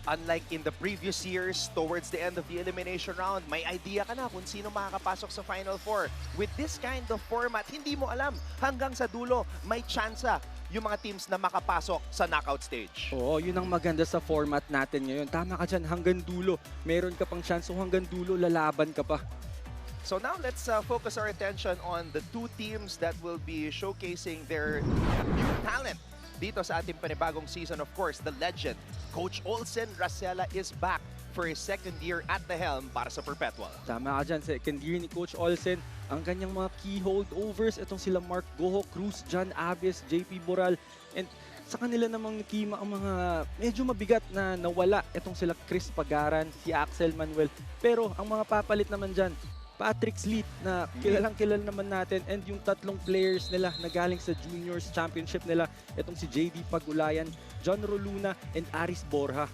Unlike in the previous years, towards the end of the elimination round, may idea ka na kung sino makakapasok sa Final Four. With this kind of format, hindi mo alam hanggang sa dulo may tsansa yung mga teams na makapasok sa knockout stage. Oo, yun ang maganda sa format natin ngayon. Tama ka dyan, hanggang dulo. Meron ka pang chance, so hanggang dulo, lalaban ka pa. So now let's focus our attention on the two teams that will be showcasing their new talent dito sa ating panibagong season. Of course, the legend, Coach Olsen Racela is back for his second year at the helm para sa Perpetual. Tama ka dyan, second year ni Coach Olsen. Ang kanyang mga key holdovers, itong sila Mark Goho, Cruz, John Aves, JP Boral, and sa kanila namang kima ang mga medyo mabigat na nawala. Itong sila Chris Pagaran, si Axel Manuel. Pero ang mga papalit naman dyan, Patrick Sleet na kilalang-kilala naman natin, and yung tatlong players nila na galing sa Juniors Championship nila, itong si JD Pagulayan, John Roluna, and Aris Borja.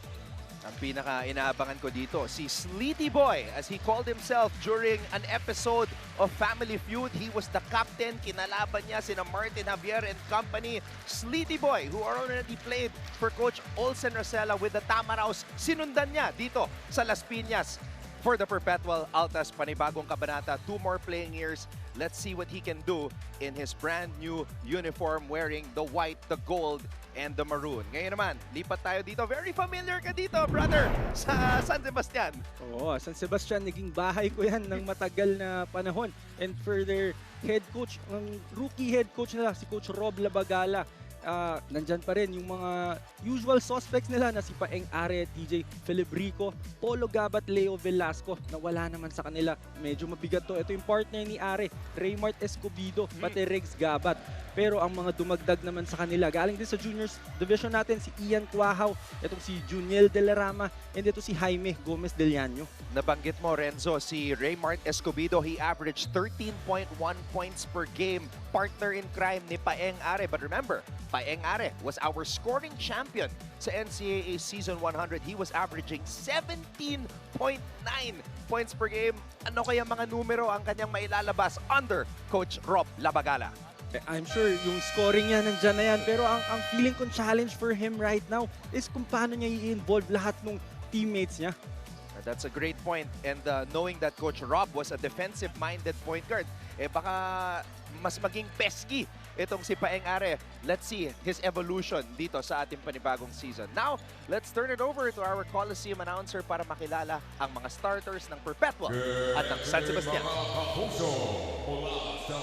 Ang pinaka-inaabangan ko dito, si Sleety Boy, as he called himself during an episode of Family Feud. He was the captain, kinalaban niya sina Martin Javier and company. Sleety Boy, who already played for Coach Olsen Racela with the Tamaraws, sinundan niya dito sa Las Piñas for the Perpetual Altus. Panibagong kabanata, 2 more playing years. Let's see what he can do in his brand new uniform wearing the white, the gold, and the maroon. Ngayon naman, lipat tayo dito. Very familiar ka dito, brother, sa San Sebastian. Oo, San Sebastian, naging bahay ko yan ng matagal na panahon. And further, head coach, ang rookie head coach nila, si Coach Rob Labagala. Nandyan pa rin yung mga usual suspects nila na si Paeng Are, TJ Felibrico, Polo Gabat, Leo Velasco, na wala naman sa kanila. Medyo mabigat to. Ito yung partner ni Are, Raymart Escobido, pati Rex Gabat. Pero ang mga dumagdag naman sa kanila, galing din sa juniors division natin, si Ian Cuahaw, itong si Juniel De La Rama, and ito si Jaime Gomez Del Llano. Nabanggit mo, Renzo, si Raymart Escobido, he averaged 13.1 points per game. Partner in crime ni Paeng Are. But remember, Paeng Are was our scoring champion sa NCAA Season 100. He was averaging 17.9 points per game. Ano kaya mga numero ang kanyang mailalabas under Coach Rob Labagala? I'm sure yung scoring niya nandyan na yan. Pero ang feeling kong challenge for him right now is kung paano niya i-involve lahat ng teammates niya. That's a great point. And knowing that Coach Rob was a defensive-minded point guard, baka mas maging pesky itong si Paeng Are. Let's see his evolution dito sa ating panibagong season. Now, let's turn it over to our Coliseum announcer para makilala ang mga starters ng Perpetual at ng San Sebastian. Sa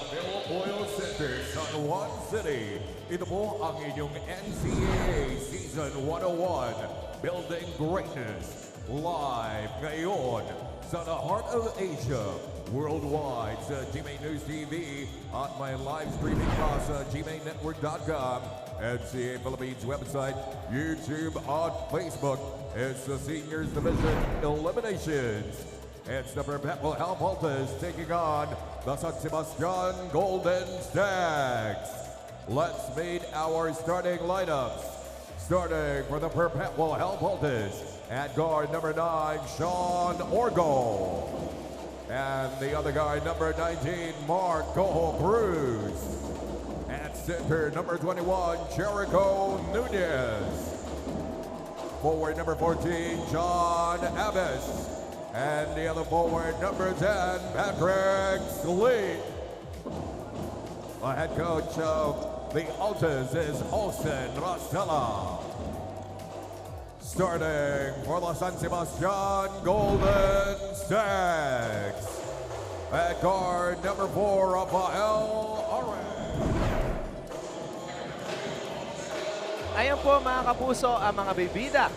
Oil Center, San Juan City. Ito po ang inyong NCAA Season 101, Building Greatness. Live ngayon sa the heart of Asia, worldwide sa GMA News TV at my live streaming sa gmanetwork.com, NCAA Philippines website, YouTube at Facebook. It's the Seniors Division Eliminations. It's the Perpetual Altus taking on the San Sebastian Golden Stags. Let's meet our starting lineups. Starting for the Perpetual Altus. At guard number 9, Sean Orgo. And the other guard, number 19, Mark Goho Cruz. At center, number 21, Jericho Nunez. Forward, number 14, John Abbas. And the other forward, number 10, Patrick Sleet. The head coach of the Altus is Olsen Racela. Starting for the San Sebastian Golden Stags. At guard number 4, Rafael Arre. Ayan po mga kapuso ang mga bibida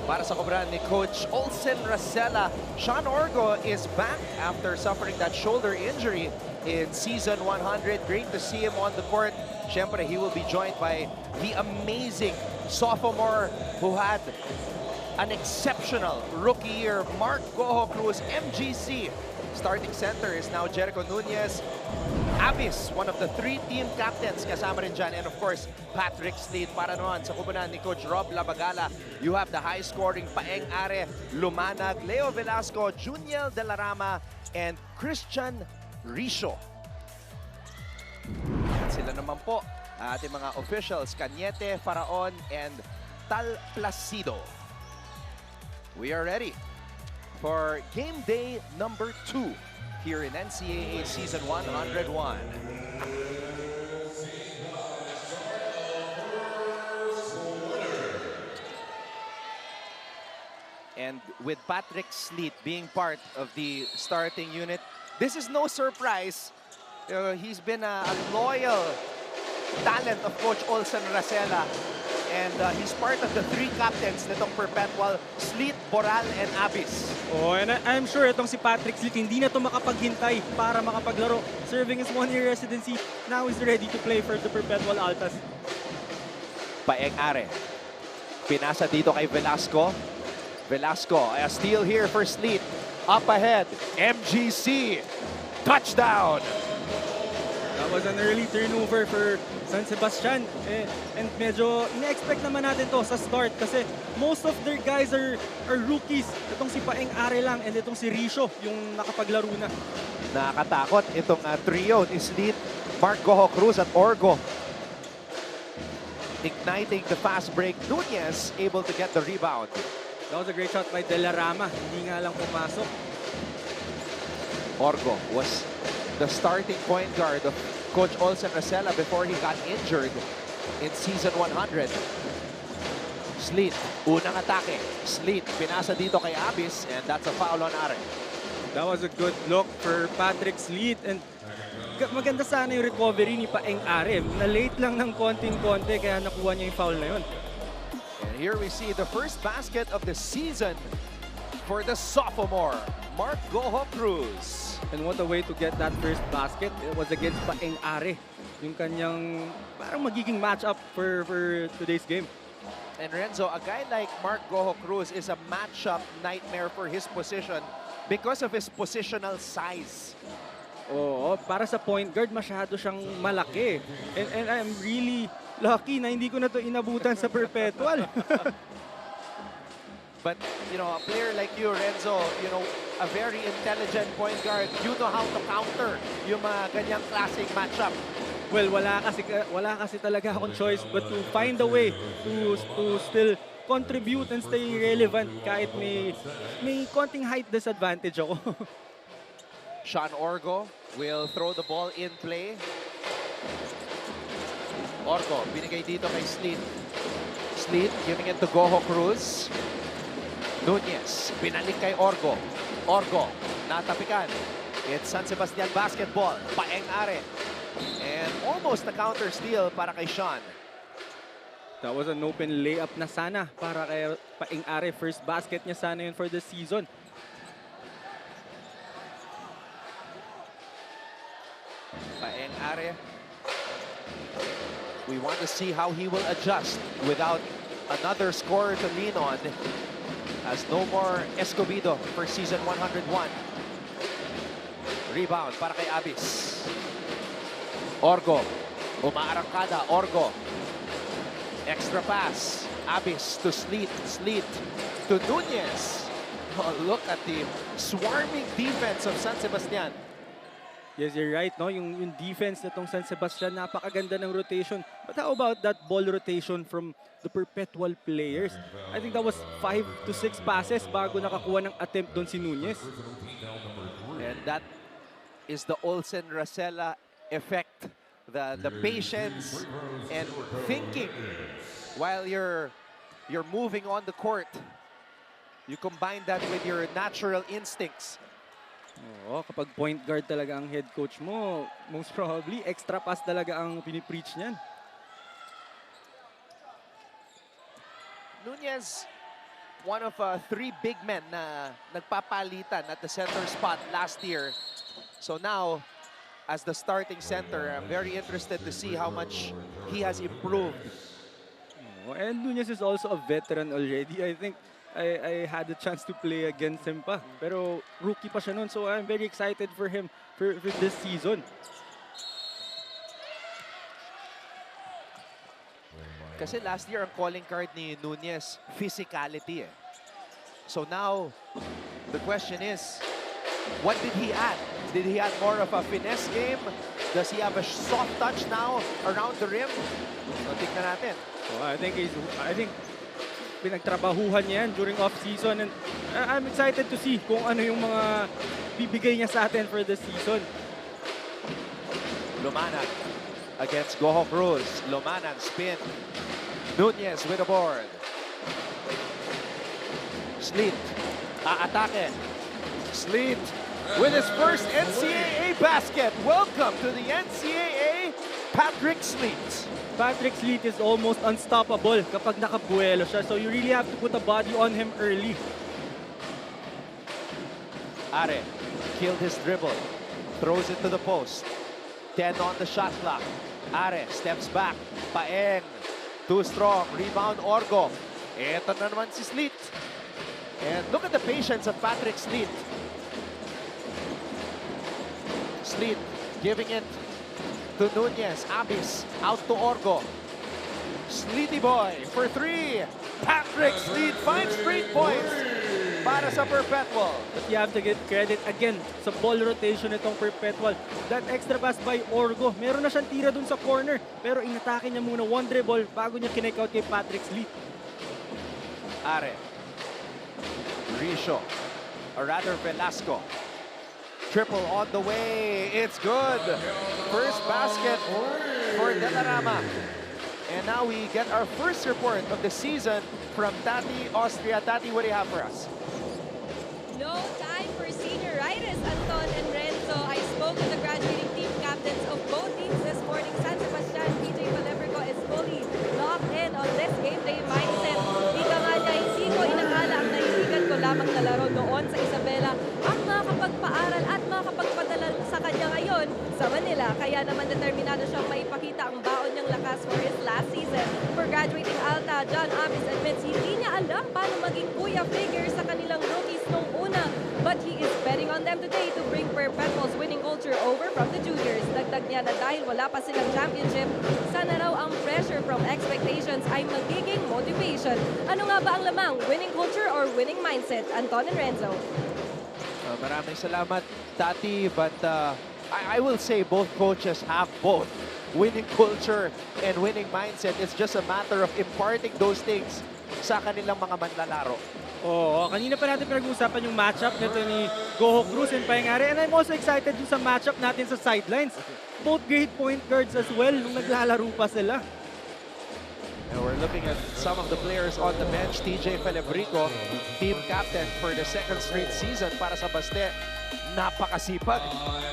para sa kobrahan ni Coach Olsen Racela. Sean Orgo is back after suffering that shoulder injury in Season 100. Great to see him on the court. Siyempre, he will be joined by the amazing sophomore who had an exceptional rookie year, Mark Goho Cruz, MGC. Starting center is now Jericho Nunez. Avis, one of the 3 team captains, kasama rin dyan. And of course, Patrick Sleet. Para naman sa kubunan ni Coach Rob Labagala, you have the high-scoring Paeng Are, Lumanag, Leo Velasco, Juniel De La Rama, and Christian Risho. Sila naman po, ating mga officials, Cañete, Faraon, and Tal Placido. We are ready for game day number 2 here in NCAA Season 101. And with Patrick Sleet being part of the starting unit, this is no surprise. He's been a loyal talent of Coach Olsen Racela. And he's part of the 3 captains nitong Perpetual, Sleet, Boral, and Abis. Oh, and I'm sure itong si Patrick Sleet hindi na to makapaghintay para makapaglaro. Serving his 1-year residency, now he's ready to play for the Perpetual Altus. Paeng-Are. Pinasa dito kay Velasco. Velasco, a steal here for Sleet. Up ahead, MGC. Touchdown! That was an early turnover for San Sebastian. And medyo ina-expect naman natin to sa start kasi most of their guys are rookies. Itong si Paeng-Are lang and itong si Risho yung nakapaglaro na. Nakakatakot itong trio ni Sleet, Mark Goho Cruz at Orgo. Igniting the fast break. Nunez able to get the rebound. That was a great shot by De La Rama. Hindi nga lang pumasok. Orgo was the starting point guard of Coach Olsen Racela before he got injured in Season 100. Sleet, unang atake. Sleet, pinasa dito kay Abis, and that's a foul on Are. That was a good look for Patrick Sleet. And maganda sana yung recovery ni Paeng-Are. Na-late lang ng konting-konti kaya nakuha niya yung foul na yun. And here we see the first basket of the season for the sophomore, Mark Goho Cruz. And what a way to get that first basket. It was against Paeng-Are. Yung kanyang parang magiging matchup for today's game. And Renzo, a guy like Mark Goho Cruz is a matchup nightmare for his position because of his positional size. Oo, para sa point guard, masyado siyang malaki. And I'm really lucky na hindi ko na to inabutan sa Perpetual. But, you know, a player like you, Renzo, you know, a very intelligent point guard, you know how to counter yung mga ganyang klaseng matchup. Well, wala kasi talaga akong choice but to find a way to still contribute and stay relevant kahit may konting height disadvantage ako. Sean Orgo will throw the ball in play. Orgo, binigay dito kay Sleet. Sleet giving it to Goho Cruz. Nunez, binalik kay Orgo. Orgo, natapikan. It's San Sebastian basketball. Paeng-Are. And almost a counter steal para kay Sean. That was an open layup na sana para kay Paeng-Are. First basket niya sana yun for the season. Paeng-Are. We want to see how he will adjust without another scorer to lean on. As no more Escobedo for Season 101. Rebound para kay Abis. Orgo. Umaarangkada. Orgo. Extra pass. Abis to Sleet. Sleet to Nunez. Oh, look at the swarming defense of San Sebastian. Yes, you're right, no? Yung defense nitong San Sebastian, napakaganda ng rotation. But how about that ball rotation from the Perpetual players? I think that was 5 to 6 passes bago nakakuha ng attempt doon si Nunez. And that is the Olsen Racela effect. The patience and thinking while you're moving on the court. You combine that with your natural instincts. Oo, kapag point guard talaga ang head coach mo, most probably extra pass talaga ang pinipreach niyan. Nunez, one of 3 big men na nagpapalitan at the center spot last year. So now, as the starting center, I'm very interested to see how much he has improved. Oh, and Nunez is also a veteran already. I think I had a chance to play against him pa. Pero rookie pa siya nun, so I'm very excited for him for this season. Kasi last year, ang calling card ni Nunez, physicality eh. So now, the question is, what did he add? Did he add more of a finesse game? Does he have a soft touch now around the rim? So tignan natin. So I think pinagtrabahuhan niya yan during off-season. And I'm excited to see kung ano yung mga bibigay niya sa atin for this season. Lumanan against Goho Cruz. Lumanan spin. Nunez with the board. Sleet. Aatake. Sleet with his first NCAA basket. Welcome to the NCAA, Patrick Sleet. Patrick Sleet is almost unstoppable kapag nakabuelo siya. So you really have to put a body on him early. Are killed his dribble. Throws it to the post. 10 on the shot clock. Are steps back. Paeng. Too strong. Rebound Orgo. Ito na naman si Sleet. And look at the patience of Patrick Sleet. Sleet giving it to Nunez. Abis out to Orgo. Sleety boy for three. Patrick Sleet, 5 straight points para sa Perpetual. But you have to give credit again sa ball rotation itong Perpetual. That extra pass by Orgo. Meron na siyang tira dun sa corner. Pero inatake niya muna one dribble bago niya kinake-out kay Patrick Sleet. Are. Risho. Or rather Velasco. Triple on the way. It's good. First basket for Delarama. And now we get our first report of the season from Tati, Austria. Tati, what do you have for us? No time for senioritis, Anton and Renzo. I spoke to the graduating team captains of both teams this morning. San Sebastian, PJ Palebrico is fully locked in on this game day mindset. Ika nga niya, hindi ko inakala ang naibigan ko lamang na laro doon sa Isabela ang makakapagpaaral at makakapagpadala sa kanya ngayon sa Manila. Kaya naman determinado siyang maipakita ang baon niyang lakas for his last season. For graduating Alta, John Abis admits hindi niya alam paano maging kuya figure sa kanilang rookies nung una. But he is betting on them today to bring Perpetual's winning culture over from the juniors. Dagdag niya na dahil wala pa silang championship, sana raw ang pressure from expectations ay magiging motivation. Ano nga ba ang lamang? Winning culture or winning mindset? Anton and Renzo. Maraming salamat, Tati. But I will say both coaches have both. Winning culture and winning mindset. It's just a matter of imparting those things sa kanilang mga manlalaro. Oo, kanina pa natin pinag-uusapan yung matchup nito ni Goho Cruz and Paengare. And I'm also excited dun sa matchup natin sa sidelines. Both great point guards as well nung naglalaro pa sila. And we're looking at some of the players on the bench. TJ Felebrico, team captain for the second straight season para sa Baste. Napakasipag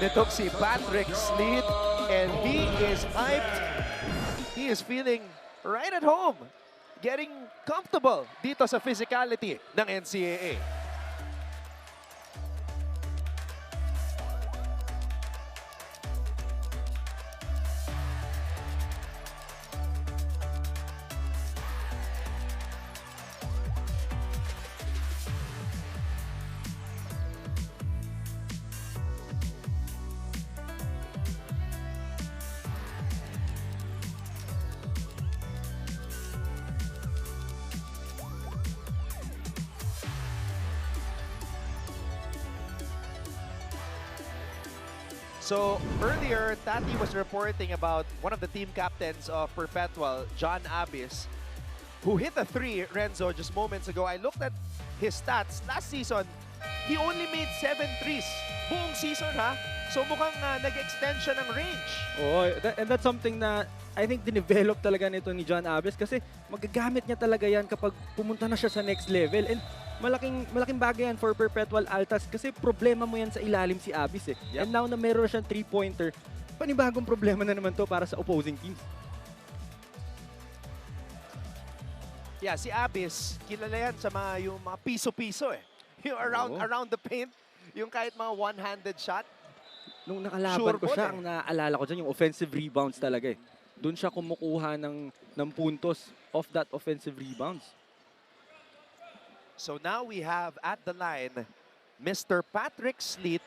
nitong si Patrick Sleet. And he is hyped. He is feeling right at home. Getting comfortable dito sa physicality ng NCAA. So earlier, Tati was reporting about one of the team captains of Perpetual, John Abis, who hit a three, Renzo, just moments ago. I looked at his stats. Last season, he only made 7 threes. Buong season, ha? So mukhang nag-extend siya ng range. Oo, and that's something na I think dinevelop talaga nito ni John Abis kasi magagamit niya talaga yan kapag pumunta na siya sa next level. And malaking bagay yan for Perpetual Altus kasi problema mo yan sa ilalim si Abis eh. Yep. And now na meron siyang 3-pointer, panibagong problema na naman to para sa opposing teams. Yeah, si Abis, kilala yan sa yung mga piso-piso eh. Yung around the paint, yung kahit mga one-handed shot. Nung nakalaban Sure ko siya, ang naalala ko dyan, yung offensive rebounds talaga eh. Doon siya kumukuha ng puntos off that offensive rebounds. So now we have at the line, Mr. Patrick Sleet.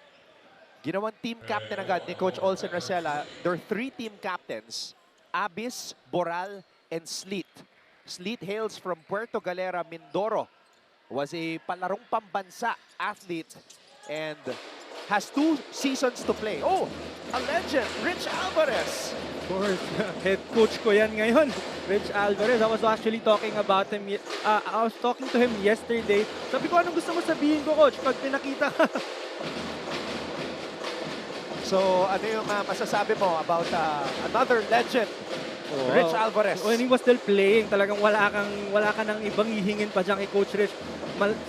Ginawang team captain agad ni Coach Olsen Racela. There are 3 team captains, Abis, Boral, and Sleet. Sleet hails from Puerto Galera, Mindoro. Was a palarong pambansa athlete and has 2 seasons to play. Oh, a legend, Rich Alvarez. Of course, head coach ko yan ngayon. Rich Alvarez. I was actually talking about him. I was talking to him yesterday. Sabi ko, anong gusto mo sabihin ko, coach, pag pinakita ka? So, ano yung masasabi mo about another legend, Rich Alvarez? When he was still playing, talagang wala ka nang ibang hihingin pa dyan kay Coach Rich.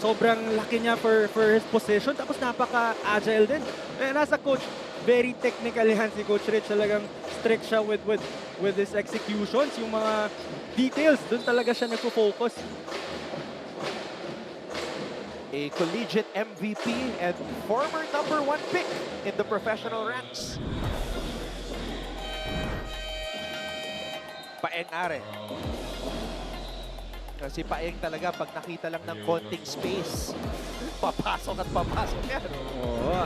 Sobrang laki niya for his position, tapos napaka-agile din. And as a coach, very technical yan si Coach Rich. Talagang strict siya with his executions. Yung mga details, doon talaga siya nagpo-focus. A collegiate MVP and former #1 pick in the professional ranks. Paeng Are. Kasi Paeng talaga, pag nakita lang ng konting space, papasok at papasok yan. Oh,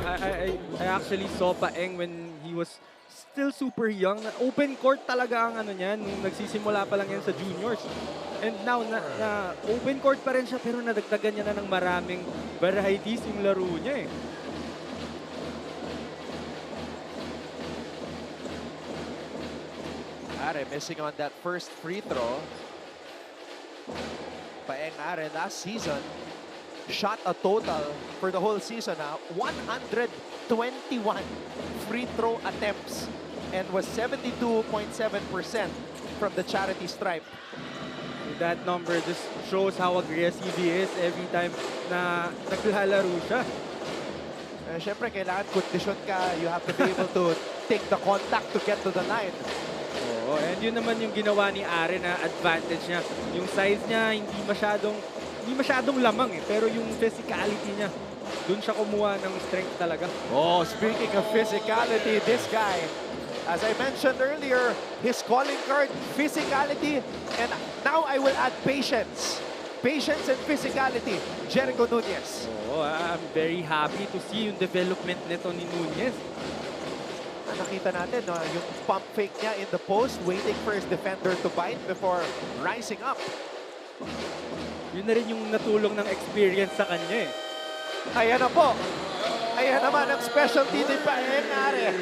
I actually saw Paeng when he was still super young. Open court talaga ang ano niyan, nung nagsisimula pa lang yan sa juniors. And now, na open court pa rin siya, pero nadagdagan niya na ng maraming varieties yung laro niya eh. Are missing on that first free throw. Paeng Are last season shot a total for the whole season 121 free throw attempts and was 72.7% from the charity stripe. That number just shows how aggressive he is every time na naglalaro siya. Siyempre, kailangan kondisyon ka. You have to be able to take the contact to get to the line. Oo, and yun naman yung ginawa ni Are na advantage niya. Yung size niya, hindi masyadong lamang eh. Pero yung physicality niya, dun siya kumuha ng strength talaga. Oh, speaking of physicality, this guy, as I mentioned earlier, his calling card, physicality, and now I will add patience. Patience and physicality, Jericho Nunez. Oo, I'm very happy to see yung development nito ni Nunez. Nakita natin, yung pump fake niya in the post, waiting for his defender to bite before rising up. Yun na rin yung natulong ng experience sa kanya eh. Ayan na po. Ayan naman ang specialty ni Paeng Are.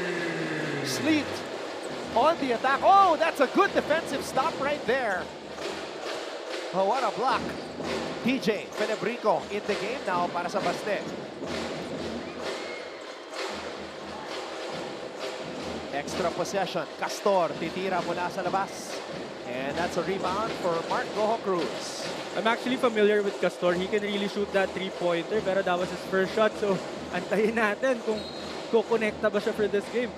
Sleet on the attack. Oh, that's a good defensive stop right there. Oh, what a block. PJ Fenebrico in the game now para sa Baste. Extra possession. Castor titira mula sa labas. And that's a rebound for Mark Goho Cruz. I'm actually familiar with Castor. He can really shoot that three-pointer, pero that was his first shot. So, antayin natin kung kukonekta ba siya for this game.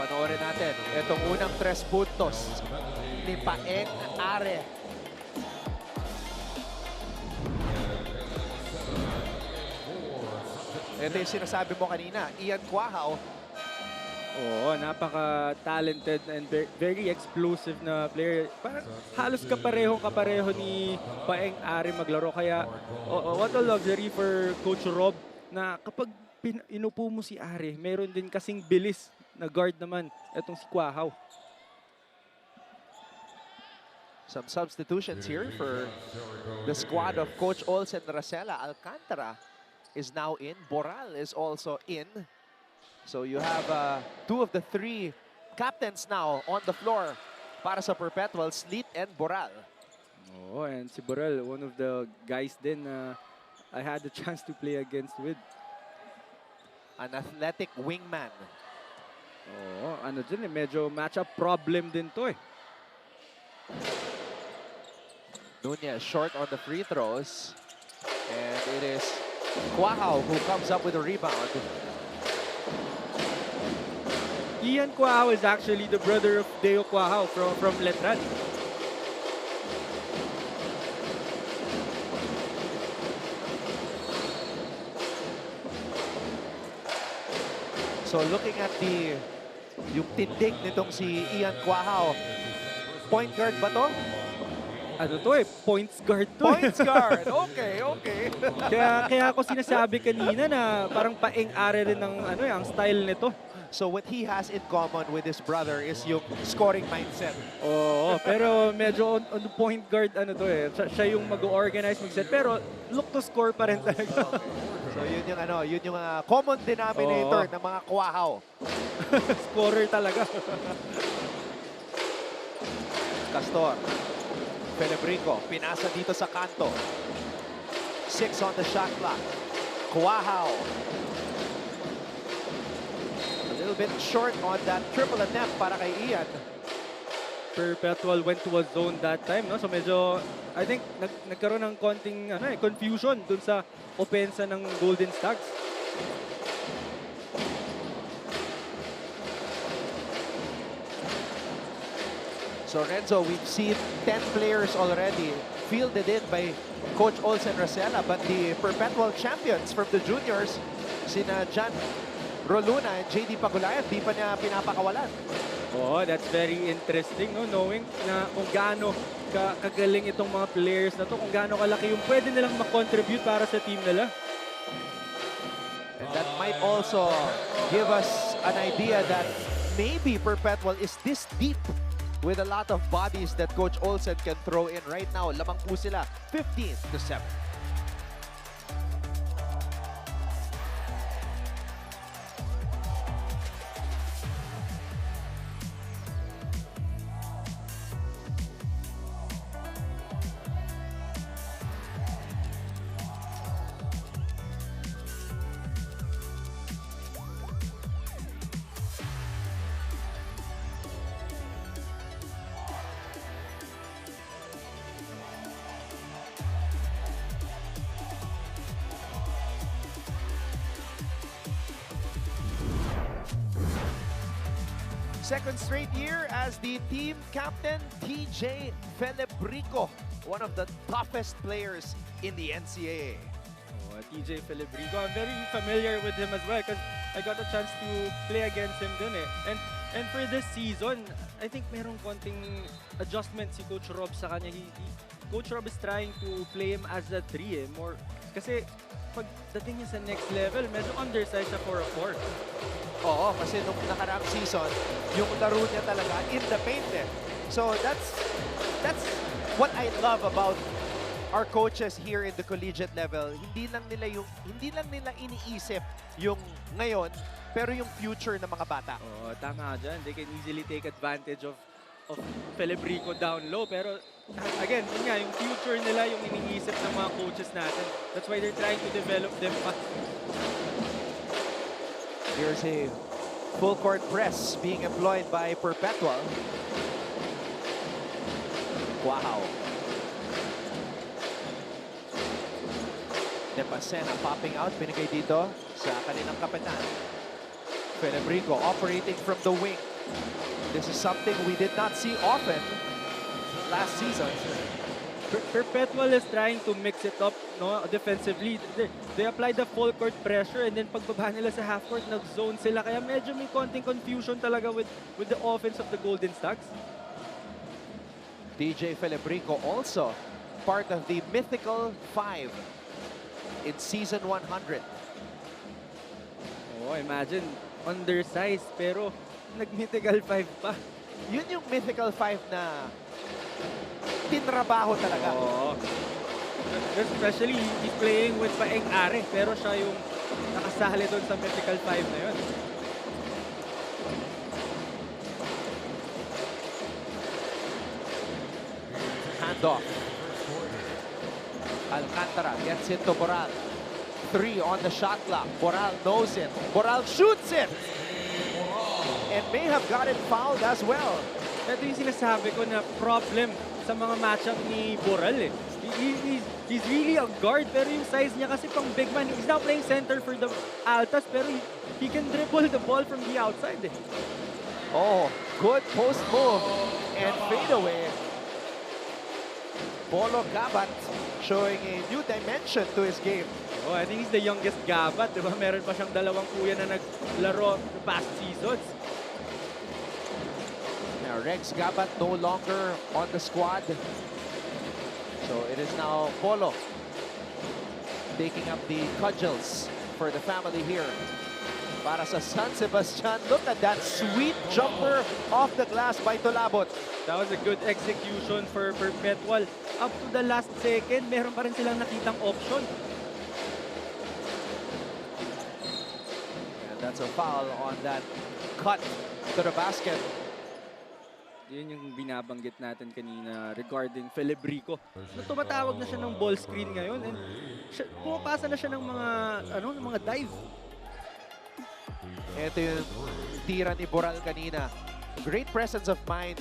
Panoorin natin itong unang 3 puntos ni Paeng Are. Ito yung sinasabi mo kanina, Ian Cuajao. Oo, napaka-talented and very explosive na player. Parang halos kapareho ni Paeng Are maglaro. Kaya, what a luxury for Coach Rob na kapag inupo mo si Are, meron din kasing bilis na guard naman itong si Cuajao. Some substitutions here for the squad of Coach Olsen Racela. Alcantara is now in. Boral is also in. So you have 2 of the 3 captains now on the floor para sa Perpetual, Sleet and Boral. Oh, and si Boral, one of the guys din na I had the chance to play against with. An athletic wingman. Oo, ano dyan eh, medyo matchup problem din to eh. Nunez short on the free throws. And it is Cuajao who comes up with a rebound. Ian Cuajao is actually the brother of Deo Cuajao from Letran. So looking at yung tindig nitong si Ian Cuajao, point guard ba to? Ano to eh, points guard to. Points guard, okay, okay. kaya ako sinasabi kanina na parang Paeng Are rin ng ang style nito. So what he has in common with his brother is yung scoring mindset. Oo, pero medyo on point guard siya yung mag-organize, mag-set, pero look to score pa rin talaga. So So yun yung common denominator Oo. ng mga kwahaw. Scorer talaga. Castor. Felebrico, pinasa dito sa kanto. 6 on the shot clock. Kwahaw. A little bit short on that triple attempt para kay Ian. Perpetual went to a zone that time, no? So medyo, I think, nagkaroon ng konting confusion dun sa opensa ng Golden Stags. So Renzo, we've seen 10 players already fielded in by Coach Olsen Rosella, but the perpetual champions from the juniors, sina Jan Roluna and JD Pagulayan, di pa niya pinapakawalan. Oh, that's very interesting, no? Knowing na kung gaano kagaling itong mga players na to, kung gaano kalaki yung pwede nilang makontribute para sa team nila. And that might also give us an idea that maybe Perpetual is this deep with a lot of bodies that Coach Olsen can throw in right now. Lamang po sila, 15-7. Second straight year as the team captain, TJ Felebrico, one of the toughest players in the NCAA. Oh, TJ Felebrico, I'm very familiar with him as well because I got a chance to play against him dun eh. And for this season, I think merong konting adjustment si Coach Rob sa kanya. Coach Rob is trying to play him as a 3 eh. More, kasi pagdating niya sa next level, medyo undersized siya for a 4. Oo, kasi nung nakaraang season, yung laro niya talaga in the paint eh. So that's what I love about our coaches here in the collegiate level. Hindi lang nila iniisip yung ngayon, pero yung future ng mga bata. Oh, tama ka dyan. They can easily take advantage of Felebrico down low. Pero again, yun nga, yung future nila yung iniisip ng mga coaches natin. That's why they're trying to develop them fast. Here's a full court press being employed by Perpetual. Wow. Depasena popping out, binigay dito sa kanilang kapitan. Felebrico operating from the wing. This is something we did not see often last season. Perpetual is trying to mix it up, no, defensively. They apply the full court pressure and then pagbaba nila sa half court, nag-zone sila. Kaya medyo may konting confusion talaga with the offense of the Golden Stags. DJ Felebrico also part of the mythical 5 in season 100. Oh, imagine, undersized pero nag-mythical 5 pa. Yun yung mythical 5 na tinrabaho talaga. Oo. Especially, he's playing with Paeng Are, pero siya yung nakasali doon sa mythical 5 na yun. Handoff. Alcantara gets it to Boral. 3 on the shot clock. Boral knows it. Boral shoots it. And may have gotten fouled as well. Ito yung sinasabi ko na problem sa mga matchup ni Boral eh. He's really a guard, pero yung size niya kasi pang big man. He's now playing center for the Altas, pero he can dribble the ball from the outside eh. Oh, good post move and fade away. Polo Gabat showing a new dimension to his game. Oh, I think he's the youngest Gabat, di ba? Meron pa siyang dalawang kuya na naglaro the past seasons. Now Rex Gabat no longer on the squad. So it is now Polo taking up the cudgels for the family here. Para sa San Sebastian, look at that sweet jumper off the glass by Tolabot. That was a good execution for Perpetual. Up to the last second, meron pa rin silang nakitang option. That's a foul on that cut to the basket. Yun yung binabanggit natin kanina regarding Felibrico. Na tumatawag na siya ng ball screen ngayon and pumapasa na siya ng mga dive. Ito yung tira ni Boral kanina. Great presence of mind.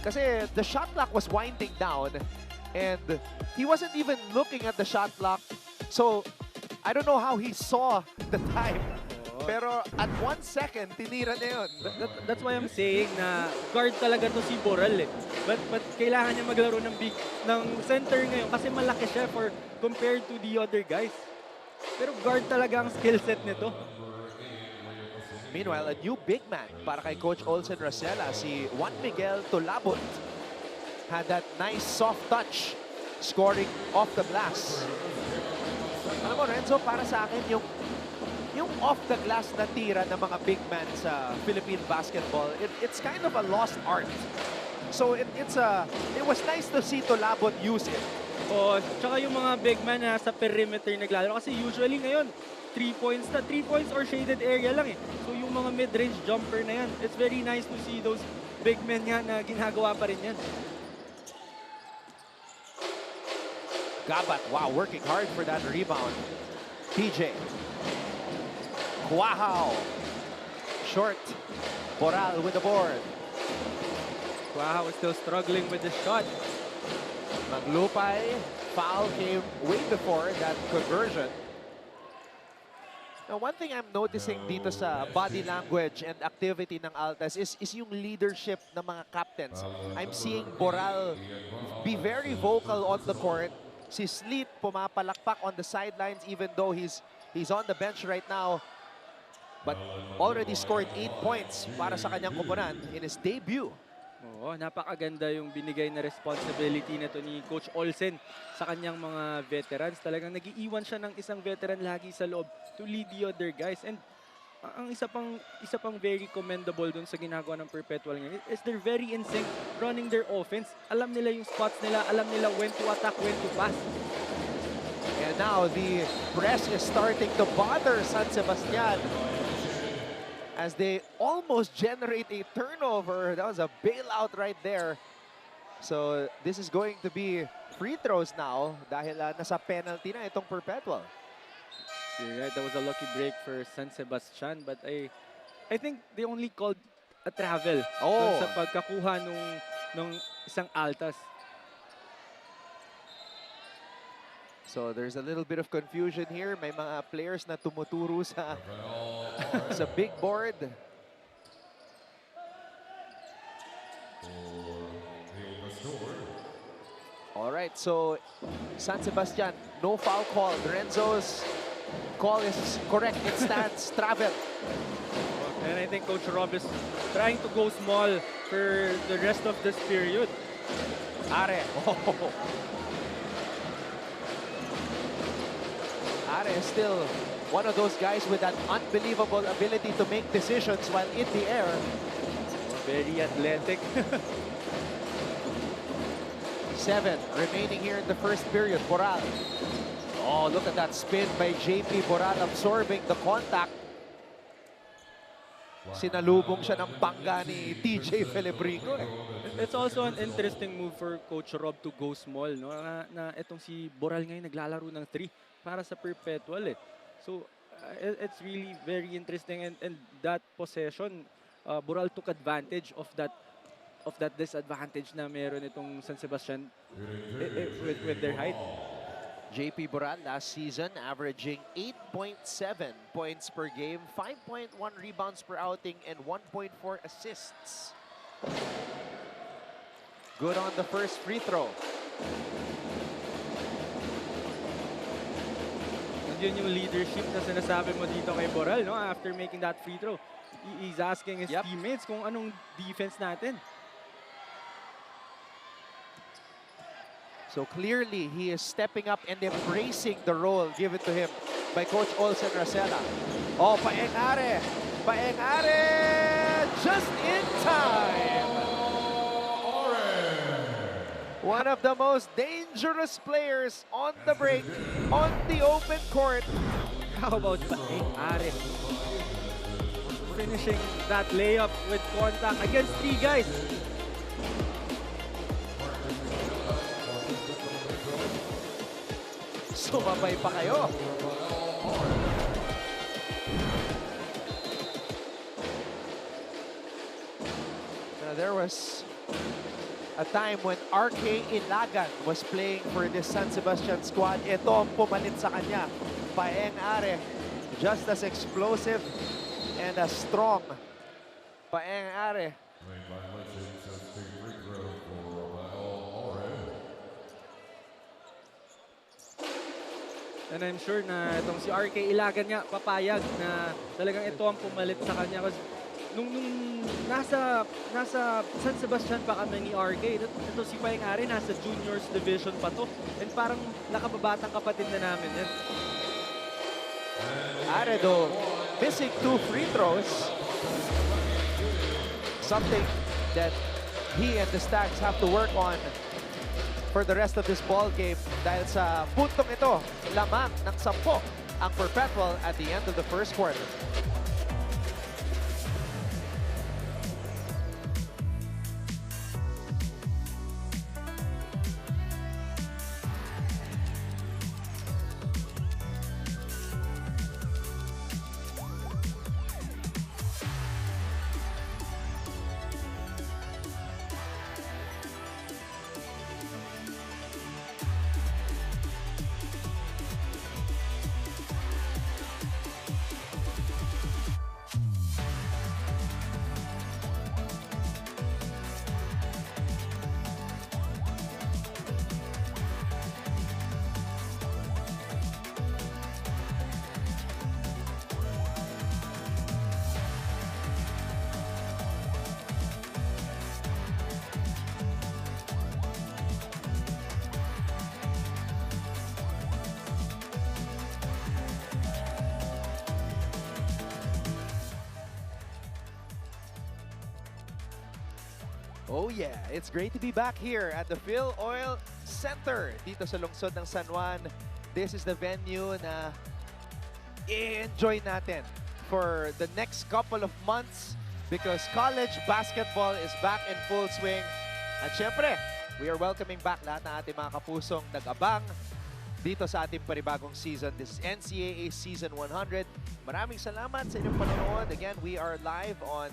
Kasi the shot clock was winding down and he wasn't even looking at the shot clock. So, I don't know how he saw the time. Pero at 1 second, tinira na yun. That's why I'm saying na guard talaga to si Boral eh. But kailangan niya maglaro ng center ngayon kasi malaki siya compared to the other guys. Pero guard talaga ang skill set nito. Meanwhile, a new big man para kay Coach Olsen Rosella, si Juan Miguel Tolabot. Had that nice soft touch, scoring off the glass. Alam mo, Renzo, para sa akin, yung off the glass na tira ng mga big man sa Philippine basketball, it's kind of a lost art. So it was nice to see Tolabot use it. Oh, tsaka yung mga big man na sa perimeter naglalaro kasi usually ngayon 3 points or shaded area lang eh. So yung mga mid-range jumper na yan, it's very nice to see those big men nga na ginagawa pa rin yan. Gabat, wow, working hard for that rebound. TJ. Wow. Short. Boral with the board. Wow, is still struggling with the shot. Maglupay. Foul came way before that conversion. Now, one thing I'm noticing dito sa body language and activity ng Altas is yung leadership ng mga captains. I'm seeing Boral be very vocal on the court. Si Sleep pumapalakpak on the sidelines even though he's on the bench right now. But already scored 8 points para sa kanyang koponan in his debut. Oo, napakaganda yung binigay na responsibility nito ni Coach Olsen sa kanyang mga veterans. Talagang nag-iiwan siya ng isang veteran lagi sa loob to lead the other guys. And ang isa pang very commendable dun sa ginagawa ng Perpetual ngayon is they're very in sync running their offense. Alam nila yung spots nila, alam nila when to attack, when to pass. And now the press is starting to bother San Sebastian as they almost generate a turnover. That was a bailout right there. So this is going to be free throws now dahil nasa penalty na itong Perpetual. You're right, that was a lucky break for San Sebastian, but I think they only called a travel dun sa pagkakuha nung isang Altas. So there's a little bit of confusion here. May mga players na tumuturo sa sa big board. All right, so San Sebastian, no foul call. Renzo's call is correct. It stands travel. And I think Coach Rob is trying to go small for the rest of this period. Are. Are is still one of those guys with that unbelievable ability to make decisions while in the air. Very athletic. 7 remaining here in the first period. Boral. Oh, look at that spin by JP Boral absorbing the contact. Sinalubong siya ng bangga ni TJ Felibrico. It's also an interesting move for Coach Rob to go small, no? Na itong si Boral ngayon naglalaro ng 3 para sa Perpetual eh. So it's really very interesting and that possession Boral took advantage of that disadvantage na meron itong San Sebastian with their height. JP Boral last season averaging 8.7 points per game, 5.1 rebounds per outing, and 1.4 assists. Good on the first free throw. And yun yung leadership na sinasabi mo dito kay Boral, no? After making that free throw, he's asking his teammates kung anong defense natin. So clearly, he is stepping up and embracing the role given to him by Coach Olsen Rosella. Oh, Paeng-Are! Paeng-Are! Just in time! One of the most dangerous players on the break, on the open court. How about Paeng-Are? finishing that layup with contact against 3 guys. Sumabay pa kayo. There was a time when RK Ilagan was playing for this San Sebastian squad. Ito ang pumalit sa kanya. Paeng Are, just as explosive and as strong. Paeng Are. And I'm sure na itong si RK Ilagan nga papayag na talagang ito ang pumalit sa kanya. Kasi nung nasa San Sebastian pa kami ni RK, ito si Paeng Are, nasa juniors division pa to. And parang nakababatang kapatid na namin yan. Are though, missing 2 free throws. Something that he and the Stags have to work on for the rest of this ball game dahil sa puntong ito, lamang ng 10 ang Perpetual at the end of the first quarter. Oh yeah, it's great to be back here at the Phil Oil Center dito sa lungsod ng San Juan. This is the venue na i-enjoy natin for the next couple of months because college basketball is back in full swing. At syempre, we are welcoming back lahat ng ating mga kapusong nag-abang dito sa ating panibagong season. This is NCAA Season 100. Maraming salamat sa inyong panonood. Again, we are live on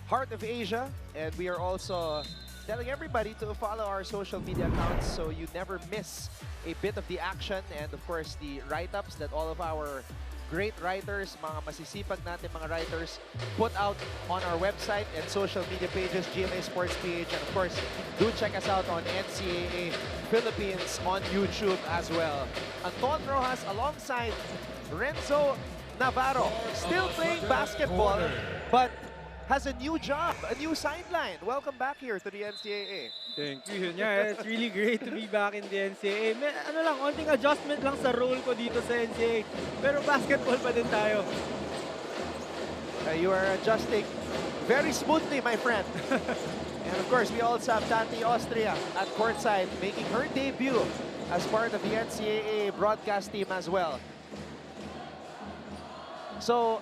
Heart of Asia, and we are also telling everybody to follow our social media accounts so you never miss a bit of the action and of course the write-ups that all of our great writers, mga masisipag natin mga writers, put out on our website and social media pages, GMA Sports PH, and of course, do check us out on NCAA Philippines on YouTube as well. Anton Rojas alongside Renzo Navarro, still playing basketball, but has a new job, a new sideline. Welcome back here to the NCAA. Thank you. Yeah, it's really great to be back in the NCAA. Ano lang, onting adjustment lang sa role ko dito sa NCAA. Pero basketball pa din tayo. You are adjusting very smoothly, my friend. And of course, we also have Tati Austria at Courtside making her debut as part of the NCAA broadcast team as well. So,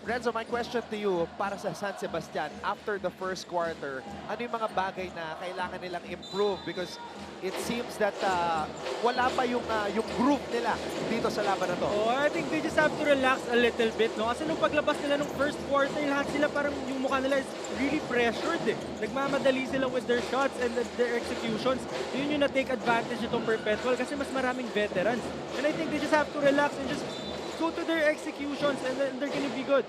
Renzo, my question to you, para sa San Sebastian, after the first quarter, ano yung mga bagay na kailangan nilang improve? Because it seems that wala pa yung groove nila dito sa laban na to. Oh, I think they just have to relax a little bit, no? Kasi nung paglabas nila nung first quarter, lahat sila parang yung mukha nila is really pressured, eh. Nagmamadali sila with their shots and their executions. Yun yung na-take advantage itong Perpetual kasi mas maraming veterans. And I think they just have to relax and just go to their executions and then they're gonna be good.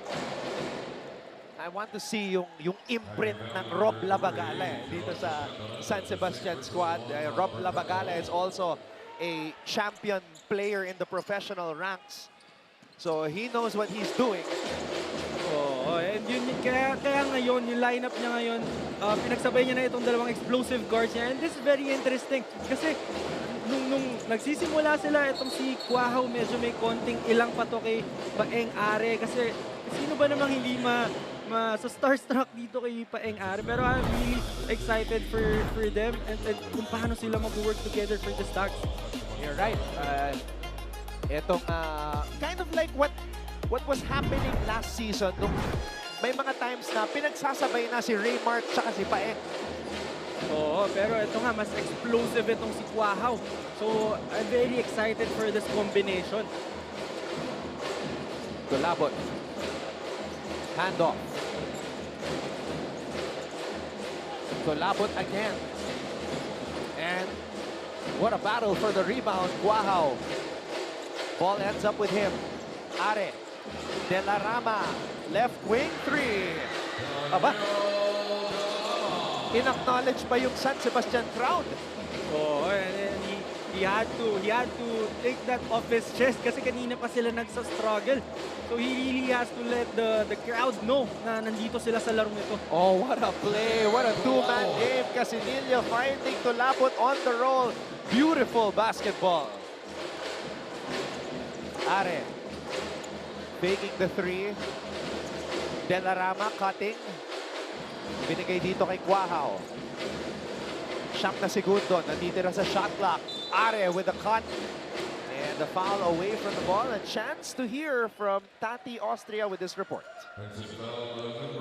I want to see yung imprint ng Rob Labagala dito sa San Sebastian squad. Rob Labagala is also a champion player in the professional ranks. So he knows what he's doing. Oh, and yun, kaya ngayon, yung lineup niya ngayon, pinagsabay niya na itong dalawang explosive guards niya. And this is very interesting kasi nung nagsisimula sila, itong si Quahaw medyo may konting ilang pa to kay Paeng Are kasi sino ba namang hindi sa starstruck dito kay Paeng Are, pero I'm really excited for them and kung paano sila mag-work together for the Stags. You're right. Itong kind of like what what was happening last season nung may mga times na pinagsasabay na si Raymart tsaka si Paeng. Oo, pero ito nga, mas explosive itong si Quahao. So, I'm very excited for this combination. Tulabot. Handoff. Tulabot again. And what a battle for the rebound. Quahao. Ball ends up with him. Are. De La Rama. Left wing 3. Aba. In-acknowledge pa yung San Sebastian crowd. Oh, and he had to take that off his chest kasi kanina pa sila nagsa-struggle. So he really has to let the crowd know na nandito sila sa larong ito. Oh, what a play. What a two-man game. Casinilla finding Tulabot on the roll. Beautiful basketball. Are. Faking the 3. De La Rama cutting. Binigay dito kay Quahao. Siyam na segundo. Natitira sa shot clock. Are with the cut. And the foul away from the ball. A chance to hear from Tati Austria with this report.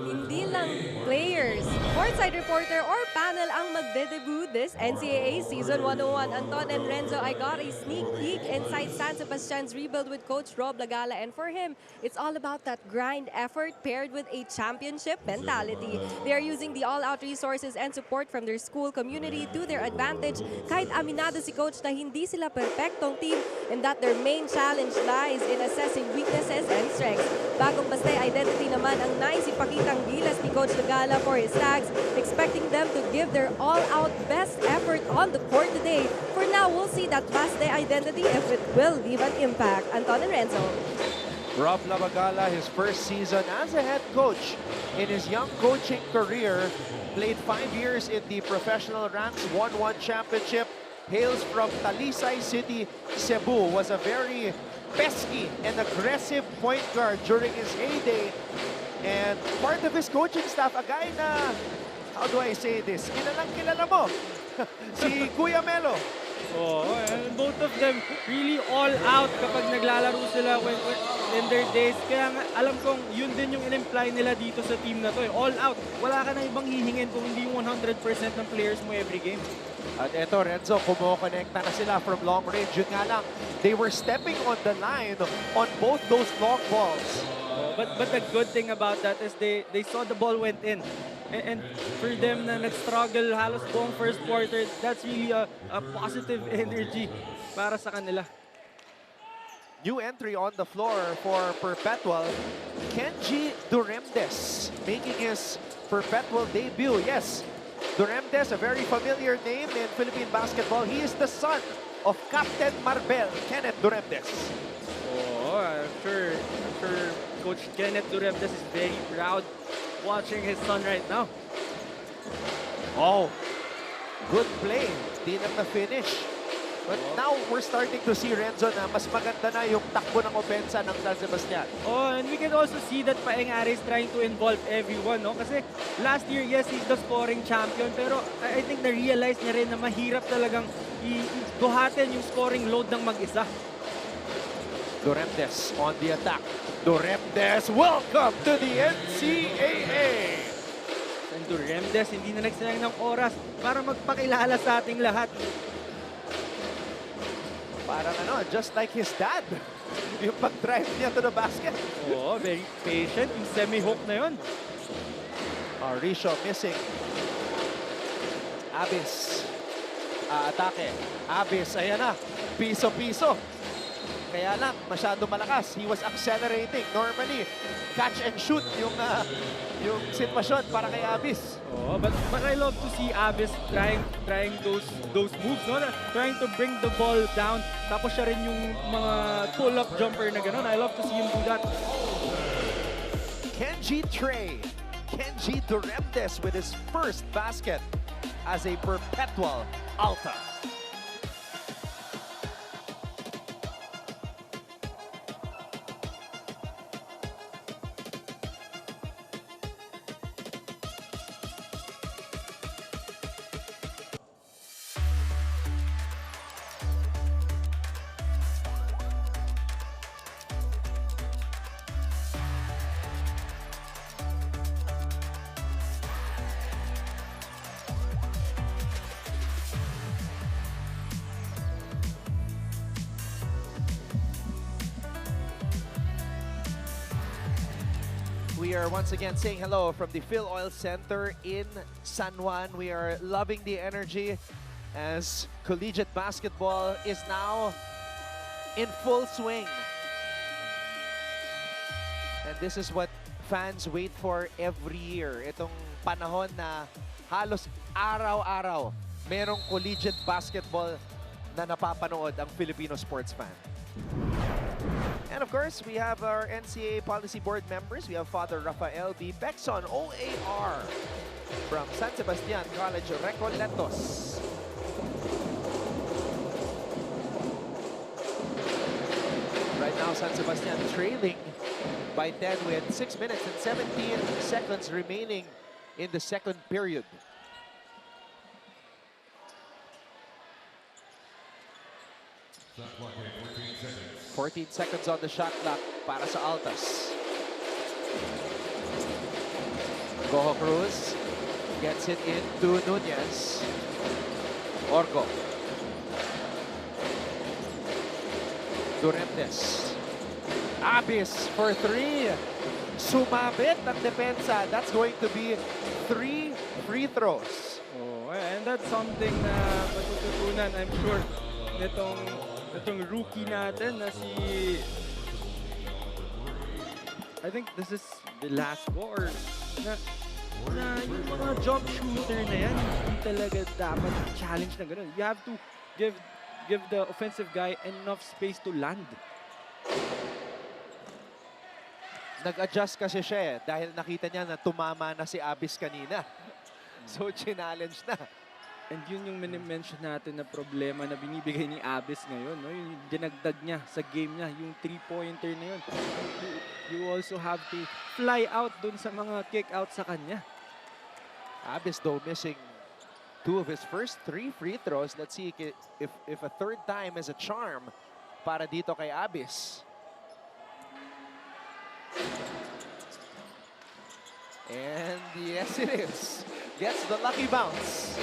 Hindi lang players, courtside reporter or panel ang magde-debut this NCAA Season 101. Anton and Renzo, I got a sneak peek inside San Sebastian's rebuild with Coach Rob Lagala. And for him, it's all about that grind effort paired with a championship mentality. They are using the all-out resources and support from their school community to their advantage. Kahit aminado si Coach na hindi sila perfectong team and that their main challenge lies in assessing weaknesses and strengths. Bagong bastay identity naman ang nais ipakitang gilas ni Coach Lagala for his Stags, expecting them to give their all-out best effort on the court today. For now, we'll see that Bastay identity if it will leave an impact. Anton and Renzo. Rob Labagala, his first season as a head coach in his young coaching career, played 5 years in the professional ranks, won 1 championship, hails from Talisay City, Cebu, was a very pesky and aggressive point guard during his heyday. And part of his coaching staff, a guy na, how do I say this, kilalang kilala mo, si Kuya Melo. Oh, and both of them really all out kapag naglalaro sila when in their days. Kaya nga, alam kong yun din yung in-imply nila dito sa team na to. All out. Wala ka na ibang hihingin kung hindi yung 100% ng players mo every game. At eto, Renzo, kumokonekta na sila from long range. Yun nga lang, they were stepping on the line on both those long balls. But the good thing about that is they saw the ball went in. And for them na nag-struggle halos buong first quarter, that's really a positive energy para sa kanila. New entry on the floor for Perpetual, Kenji Duremdes, making his Perpetual debut. Yes, Duremdes, a very familiar name in Philippine basketball. He is the son of Captain Marbel, Kenneth Duremdes. Oh, I'm sure Coach Kenneth Duremdes is very proud watching his son right now. Oh, good play. Di na finish. But now we're starting to see, Renzo, na mas maganda na yung takbo ng opensa ng San Sebastian. Oh, and we can also see that Paeng Are is trying to involve everyone, no? Kasi last year, yes, he's the scoring champion, pero I think na-realize niya rin na mahirap talagang buhatin yung scoring load ng mag-isa. Duremdes on the attack. Duremdes, welcome to the NCAA! And Duremdes, hindi na nagsayang ng oras para magpakilala sa ating lahat. Parang ano, just like his dad. Yung pag-drive niya to the basket. Oh, very patient. Yung semi-hook na yun. Risho missing. Abis. Atake. Abis, ayan na. Piso-piso. Kaya lang, masyado malakas. He was accelerating. Normally, catch and shoot yung sitwasyon para kay Abis. Oh, but I love to see Abis trying those moves, no? Trying to bring the ball down. Tapos siya rin yung mga pull-up jumper na gano'n. I love to see him do that. Kenji Duremdes with his first basket as a Perpetual Alta. we are once again saying hello from the Phil Oil Center in San Juan. We are loving the energy as collegiate basketball is now in full swing. And this is what fans wait for every year. Itong panahon na halos araw-araw merong collegiate basketball na napapanood ang Filipino sports fan. And of course, we have our NCAA Policy Board members. We have Father Rafael B. Pexon, OAR, from San Sebastian College, Recoletos. Right now, San Sebastian trailing by 10 with 6 minutes and 17 seconds remaining in the second period. Shot clock at 14 seconds. 14 seconds on the shot clock para sa Altus. Goho Cruz gets it into Nunez. Orgo. Duremdes. Abis for 3. Sumabit ang depensa. That's going to be 3 free throws. Oh, and that's something na matututunan, I'm sure, itong rookie natin na si... I think this is the last score na yung mga jump shooter na yan, hindi talaga dapat challenge na ganun. You have to give the offensive guy enough space to land. Nag-adjust kasi siya dahil nakita niya na tumama na si Abis kanina. So, challenge na. And yun yung minimension natin na problema na binibigay ni Abis ngayon. No? Yung dinagdag niya sa game niya, yung 3-pointer na yun. You also have to fly out dun sa mga kick-out sa kanya. Abis though missing 2 of his first 3 free throws. Let's see if a third time is a charm para dito kay Abis. And yes, it is. Gets the lucky bounce.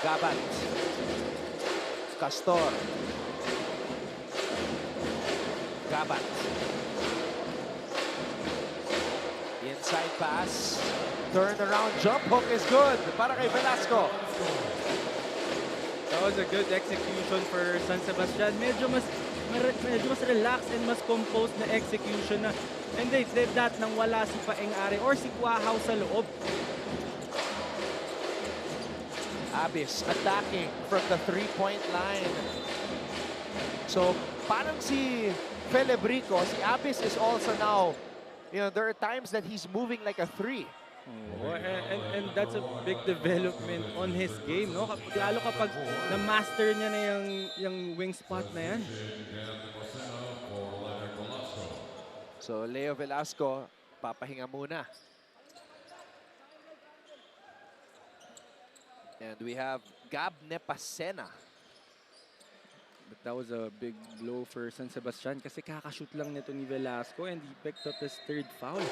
Gabat. Castor. Gabat. Inside pass. Turnaround jump hook is good para kay Velasco. That was a good execution for San Sebastian. Medyo mas relaxed and mas composed na execution na. And they did that nang wala si Paeng-Ari or si Kuahaw sa loob. Abis attacking from the 3-point line. So, parang si Felebrico, si Abis is also now, you know, there are times that he's moving like a 3. Oh, and that's a big development on his game, no? Lalo kapag na-master niya na yung wing spot na yan. So, Leo Velasco, papahinga muna. And we have Gab Nepasena. But that was a big blow for San Sebastian kasi kakashoot lang nito ni Velasco and he picked up his 3rd foul.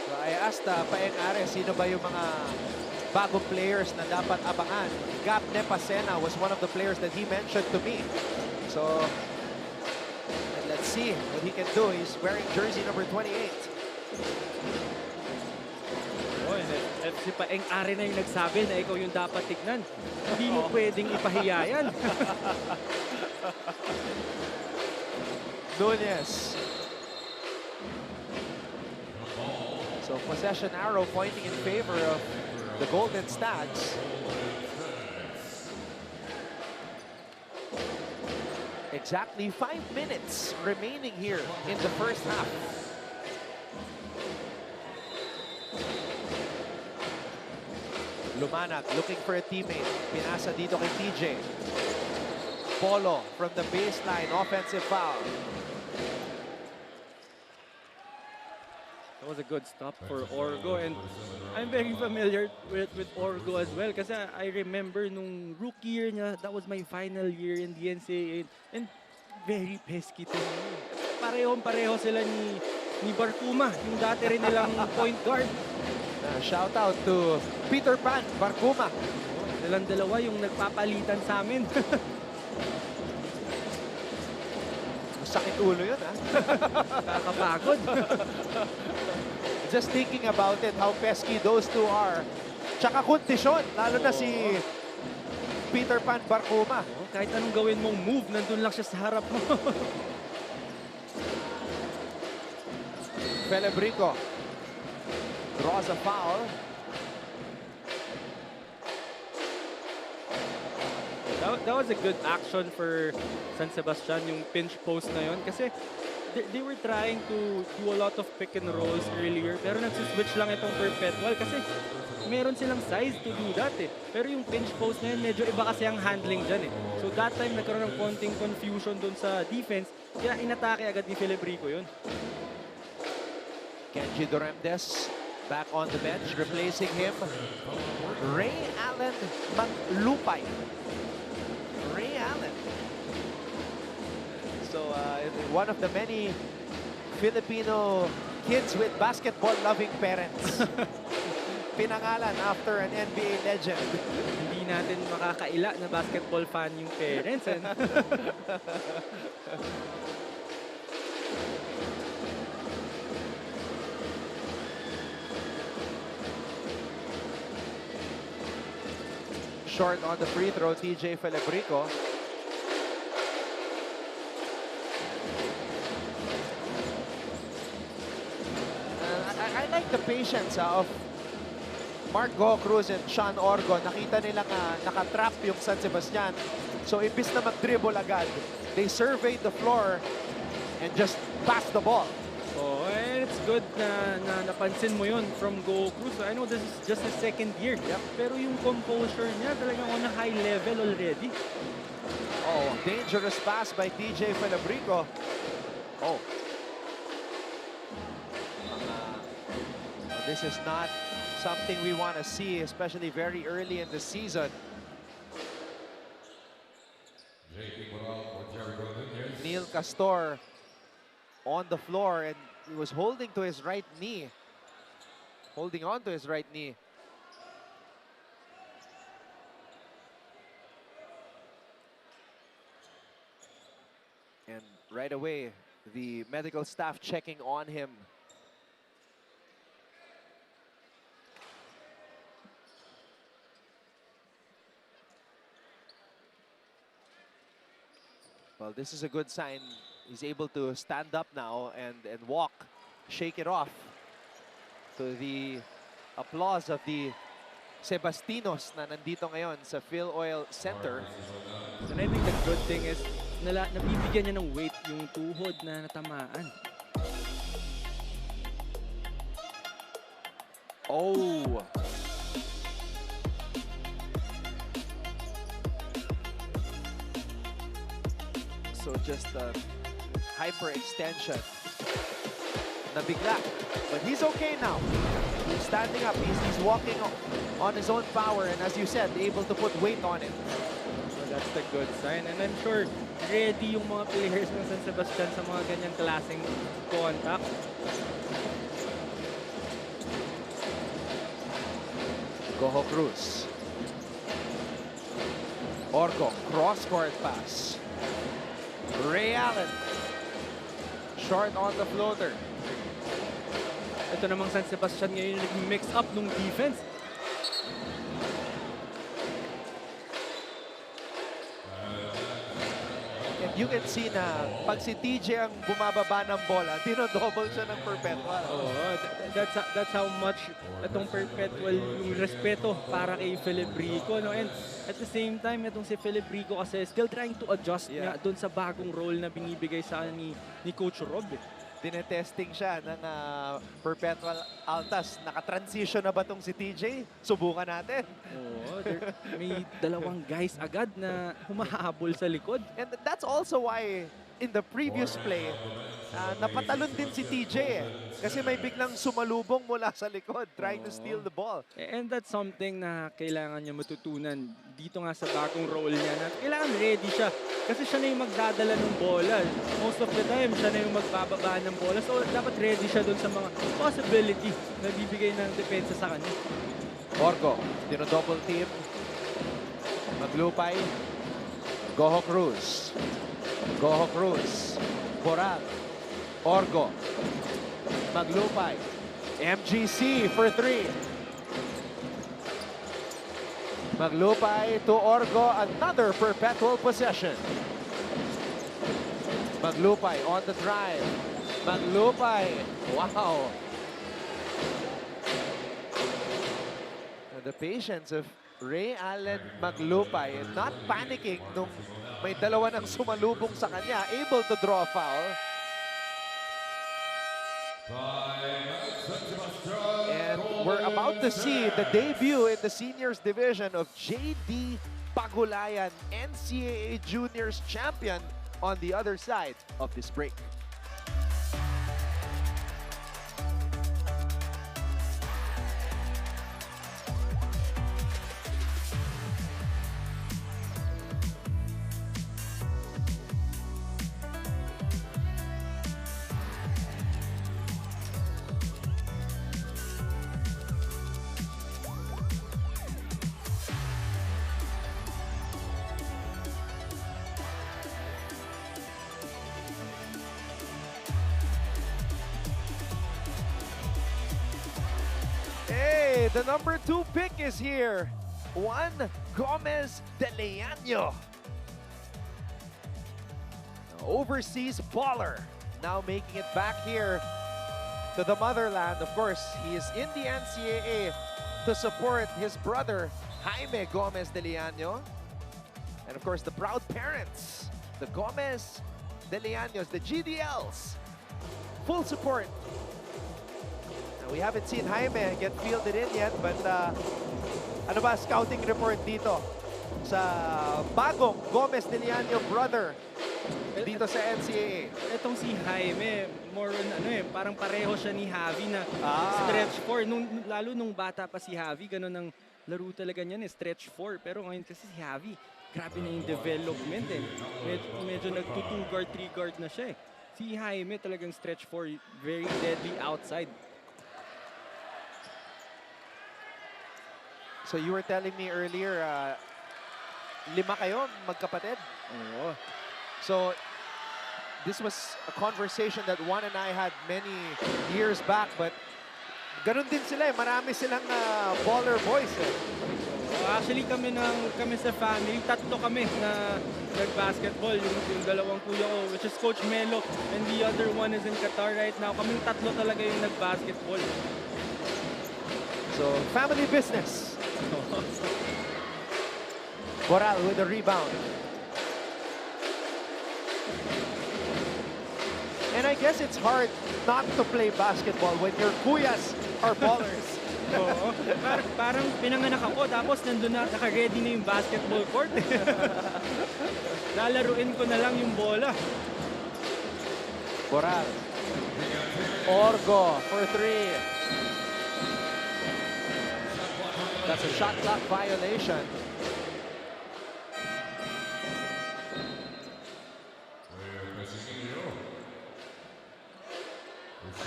So I asked Paeng-Ari, sino ba yung mga bagong players na dapat abangan? Gab Nepasena was one of the players that he mentioned to me. So, let's see what he can do. He's wearing jersey number 28. Oh, and if si Paeng-Ari na yung nagsabi na ikaw yung dapat tignan, hindi mo pwedeng ipahiya yan. Nunez. So possession arrow pointing in favor of the Golden Stags. Exactly 5 minutes remaining here in the first half. Lumanag looking for a teammate. Pinasa dito kay TJ. Polo from the baseline, offensive foul. That was a good stop for Orgo and I'm very familiar with Orgo as well kasi I remember nung rookie year niya, that was my final year in the NCAA and very pesky to me. Parehong-pareho sila ni Barkuma, yung dati rin nilang point guard. Shout out to Peter Pan Barkuma. Silang dalawa yung nagpapalitan sa amin. Sakit ulo yun, ha? Kakapagod. Just thinking about it, how pesky those two are. Tsaka kondisyon, lalo na si Peter Pan Barcuma. Kahit anong gawin mong move, nandun lang siya sa harap mo. Felebrico draws a foul. That was a good action for San Sebastian, yung pinch post na yun. Kasi they were trying to do a lot of pick and rolls earlier. Pero nagsiswitch lang itong Perpetual kasi meron silang size to do that eh. Pero yung pinch post na yun, medyo iba kasi ang handling dyan eh. So that time, nagkaroon ng konting confusion dun sa defense. Kaya inatake agad ni Felebrico yun. Kenji Doremdes back on the bench, replacing him. Ray Allen Maglupay. Ray Allen. So one of the many Filipino kids with basketball-loving parents. Pinangalan after an NBA legend. Hindi natin makakaila na basketball fan yung parents. And Short on the free throw, TJ Felebrico. I like the patience of Mark Cruz and Sean Orgo. Nakita nilang nakatrap yung San Sebastian. So imbis na mag-dribble agad, they surveyed the floor and just passed the ball. oh, and it's good na napansin mo yun from Cruz. I know this is just his second year. Yep. Pero yung composure niya talagang on a high level already. Oh, dangerous pass by TJ Felebrico. Oh. This is not something we want to see, especially very early in the season. Neil Castor on the floor, and he was holding to his right knee. Holding on to his right knee. And right away, the medical staff checking on him. Well, this is a good sign. He's able to stand up now and walk, shake it off to the applause of the Sebastinos na nandito ngayon sa Phil Oil Center. And I think the good thing is nabibigyan niya ng weight yung tuhod na natamaan. Oh! So just a hyperextension. Nabigla. But he's okay now. He's standing up. He's walking on his own power. And as you said, able to put weight on it. So that's the good sign. And I'm sure ready yung mga players ng San Sebastian sa mga ganyang klaseng contact. Goho Cruz. Orgo, cross-court pass. Ray Allen. Short on the floater. Ito namang San Sebastian ngayon yung nag-mix up nung defense. And you can see na pag si TJ ang bumababa ng bola, dinodouble siya ng Perpetual. Oh, that's how much itong Perpetual yung respeto para kay Felebrico, no? And at the same time, itong si Felebrico kasi still trying to adjust nga doon sa bagong role na binibigay sa ni Coach Rob. Tinetesting siya ng Perpetual Altus. Naka-transition na ba tong si TJ? Subukan natin. Oo, may dalawang guys agad na humahabol sa likod. And that's also why in the previous play, napatalon din si TJ kasi may biglang sumalubong mula sa likod trying to steal the ball. And that's something na kailangan niya matutunan dito nga sa bagong role niya na kailangan ready siya kasi siya na yung magdadala ng bola. Most of the time, siya na yung magbababa ng bola. So, dapat ready siya dun sa mga possibility na bibigay ng depensa sa kanya. Orgo, dino-double team. Maglupay. Goho Cruz. Goho Cruz. Boral. Orgo. Maglupay. MGC for 3. Maglupay to Orgo. Another perpetual possession. Maglupay on the drive. Maglupay. Wow. And the patience of Ray Allen Maglupay, not panicking nung may dalawa ng sumalubong sa kanya, able to draw a foul. And we're about to see the debut in the seniors division of JD Pagulayan, NCAA Juniors champion, on the other side of this break. Hey, the number 2 pick is here. Juan Gomez de Leaño. Overseas baller. Now making it back here to the motherland. Of course, he is in the NCAA to support his brother, Jaime Gomez de Leaño. And of course, the proud parents, the Gomez de Leaños, the GDLs. Full support. We haven't seen Jaime get fielded in yet, but ano ba scouting report dito sa bagong Gomez de Leaño brother dito sa NCAA? Itong si Jaime, more on parang pareho siya ni Javi na stretch 4. Lalo nung bata pa si Javi, ganun ang laro talaga niyan, stretch 4. Pero ngayon kasi si Javi, grabe na yung development eh. Medyo nag-2 guard, 3 guard na siya eh. Si Jaime talagang stretch 4, very deadly outside. So you were telling me earlier, 5 kayo, magkapatid? Oo. So this was a conversation that Juan and I had many years back, but ganun din sila eh. Marami silang baller boys eh. Actually kami sa family, 3 kami na nag-basketball. Yung dalawang kuya ko, which is Coach Melo, and the other one is in Qatar right now. Kaming 3 talaga yung nag-basketball. So family business. Boral with the rebound. And I guess it's hard not to play basketball when your kuyas are ballers. Oo. Parang pinanganak ako, tapos nandun na, naka-ready na yung basketball court. Lalaruin ko na lang yung bola. Boral. Orgo for 3. That's a shot clock violation.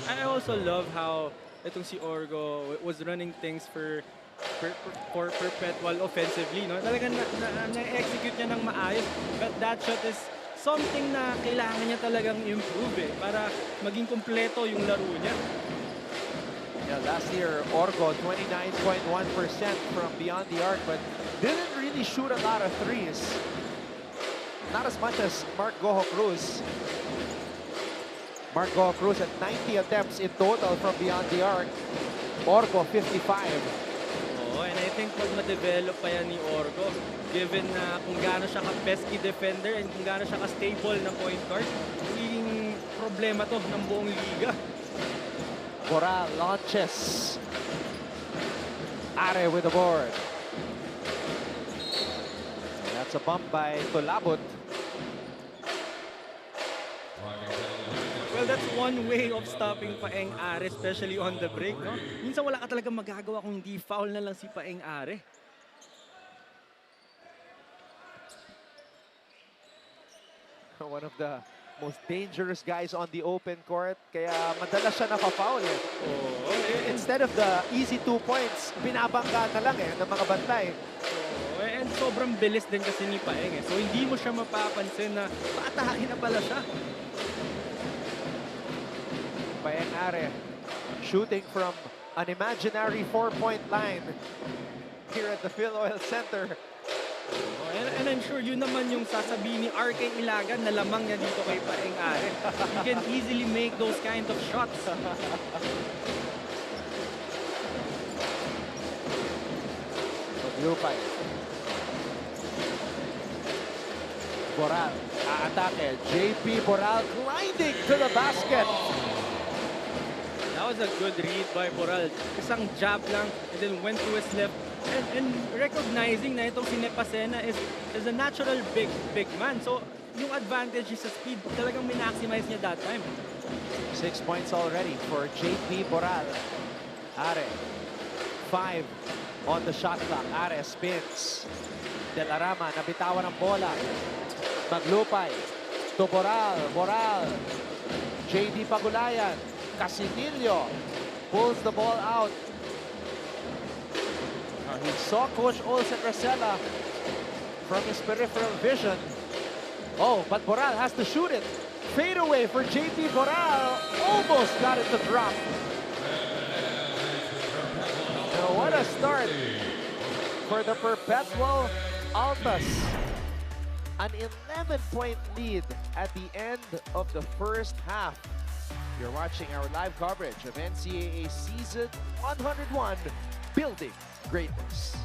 I also love how itong si Orgo was running things for Perpetual offensively, no? Talagang na-execute niya ng maayos, but that shot is something na kailangan niya talagang improve eh, para maging kumpleto yung laro niya. Yeah, last year, Orgo, 29.1% from beyond the arc, but didn't really shoot a lot of threes. Not as much as Mark Goho Cruz. Mark Goho Cruz at 90 attempts in total from beyond the arc. Orgo, 55. Oh, and I think pag ma-develop pa yan ni Orgo, given na kung gaano siya ka-pesky defender and kung gaano siya ka-stable na point guard, magiging problema to ng buong liga. Boral launches. Are with the board. And that's a bump by Tolabot. Well, that's one way of stopping Paeng Are, especially on the break, no? Minsan wala ka talagang magagawa kung hindi foul na lang si Paeng Are. One of the most dangerous guys on the open court. Kaya madalas siya naka-foul eh. Oh, Instead of the easy 2 points, binabangga na lang eh ng mga bantay. and sobrang bilis din kasi ni Paeng eh. So hindi mo siya mapapansin na paatakin na pala siya. Paeng Are shooting from an imaginary 4-point line here at the Phil Oil Center. And I'm sure yun naman yung sasabihin ni RK Ilagan na lamang niya dito kay Paeng Are. He can easily make those kind of shots. Lupay. Boral, aatake. JP Boral gliding to the basket. That was a good read by Boral. Isang jab lang and then went to his left. And recognizing na itong si Nepasena is a natural big man. So yung advantage is sa speed. Talagang minmaximize niya that time. 6 points already for JP Boral. Are. 5 on the shot clock. Are spins. De La Rama nabitawan ng bola. Maglupay. To Boral. Boral. JD Pagulayan. Casinillo pulls the ball out. He saw Coach Olsen Racela from his peripheral vision. Oh, but Boral has to shoot it. Fade away for JP Boral. Almost got it to drop. Now what a start for the Perpetual Altus. An 11-point lead at the end of the first half. You're watching our live coverage of NCAA Season 101, Building Greatness.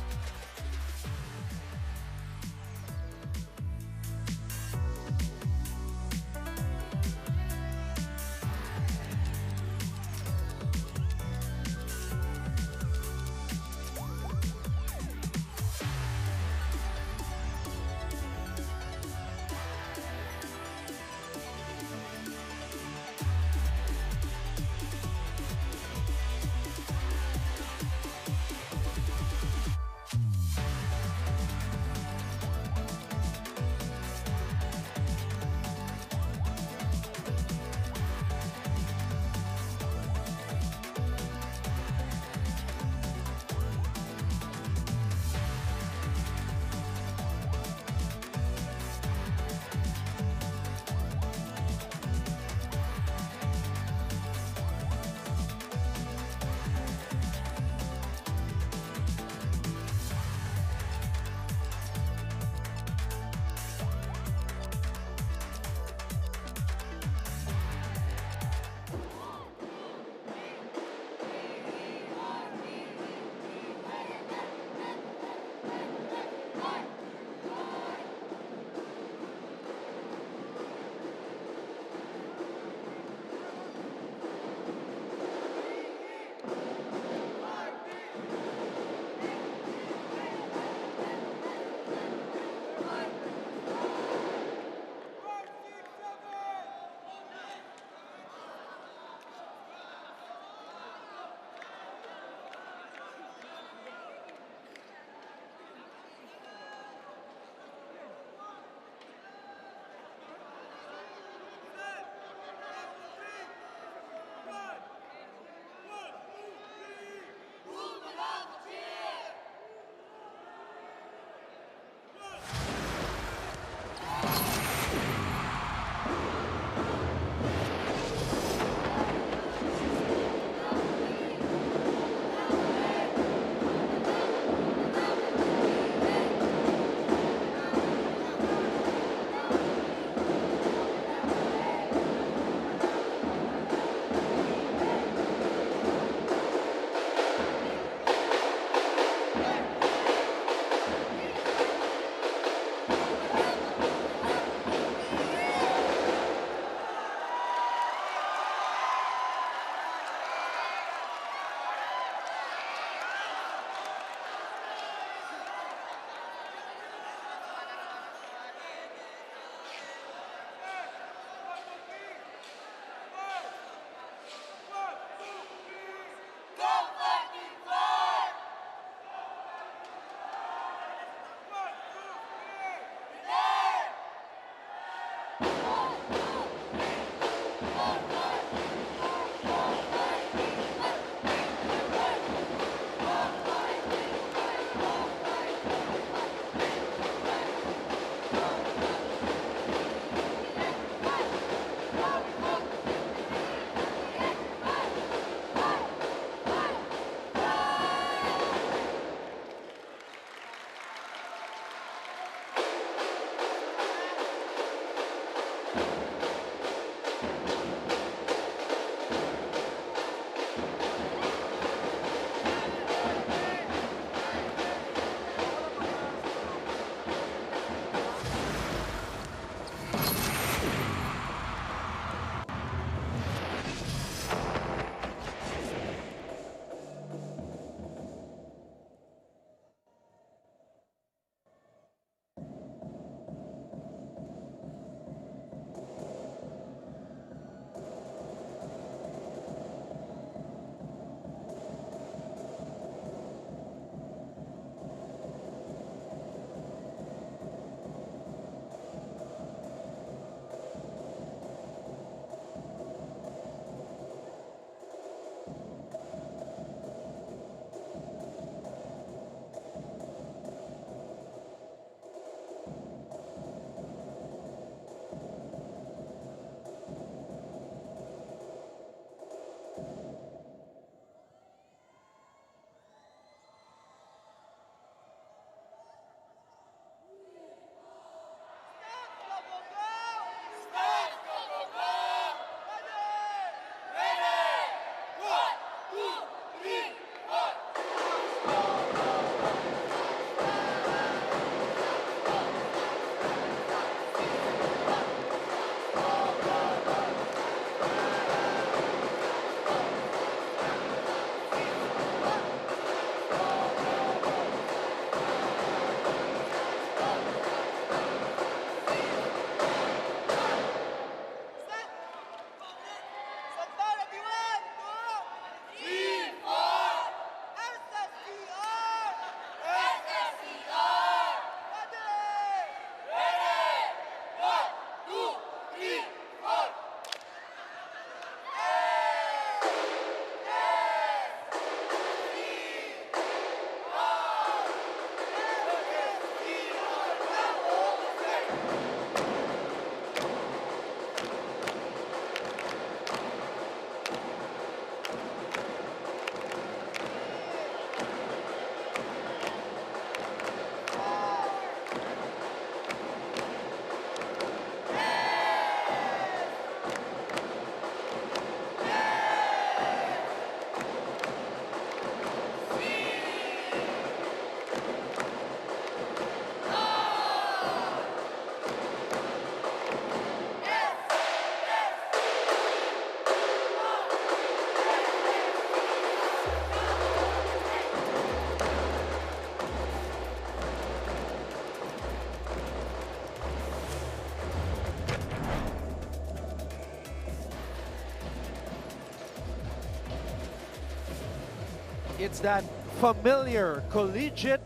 It's that familiar collegiate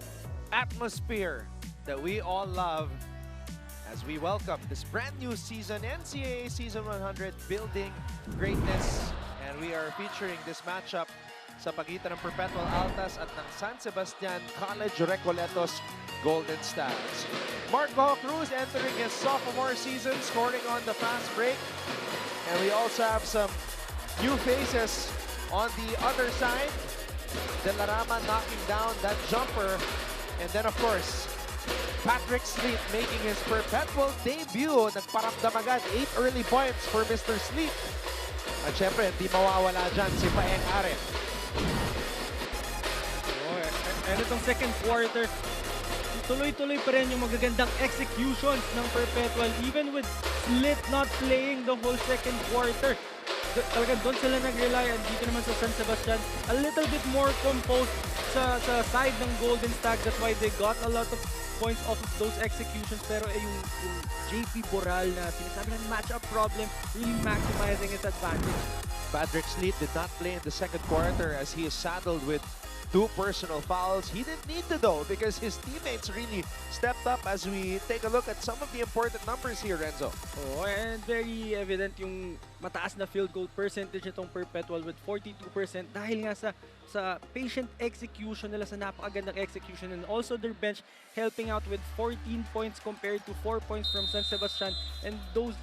atmosphere that we all love as we welcome this brand new season, NCAA Season 100, Building Greatness. And we are featuring this matchup sa pagitan ng Perpetual Altus at ng San Sebastian College Recoletos Golden Stags. Marco Cruz entering his sophomore season, scoring on the fast break. And we also have some new faces on the other side. De La Rama knocking down that jumper. And then, of course, Patrick Sleep making his Perpetual debut. Nagparamdam agad, 8 early points for Mr. Sleep. At syempre, hindi mawawala dyan si Paeng Are. And itong second quarter, tuloy-tuloy pa rin yung magagandang executions ng Perpetual, even with Slit not playing the whole second quarter. Talagang doon sila nag-rely, and dito naman sa San Sebastian, a little bit more composed sa side ng Golden Stag. That's why they got a lot of points off of those executions. Pero yung JP Boral na sinasabi ng matchup problem, really maximizing his advantage. Patrick Sleet did not play in the second quarter as he is saddled with 2 personal fouls. He didn't need to though because his teammates really stepped up as we take a look at some of the important numbers here, Renzo. Oh, and very evident yung mataas na field goal percentage nitong Perpetual with 42% dahil nga sa patient execution nila, sa napakagandang execution, and also their bench helping out with 14 points compared to 4 points from San Sebastian, and those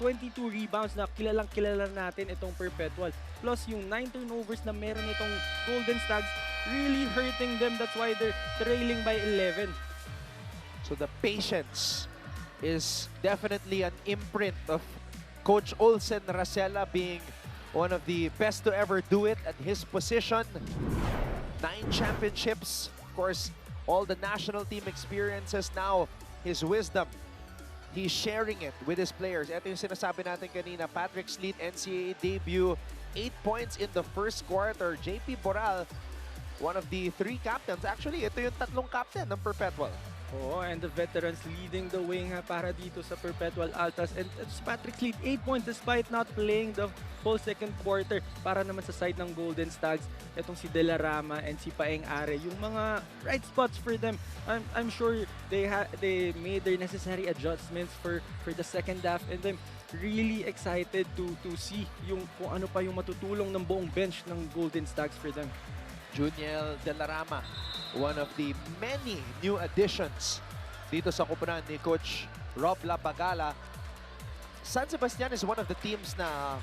22 rebounds na kilala natin itong Perpetual. Plus yung 9 turnovers na meron itong Golden Stags really hurting them. That's why they're trailing by 11. So the patience is definitely an imprint of Coach Olsen Racela, being one of the best to ever do it at his position. 9 championships, of course, all the national team experiences. Now, his wisdom, he's sharing it with his players. Ito yung sinasabi natin kanina, Patrick Sleet, NCAA debut, 8 points in the first quarter. JP Boral, one of the 3 captains. Actually, ito yung 3 captain ng Perpetual. Oh, and the veterans leading the way nga para dito sa Perpetual Altus. And it's Patrick Sleet, 8 points despite not playing the whole second quarter. Para naman sa side ng Golden Stags, itong si De La Rama and si Paeng Are, yung mga right spots for them. I'm sure they made their necessary adjustments for the second half, and I'm really excited to see yung kung ano pa yung matutulong ng buong bench ng Golden Stags for them. Juniel De La Rama, one of the many new additions dito sa kupunan ni Coach Rob Labagala. San Sebastian is one of the teams na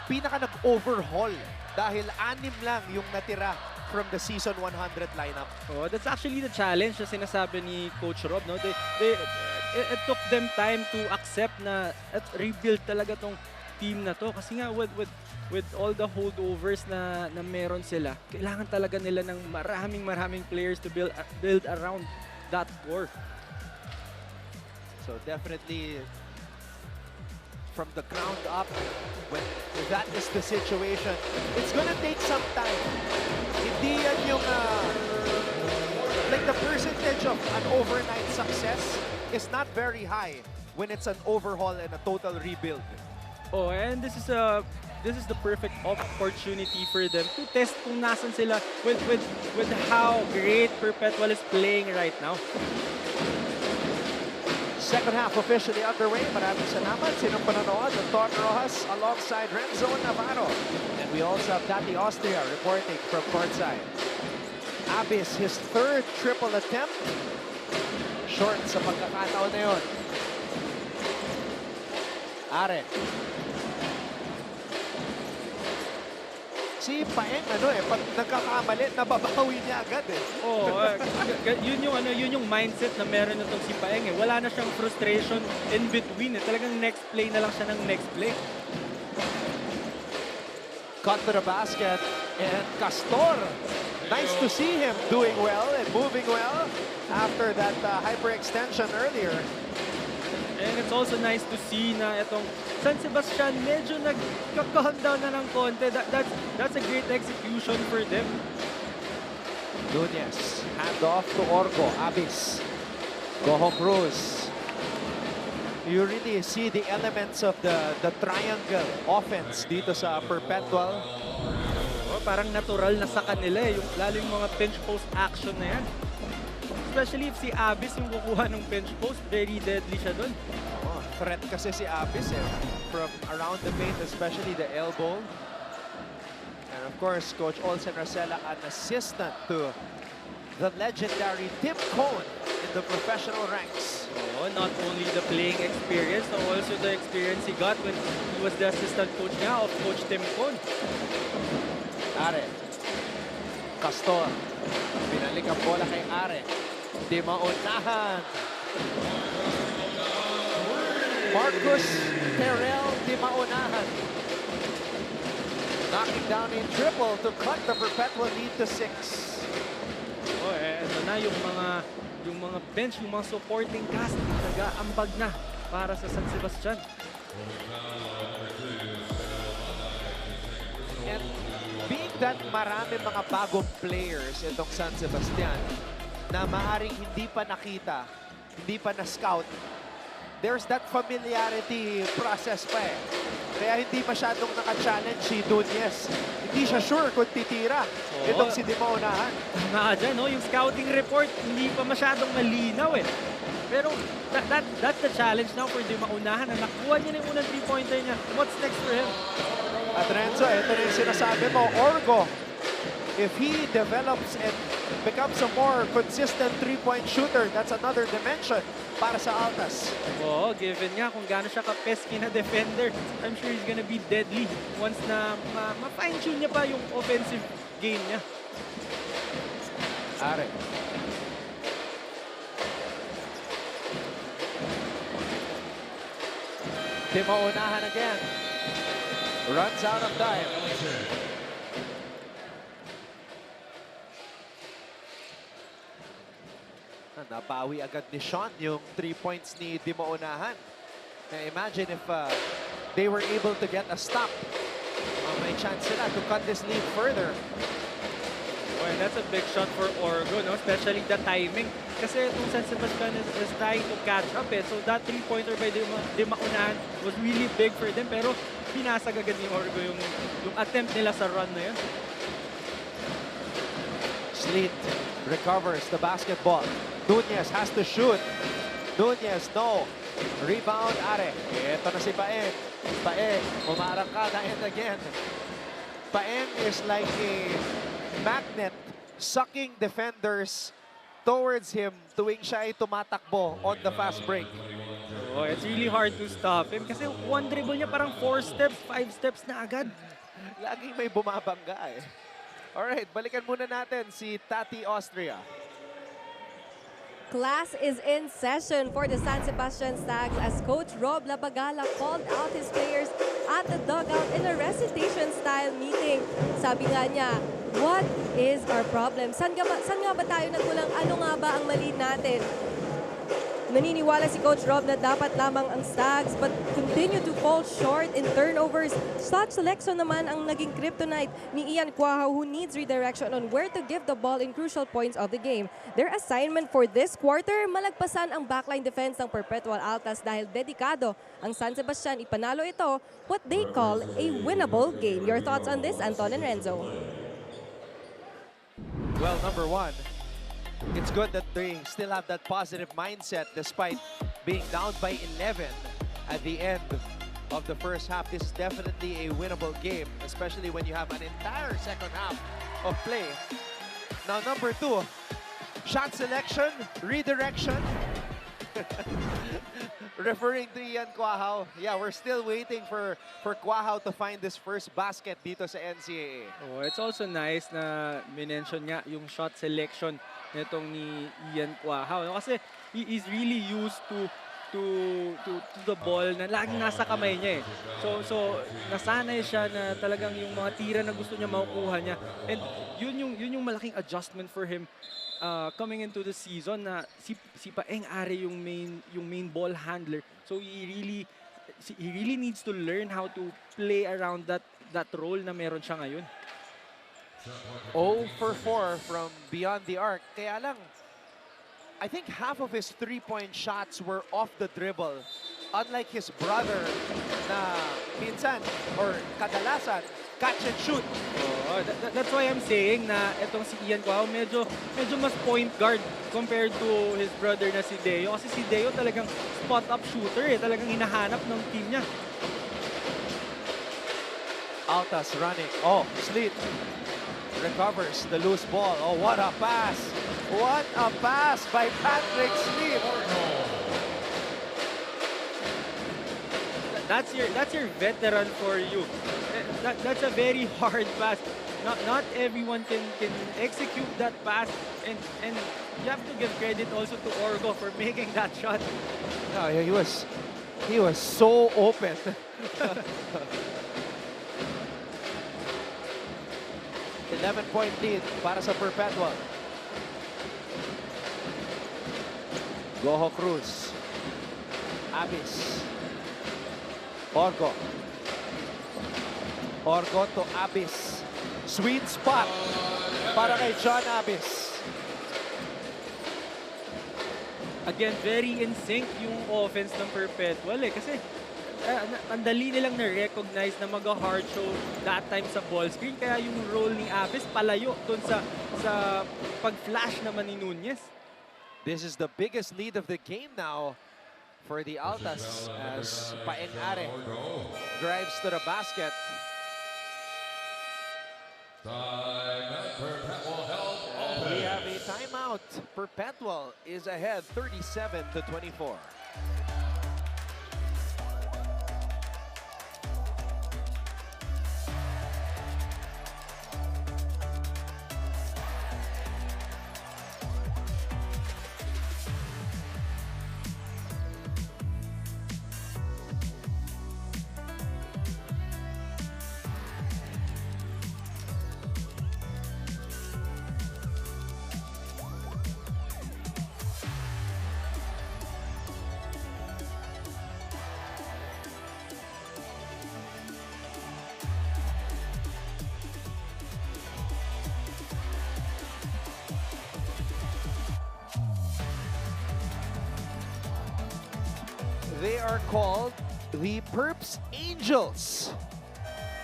pinaka nag-overhaul dahil 6 lang yung natira from the season 100 lineup. Oh, that's actually the challenge na sinasabi ni Coach Rob, no? It took them time to accept na at rebuild talaga tong team na to, kasi nga with with all the holdovers na meron sila, kailangan talaga nila ng maraming players to build around that core. So definitely from the ground up, when that is the situation, it's gonna take some time. Hindi yan yung like the percentage of an overnight success is not very high when it's an overhaul and a total rebuild. Oh, and this is the perfect opportunity for them to test kung nasan sila with how great Perpetual is playing right now. Second half officially underway. Maraming salamat sa inyong panonood. Don Rojas alongside Renzo Navarro. And we also have Tati Austria reporting from Courtside. Abis, his third triple attempt. Short sa pagkakataon na yun. Are. Si Paeng, pag nagkakamali, nababawi niya agad eh. Oh, yun yung mindset na meron nitong si Paeng eh. Wala na siyang frustration in between eh. Talagang next play na lang siya ng next play. Cut to the basket and Castor. Nice to see him doing well and moving well after that hyperextension earlier. And it's also nice to see na itong San Sebastian medyo nagka-calm down na ng konti. That's a great execution for them. Nunez, hand off to Orgo, Abis. Goho Cruz. You really see the elements of the triangle offense dito sa Perpetual. Oh, parang natural na sa kanila eh. Lalo yung mga pinch post action na yan. Especially if si Abis yung kukuha ng pinch post, very deadly siya doon. Oh, threat kasi si Abis from around the paint, especially the elbow. And of course, Coach Olsen Racela, an assistant to the legendary Tim Cone in the professional ranks. Oh, not only the playing experience, but also the experience he got when he was the assistant coach niya of Coach Tim Cone. Are. Castor. Binalik ang bola kay Are. Di maunahan. Marcus Terrell di maunahan. Knocking down a triple to cut the Perpetual lead to 6. Oh, ito na yung mga bench, yung mga supporting cast nag-aambag na para sa San Sebastian. And being that marami mga bagong players itong San Sebastian na maaring hindi pa nakita, hindi pa na-scout, there's that familiarity process pa eh. Kaya hindi masyadong naka-challenge si Nunez. Hindi siya sure kung titira. Itong si Di Maunahan. Nga dyan, no? Yung scouting report, hindi pa masyadong malinaw eh. Pero that's the challenge now for Di Maunahan na nakuha niya na yung unang 3-pointer niya. What's next for him? At Renzo, ito na yung sinasabi mo, Orgo, if he develops and becomes a more consistent 3-point shooter, that's another dimension para sa Altas. Oo, given nga kung gaano siya ka-pesky na defender, I'm sure he's gonna be deadly once na ma-fine-tune niya pa yung offensive game niya. Are. Di Maunahan again. Runs out of time. Nabawi agad ni Sean yung 3 points ni Di Maunahan. Now imagine if they were able to get a stop. May chance sila to cut this lead further. Well, that's a big shot for Orgo, no? Especially the timing. Kasi itong San Sebastian is trying to catch up eh. So that 3-pointer by Di Maunahan was really big for them. Pero pinasag agad ni Orgo yung attempt nila sa run na yun. Sleet recovers the basketball. Nunez has to shoot. Nunez, no. Rebound, Are. Ito na si Paeng. Paeng, umarangkada and again. Paeng is like a magnet sucking defenders towards him tuwing siya ay tumatakbo on the fast break. Oh, it's really hard to stop him kasi one dribble niya parang 4 steps, 5 steps na agad. Laging may bumabangga eh. Alright, balikan muna natin si Tati Austria. Class is in session for the San Sebastian Stags as Coach Rob Labagala called out his players at the dugout in a recitation-style meeting. Sabi nga niya, what is our problem? Saan nga ba tayo nagkulang? Ano nga ba ang mali natin? Naniniwala si Coach Rob na dapat lamang ang Stags but continue to fall short in turnovers. Shot selection naman ang naging kryptonite ni Ian Quahaw who needs redirection on where to give the ball in crucial points of the game. Their assignment for this quarter, malagpasan ang backline defense ng Perpetual Altus dahil dedikado ang San Sebastian. Ipanalo ito, what they call a winnable game. Your thoughts on this, Anton and Renzo? Well, number one, it's good that they still have that positive mindset despite being down by 11 at the end of the first half. This is definitely a winnable game, especially when you have an entire second half of play. Now, number two, shot selection, redirection. Referring to Ian Quahaw, yeah, we're still waiting for Quahaw to find this first basket dito sa NCAA. Oh, it's also nice na minention nga yung shot selection nitong ni Ian Quahaw. Kasi he is really used to the ball na laging nasa kamay niya eh. So nasanay siya na talagang yung mga tira na gusto niya makukuha niya. And yun yung malaking adjustment for him coming into the season na si Paeng Are yung main ball handler. So he really needs to learn how to play around that role na meron siya ngayon. 0 for 4 from beyond the arc. Kaya lang, I think half of his three-point shots were off the dribble. Unlike his brother na minsan or kadalasan, catch and shoot. Oh, that's why I'm saying na itong si Ian Quahaw medyo mas point guard compared to his brother na si Deo. Kasi si Deo talagang spot-up shooter eh. Talagang hinahanap ng team niya. Altas running. Oh, Sleet recovers the loose ball. Oh, what a pass. What a pass by Patrick Sleet. That's your veteran for you. That's a very hard pass. Not everyone can execute that pass, and you have to give credit also to Orgo for making that shot. No, he was so open. 11-point lead para sa Perpetual. Goho Cruz. Abis. Orgo. Orgo to Abis. Sweet spot para kay John Abis. Again, very in sync yung offense ng Perpetual eh. Kasi ang dali nilang na-recognize na mag-hard show that time sa ball screen. Kaya yung role ni Abis palayo dun sa pag-flash naman ni Nunez. This is the biggest lead of the game now for the Altas as Paeng Are drives to the basket. We have a timeout. Perpetual is ahead 37-24. They are called the Perps Angels.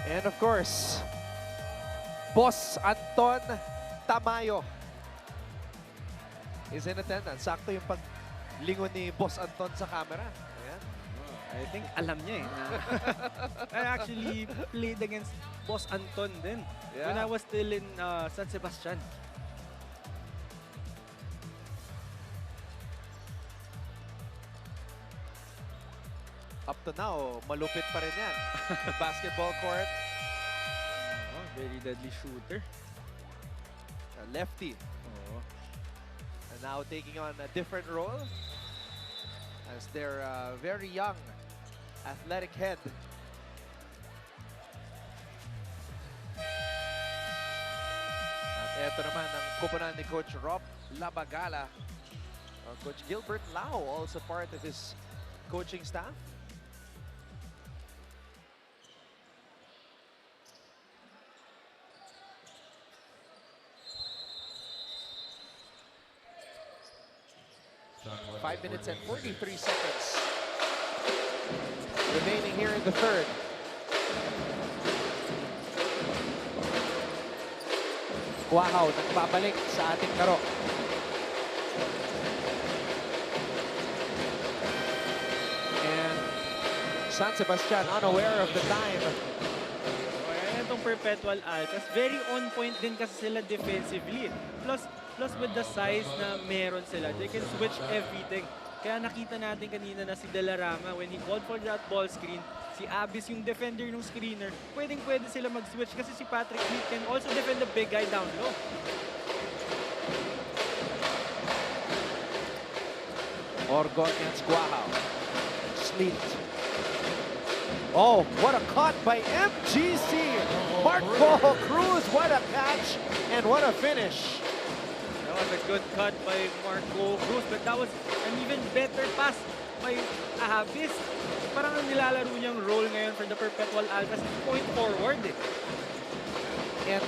And of course, Boss Anton Tamayo is in attendance. Sakto yung paglingon ni Boss Anton sa camera. Ayan. I think alam niya eh. I actually played against Boss Anton din when I was still in San Sebastian. Up to now, malupit pa rin yan. Basketball court. Very deadly shooter. Lefty. Oh. And now taking on a different role as their very young athletic head. At ito naman ang kupunan ni Coach Rob Labagala. Coach Gilbert Lau, also part of his coaching staff. Shot 5 minutes and 43 seconds remaining here in the third. Wow, nagbabalik sa ating karo. And San Sebastian unaware of the time. Itong Perpetual Altus, very on point din kasi sila defensively. Plus with the size na meron sila, they can switch everything. Kaya nakita natin kanina na si Delarama, when he called for that ball screen, si Abis yung defender ng screener, pwedeng-pwede sila mag-switch kasi si Patrick Heath can also defend the big guy down low. Orgo against Guahao. Sleet. Oh, what a cut by MGC! Marco Cruz, what a catch and what a finish. That was a good cut by Marco Cruz, but that was an even better pass by Abis. Parang ang nilalaro niyang role ngayon for the Perpetual Altus, point forward eh. And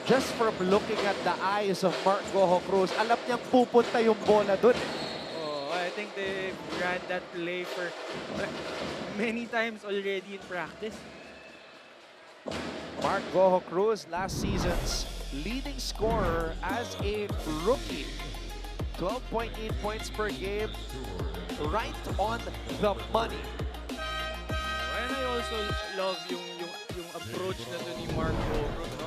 just from looking at the eyes of Marco Cruz, alam niyang pupunta yung bola dun. Oh, I think they ran that play for many times already in practice. Marco Cruz, last season's leading scorer as a rookie. 12.8 points per game, right on the money. And I also love yung approach na to ni Marco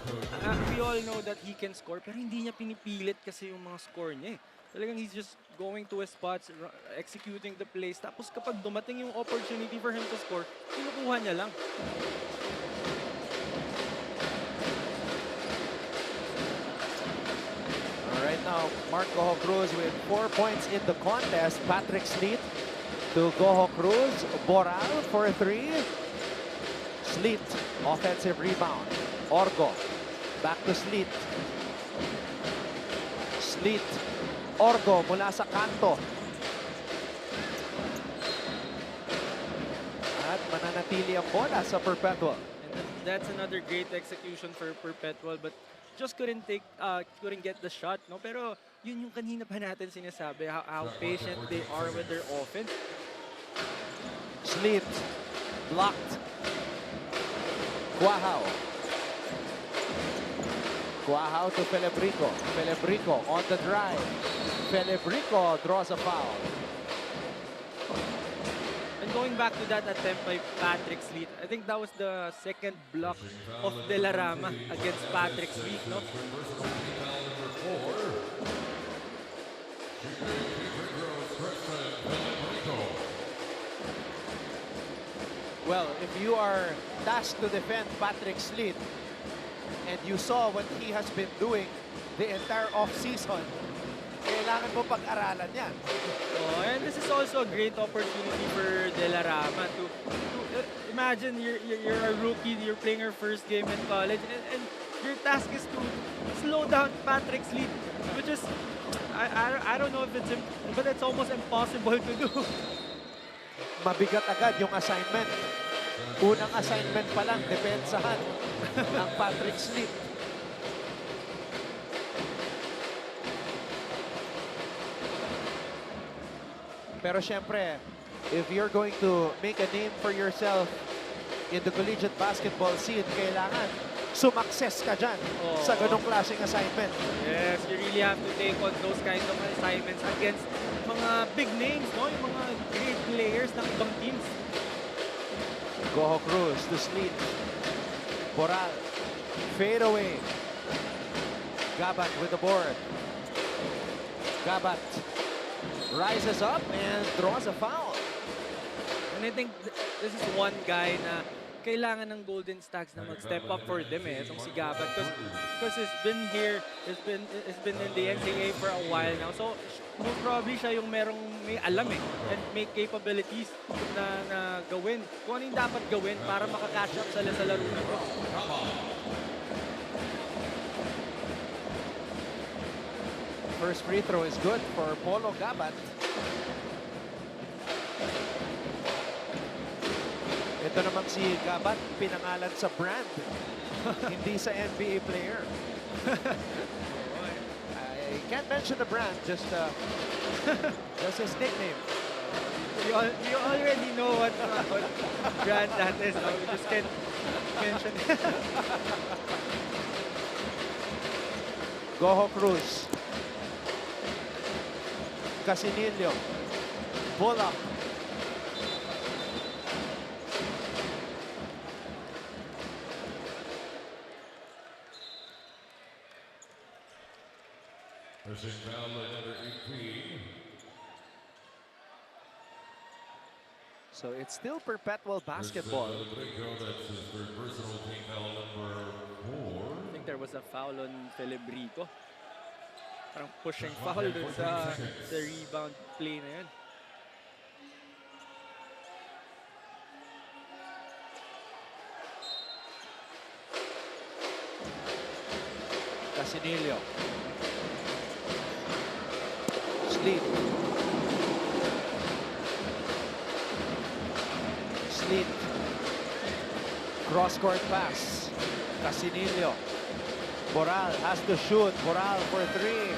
Cruz. No? We all know that he can score, pero hindi niya pinipilit kasi yung mga score niya eh. Talagang he's just going to his spots, executing the plays. Tapos kapag dumating yung opportunity for him to score, kinukuha niya lang. Right now, Marco Cruz with 4 points in the contest. Patrick Sleet to Goho Cruz. Boral for 3. Sleet, offensive rebound. Orgo, back to Sleet. Sleet, Orgo mula sa kanto. At mananatili ang bola sa Perpetual. And that's another great execution for Perpetual, but just couldn't get the shot, no? Pero yun yung kanina pa natin sinasabi, how patient they are with their offense. Sleet, blocked. Guahao. Guahao to Felebrico. Felebrico on the drive. Felebrico draws a foul. And going back to that attempt by Patrick Sleet, I think that was the second block of Delarama against Patrick Sleet, no? Well, if you are tasked to defend Patrick Sleet and you saw what he has been doing the entire off-season, kailangan mo pag-aralan yan. Oh, and this is also a great opportunity for Delarama to imagine you're a rookie, you're playing your first game in college, and your task is to slow down Patrick Sleet, which is, I don't know if it's, but it's almost impossible to do. Mabigat agad yung assignment. Unang assignment pa lang, depensahan ng Patrick Sleet. Pero syempre, if you're going to make a name for yourself in the collegiate basketball scene, kailangan sumakses ka dyan sa ganong klaseng assignment. Yes, you really have to take on those kinds of assignments against mga big names, no? Yung mga great players ng ibang teams. Goho Cruz to Sleet. Boral. Fade away. Gabat with the board. Gabat rises up and draws a foul. And I think this is one guy na kailangan ng Golden Stags na mag-step up for them itong si Gabat because he's been here, he's been in the NCAA for a while now. So most probably siya yung may alam and may capabilities na gawin. Kung ano yung dapat gawin para makakatch up sa laro na to. First free throw is good for Polo Gabat. Ito naman si Gabat, pinangalan sa brand, hindi sa NBA player. I can't mention the brand, just his nickname. You already know what brand that is. No? We just can't mention it. Goho Cruz. Casinillo. Bullock. Pushing foul another 18. So it's still Perpetual basketball. That's his third personal team foul number 4. I think there was a foul on Celebrico. Parang pushing foul dun sa rebound play na yun. Casinillo. Sleep. Sleep. Cross-court pass. Casinillo. Boral has to shoot. Boral for 3.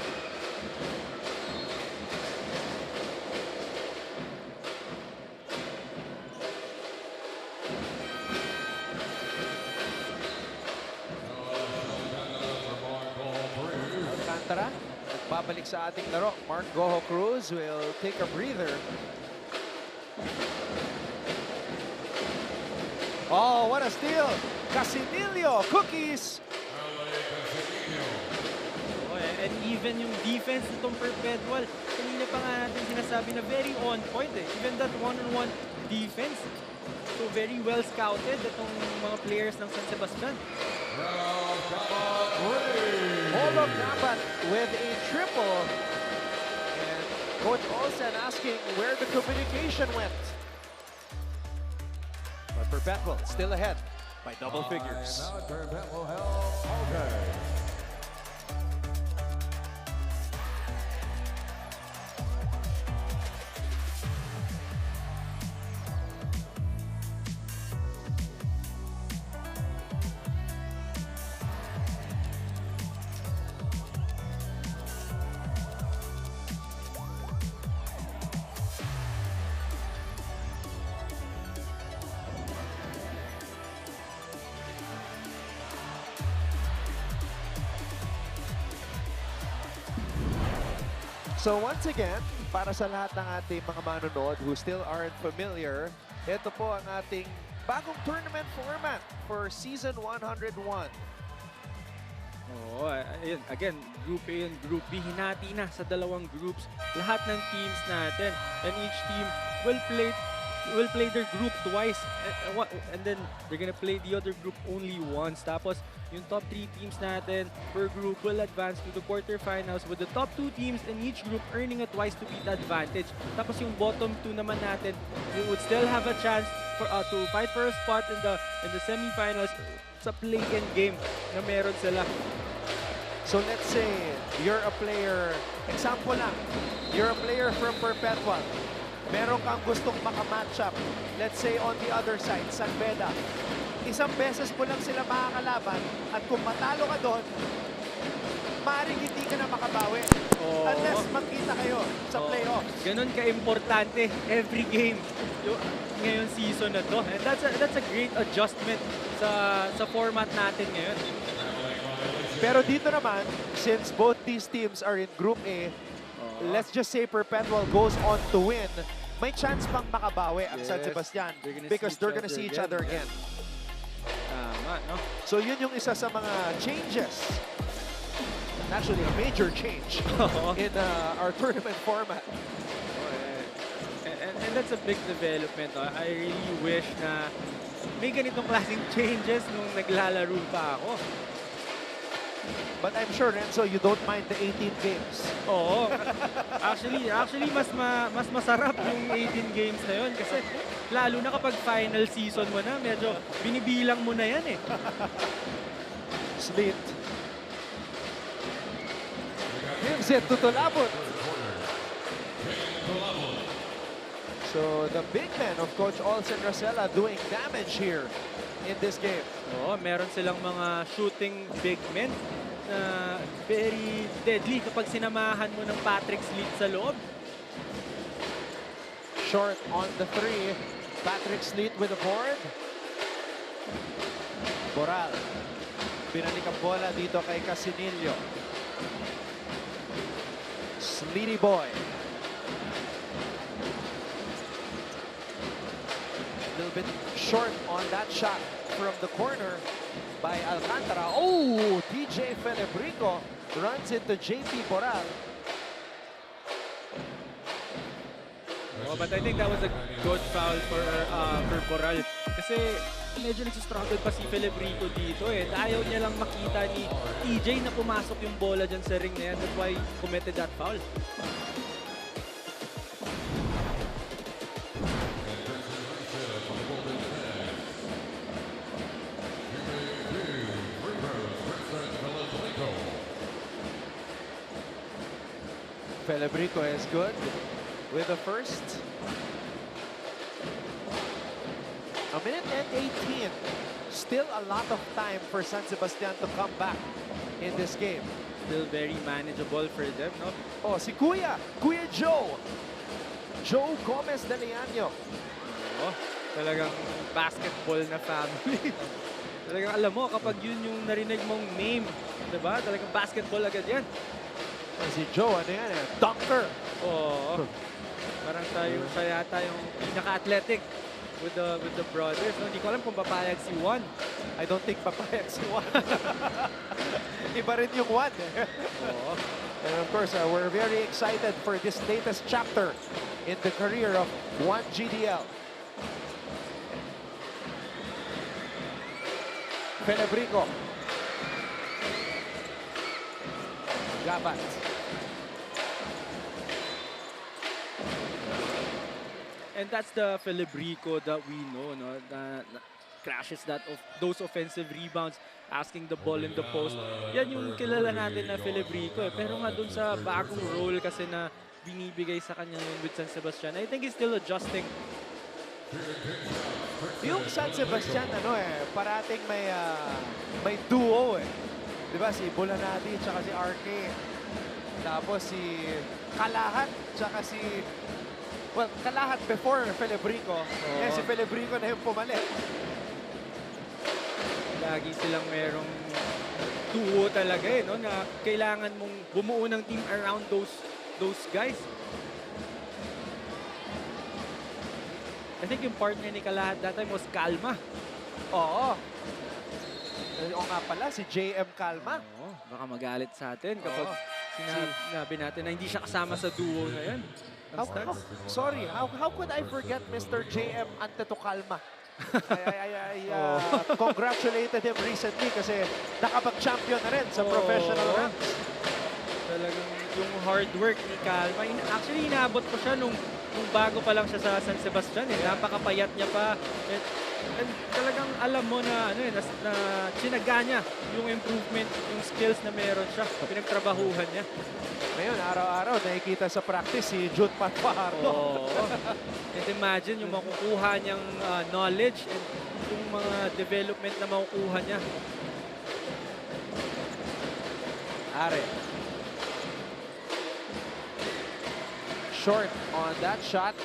Alcantara. Babalik sa ating laro. Mark Goho Cruz will take a breather. Oh, what a steal! Casinillo, cookies! Oh, and even yung defense nitong Perpetual, kanina pa nga natin sinasabi na very on point Even that one-on-one defense. So very well scouted itong mga players ng San Sebastian. Polo Gabat with a triple. And Coach Olsen asking where the communication went. But Perpetual still ahead by double figures. Now Perpetual help. Okay. So once again, para sa lahat ng ating mga manonood who still aren't familiar, ito po ang ating bagong tournament format for Season 101. Oo, ayun, again, Group A and Group B, hinati na sa dalawang groups lahat ng teams natin. And each team will play their group twice. And then they're gonna play the other group only once. Tapos, yung top 3 teams natin per group will advance to the quarterfinals with the top 2 teams in each group earning a twice to beat advantage. Tapos yung bottom 2 naman natin, we would still have a chance to fight for a spot in the semifinals sa play-in game na meron sila. So let's say you're a player, example lang, you're a player from Perpetual. Meron kang gustong makamatchup. Let's say on the other side, San Beda. Isang beses mo lang sila makakalaban at kung matalo ka doon, maaaring hindi ka na makabawi. Unless magkita kayo sa playoffs. Ganon ka-importante every game ngayon season na to. And that's a great adjustment sa format natin ngayon. Pero dito naman, since both these teams are in Group A, let's just say Perpetual goes on to win, may chance pang makabawi ang San Sebastian because they're gonna see each other again. Tama, no? So yun yung isa sa mga changes. Actually, a major change in our tournament format. And that's a big development. I really wish na may ganitong klaseng changes nung naglalaro pa ako. But I'm sure, Renzo, you don't mind the 18 games. Oo. Actually mas masarap yung 18 games na yun kasi lalo na kapag final season mo na, medyo binibilang mo na yan eh. Slit. Gives it to Tolabot. So the big man of Coach Olsen Rosella doing damage here in this game. Oo, meron silang mga shooting big men na very deadly kapag sinamahan mo ng Patrick Sleet sa loob. Short on the three. Patrick Sleet with the board. Boral. Binalik ang bola dito kay Casinillo. Sleety boy. A little bit short on that shot from the corner by Alcantara. Oh, TJ Felebrico runs into JP Boral. Oh, but I think that was a good foul for Boral. Kasi medyo nagsistruggle pa si Felebrico dito eh. Ayaw niya lang makita ni TJ na pumasok yung bola dyan sa ring na yan. That's why he committed that foul. Felebrico is good with the first. A minute and 18. Still a lot of time for San Sebastian to come back in this game. Still very manageable for them, no? Oh, si Kuya Joe. Joe Gomez de Leaño. Oh, talagang basketball na family. Talagang alam mo, kapag yun yung narinig mong name, diba? Talagang basketball agad yan. Si Joe, ano yan eh? Dunker. Oo. Parang siya yata yung pinaka-athletic with the brothers. No? Hindi ko alam kung papayag si Juan. I don't think papayag si Juan. Iba rin yung Juan. Oo. And of course, we're very excited for this latest chapter in the career of Juan GDL. Felebrico. Gabat. And that's the Felebrico that we know, no? Na crashes those offensive rebounds, asking the ball in the post. Yan yung kilala natin na Felebrico eh. Pero nga dun sa bagong role kasi na binibigay sa kanya yun with San Sebastian, I think he's still adjusting. Yung San Sebastian, parating may duo eh. Di ba? Si Bulanadi tsaka si RK. Tapos si Kalahat tsaka si... Well, Kalahat before Felebrico. Eh, si Felebrico na yung pumalit. Lagi silang merong duo talaga eh, no? Na kailangan mong bumuo ng team around those guys. I think yung partner ni Kalahat that time was Calma. Oo. O nga pala, si JM Calma. Oo, baka magalit sa atin kapag sinabi natin na hindi siya kasama sa duo na yan. Sorry, how could I forget Mr. JM Antetokounmpo? I congratulated him recently kasi nakapag-champion na rin sa professional ranks. Talagang yung hard work ni Calma. Actually, inaabot ko siya nung bago pa lang siya sa San Sebastian. Napakapayat niya pa. And talagang alam mo na, na sinaga niya yung improvement, yung skills na meron siya. Pinagtrabahuhan niya. Ngayon, araw-araw, nakikita sa practice si Jude Patuardo. And imagine yung makukuha niyang knowledge and yung mga development na makukuha niya. Are. Short on that shot.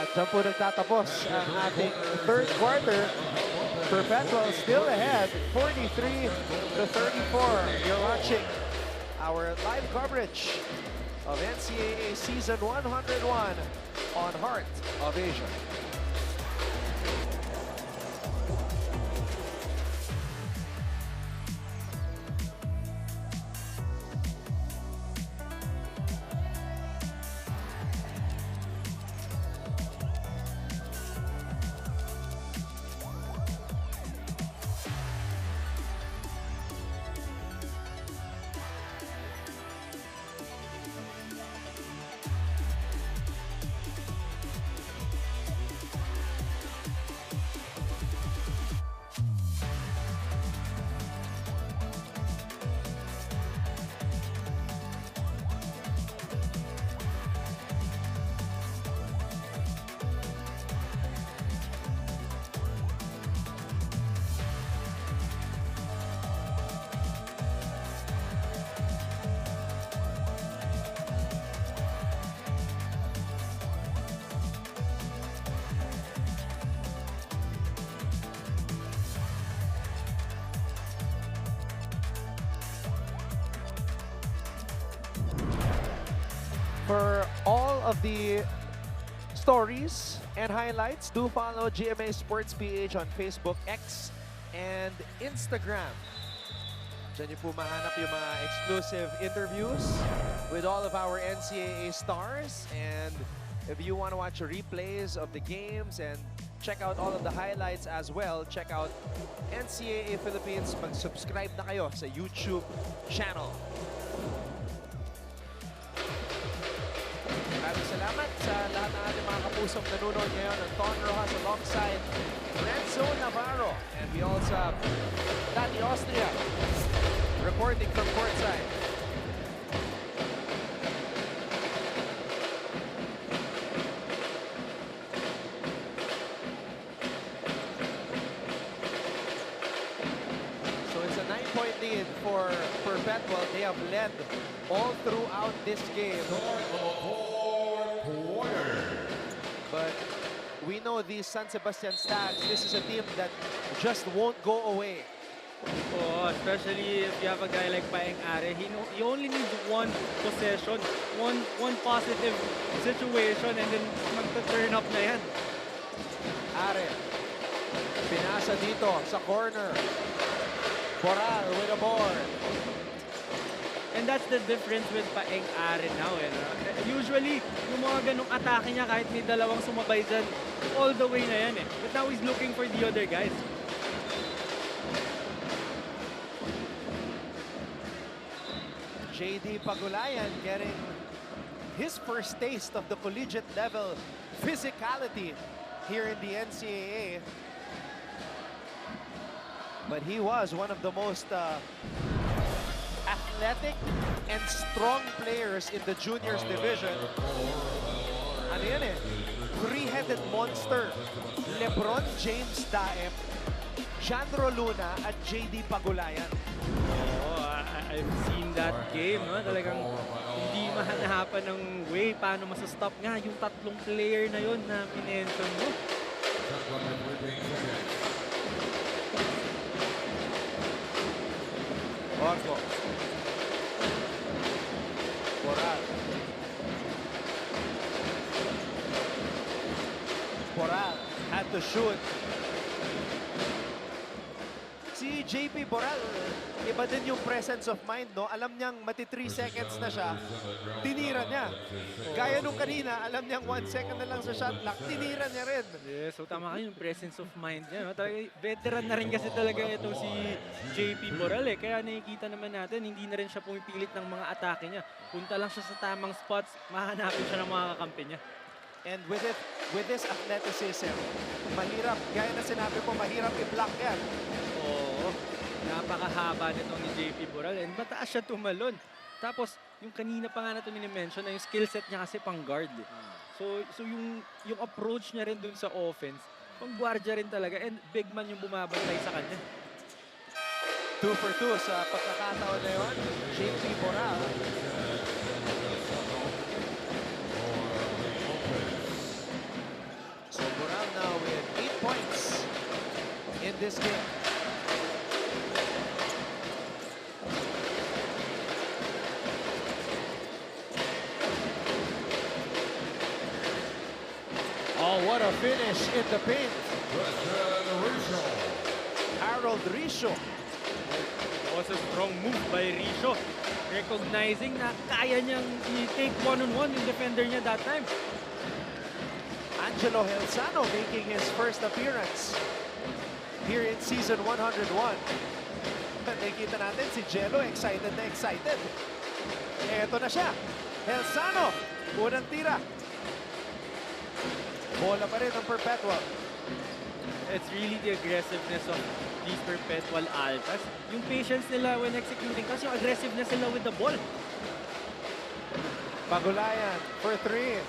Diyan po nagtatapos ang ating third quarter. Perpetual still ahead, 43-34. You're watching our live coverage of NCAA Season 101 on Heart of Asia. For all of the stories and highlights, do follow GMA Sports PH on Facebook, X, and Instagram. Diyan niyo po mahanap yung mga exclusive interviews with all of our NCAA stars. And if you want to watch replays of the games and check out all of the highlights as well, check out NCAA Philippines. Mag-subscribe na kayo sa YouTube channel. Maraming salamat sa lahat ng ating mga kapusong nanonood ngayon ng Ton Rojas alongside Renzo Navarro. And we also have Tati Austria reporting from Courtside. So it's a 9-point lead for Perpetual. They have led all throughout this game. But we know these San Sebastian Stags, this is a team that just won't go away. Oh, especially if you have a guy like Paeng Are, he only needs one possession, one positive situation, and then magta-turn up na yan. Are, pinasa dito sa corner. Boral with a board. And that's the difference with Paeng Are now. Usually, yung mga ganong atake niya, kahit may dalawang sumabay dyan, all the way na yan eh. But now he's looking for the other guys. JD Pagulayan getting his first taste of the collegiate level physicality here in the NCAA. But he was one of the most athletic and strong players in the juniors division. Ano yan eh? Three-headed monster. Lebron James Daep, Jandro Luna at JD Pagulayan. I've seen that game, no? Talagang hindi mahanapan ng way paano masastop nga yung tatlong player na yun na minention mo. Orgo. Boral. Boral had to shoot. Si JP Boral, iba din yung presence of mind, no? Alam niyang mati 3 seconds na siya, tinira niya. Gaya nung kanina, alam niyang 1 second na lang sa shot clock, tinira niya rin. Yes, so tama kayo yung presence of mind niya, no? Talaga, veteran na rin kasi talaga itong si JP Boral eh. Kaya nakikita naman natin, hindi na rin siya pumipilit ng mga atake niya. Punta lang siya sa tamang spots, mahanapin siya ng mga kakampi niya. And with this athleticism, mahirap, gaya na sinabi ko, mahirap i-block yan. Oo, napakahaba nito ni JP Boral and mataas siya tumalon. Tapos, yung kanina pa nga na ito minimension na yung skill set niya kasi pang guard. So yung approach niya rin dun sa offense, pang guardia rin talaga and big man yung bumabantay sa kanya. 2 for 2 sa pagkakataon na yun. JP Boral. So Boral now with 8 points in this game. Oh, what a finish in the paint. Harold Risho. Was a strong move by Risho. Recognizing na kaya niyang i-take one-on-one yung defender niya that time. Angelo Helsano making his first appearance here in season 101. Nakikita natin si Jello excited na excited. Eto na siya. Helsano, unang tira. Bola pa rin ang Perpetual. It's really the aggressiveness of these Perpetual Altas. Yung patience nila when executing kasi yung aggressiveness nila with the ball. Pagulayan for 3.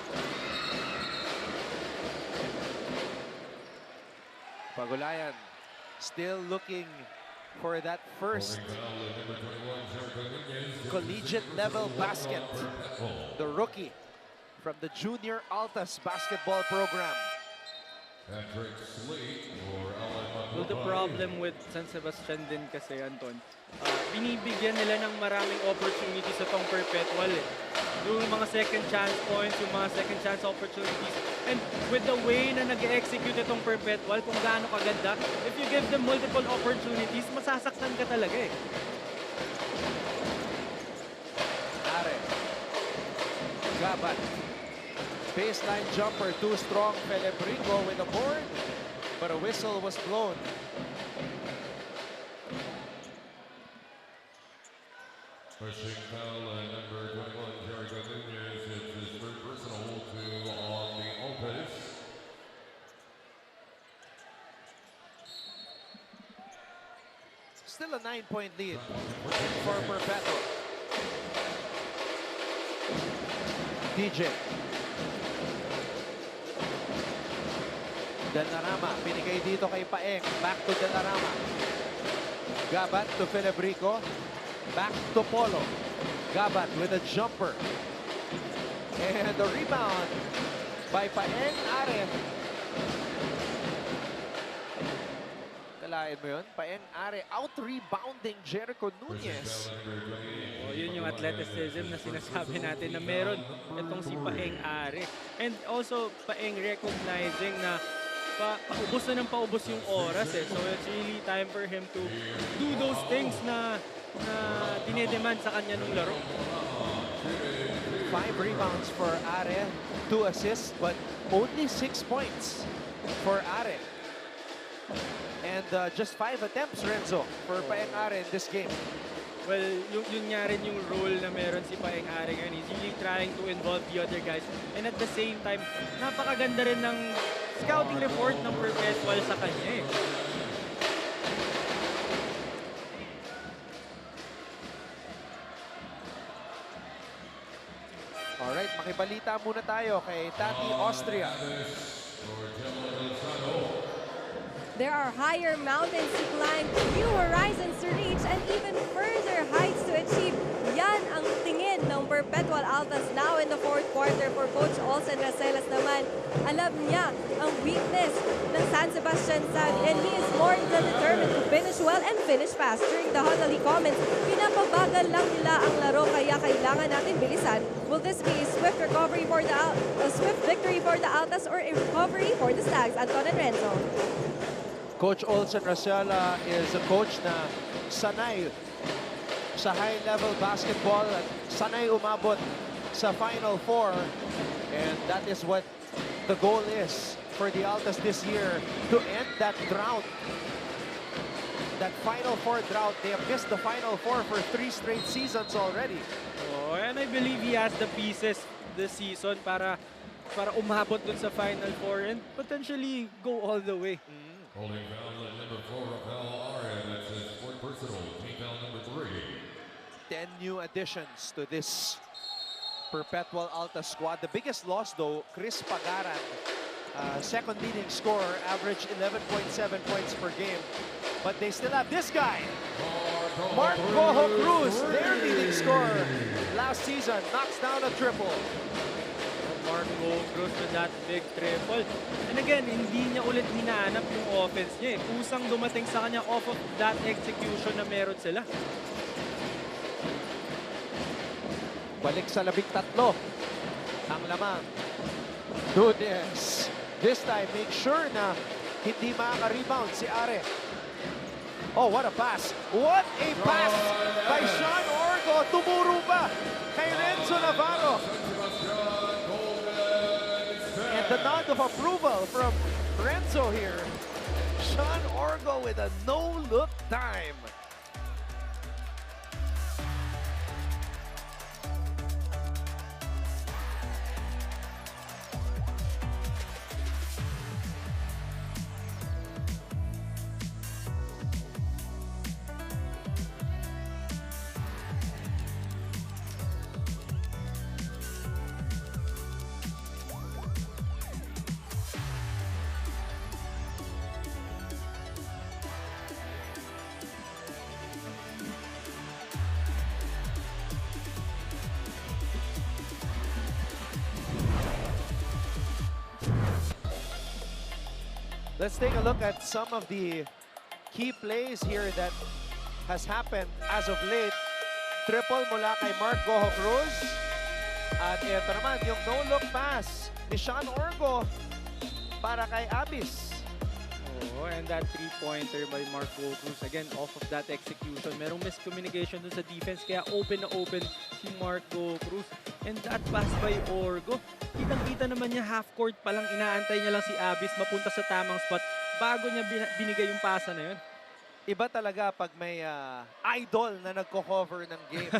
Pagulayan still looking for that first collegiate level basket. The rookie from the Junior Altus basketball program. Patrick Slate for Alan Well, the problem with San Sebastian din kasi, Anton, binibigyan nila ng maraming opportunities sa tong Perpetual eh. Yung mga second chance points, yung mga second chance opportunities. And with the way na nag-execute itong Perpetual, kung gaano kaganda, if you give them multiple opportunities, masasaktan ka talaga eh. Are. Gabat. Baseline jumper, too strong. Felebrico with a board, but a whistle was blown. Pushing foul and number 21, Jericho Nunez. It's his third personal to on the Altus. Still a 9-point lead for Perpetual. DJ. Delnarama, binigay dito kay Paeng. Back to Delnarama. Gabat to Felebrico. Back to Polo. Gabat with a jumper. And the rebound by Paeng Are. Kalain mo yun? Paeng Are out-rebounding Jericho Nunez. Oh, yun yung athleticism na sinasabi natin na meron itong si Paeng Are. And also, Paeng recognizing na paubos na ng paubos yung oras eh. So it's really time for him to do those things na dinedemand sa kanya nung laro. 5 rebounds for Are, 2 assists, but only 6 points for Are. And just 5 attempts, Renzo, for Paeng Are in this game. Well, yun nga rin yung role na meron si Paeng Are ngayon. He's really trying to involve the other guys. And at the same time, napakaganda rin ng scouting report ng Perpetual sa kanya eh. Alright, makibalita muna tayo kay Tati Austria. There are higher mountains to climb, new horizons to reach, and even further heights to achieve. Yan ang tingin ng Perpetual Altus now in the fourth quarter for Coach Olsen Raselas naman. Alam niya ang weakness ng San Sebastian side, and he is more than determined to finish well and finish fast. During the huddle, he comments, pinapabagal lang nila ang laro kaya kailangan natin bilisan. Will this be a swift recovery for a swift victory for the Altus or a recovery for the Stags? Anton and Renzo. Coach Olsen Rasela is a coach na sanay sa high-level basketball at sanay umabot sa Final Four. And that is what the goal is for the Altus this year, to end that drought. That Final Four drought. They have missed the Final Four for 3 straight seasons already. Oh, and I believe he has the pieces this season para umabot dun sa Final Four and potentially go all the way. Holding foul at number 4, Rafael Are. That's his fourth personal. Team foul number 3. 10 new additions to this Perpetual Altus squad. The biggest loss, though, Chris Pagaran, second leading scorer, averaged 11.7 points per game. But they still have this guy, Mark Cojo Cruz, their leading scorer last season, knocks down a triple. Marco Cruz with that big triple. And again, hindi niya ulit hinahanap yung offense niya eh. Kusang dumating sa kanya off of that execution na meron sila. Balik sa 13. Ang lamang. Nunez. This time, make sure na hindi makaka-rebound si Are. Oh, what a pass. What a pass by Sean Orgo. Tumuro pa kay Renzo Navarro. And the nod of approval from Renzo here. Sean Orgo with a no-look time. Let's take a look at some of the key plays here that has happened as of late. Triple mula kay Mark Goho Cruz. At ito naman, yung no-look pass ni Sean Orgo para kay Abis. Oh, and that three-pointer by Marco Cruz. Again, off of that execution. Merong miscommunication dun sa defense, kaya open na open si Marco Cruz. And that pass by Orgo, kitang-kita naman niya half-court pa lang, inaantay niya lang si Abis mapunta sa tamang spot bago niya binigay yung pasa na yun. Iba talaga pag may idol na nagko-cover ng game.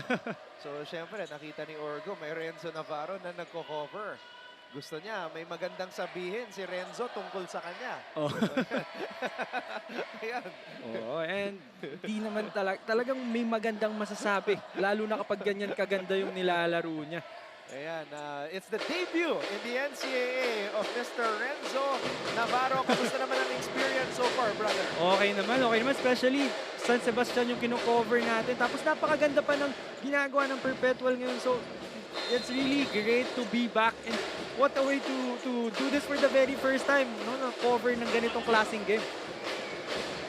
So, syempre, nakita ni Orgo, may Renzo Navarro na nagko-cover. Gusto niya, may magandang sabihin si Renzo tungkol sa kanya. Oh. Ayan. Oo, and di naman talagang may magandang masasabi. Lalo na kapag ganyan kaganda yung nilalaro niya. Ayan, it's the debut in the NCAA of Mr. Renzo Navarro. Kamusta naman ang experience so far, brother? Okay naman. Especially San Sebastian yung kino-cover natin. Tapos napakaganda pa ng ginagawa ng Perpetual ngayon. So, it's really great to be back, and what a way to do this for the very first time, no? Na cover ng ganitong klaseng game.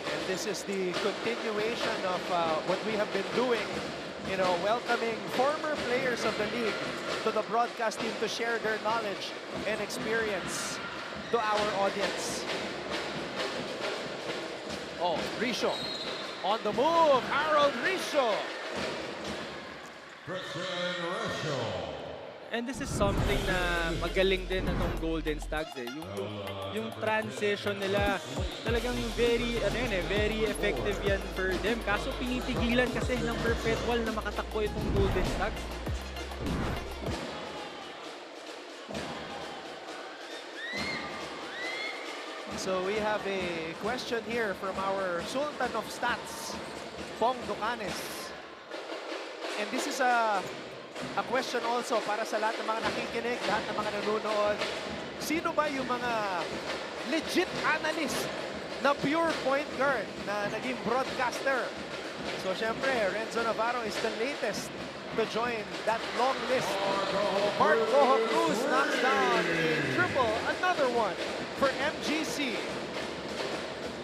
And this is the continuation of what we have been doing, you know, welcoming former players of the league to the broadcast team to share their knowledge and experience to our audience. Oh, Risho on the move, Harold Risho. And this is something na magaling din ng Golden Stags eh. Yung transition nila, talagang very effective yan for them. Kaso pinitigilan kasi ng Perpetual na makatakbo itong Golden Stags. So we have a question here from our Sultan of Stats, Pong Ducanes. And this is a question also para sa lahat ng mga nakikinig, lahat ng mga nanonood. Sino ba yung mga legit analyst na pure point guard na naging broadcaster? So syempre, Renzo Navarro is the latest to join that long list. Mark Goho Cruz knocks down a triple, another one for MGC.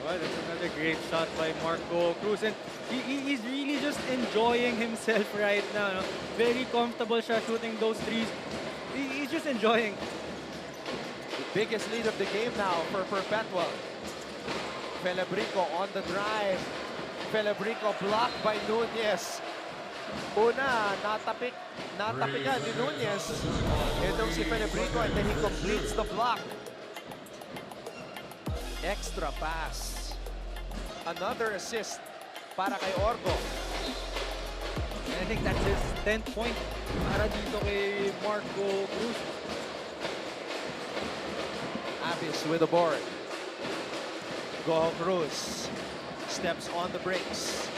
Well, that's another great shot by Marco Cruz, and he's really just enjoying himself right now. No? Very comfortable siya shooting those threes. He's just enjoying. The biggest lead of the game now for Perpetual. Felebrico on the drive. Felebrico blocked by Nunez. Una, natapikan ni Nunez. Itong si Felebrico, and then he completes the block. Extra pass. Another assist para kay Orgo. And I think that's his 10th point para dito kay Marco Cruz. Abis with the board. Goho Cruz steps on the brakes.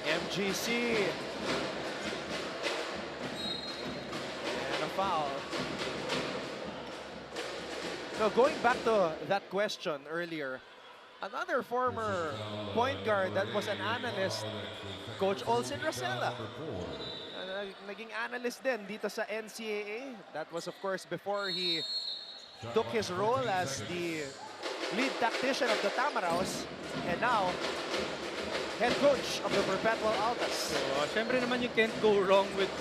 MGC. And a foul. So going back to that question earlier, another former point guard that was an analyst, Coach Olsen Rosella. Naging analyst din dito sa NCAA. That was of course before he took his role as the lead tactician of the Tamaraws, and now head coach of the Perpetual Altus. So, syempre naman you can't go wrong with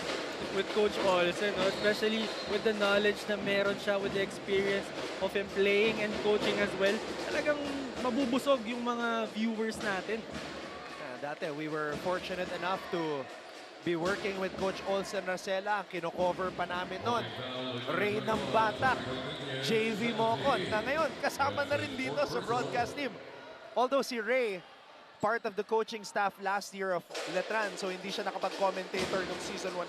Coach Olsen, no? Especially with the knowledge na meron siya, with the experience of him playing and coaching as well. Talagang mabubusog yung mga viewers natin. Dati, we were fortunate enough to be working with Coach Olsen Rosella. Kino-cover pa namin nun. Ray ng Batak, JV Mocon, na ngayon kasama na rin dito sa broadcast team. Although si Ray, part of the coaching staff last year of Letran, so hindi siya nakapag-commentator nung season 100.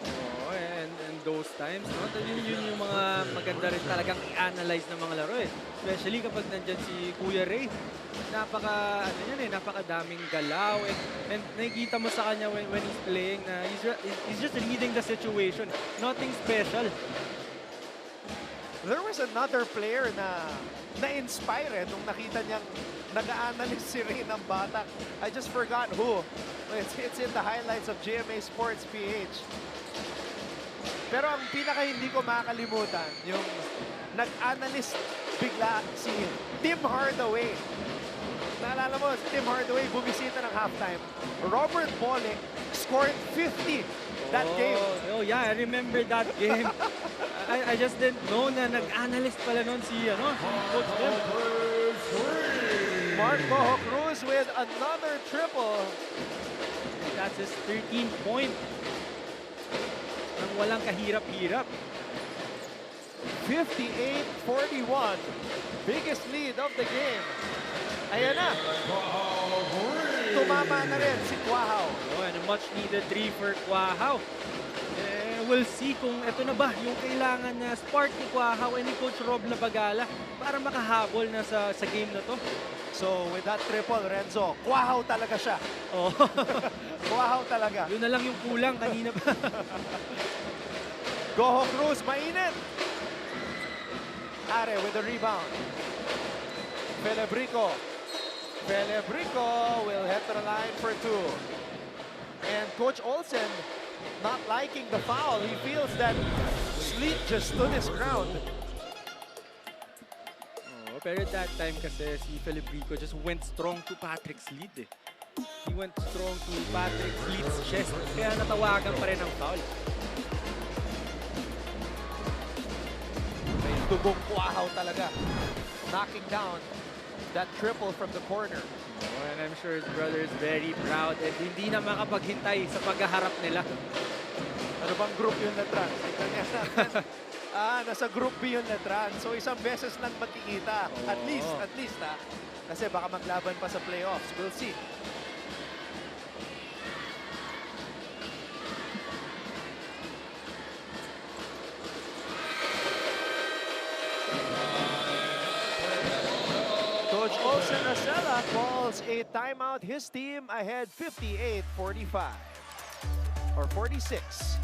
Oh, and those times, no? Yun yung mga maganda rin talagang i-analyze ng mga laro eh. Especially kapag nandyan si Kuya Ray. Napakadaming galaw, and nakikita mo sa kanya when he's playing na he's just reading the situation. Nothing special. There was another player na na-inspire nung nakita niyang nag-a-analyze si Ray ng Batak. I just forgot who. It's in the highlights of GMA Sports PH. Pero ang pinaka hindi ko makakalimutan, yung nag-analyst bigla si Tim Hardaway. Naalala mo, si Tim Hardaway bumisita ng halftime. Robert Bolick scored 50 that game. Oh yeah, I remember that game. I just didn't know na nag-analyst pala nun si Coach Dem. Marco Cruz with another triple. That's his 13th point. Nang walang kahirap-hirap. 58-41. Biggest lead of the game. Ayan na. Tumama na rin si Quahaw. Oh, and a much needed 3 for Quahaw. We'll see kung ito na ba yung kailangan na spark ni Quahaw and ni Coach Rob Labagala para makahabol na sa game na to. So with that triple, Renzo, Quahaw talaga siya. Oh. Quahaw talaga. Yun na lang yung kulang kanina pa. Goho Cruz, mainit. Are with the rebound. Felebrico will head to the line for 2. And Coach Olsen not liking the foul. He feels that Sleet just stood his ground. Oh, pero at that time kasi si Felebrico just went strong to Patrick's lead eh. He went strong to Patrick's lead's chest. Kaya natawagan pa rin ang foul. May dugong Quahaw talaga. Knocking down that triple from the corner. Oh, and I'm sure his brother is very proud and hindi na makapaghintay sa paghaharap nila. Ano bang group yung Letran? Tignan niya natin. Nasa group B yung Letran. So isang beses lang magkikita. At least kasi baka maglaban pa sa playoffs. We'll see. Coach Olsen Racela calls a timeout. His team ahead 58-45 or 46.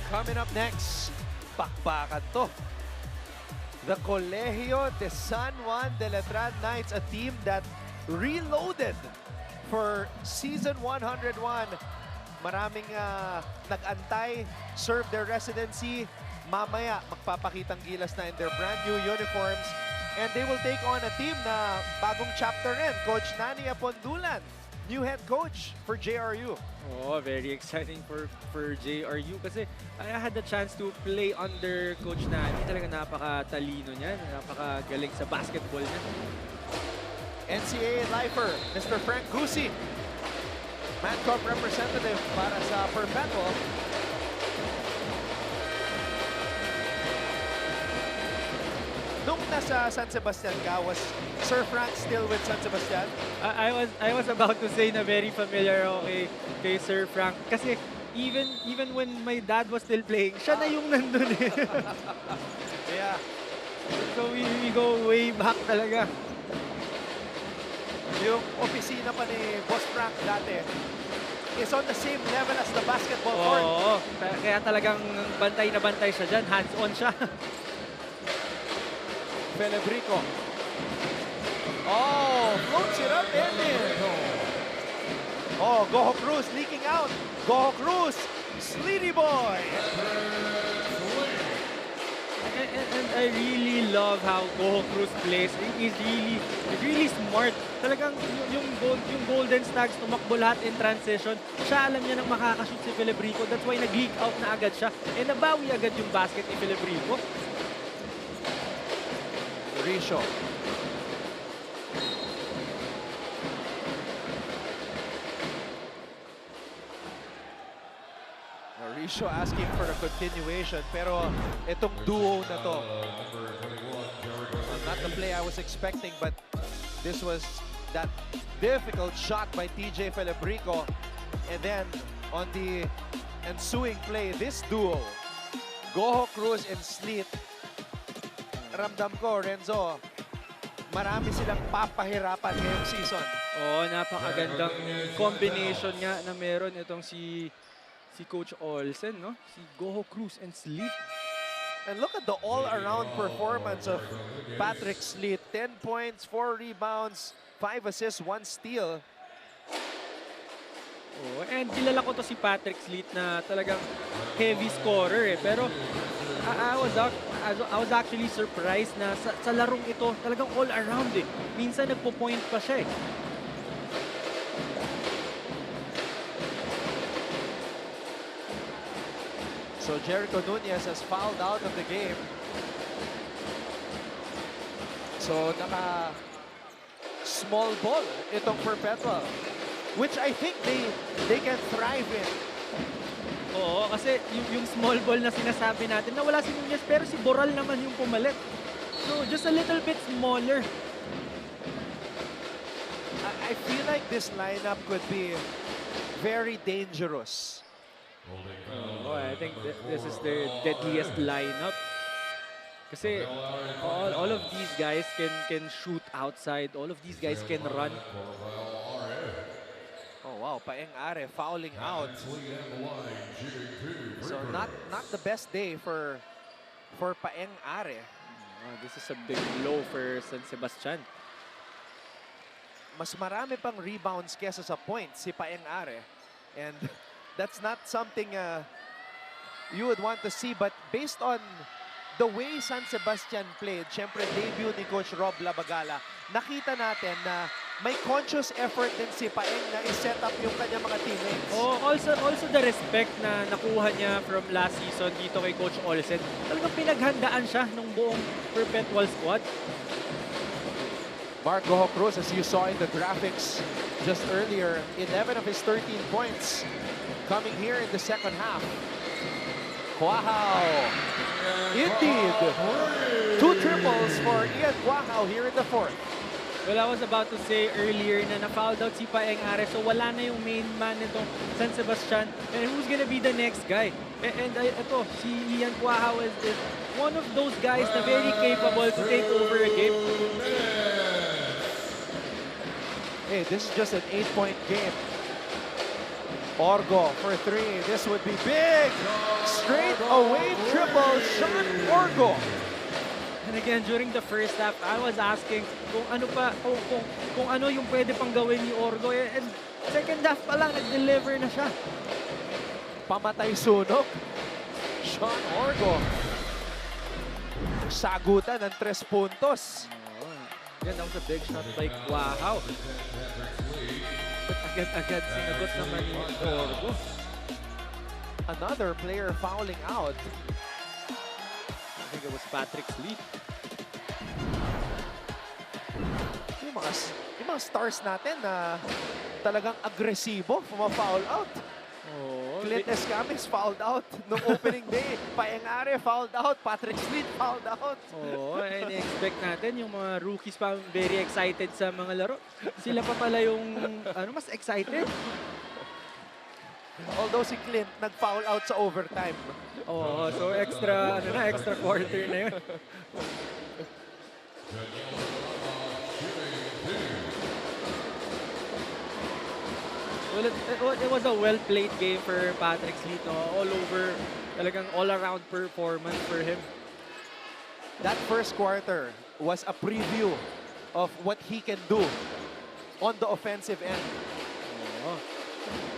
Coming up next, pakpakan to. The Colegio de San Juan de Letran Knights, a team that reloaded for season 101. Maraming nag-antay, serve their residency. Mamaya, magpapakitang gilas na in their brand new uniforms. And they will take on a team na bagong chapter rin. Coach Nani Apondulan, new head coach for JRU. Oh, very exciting for JRU kasi I had the chance to play under Coach Nani. Talaga napaka-talino niya, napaka-galing sa basketball niya. NCAA lifer, Mr. Frank Gusi, Mancup representative para sa Perpetual. Nung nasa San Sebastian ka, was Sir Frank still with San Sebastian? I was about to say na very familiar ako kay Sir Frank kasi even when my dad was still playing, siya na yung nandun eh. Yeah. So we go way back talaga. Yung opisina pa ni Boss Frank dati is on the same level as the basketball court. Oo, kaya talagang bantay na bantay siya dyan, hands-on siya. Felebrico. Oh, floats it up and in. Oh, Goho Cruz leaking out. Goho Cruz, Sleety Boy. And I really love how Goho Cruz plays. He's really smart. Talagang yung Golden Stags tumakbo lahat in transition. Siya alam niya nang makakashoot si Felebrico. That's why nag-leak out na agad siya. And nabawi agad yung basket ni Felebrico. Mauricio. Mauricio asking for a continuation, pero itong duo na to, not the play I was expecting, but this was that difficult shot by TJ Felebrico. And then on the ensuing play, this duo, Goho Cruz and Sleet, ramdam ko, Renzo, marami silang papahirapan ngayong season. Oo, napakagandang combination nga na meron itong si Coach Olsen, no? Si Goho Cruz and Sleet. And look at the all-around performance of Patrick Sleet. 10 points, 4 rebounds, 5 assists, 1 steal. Oh, and kilala ko to si Patrick Sleet na talagang heavy scorer eh. Pero I was actually surprised na sa larong ito talagang all around eh. Minsan nagpo-point pa siya eh. So Jericho Nunez has fouled out of the game. So naka small ball itong Perpetual, which I think they can thrive in. Oo, kasi yung small ball na sinasabi natin, na wala si Nunez, pero si Boral naman yung pumalit. So, just a little bit smaller. I feel like this lineup could be very dangerous. Oh, I think this is their deadliest lineup. Kasi all of these guys can shoot outside. All of these guys can run. Oh wow, Paeng Are fouling out. So not the best day for Paeng Are. Oh, this is a big blow for San Sebastian. Mas marami pang rebounds kesa sa points si Paeng Are. And that's not something you would want to see. But based on the way San Sebastian played, syempre debut ni Coach Rob Labagala, nakita natin na may conscious effort din si Paeng na i-set up yung kanyang mga teammates. Oh, also the respect na nakuha niya from last season dito kay Coach Olsen. Talagang pinaghandaan siya ng buong Perpetual squad. Mark Goho Cruz, as you saw in the graphics just earlier, 11 of his 13 points coming here in the second half. Wow! Indeed! 2 triples for Ian Guahao here in the fourth. Well, I was about to say earlier na na-fouled out si Paeng Are, so wala na yung main man nitong San Sebastian. And who's gonna be the next guy? And ito, si Ian Guahao is one of those guys na very capable to take over a game. Hey, this is just an 8-point game. Orgo for 3. This would be big. Straight away triple. Sean Orgo. And again, during the first half, I was asking kung ano pa, kung ano yung pwede pang gawin ni Orgo. And second half pa lang, nag-deliver na siya. Pamatay sunog. Sean Orgo. Sagutan ng 3 puntos. Yan, that was a big shot by Guahao. But agad-agad sinagot naman ni Orgo. Another player fouling out. I think it was Patrick Sleet. Yung mga stars natin na talagang agresibo, foul out. Oh, Clint Escamis fouled out nung opening day. Paeng Are fouled out. Patrick Sleet fouled out. oh, and expect natin yung mga rookies pa very excited sa mga laro. Sila pa pala yung mas excited. Although si Clint nag-foul out sa overtime. Oh, so extra quarter na yun. Well, it was a well-played game for Patrick Sleet. No? All over, talagang all-around performance for him. That first quarter was a preview of what he can do on the offensive end. Oh,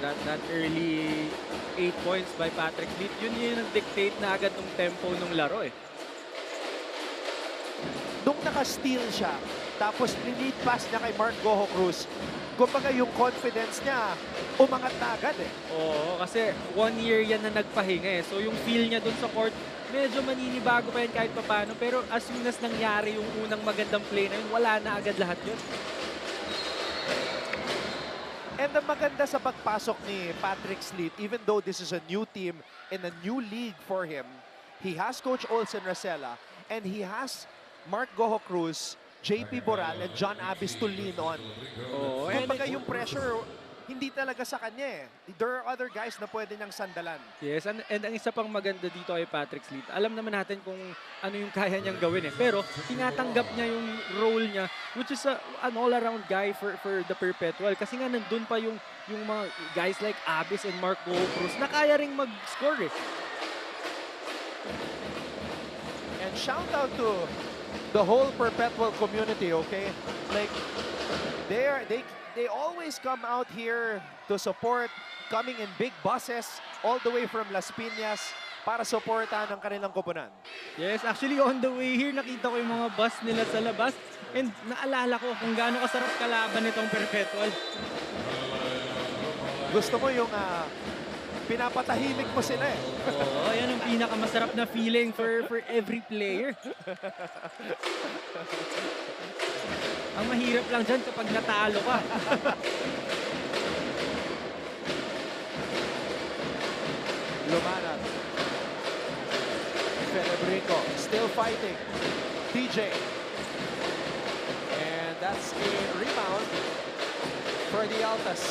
that early 8 points by Patrick Sleet, yun yung dictate na agad ng tempo ng laro eh. Nung naka-steal siya, tapos lead pass niya kay Mark Goho Cruz, kumbaga yung confidence niya, umangat na agad eh. Oo, kasi 1 year yan na nagpahinga eh. So yung feel niya dun sa court, medyo maninibago pa yan kahit papano. Pero as soon as nangyari yung unang magandang play na yun, wala na agad lahat yun. And ang maganda sa pagpasok ni Patrick Sleet, even though this is a new team and a new league for him, he has Coach Olsen Racela and he has Mark Goho Cruz, JP Boral, and John Abis to lean on. Oo, Kumbaga yung pressure, hindi talaga sa kanya eh. There are other guys na pwede niyang sandalan. Yes, and ang isa pang maganda dito kay Patrick Sleet, alam naman natin kung ano yung kaya niyang gawin eh. Pero tinatanggap niya yung role niya, which is an all-around guy for the Perpetual. Kasi nga nandun pa yung mga guys like Abis and Marco Cruz na kaya ring mag-score eh. And shout out to the whole Perpetual community, okay? Like, they always come out here to support, coming in big buses all the way from Las Piñas para supportahan ang kanilang koponan. Yes, actually on the way here, nakita ko yung mga bus nila sa labas. And naalala ko kung gaano kasarap kalaban itong Perpetual. Gusto mo yung pinapatahimik mo sila eh. Oo, yan ang pinakamasarap na feeling for every player. Ang mahirap lang dyan kapag natalo ka. Lumanag. Felebrico still fighting. TJ. And that's a rebound for the Altas.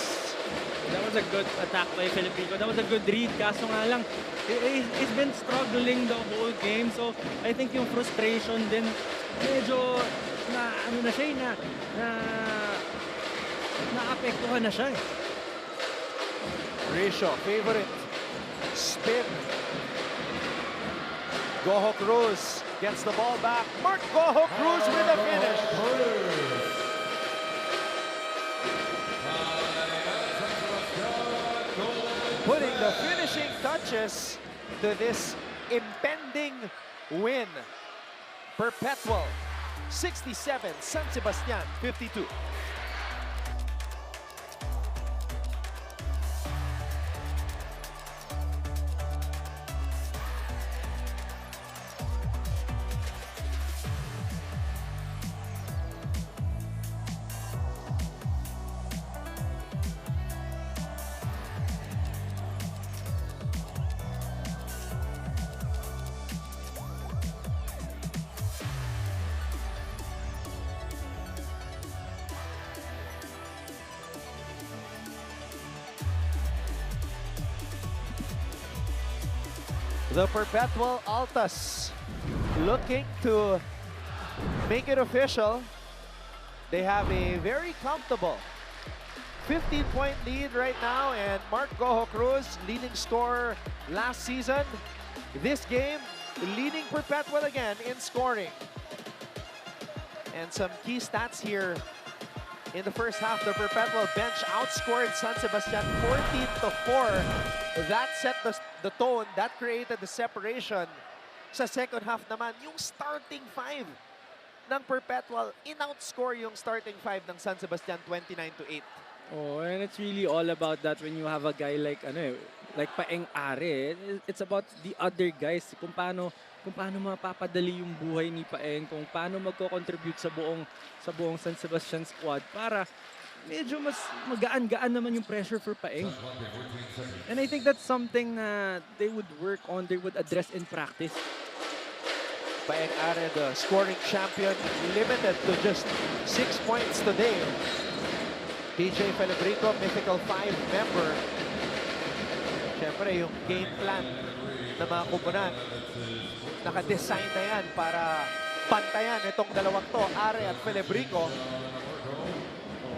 That was a good attack by Filipico. That was a good read. Kaso nga lang, he's been struggling the whole game. So, I think yung frustration din, medyo na siya, naapektuhan na siya. Risho, favorite. Spin. Goho Cruz gets the ball back. Mark Goho Cruz with a finish. Putting the finishing touches to this impending win. Perpetual 67, San Sebastian 52. The Perpetual Altus looking to make it official. They have a very comfortable 15-point lead right now, and Mark Goho Cruz, leading scorer last season. This game, leading Perpetual again in scoring. And some key stats here. In the first half, the Perpetual bench outscored San Sebastian 14-4. That set the tone. That created the separation. Sa second half naman, yung starting five ng Perpetual in-outscore yung starting five ng San Sebastian 29-8. Oh, and it's really all about that when you have a guy like Paeng Are. It's about the other guys, kung paano mapapadali yung buhay ni Paeng, kung paano magko-contribute sa buong San Sebastian squad para medyo mas magaan-gaan naman yung pressure for Paeng. And I think that's something na they would work on, they would address in practice. Paeng Are, the scoring champion, limited to just 6 points today. DJ Felebrico, Mythical 5 member. Siyempre, yung game plan ng mga kupunan, naka-design na yan para pantayan itong dalawang to, Are at Felebrico.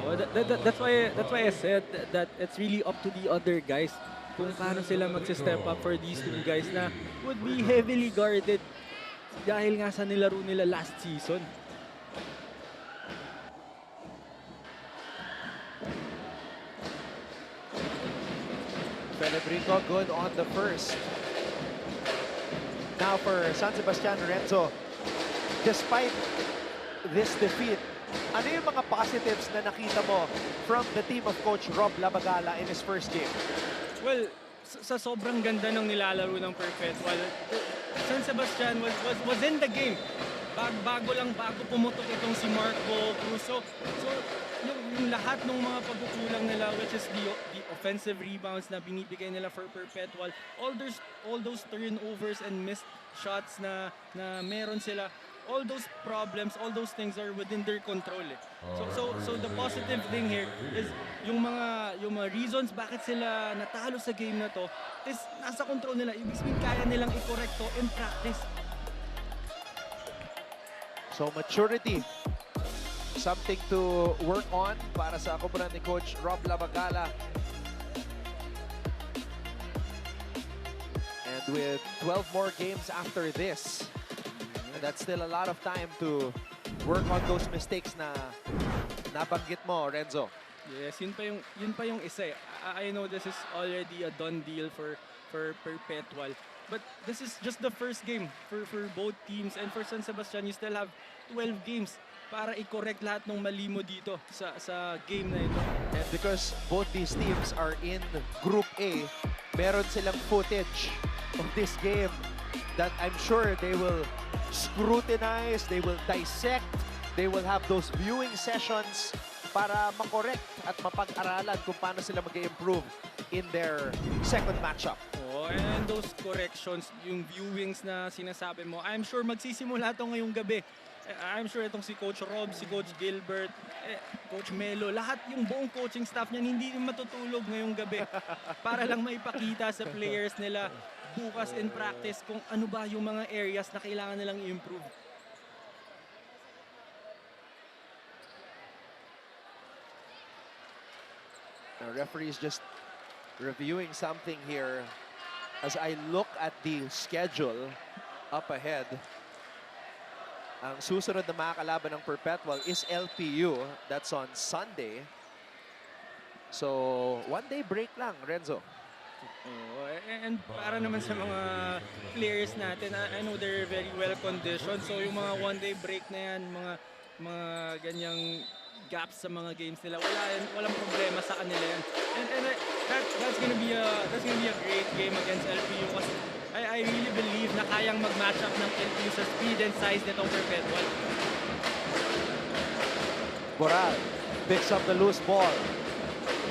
Oh, that's why I said that it's really up to the other guys kung paano sila mag-step up for these two guys na would be heavily guarded dahil nga sa nilaro nila last season. Felebrico good on the first. Now for San Sebastian, Renzo, despite this defeat, ano yung mga positives na nakita mo from the team of Coach Rob Labagala in his first game? Well, sa sobrang ganda ng nilalaro ng Perpetual, San Sebastian was in the game. Bago pumutok itong si Marco Cruz. So yung lahat ng mga pagkukulang nila, which is the offensive rebounds na binibigay nila for Perpetual, all those turnovers and missed shots na meron sila, all those problems, all those things are within their control. So the positive thing here is yung mga reasons bakit sila natalo sa game na to is nasa control nila. Ibig sabihin kaya nilang i-correct to in practice. So maturity, something to work on para sa koponan ni Coach Rob Labagala. And with 12 more games after this, that's still a lot of time to work on those mistakes na nabanggit mo, Renzo. Yes, yun pa yung isa. I know this is already a done deal for Perpetual. But this is just the first game for both teams, and for San Sebastian, you still have 12 games para i-correct lahat ng mali mo dito sa game na ito. And because both these teams are in Group A, meron silang footage of this game that I'm sure they will scrutinize, they will dissect, they will have those viewing sessions para makorek at mapag-aralan kung paano sila mag-improve in their second matchup. Oh, and those corrections, yung viewings na sinasabi mo, I'm sure magsisimula ito ngayong gabi. I'm sure itong si Coach Rob, si Coach Gilbert, Coach Melo, lahat yung buong coaching staff niyan hindi matutulog ngayong gabi para lang maipakita sa players nila bukas in practice kung ano ba yung mga areas na kailangan nilang i-improve. The referee is just reviewing something here as I look at the schedule up ahead. Ang susunod na mga kalaban ng Perpetual is LPU. That's on Sunday. So, one-day break lang, Renzo. Oh, and para naman sa mga players natin, I know they're very well conditioned. So yung mga one-day break na yan, mga ganyang gaps sa mga games nila, walang problema sa kanila yan. And that's gonna be a great game against LPU kasi I really believe na kayang mag-match up ng LPU sa speed and size nitong Perpetual. Boral picks up the loose ball.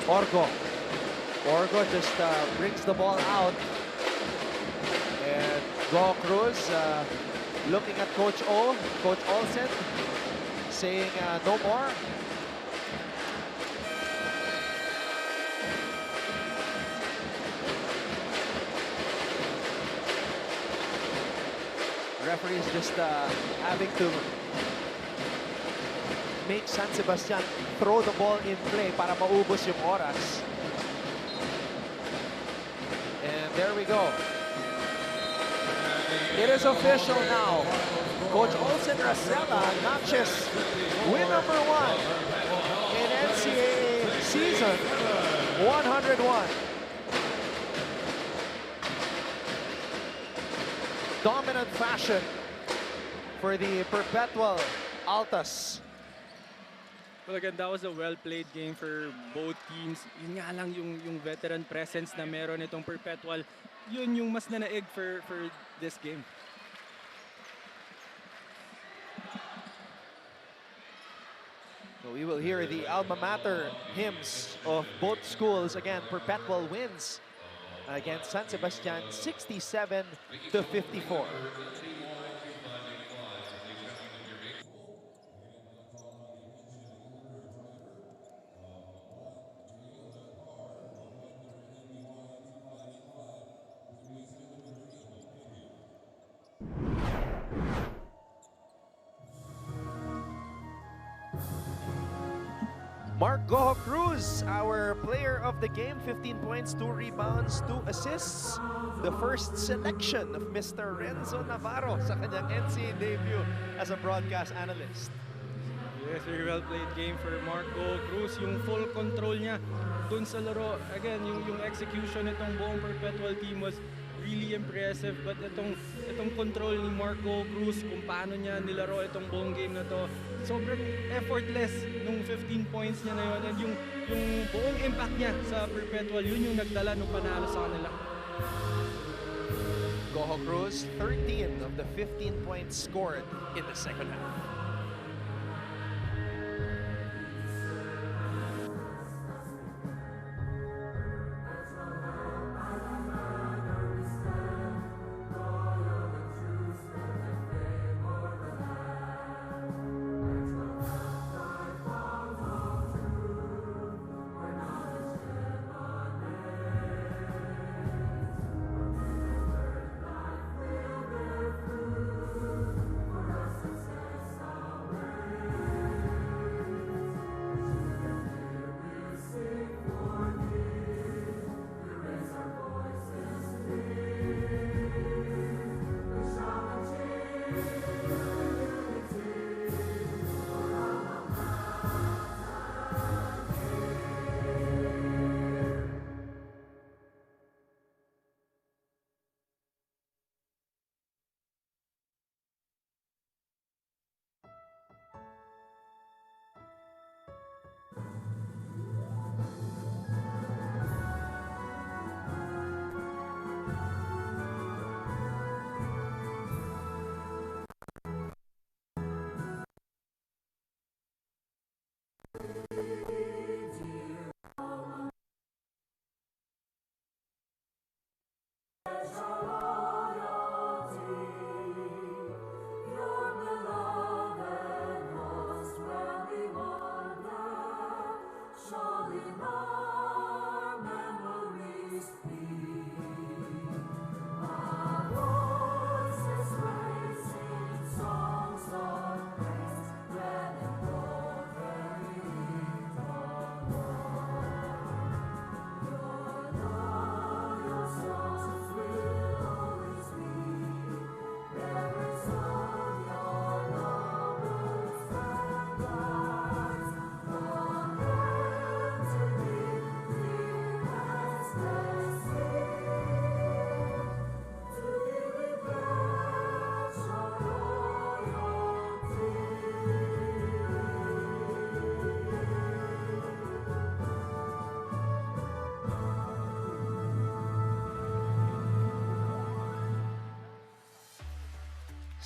Orgo just brings the ball out. And Go Cruz looking at Coach O, Coach Olsen, saying no more. Referee is just having to make San Sebastian throw the ball in play para maubos yung oras. And there we go. It is official now. Coach Olsen Rasela notches win number 1 in NCAA season 101. Dominant fashion for the Perpetual Altus. Well, again, that was a well-played game for both teams. Yun nga lang yung veteran presence na meron itong Perpetual. Yun yung mas nanaig for this game. So we will hear the alma mater hymns of both schools. Again, Perpetual wins against San Sebastian 67-54. Mark Goho Cruz, our player of the game, 15 points, 2 rebounds, 2 assists. The first selection of Mr. Renzo Navarro sa kanyang NCAA debut as a broadcast analyst. Yes, very well played game for Marco Cruz. Yung full control niya dun sa laro. Again, yung execution nitong buong Perpetual team was really impressive. But itong control ni Marco Cruz, kung paano niya nilaro itong buong game na to, sobrang effortless nung 15 points niya na yun. And yung buong impact niya sa Perpetual, yun yung nagdala nung panalo sa kanila. Goho Cruz, 13 of the 15 points scored in the second half.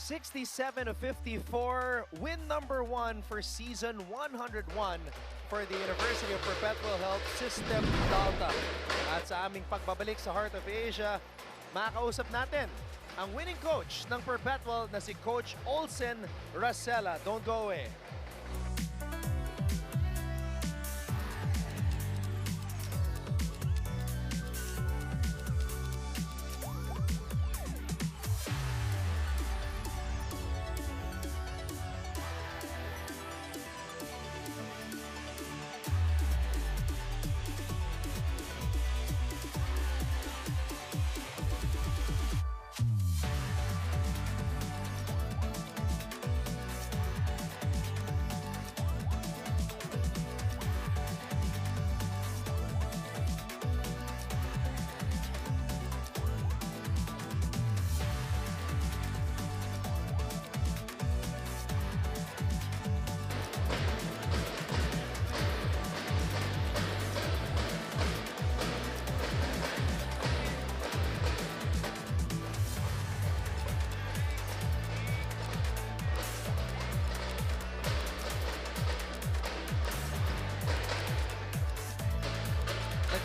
67-54, win number 1 for season 101 for the University of Perpetual Health System Delta. At sa aming pagbabalik sa Heart of Asia, makakausap natin ang winning coach ng Perpetual na si Coach Olsen Racela. Don't go away.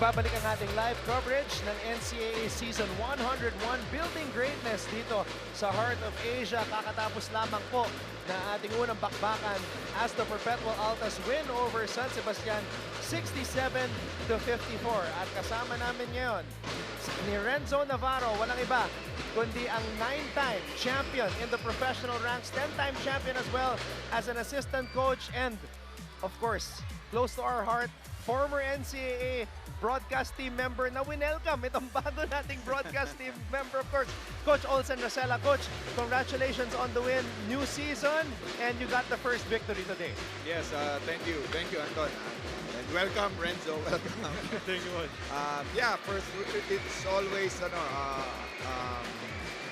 Nagbabalik ang ating live coverage ng NCAA Season 101 Building Greatness dito sa Heart of Asia. Kakatapos lamang po na ating unang bakbakan as the Perpetual Altus win over San Sebastian 67-54. At kasama namin ngayon ni Renzo Navarro, walang iba kundi ang 9-time champion in the professional ranks, 10-time champion as well as an assistant coach, and of course, close to our heart, former NCAA broadcast team member na winelcome itong bago nating broadcast team member, of course, Coach Olsen Racela. Coach, congratulations on the win, new season, and you got the first victory today. Yes, thank you, Anton. And welcome, Renzo. Welcome. Thank you. Yeah, first, it's always,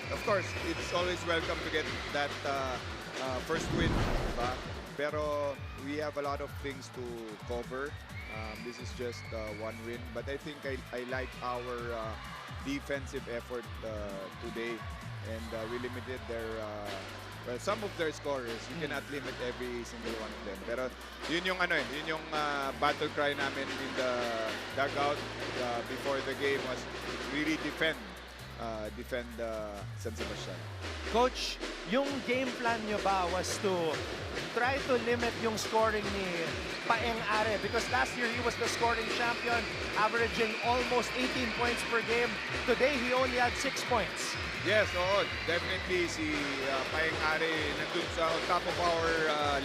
of course, it's always welcome to get that first win, diba? Pero we have a lot of things to cover. This is just one win, but I think I like our defensive effort today, and we limited their some of their scorers. You cannot limit every single one of them. Pero yun yung battle cry namin in the dugout before the game was really defend San Sebastian. Coach, yung game plan nyo ba was to try to limit yung scoring ni Paeng Are? Because last year he was the scoring champion, averaging almost 18 points per game. Today, he only had 6 points. Yes, oo. Definitely si Paeng Are nandun sa top of our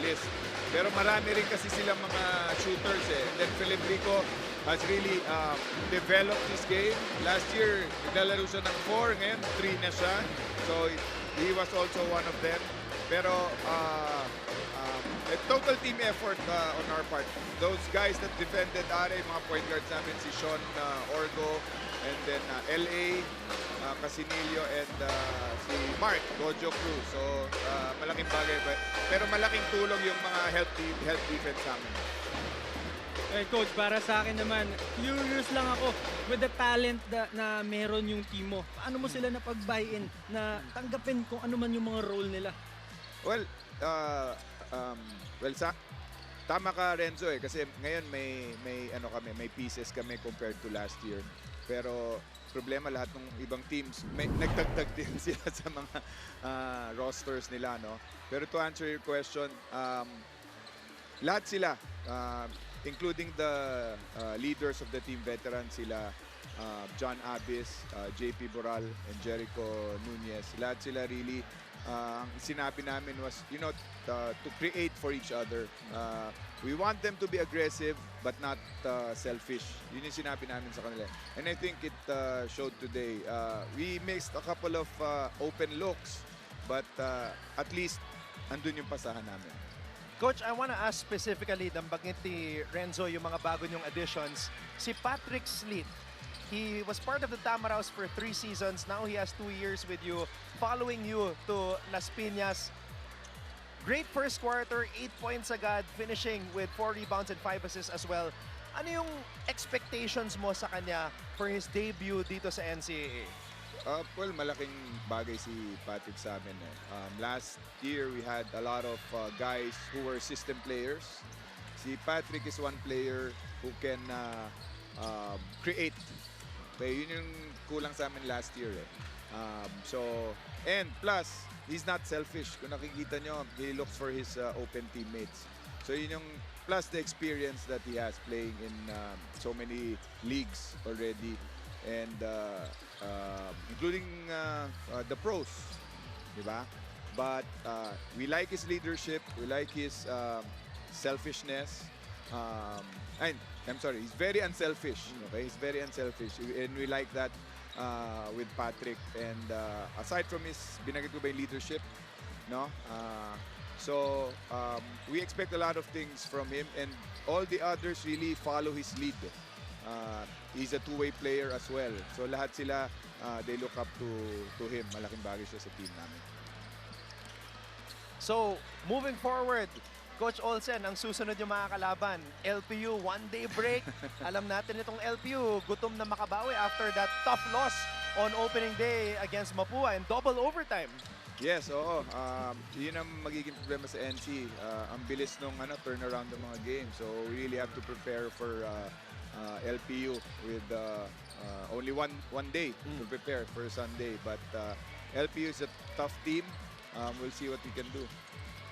list. Pero marami rin kasi silang mga shooters eh. And then Philip Rico has really developed this game. Last year, naglalaro siya ng 4, ngayon 3 na siya. So he was also one of them. Pero a total team effort on our part. Those guys that defended Are, mga point guards namin, si Sean Orgo, and then LA, Casinillo, and si Mark, Gojo Cruz. So malaking bagay. Pero malaking tulong yung mga help defense namin. Coach, para sa akin naman, curious lang ako with the talent na meron yung team mo. Paano mo sila napag-buy-in na tanggapin kung ano man yung mga role nila? Well, tama ka, Renzo eh, kasi ngayon may pieces kami compared to last year. Pero problema, lahat ng ibang teams may nagdagdag din sila sa mga rosters nila, no? Pero to answer your question, lahat sila, including the leaders of the team, veterans sila, John Abis, JP Boral, and Jericho Nunez. Lahat sila really, ang sinabi namin was, to create for each other. We want them to be aggressive but not selfish. Yun yung sinabi namin sa kanila. And I think it showed today. We missed a couple of open looks, but at least andun yung pasahan namin. Coach, I want to ask specifically, nabanggit ni Renzo yung mga bago niyong additions. Si Patrick Sleet, he was part of the Tamaraws for 3 seasons. Now he has 2 years with you, following you to Las Piñas. Great first quarter, 8 points agad, finishing with 4 rebounds and 5 assists as well. Ano yung expectations mo sa kanya for his debut dito sa NCAA? Well, malaking bagay si Patrick sa amin. Last year, we had a lot of guys who were system players. Si Patrick is one player who can create. Okay, yun yung kulang sa amin last year. And plus, he's not selfish. Kung nakikita nyo, he looks for his open teammates. So yun yung plus the experience that he has playing in so many leagues already. And including the pros, di ba? But we like his leadership, we like his selfishness. I'm sorry, he's very unselfish. Okay, he's very unselfish, and we like that with Patrick. And aside from his, binanggit ko ba yung leadership, no? So we expect a lot of things from him, and all the others really follow his lead. He's a two-way player as well. So lahat sila, they look up to him. Malaking bagay siya sa team namin. So, moving forward, Coach Olsen, ang susunod yung mga kalaban. LPU, one-day break. Alam natin itong LPU, gutom na makabawi after that tough loss on opening day against Mapua and double overtime. Yes, oo. Yun ang magiging problema sa NC. Ang bilis nung turnaround ng mga games. So we really have to prepare for LPU with only one day to prepare for Sunday. But LPU is a tough team. We'll see what we can do.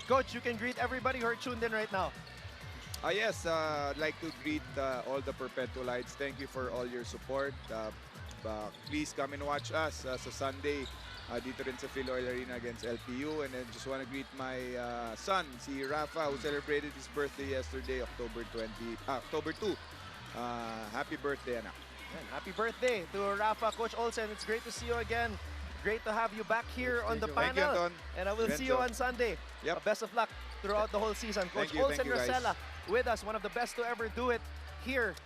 Coach, you can greet everybody who are tuned in right now. Yes, I'd like to greet all the Perpetual Altus. Thank you for all your support. Please come and watch us sa Sunday dito rin sa Philoil Arena against LPU. And I just want to greet my son, si Rafa, who celebrated his birthday yesterday, October 2. Happy birthday, anak. Happy birthday to Rafa. Coach Olsen, it's great to see you again. Great to have you back here on the Thank you, panel. Anton. And I will see you on Sunday. Yep. Best of luck throughout the whole season. Coach Thank Olsen you, guys. Rosella with us, one of the best to ever do it here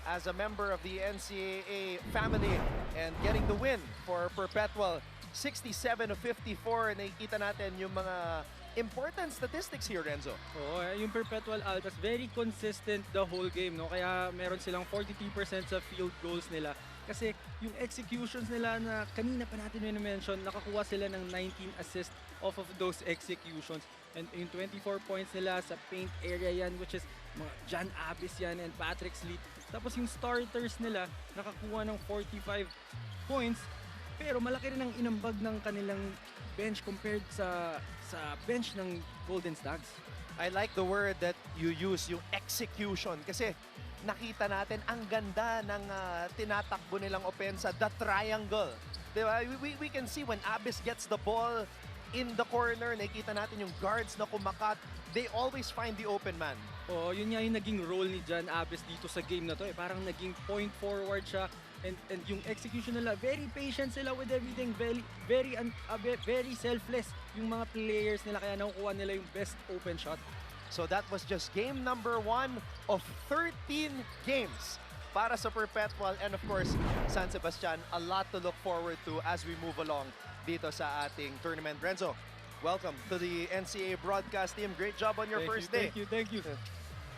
as a member of the NCAA family and getting the win for Perpetual. 67-54. Nakikita natin yung mga important statistics here, Renzo. Oo, yung Perpetual Altus, very consistent the whole game, no? Kaya meron silang 43% sa field goals nila. Kasi yung executions nila na kanina pa natin mention, nakakuha sila ng 19 assists off of those executions. And yung 24 points nila sa paint area yan, which is mga John Abis yan and Patrick Sleet. Tapos yung starters nila, nakakuha ng 45 points. Pero malaki rin ang inambag ng kanilang bench compared sa bench ng Golden Stags. I like the word that you use, yung execution. Kasi nakita natin ang ganda ng tinatakbo nilang opensa, the triangle. Diba? We can see when Abis gets the ball in the corner, nakita natin yung guards na kumakat. They always find the open man. Oo, yun nga yung naging role ni John Abis dito sa game na to. Parang naging point forward siya. And yung execution nila, very patient sila with everything, very selfless yung mga players nila, kaya nakukuha nila yung best open shot. So that was just game number 1 of 13 games para sa Perpetual, and of course, San Sebastian. A lot to look forward to as we move along dito sa ating tournament. Renzo, welcome to the NCAA broadcast team. Great job on your first day. Thank you.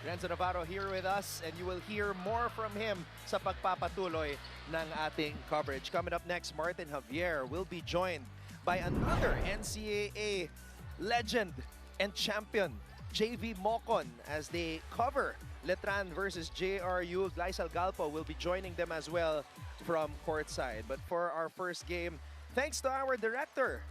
Renzo Navarro here with us, and you will hear more from him sa pagpapatuloy ng ating coverage. Coming up next, Martin Javier will be joined by another NCAA legend and champion, JV Mocon, as they cover Letran versus JRU. Gleisel Galpo will be joining them as well from Courtside. But for our first game, thanks to our director,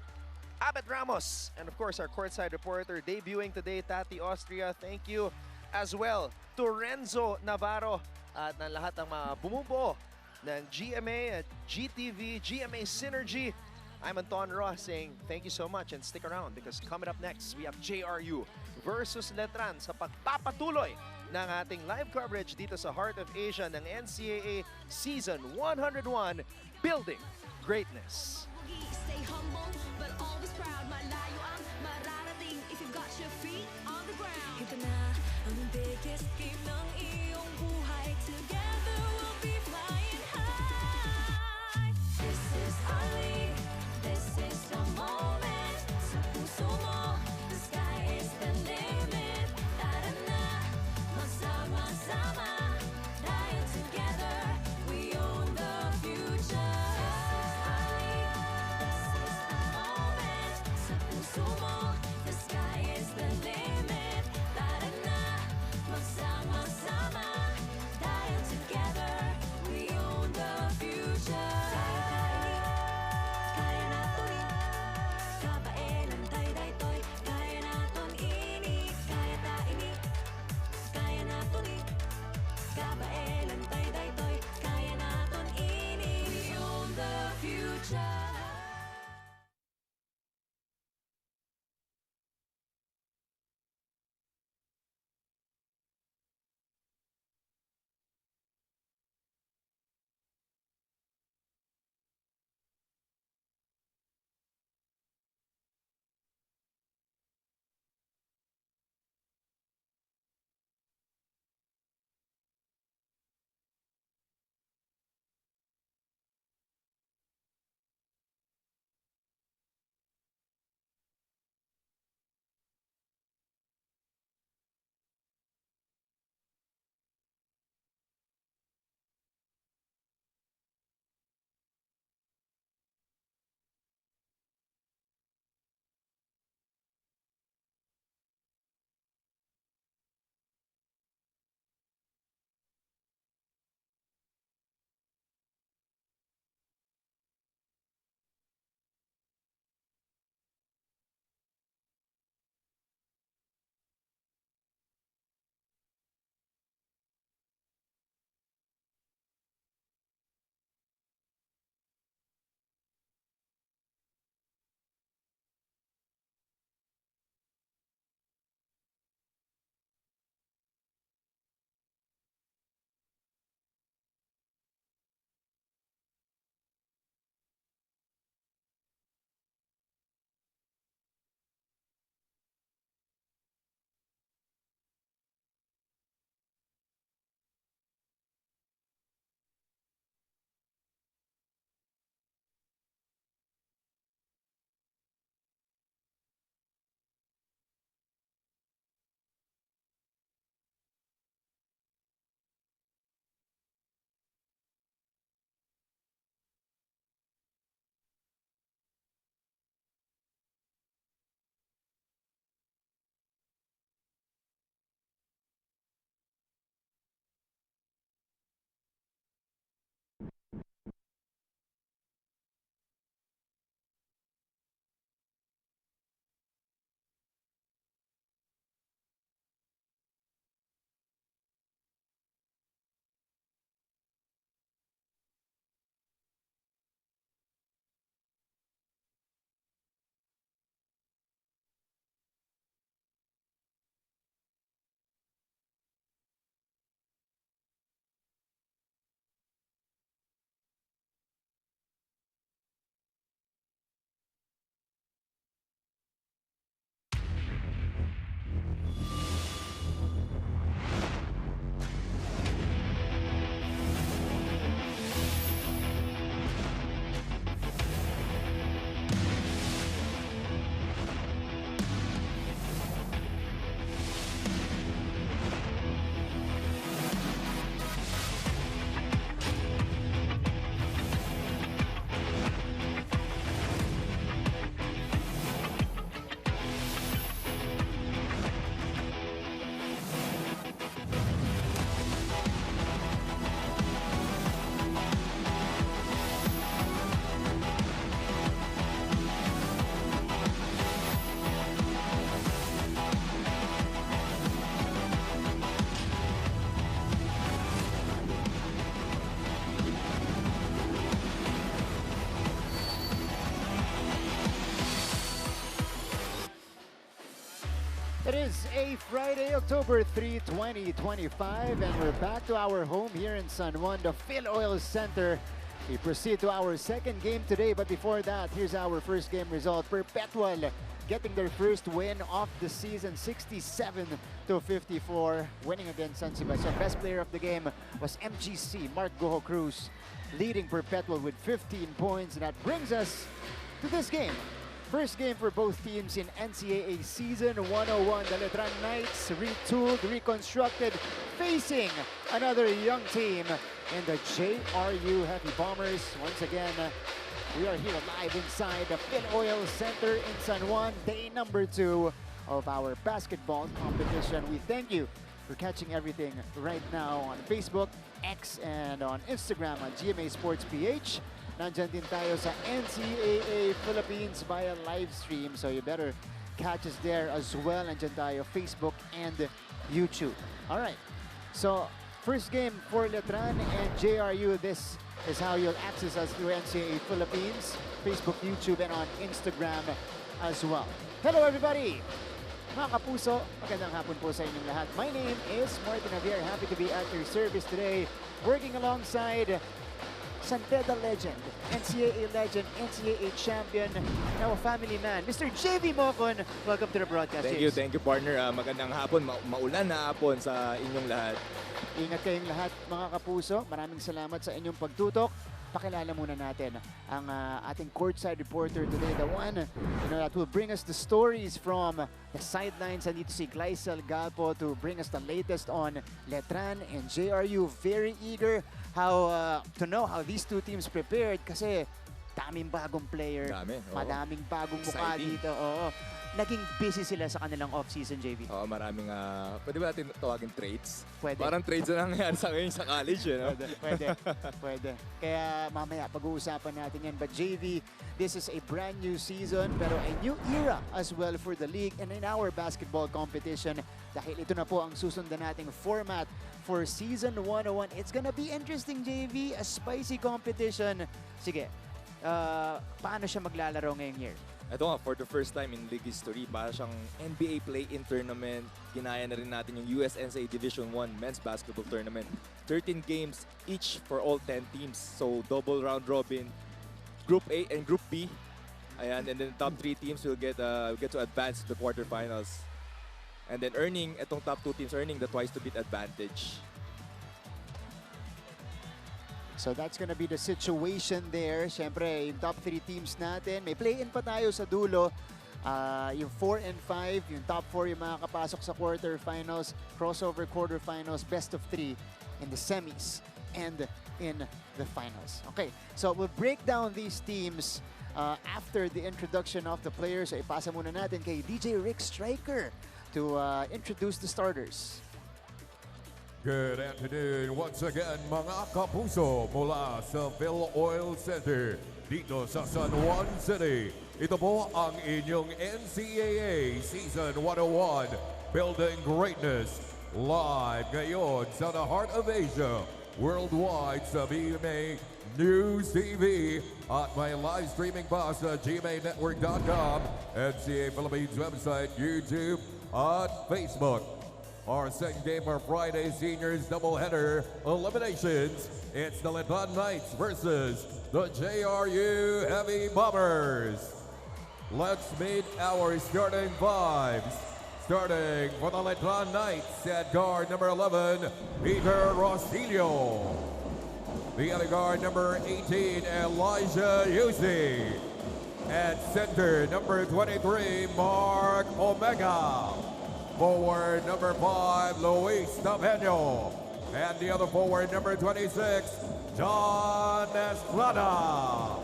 Abet Ramos, and of course our Courtside reporter debuting today, Tati Austria. Thank you as well to Renzo Navarro at ng lahat ng mga bumubuo ng GMA at GTV, GMA Synergy. I'm Anton Ross saying thank you so much and stick around because coming up next, we have JRU versus Letran sa pagpapatuloy ng ating live coverage dito sa Heart of Asia ng NCAA Season 101, Building Greatness. Stay humble, but always proud. Malayo ang mararating if you've got your feet on the ground. Ito na ang biggest game ng iyong buhay. Together we'll be flying high. This is our league. This is the moment. Sa puso mo, the sky is the limit. Tara na, magsama-sama. Dahil together, we own the future. This is our league. is a Friday, October 3, 2025, and we're back to our home here in San Juan, the Phil Oil Center. We proceed to our second game today, but before that, here's our first game result. Perpetual getting their first win of the season, 67-54, winning against San Sebastian. Best player of the game was MGC, Mark Goho Cruz, leading Perpetual with 15 points. And that brings us to this game. First game for both teams in NCAA Season 101. The Letran Knights, retooled, reconstructed, facing another young team in the JRU Heavy Bombers. Once again, we are here live inside the Phil Oil Center in San Juan, day number 2 of our basketball competition. We thank you for catching everything right now on Facebook, X, and on Instagram at GMA Sports PH. Nandyan din tayo sa NCAA Philippines via live stream, so you better catch us there as well. Nandyan tayo Facebook and YouTube. All right, so first game for Letran and JRU. This is how you'll access us through NCAA Philippines, Facebook, YouTube, and on Instagram as well. Hello everybody! Mga kapuso, magandang hapon po sa inyong lahat. My name is Martin Javier. Happy to be at your service today, working alongside Santeda legend, NCAA legend, NCAA champion, now a family man, Mr. JV Mocon. Welcome to the broadcast. Thank you partner. Magandang hapon, maulan na hapon sa inyong lahat. Ingat kayong lahat mga kapuso. Maraming salamat sa inyong pagtutok. Pakilala muna natin ang ating courtside reporter today, the one that will bring us the stories from the sidelines. Andito si Glycel Galpo to bring us the latest on Letran and JRU. Very eager to know how these two teams prepared kasi daming bagong player, madaming bagong mukha dito. Oo. Naging busy sila sa kanilang off-season, JV. Oo, maraming, pwede ba natin tawagin trades? Pwede. Parang trades na nangyayari sa ngayon sa college, no? Pwede. Kaya mamaya pag-uusapan natin yan. But JV, this is a brand new season pero a new era as well for the league and in our basketball competition. Dahil ito na po ang susundan nating format for Season 101. It's gonna be interesting, JV. A spicy competition. Sige, paano siya maglalaro ngayong year? Ito nga, for the first time in league history, para siyang NBA play-in tournament. Kinaya na rin natin yung US NCAA Division 1 men's basketball tournament. 13 games each for all 10 teams. So, double round robin, Group A and Group B. Ayan, and then the top 3 teams will get to advance to the quarterfinals. And then itong top 2 teams earning the twice to beat advantage. So that's gonna be the situation there. Siyempre, yung top 3 teams natin. May play-in pa tayo sa dulo. Yung 4 and 5, yung top 4 yung makakapasok sa quarterfinals, crossover quarterfinals, best of 3 in the semis and in the finals. Okay, so we'll break down these teams after the introduction of the players. So ipasa muna natin kay DJ Rick Striker to introduce the starters. Good afternoon once again mga kapuso mula sa Phil Oil Center dito sa San Juan City. Ito po ang inyong NCAA Season 101 Building Greatness live ngayon sa the heart of Asia, worldwide sa BMA News TV at may live streaming pa sa gmanetwork.com, NCAA Philippines website, YouTube at Facebook. Our second game for Friday Seniors doubleheader eliminations. It's the Letran Knights versus the JRU Heavy Bombers. Let's meet our starting fives. Starting for the Letran Knights at guard number 11, Peter Rosillo. The other guard number 18, Elijah Yusi. At center number 23, Mark Omega. Forward number 5, Luis Taveño. And the other forward, number 26, John Estrada.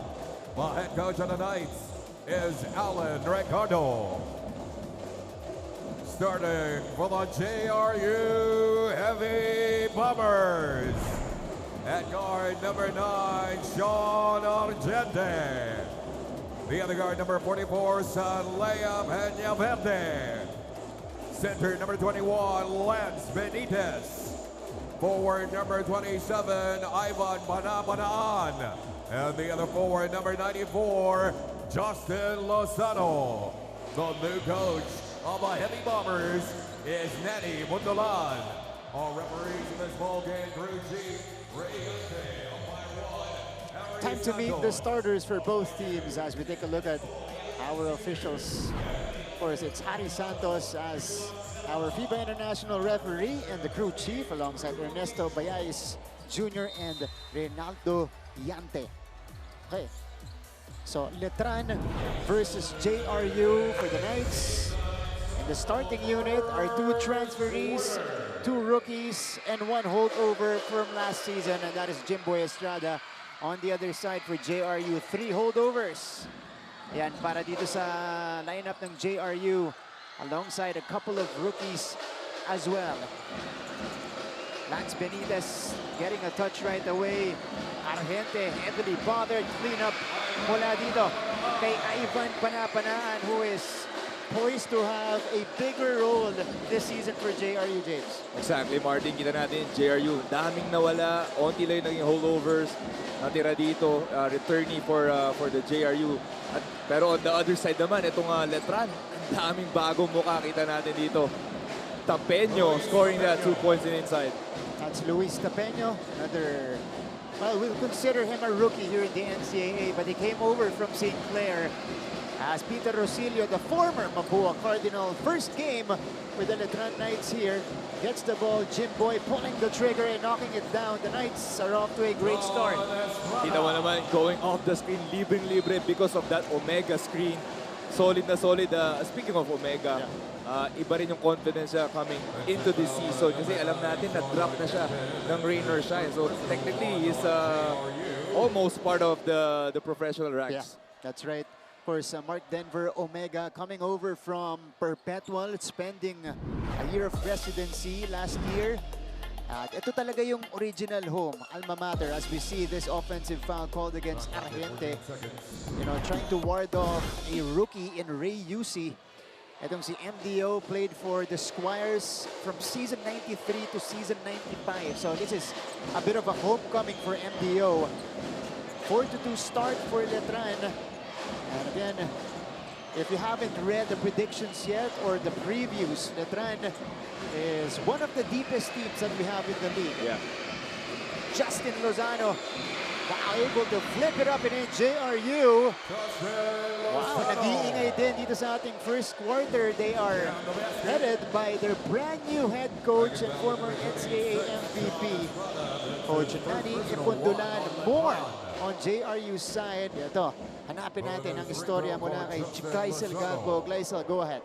The head coach of the Knights is Alan Ricardo. Starting for the JRU Heavy Bombers. At guard number 9, Sean Argente. The other guard, number 44, Sanlea Peñaverde. Center number 21, Lance Benitez. Forward number 27, Ivan Banabanaan. And the other forward, number 94, Justin Lozano. The new coach of the Heavy Bombers is Nani Mundolan. All referees in this ball game, Drew G. Time to meet the starters for both teams as we take a look at our officials. Of course, it's Harry Santos as our FIBA International referee and the crew chief alongside Ernesto Bayais Jr. and Reynaldo Yante. Okay, so Letran versus JRU for the Knights. In the starting unit are 2 transferees, 2 rookies, and 1 holdover from last season, and that is Jimboy Estrada. On the other side for JRU, 3 holdovers. Yan, para dito sa lineup ng JRU, alongside a couple of rookies as well. Lance Benitez getting a touch right away. Argente heavily bothered. Clean up mula dito kay Ivan Panapanaan, who is poised to have a bigger role this season for JRU, James. Exactly, Martin. Kita natin, JRU, daming nawala. Onti lang yung naging holdovers. Natira dito, returnee for the JRU. Pero on the other side naman, itong Letran, ang daming bagong mukha kita natin dito. Tapeño scoring that 2 points in inside. That's Luis Tapeño, another, well, we'll consider him a rookie here in the NCAA, but he came over from St. Clair as Peter Rosilio, the former Mapua Cardinal, first game with the Letran Knights here, gets the ball. Jimboy pulling the trigger and knocking it down. The Knights are off to a great start. Kita mo naman, going off the screen, libre because of that Omega screen. Solid na solid. Speaking of Omega, iba rin yung confidence niya coming into this season kasi alam natin na drop na siya ng rain or shine. So technically, he's almost part of the professional ranks. Yeah, that's right. Of course, Mark Denver Omega coming over from Perpetual, spending a year of residency last year. At ito talaga yung original home, alma mater, as we see this offensive foul called against Argente. You know, trying to ward off a rookie in Ray Yusi. Itong si MDO played for the Squires from season 93 to season 95. So this is a bit of a homecoming for MDO. 4-2 start for Letran. And again, if you haven't read the predictions yet or the previews, Letran is one of the deepest teams that we have in the league. Yeah. Justin Lozano able to flip it up in JRU. Wow, nag-iingay din dito sa ating first quarter. They are headed by their brand new head coach and former NCAA MVP, Coach Nani Ipundulan. More on JRU's side. Ito, hanapin natin ang istorya mula kay Gleisel Galpo. Gleisel, go ahead.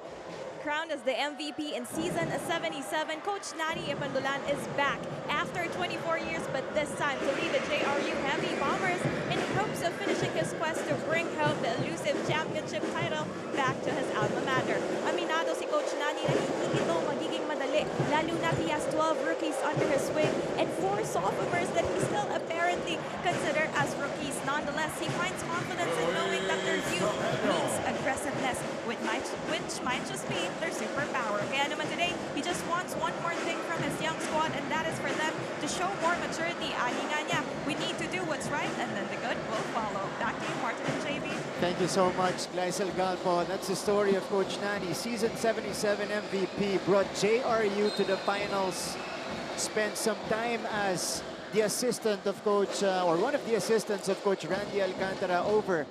Crowned as the MVP in season 77, Coach Nani Ipundulan is back after 24 years, but this time to lead the JRU Heavy Bombers in hopes of finishing his quest to bring home the elusive championship title back to his alma mater. Aminado si Coach Nani na hindi ito magiging madali, lalo na he has 12 rookies under his wing and 4 sophomores that he still apparently consider as rookies. Nonetheless, he finds confidence in knowing that their youth means aggressiveness, which might just be their superpower. Kaya naman today, he just wants one more thing from his young squad, and that is for them to show more maturity. Ani nga niya, we need to do what's right, and then the good will follow. Back to you, Martin and JB. Thank you so much, Gleisel Galpo. That's the story of Coach Nani. Season 77 MVP, brought JRU to the finals. Spent some time as the assistant of Coach, or one of the assistants of Coach Randy Alcantara over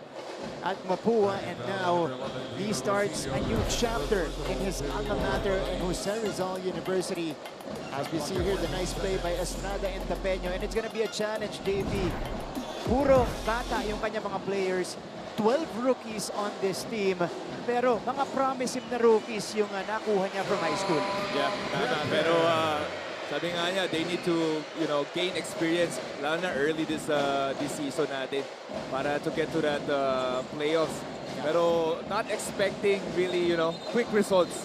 at Mapua, and now he starts a new chapter in his alma mater in Jose Rizal University. As we see here, the nice play by Estrada and Tapeño, and it's gonna be a challenge, JV. Puro bata yung kanya mga players, 12 rookies on this team, pero mga promising na rookies yung nakuha niya from high school. Yeah, pero sabi nga niya, they need to, gain experience, lalo na early this season natin para to get to that playoffs. Pero not expecting really, quick results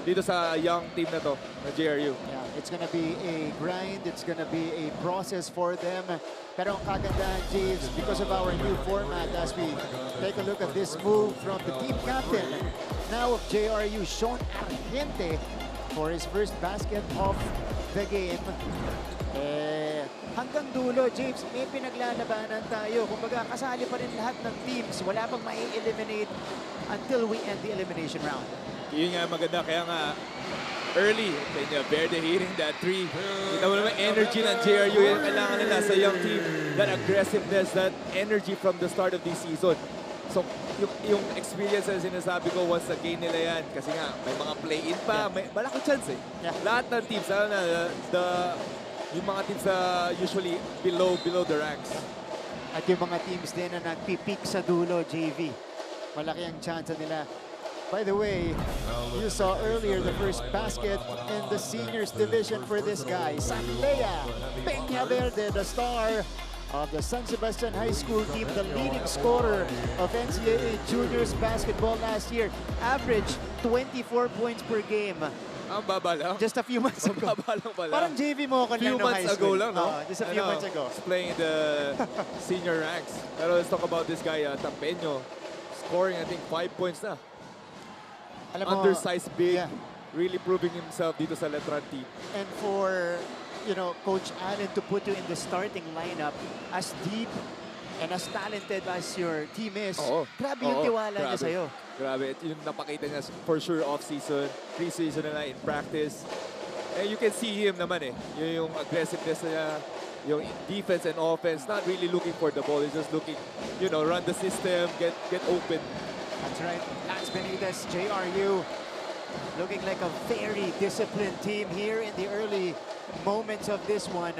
dito sa young team na to, na JRU. Yeah, it's gonna be a grind, it's gonna be a process for them. Pero ang kagandahan, James, because of our new format, as we take a look at this move from the team captain, now of JRU, Sean Argente, for his first basket of the game. Hanggang dulo, James, may pinaglalabanan tayo. Kumbaga, kasali pa rin lahat ng teams. Wala pang mai-eliminate until we end the elimination round. Yun nga maganda. Kaya nga, early. Peña Verde hitting that three. Kita mo naman energy ng JRU. Yan kailangan nila sa young team. That aggressiveness, that energy from the start of this season. So, yung experience na sinasabi ko, once na-gain nila yan, kasi nga, may mga play-in pa, may malaki chance eh. Lahat ng teams, lalo na, yung mga teams usually below the ranks. At yung mga teams din na nagpipik sa dulo, JV. Malaki ang chance nila. By the way, you saw earlier the first basket in the seniors division for this guy, Sanlea Peña Verde, the star of the San Sebastian High School team, the leading scorer of NCAA juniors basketball last year. Averaged 24 points per game. Ang baba lang. Just a few months ago. Ang baba lang pala. Parang JV mo ko Few lang no months high ago school. lang, no? Just a few months ago. He's playing in the senior ranks. Pero let's talk about this guy, Tampeño. Scoring, I think, 5 points na. Alam mo, Undersized big. yeah. Really proving himself dito sa Letran team. And for, Coach Allen to put you in the starting lineup as deep and as talented as your team is, grabe yung tiwala niya sa'yo. Grabe. Yung napakita niya for sure off-season, pre-season na in practice. And you can see him naman eh. Yung aggressiveness niya, yung defense and offense, not really looking for the ball. He's just looking, run the system, get open. That's right. Lance Benitez, JRU, looking like a very disciplined team here in the early moments of this one,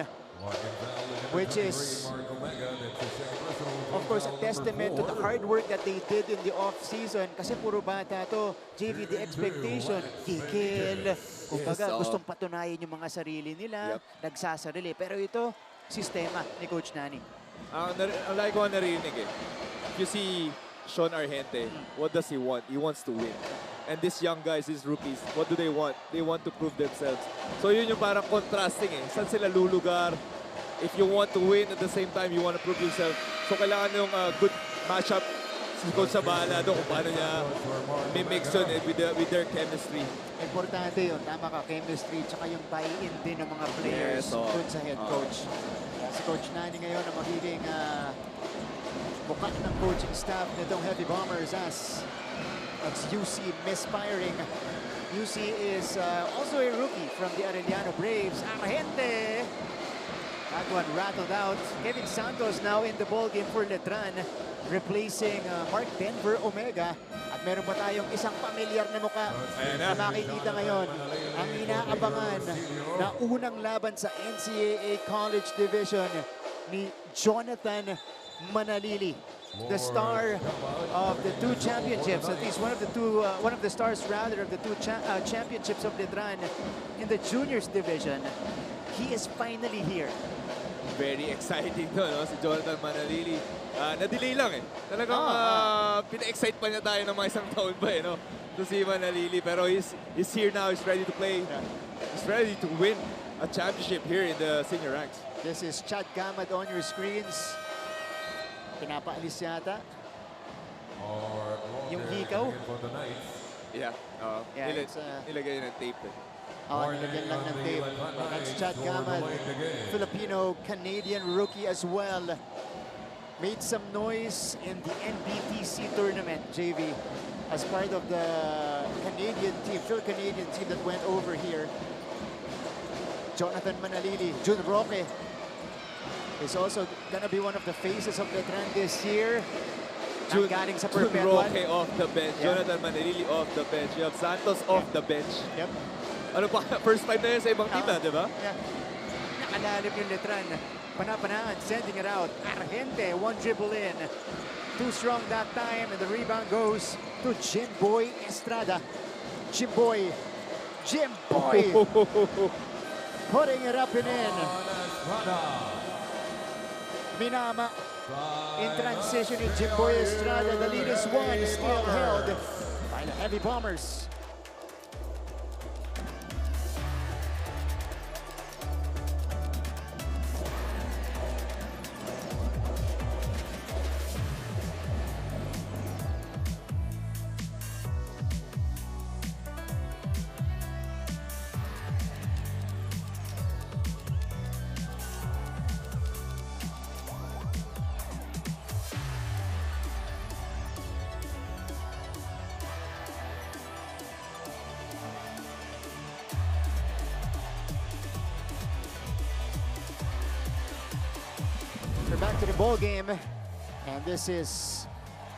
which is, of course, a testament to the hard work that they did in the off-season. Kasi puro bata to, JV, the expectation, kikil. Kumbaga, gustong patunayan yung mga sarili nila, nagsasarili. Pero ito, sistema ni Coach Nani. Ang like ko narinig eh. You see Sean Argente, what does he want? He wants to win. And these young guys, these rookies, what do they want? They want to prove themselves. So yun yung parang contrasting eh. Saan sila lulugar? If you want to win at the same time, you want to prove yourself. So kailangan yung good matchup. Si Coach sa bahala doon kung paano niya mimix yun with their chemistry. Importante yun. Tama ka, chemistry, tsaka yung buy-in din ng mga players dun sa head coach. Si Coach Nani ngayon ang magiging buka ng coaching staff nitong Heavy Bombers as UC misfiring. UC is also a rookie from the Arellano Braves. Argente! That one rattled out. Kevin Santos now in the ballgame for Letran, replacing Mark Denver Omega. At meron pa tayong isang pamilyar na muka na makikita ngayon. Ang inaabangan na unang laban sa NCAA College Division ni Jonathan Manalili, the star of the two championships, at least one of the stars rather of the two championships of Letran in the juniors division. He is finally here. Very exciting to, no? Si Jonathan Manalili. Na-delay lang eh. Talagang pina-excite pa niya tayo ng mga isang taon pa eh, no? To si Manalili. Pero he's here now. He's ready to play. He's ready to win a championship here in the senior ranks. This is Chad Gamad on your screens. Pinapaalis yata. Yung hikaw. Yeah. Nilagay ng tape eh. Nilagyan lang ng tape. That's Chad Gamad, Filipino-Canadian rookie as well. Made some noise in the NBTC tournament, JV, as part of the Canadian team, Phil-Canadian team that went over here. Jonathan Manalili, Jun Roque is also gonna be one of the faces of Letran this year. Jun Sa Perpetual. Roque off the bench. Jonathan Manalili off the bench. You have Santos off the bench. Yep. Ano pa? First time na yun sa ibang team na, di ba? Yeah. Nakalalim yung Letran. Panapanaan, sending it out. Argente, one dribble in. Too strong that time, and the rebound goes to Jimboy Estrada. Jimboy. Putting it up and in. Minama. In transition in Jimboy Estrada. The lead is one, still held by the Heavy Bombers. We're back to the ball game, and this is,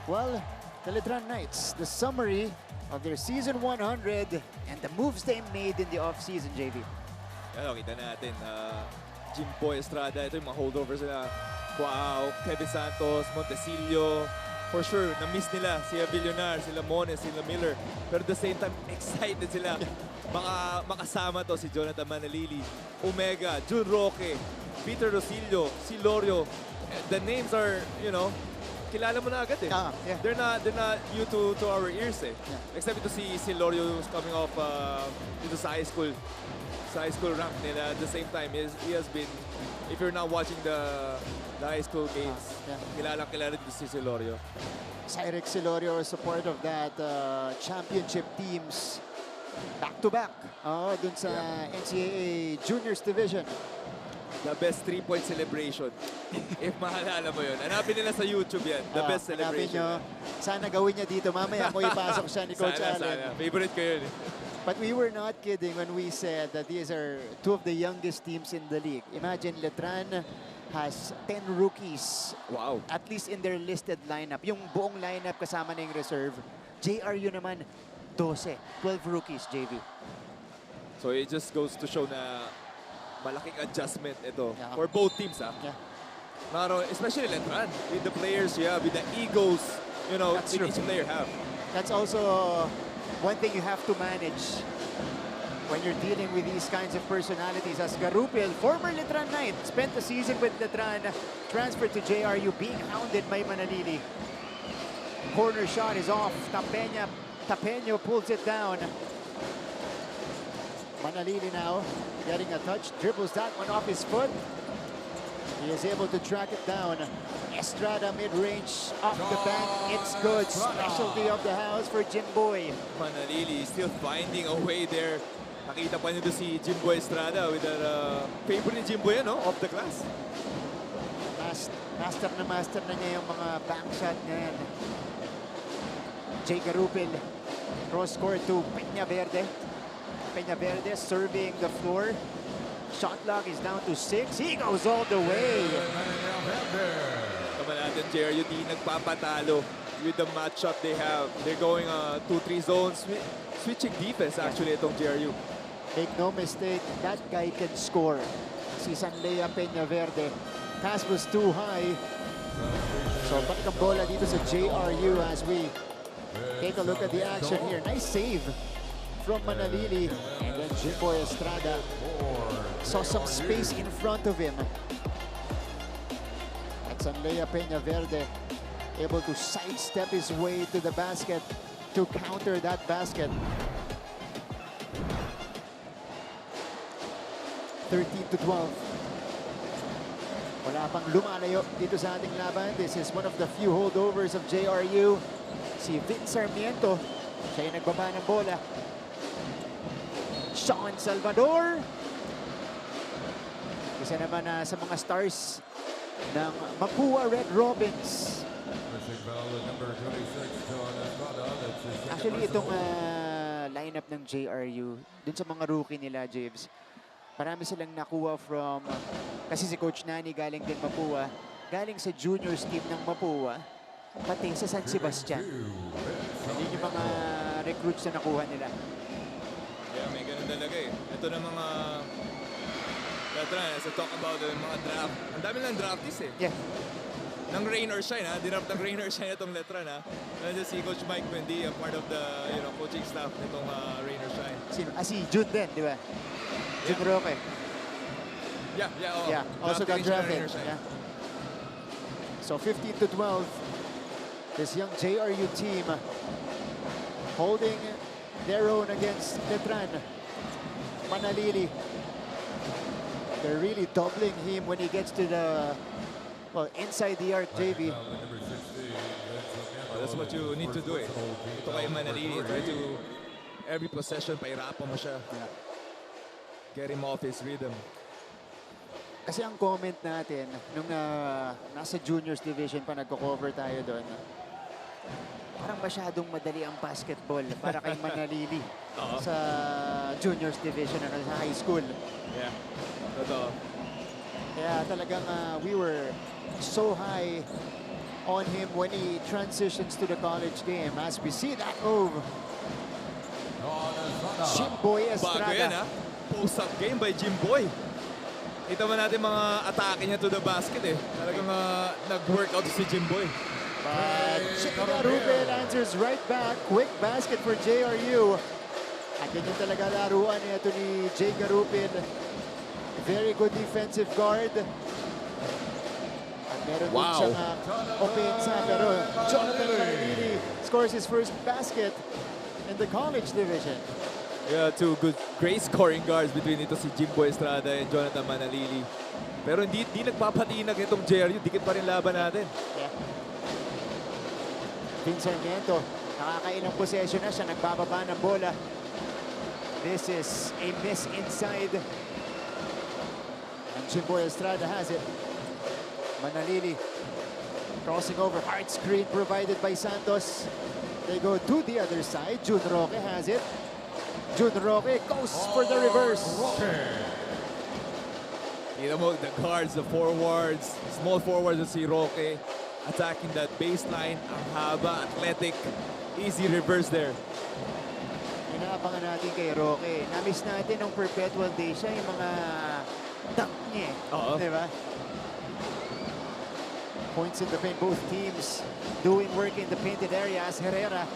well, the Letran Knights, the summary of their season 100 and the moves they made in the off-season, JV. Ano, kita natin, Jimbo Estrada, ito yung mga holdovers nila. Wow, Kevin Santos, Montesillo. For sure, na-miss nila si Villonar, sila Mones, sila Miller. Pero at the same time, excited sila. Baka makasama to si Jonathan Manalili, Omega, Jun Roque, Peter Rosillo, si Lorio. The names are, you know, kilala mo na agad eh. Yeah. They're not new to our ears eh. Yeah. Except to see si Lorio who's coming off dito sa high school rank nila. At the same time, he has been, if you're not watching the high school games, kilala dito si Lorio. Cyrix Silorio is a part of that championship teams back-to-back. Dun sa NCAA Juniors Division. The best 3-point celebration. If maalala mo yun. Hanapin nila sa YouTube yan. The best celebration. Nyo. Sana gawin niya dito. Mamaya mo ipasok siya ni Coach Allen. Sana. Favorite ko yun. But we were not kidding when we said that these are two of the youngest teams in the league. Imagine Letran has 10 rookies. Wow. At least in their listed lineup. Yung buong lineup kasama na yung reserve. JRU naman, 12 rookies, JV. So it just goes to show na malaking adjustment ito Yeah. for both teams. Yeah. Especially Letran, with the players you have, with the egos, you know, That's that true. each player have. That's also one thing you have to manage when you're dealing with these kinds of personalities. As Garupil, former Letran Knight, spent the season with Letran, transferred to JRU, being hounded by Manalili. Corner shot is off. Tapeño pulls it down. Manalili now getting a touch, dribbles that one off his foot. He is able to track it down. Estrada mid-range, off the bank, it's good. Specialty of the house for Jimboy. Manalili is still finding a way there. Nakita pa niyo si Jimboy Estrada with their favorite ni Jimboy, no? Off the glass. Master na niya yung mga bank shot niya yan. Jay Garupil, cross court to Peña Verde. Peña Verde serving the floor. Shot clock is down to 6. He goes all the way. Tama natin, JRUD nagpapatalo with the matchup they have. They're going 2-3 zones. Switching defense actually itong JRU. Make no mistake, that guy can score. Si Sanlea Peña Verde. Pass was too high. So back ang bola dito sa JRU as we take a look at the action here. Nice save from Manalili, and then Jimboy Estrada saw some space in front of him. And Sanlea Peña Verde able to sidestep his way to the basket to counter that basket. 13-12. Wala pang lumalayo dito sa ating laban. This is one of the few holdovers of JRU. Si Vince Sarmiento, siya yung nagbaba ng bola. Sean Salvador. Isa naman sa mga stars ng Mapua Red Robins. Actually, itong lineup ng JRU, dun sa mga rookie nila, James, marami silang nakuha from, kasi si Coach Nani galing din Mapua, galing sa juniors team ng Mapua, pati sa San Sebastian. Yun yung mga recruits na nakuha nila. Yeah, may ganun talaga eh. Ito na mga Letran, as I talk about the mga draft. Ang dami ng draftees eh. Yeah. Ng rain or shine ha. Dinapt ng rain or shine itong Letran ha. Nandiyan si Coach Mike Mendy, a part of the coaching staff nitong rain or shine. Sino? Si June din, di ba? June Roque. Yeah, also got drafted. Rain or shine. Yeah. So 15-12. This young JRU team holding their own against Letran. Manalili. They're really doubling him when he gets to the, well, inside the arc, JV. That's what you need to do eh. Ito kay Manalili, try to, every possession, pahirapan mo siya. Get him off his rhythm. Kasi ang comment natin, nung nasa juniors division pa nagko-cover tayo doon, parang masyadong madali ang basketball para kay Manalili sa juniors division sa high school. Yeah, totoo. Kaya talagang we were so high on him when he transitions to the college game. As we see that move, Jimboy Bago yan, Estrada. ha? Post-up game by Jimboy. Kita mo natin mga atake niya to the basket eh. Talagang nag-workout si Jimboy. But Ruben answers right back. Quick basket for JRU. At yan yung talaga laruan ito ni Jay Garupin. Very good defensive guard. At meron din siyang opensa. Pero Jonathan Manalili scores his first basket in the college division. Yeah, two great scoring guards between ito si Jimboy Estrada and Jonathan Manalili. Pero hindi nagpapatinag itong JRU. Dikit pa rin laban natin. Yeah. Vince Sarmiento, nakakailang possession na siya, nagbababa ng bola. This is a miss inside. And Jimboy Estrada has it. Manalili crossing over, hard screen provided by Santos. They go to the other side. Jun Roque has it. Jun Roque goes for the reverse. Kita mo, the guards, the forwards, small forwards si Roque attacking that baseline. Ang haba, athletic, easy reverse there. Inaabangan natin kay Roque. Na-miss natin nung Perpetual Day siya, yung mga dunk niya. Oo. Diba? Points in the paint, both teams doing work in the painted area as Herrera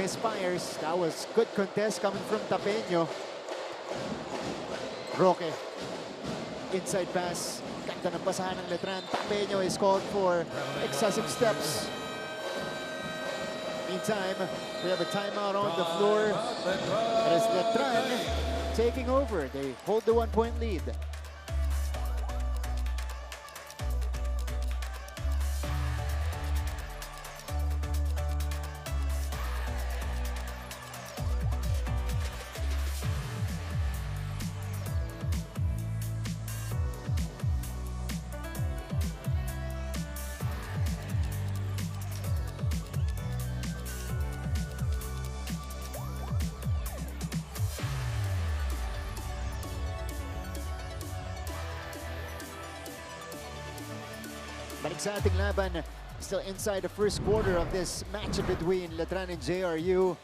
misfires. That was good contest coming from Tapeño. Roque. Inside pass. Ganda ng basahan ng Letran. Tapeño is called for excessive steps. Meantime, we have a timeout on the floor. It is Letran taking over. They hold the 1-point lead. Balik sa ating laban, still inside the first quarter of this match between Letran and JRU.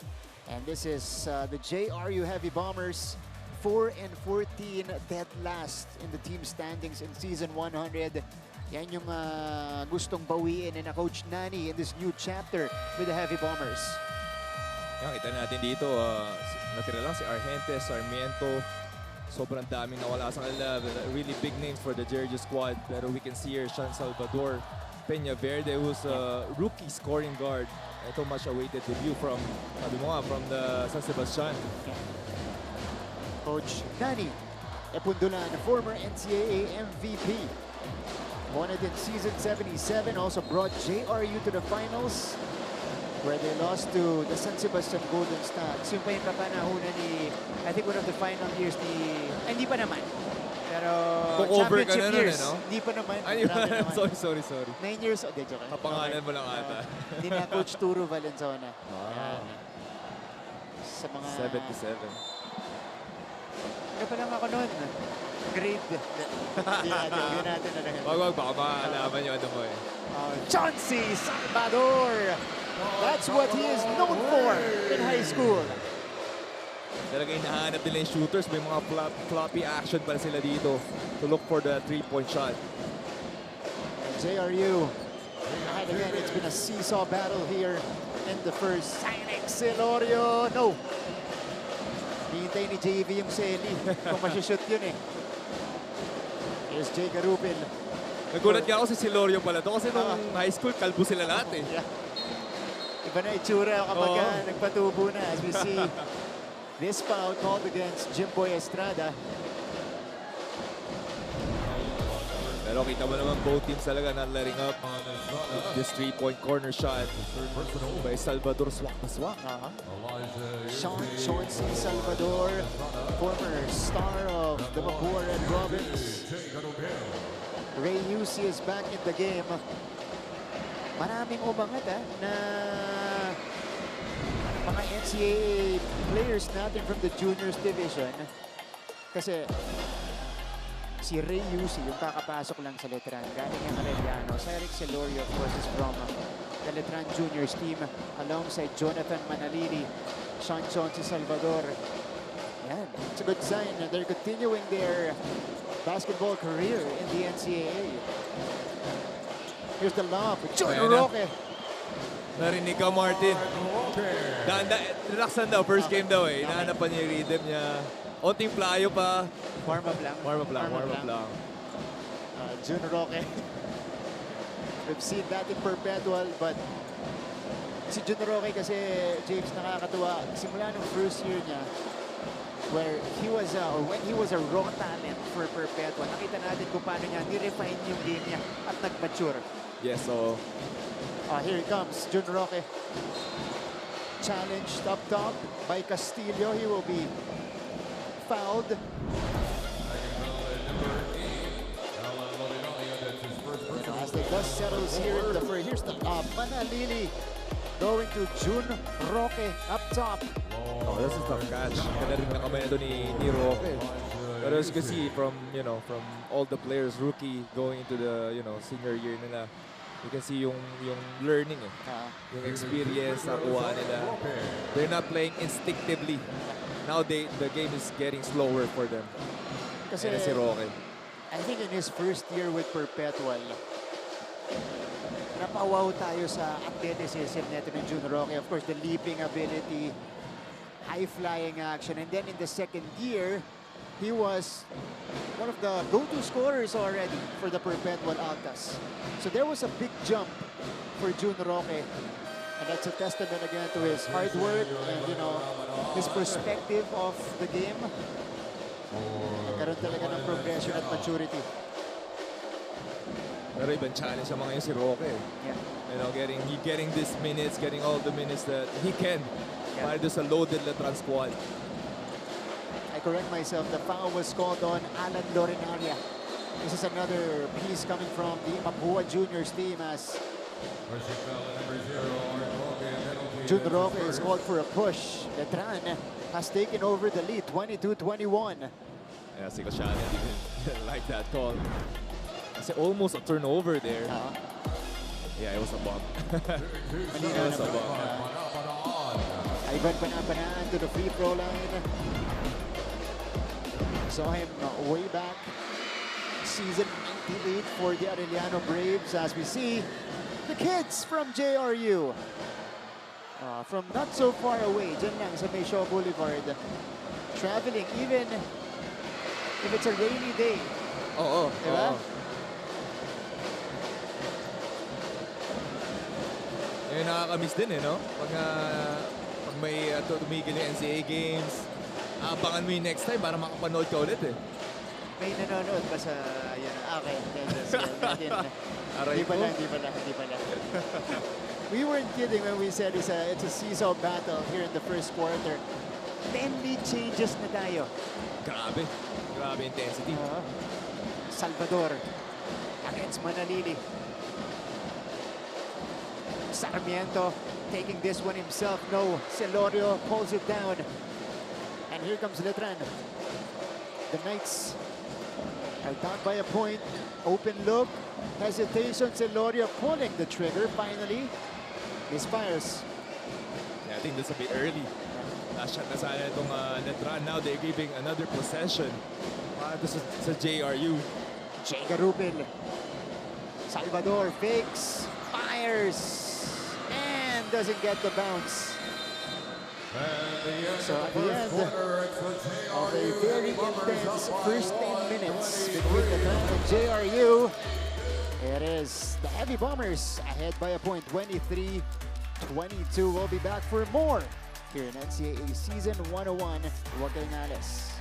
And this is the JRU Heavy Bombers, 4-14, dead last in the team standings in Season 100. Yan yung gustong bawiin ni na Coach Nani in this new chapter with the Heavy Bombers. Yan, kita natin dito, natira lang si Argente, Sarmiento. Sobrang daming nawala sa kanila. Really big names for the JRU squad. Pero we can see here, Sean Salvador Peña Verde, who's a rookie scoring guard. Ito much awaited debut from, sabi mo nga, from the San Sebastian. Coach Nani Epundulan, former NCAA MVP. Won it in season 77, also brought JRU to the finals where they lost to the San Sebastian Golden Stars. Yung pa yung kapanahunan ni, I think one of the final years ni, hindi pa naman. Pero Cover ka championship na nun, years, eh, no? hindi pa naman. Ay, Grabe naman. sorry. 9 years old. Joke. Kapangalan mo lang ata. Hindi na Coach Turo Valenzuela. Yan. Sa mga... 77. Ano pa lang ako nun? Grade. Hindi natin na rin. Wag, baka maalaman yung ano mo eh. Chauncey Salvador. That's what he is known for in high school. Talaga hinahanap nila yung shooters. May mga floppy action para sila dito to look for the three-point shot. And JRU. And again, it's been a seesaw battle here in the first. Sinex Silorio. No. Hintay ni JV yung Selly. Kung masushoot yun eh. Here's Jay Garupin. Nagulat nga ako si Silorio pala to kasi nung high school, kalbo sila lahat eh. Yeah. Iba na itsura kapag nagpatubo na. As we see this foul called against Jimboy Estrada. Pero kita mo naman both teams talaga not letting up. This three-point corner shot by Salvador, swak na swak. Sean Chauncey Salvador, former star of the Mapua Red Robins. Ray Yusi is back in the game. Maraming umangat na mga NCAA players natin from the juniors division. Kasi Si Ray Yusi, yung kakapasok lang sa Letran, galing ang Arellano. Si Eric Celorio, of course, is from the Letran Juniors team alongside Jonathan Manalili, Sean si Salvador. Yan, it's a good sign that they're continuing their basketball career in the NCAA. Here's the lob, John Roque. Narinig ka, Martin. Relax lang daw, first game daw eh. Inahanap pa niya yung rhythm niya. Onting playo pa. Warm up lang. Warm up lang. Jun Roque. We've seen that in Perpetual, but si Jun Roque kasi, James, nakakatuwa. Simula nung first year niya, where he was, or when he was a raw talent for Perpetual, nakita natin kung paano niya ni-refine yung game niya at nag-mature. Yes, so... Here he comes, Jun Roque. Challenged up top by Castillo. He will be fouled. As the dust settles here in the first, here's the Manalili going to Jun Roque up top. Oh, this is tough catch. Ganda rin na kamay na ito ni Roque. But as you can see from, from all the players, rookie going into the, senior year nila, you can see yung learning yung experience na kuha nila. They're not playing instinctively. Now the game is getting slower for them. Kasi si Roque. I think in his first year with Perpetual, napawaw tayo sa athleticism neto ni Jun Roque. Of course, the leaping ability, high-flying action. And then in the second year, he was one of the go-to scorers already for the Perpetual Altus. So there was a big jump for Jun Roque. And that's a testament again to his hard work and, his perspective of the game. Nagkaroon talaga ng progression at maturity. Pero ibang challenge sa mga yun si Roque. Yeah. Getting these minutes, getting all the minutes that he can. Para doon sa loaded Letran squad. I correct myself, the foul was called on Alan Lorenaria. This is another piece coming from the Mapua Juniors team as Jun Roque is called for a push. Letran has taken over the lead, 22-21. Yeah, si Coach Allen didn't like that call. Kasi almost a turnover there. Yeah, it was a bump. Malinaw na ba? Ivan Panapanaan to the free throw line. Saw him way back season 98 for the Arellano Braves as we see the kids from JRU. From not so far away, dyan lang sa Mayshaw Boulevard. Traveling even if it's a rainy day. Diba? Yung nakakamiss din no? Pag may tumigil yung NCAA games, abangan mo yung next time para makapanood ka ulit May nanonood ba sa, okay, Di pala. We weren't kidding when we said it's a seesaw battle here in the first quarter. 10 lead changes na tayo. Grabe intensity. Salvador against Manalili. Sarmiento taking this one himself. No, Celorio pulls it down. And here comes Letran. The Knights are down by a point. Open look. Hesitation. Celorio pulling the trigger finally. Misfires. Yeah, I think that's a bit early. Last shot na sana itong Letran. Now they're giving another possession. This is sa JRU. Jay Garupil. Salvador fakes. Fires. And doesn't get the bounce. So at the end of a very intense first 10 minutes between Letran and JRU, it is the Heavy Bombers ahead by a point, 23-22. We'll be back for more here in NCAA Season 101. Huwag kayong alis.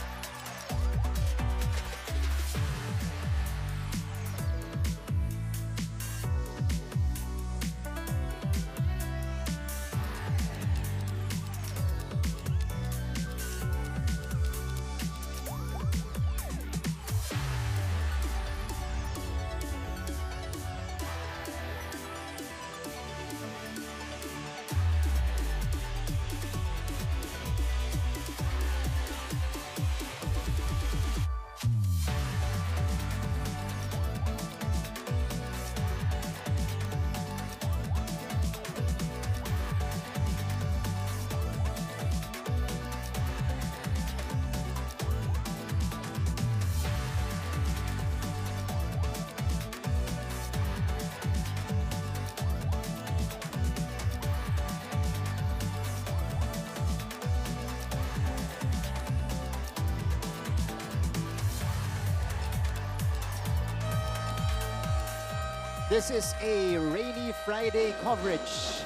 This is a rainy Friday coverage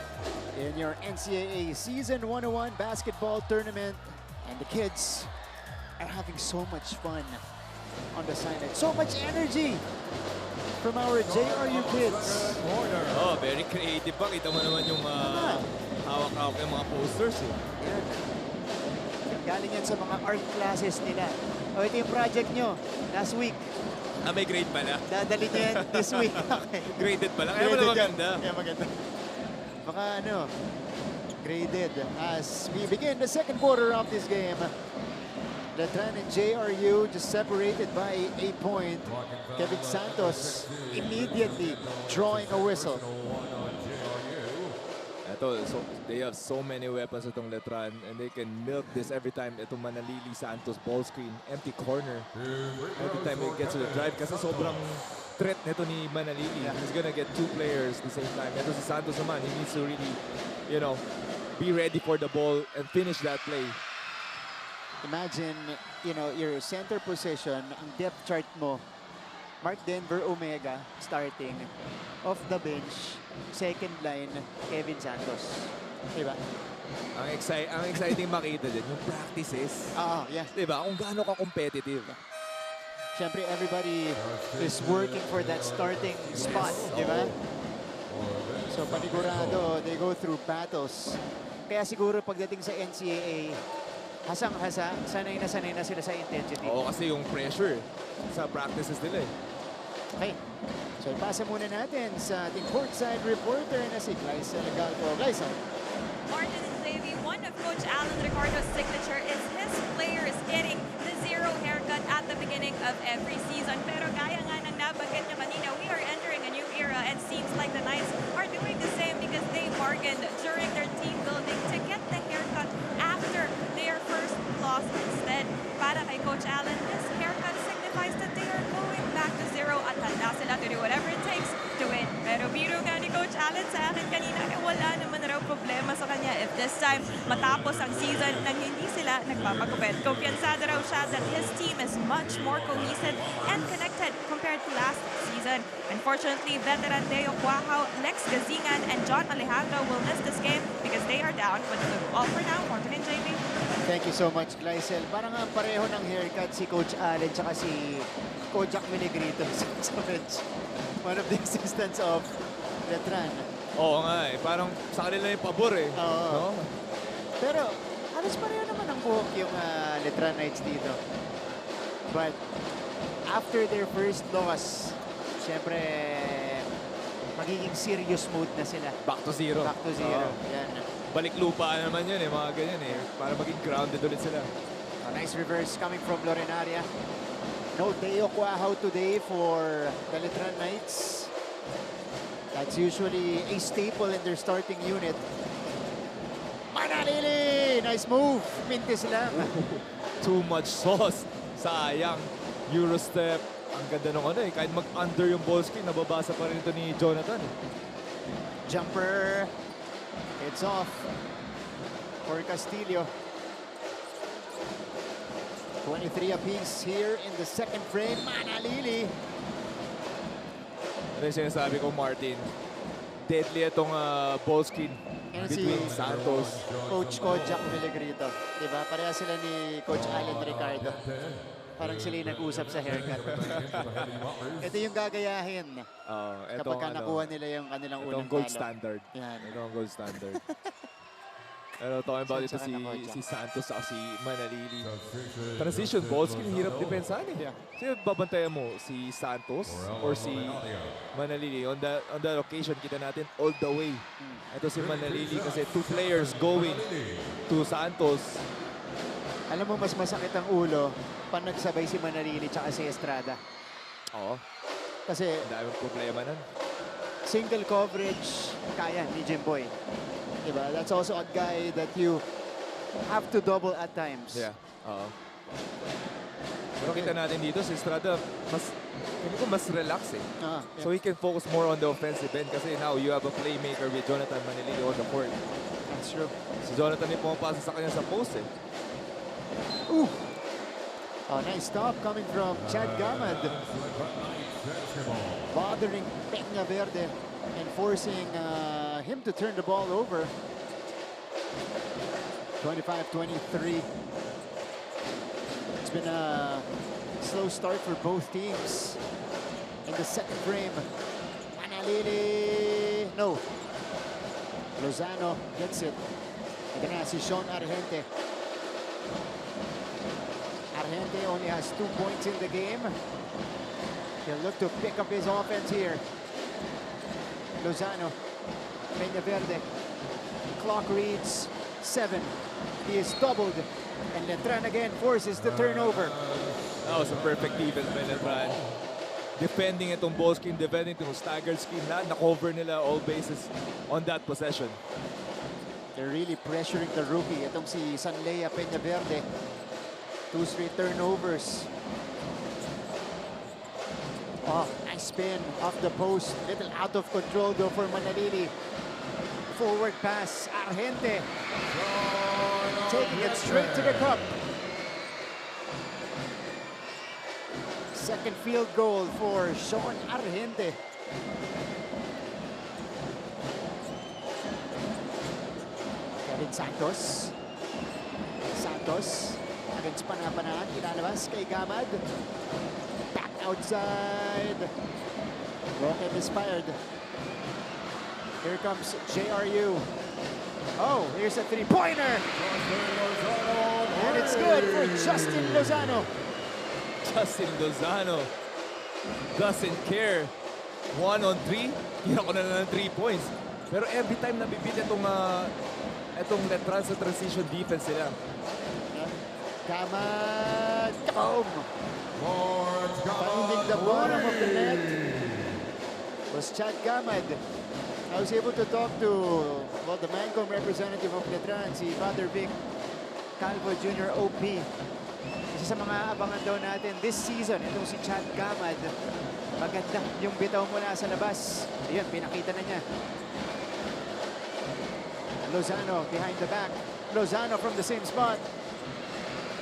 in your NCAA Season 101 basketball tournament. And the kids are having so much fun on the sideline. So much energy from our JRU kids. Oh, very creative pa. Kita mo naman yung hawak-hawak ng mga posters. Yan. Galing yan sa mga art classes nila. O, ito yung project nyo last week. May grade pala. Dadali niyo yan this week. Okay. Graded pala. Kaya pala maganda. Kaya maganda. Baka graded as we begin the second quarter of this game. Letran and JRU just separated by 8 points. Kevin Santos immediately drawing a whistle. So they have so many weapons itong Letran and they can milk this every time. Itong Manalili Santos ball screen, empty corner. Every time it gets to the drive kasi sobrang threat nito ni Manalili. He's gonna get 2 players at the same time. Ito si Santos naman, he needs to really, be ready for the ball and finish that play. Imagine, your center position, ang depth chart mo, Mark Denver Omega starting, off the bench, second line, Kevin Santos. Diba? Ang exciting makita din, yung practices. Yeah. Diba? Kung gaano ka competitive. Siyempre, everybody is working for that starting spot, diba? So, panigurado, they go through battles. Kaya siguro pagdating sa NCAA, hasang-hasa, sanay na sila sa intensity. Oo, kasi yung pressure sa practices nila eh. Okay. So, ipasa muna natin sa ating courtside reporter na si Glycel Galco. Glycel. Martin and Xavier, one of Coach Alan Ricardo's signature is his players getting the zero haircut at the beginning of every season. Pero gaya nga ng nabanggit niya kanina, we are entering a new era and seems like the Knights are doing the same because they bargained during their team building to get the haircut after their first loss instead. Para kay Coach Alan, this haircut signifies that they are going back to zero at handa sila to do whatever it takes to win. Pero biro nga ni Coach Alan sa akin kanina, wala naman raw problema sa kanya if this time matapos ang season nang hindi sila nagpapagupit. Kumpiyansado raw siya that his team is much more cohesive and connected compared to last season. Unfortunately, veteran Deo Cuajao, Lex Gazingan, and John Alejandro will miss this game because they are down. But all for now, Martin and JB. Thank you so much, Glycel. Parang pareho ng haircut si Coach Allen tsaka si Kojak Miligrito sa bench. One of the assistants of Letran. Oo nga eh. Parang sa kanila yung pabor eh. Oo. No? Pero halos pareho naman ang buhok yung Letran Knights dito. But after their first loss, syempre magiging serious mode na sila. Back to zero. Back to zero. Yan. Balik lupa naman yun eh. Mga ganyan eh. Para maging grounded ulit sila. A nice reverse coming from Lorenaria. No Deo Cuajao today for the Letran Knights. That's usually a staple in their starting unit. Manalili! Nice move. Pintis lang. Too much sauce. Sayang. Eurostep. Ang ganda nung eh. Kahit mag-under yung ball screen, nababasa pa rin ito ni Jonathan. Jumper. It's off for Castillo. 23 apiece here in the second frame. Manalili. Ano yung sinasabi ko, Martin? Deadly itong ball screen between Santos. Coach Kojak Miligrito. Diba? Pareha sila ni Coach Alan Ricardo. Parang sila yung nag-usap sa haircut. Ito yung gagayahin. Kapag nakuha nila yung kanilang unang gold talo. standard. Yan. Ito ang gold standard. Pero talking about ito si Santos at si Manalili. Transition ball screen, hirap depensahan eh. Kasi babantayan mo si Santos or si Manalili. On that occasion, kita natin all the way. Ito si Manalili kasi 2 players going to Santos. Alam mo, mas masakit ang ulo pag nagsabay si Manalili tsaka si Estrada. Oo. Kasi ang daming problema nun. single coverage, kaya ni Jimboy. Diba? That's also a guy that you have to double at times. Yeah. Pero kita natin dito, si Estrada, mas relax eh. Yeah. So he can focus more on the offensive end kasi now you have a playmaker with Jonathan Manilili on the court. That's true. Si Jonathan ay pumapasa sa kanya sa post eh. Oh, nice stop coming from Chad Gamad. Bothering Peña Verde and forcing him to turn the ball over. 25-23. It's been a slow start for both teams. In the second frame, Manalili, no. Lozano gets it. Ito na si Sean Argente. Argente only has 2 points in the game. He'll look to pick up his offense here. Lozano, Peña Verde. Clock reads 7. He is doubled. And Letran again forces the turnover. That was a perfect defense by Letran. Defending itong ball screen, defending itong staggered screen. Na-cover nila all bases on that possession. They're really pressuring the rookie. Itong si Sanlea Peña Verde. 2 straight turnovers. Oh, nice spin off the post. Little out of control though for Manalili. Forward pass, Argente. Taking it straight to the cup. Second field goal for Sean Argente. Kevin Santos. Santos against Panapanaan. Ilalabas kay Gamad. Back outside. Rocket inspired. Here comes JRU. Oh, here's a three-pointer. And it's good for Justin Lozano. Justin Lozano doesn't care. 1-on-3, tira ko na lang ng 3 points. Pero every time nabibit itong Letran sa transition defense nila. Gamad. Boom. Finding the bottom of the net was Chad Gamad. I was able to talk to the Mancom representative of Letran, si Father Vic Calvo Jr. OP. Isa sa mga abangan daw natin this season, itong si Chad Gamad. Maganda yung bitaw mula sa labas. Ayan, pinakita na niya. Lozano behind the back. Lozano from the same spot.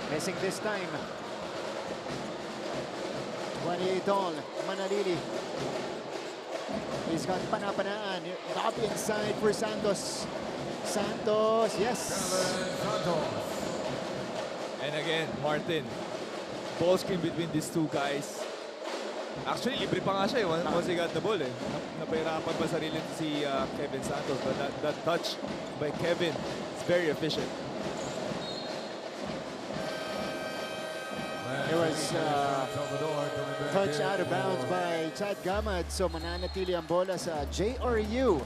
Missing this time. 28 all. Manalili. He's got Panapanaan. Lob inside for Santos. Santos, yes. And again, Martin. Ball screen between these two guys. Actually, libre pa nga siya once he got the ball. Napahirapan pa sarili si Kevin Santos. But that touch by Kevin is very efficient. There was touch out of bounds by Chad Gamad. So mananatili ang bola sa JRU.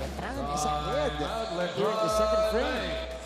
Letran is ahead here in the second frame.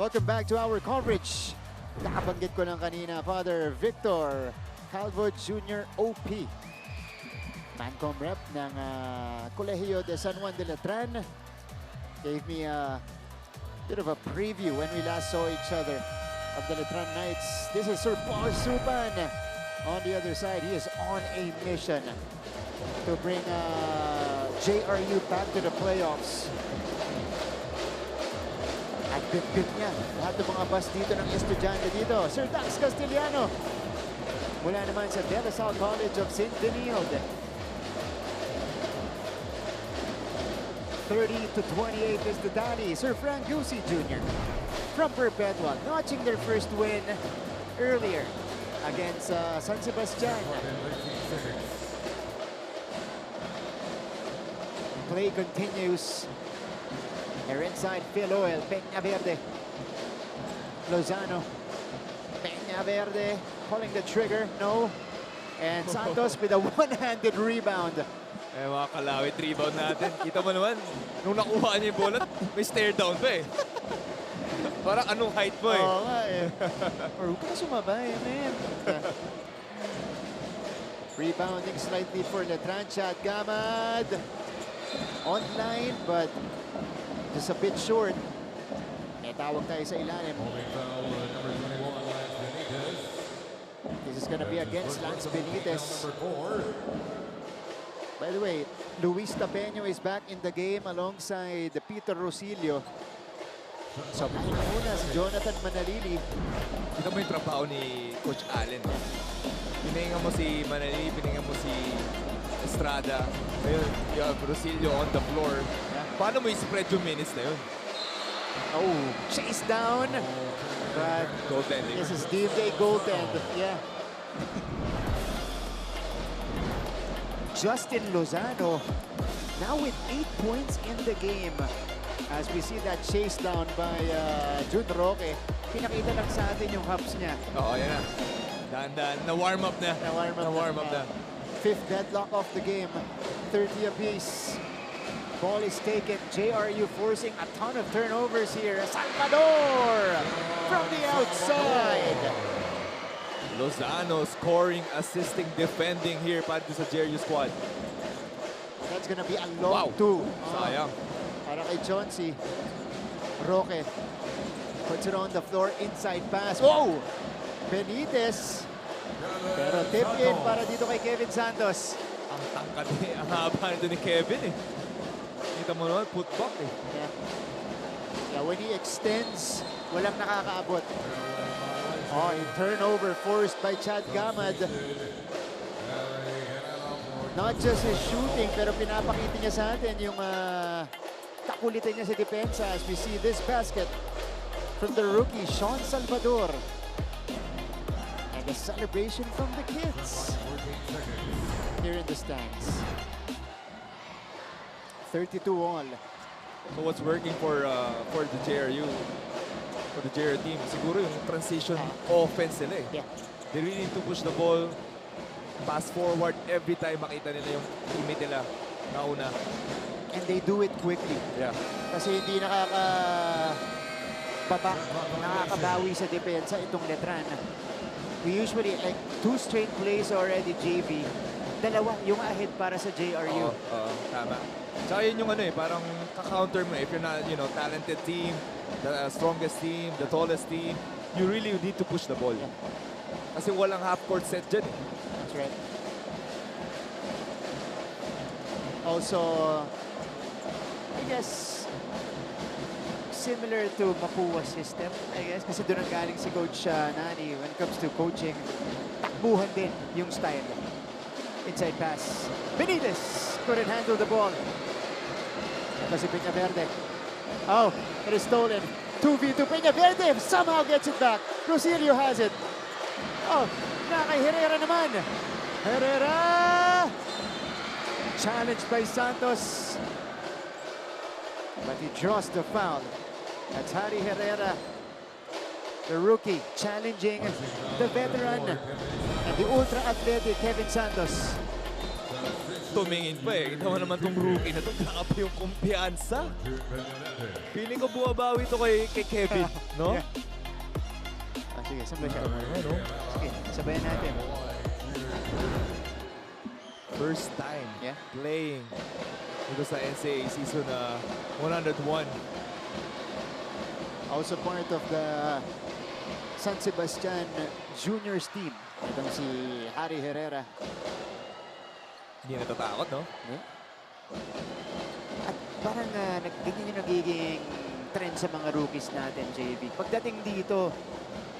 Welcome back to our coverage. Nakabanggit ko lang kanina, Father Victor Calvo Jr. OP. Mancom rep ng Colegio de San Juan de Letran. Gave me a bit of a preview when we last saw each other of the Letran Knights. This is Sir Paul Supan on the other side. He is on a mission to bring JRU back to the playoffs. At bit-bit niya lahat ng mga bus dito ng estudyante dito. Sir Dax Castellano mula naman sa De La Salle College of St. Benilde. 30-28 is the tally. Sir Frank Gusi Jr. from Perpetual notching their first win earlier against San Sebastian. Play continues. They're inside Phil Oil, Peña Verde. Lozano. Peña Verde pulling the trigger, no. And Santos with a one-handed rebound. Eh, mga kalawit rebound natin. Kita mo naman, nung nakuha niya yung bola, may stare down pa eh. Parang anong height mo eh. Oo nga eh. Or huwag ka sumabay, man. Rebounding slightly for Letran. Shot Gamad. Online, but just a bit short. May tawag tayo sa ilalim. This is gonna be against Lance Benitez. By the way, Luis Tapeño is back in the game alongside Peter Rosillo. So, muna si Jonathan Manalili. Kita mo yung trabaho ni Coach Allen. Pininga mo si Manali, pininga mo si Estrada. Ngayon, you have Rosillo on the floor. Paano mo i-spread yung minutes na yun? Oh, chase down. But Goaltending. this is D-Day goaltend. Yeah. Justin Lozano now with 8 points in the game. As we see that chase down by Jun Roque. Pinakita lang sa atin yung hops niya. Oo, yan na. Dahan-dahan. Na-warm up na. Na-warm up na. Fifth deadlock of the game. 30 apiece. Ball is taken. JRU forcing a ton of turnovers here. Salvador from the outside. Lozano scoring, assisting, defending here para sa JRU squad. That's gonna be a long two. Sayang. Para kay Chauncey. Roque puts it on the floor. Inside pass. Whoa! Benitez. Pero tip in para dito kay Kevin Santos. Ang tangkad eh. Ang haba nito ni Kevin eh. Kita mo naman, putback eh. Yeah, when he extends, walang nakakaabot. Oh, a turnover forced by Chad Gamad. Not just his shooting, pero pinapakita niya sa atin yung kakulitan niya sa depensa as we see this basket from the rookie, Sean Salvador. And the celebration from the kids here in the stands. 32 all. So what's working for the JRU, for the JRU team, siguro yung transition offense nila eh. Yeah. They really need to push the ball, pass forward every time makita nila yung teammate nila nauna. And they do it quickly. Yeah. Kasi hindi nakakabawi sa depensa itong Letran. We usually, like, 2 straight plays already, JV. Dalawa yung ahead para sa JRU. Tama. Tsaka yun yung ano eh, parang ka-counter mo if you're not, you know, talented team, the strongest team, the tallest team, you really need to push the ball. Yeah. Kasi walang half-court set dyan eh. That's right. Also, I guess, similar to Mapua's system, I guess, kasi doon ang galing si Coach Nani when it comes to coaching. Takbuhan din yung style. Inside pass. Benitez couldn't handle the ball. Kasi Peñaverde. Oh, it is stolen. 2v2. Peñaverde somehow gets it back. Rosillo has it. Oh, na kay Herrera naman. Herrera! Challenged by Santos. But he draws the foul. That's Harry Herrera, the rookie, challenging the veteran and the ultra-athletic Kevin Santos. Tumingin pa eh. Kita mo naman tong rookie na to. Grabe yung kumpiyansa. Feeling ko bumabawi to kay Kevin, no? Ah, sige, sabay siya. Sige, sabayan natin. First time playing dito sa NCAA season 101. Also part of the San Sebastian Juniors team. Itong si Harry Herrera. Hindi natatakot, no? Yeah. At parang ganyan yung nagiging trend sa mga rookies natin, JB. Pagdating dito,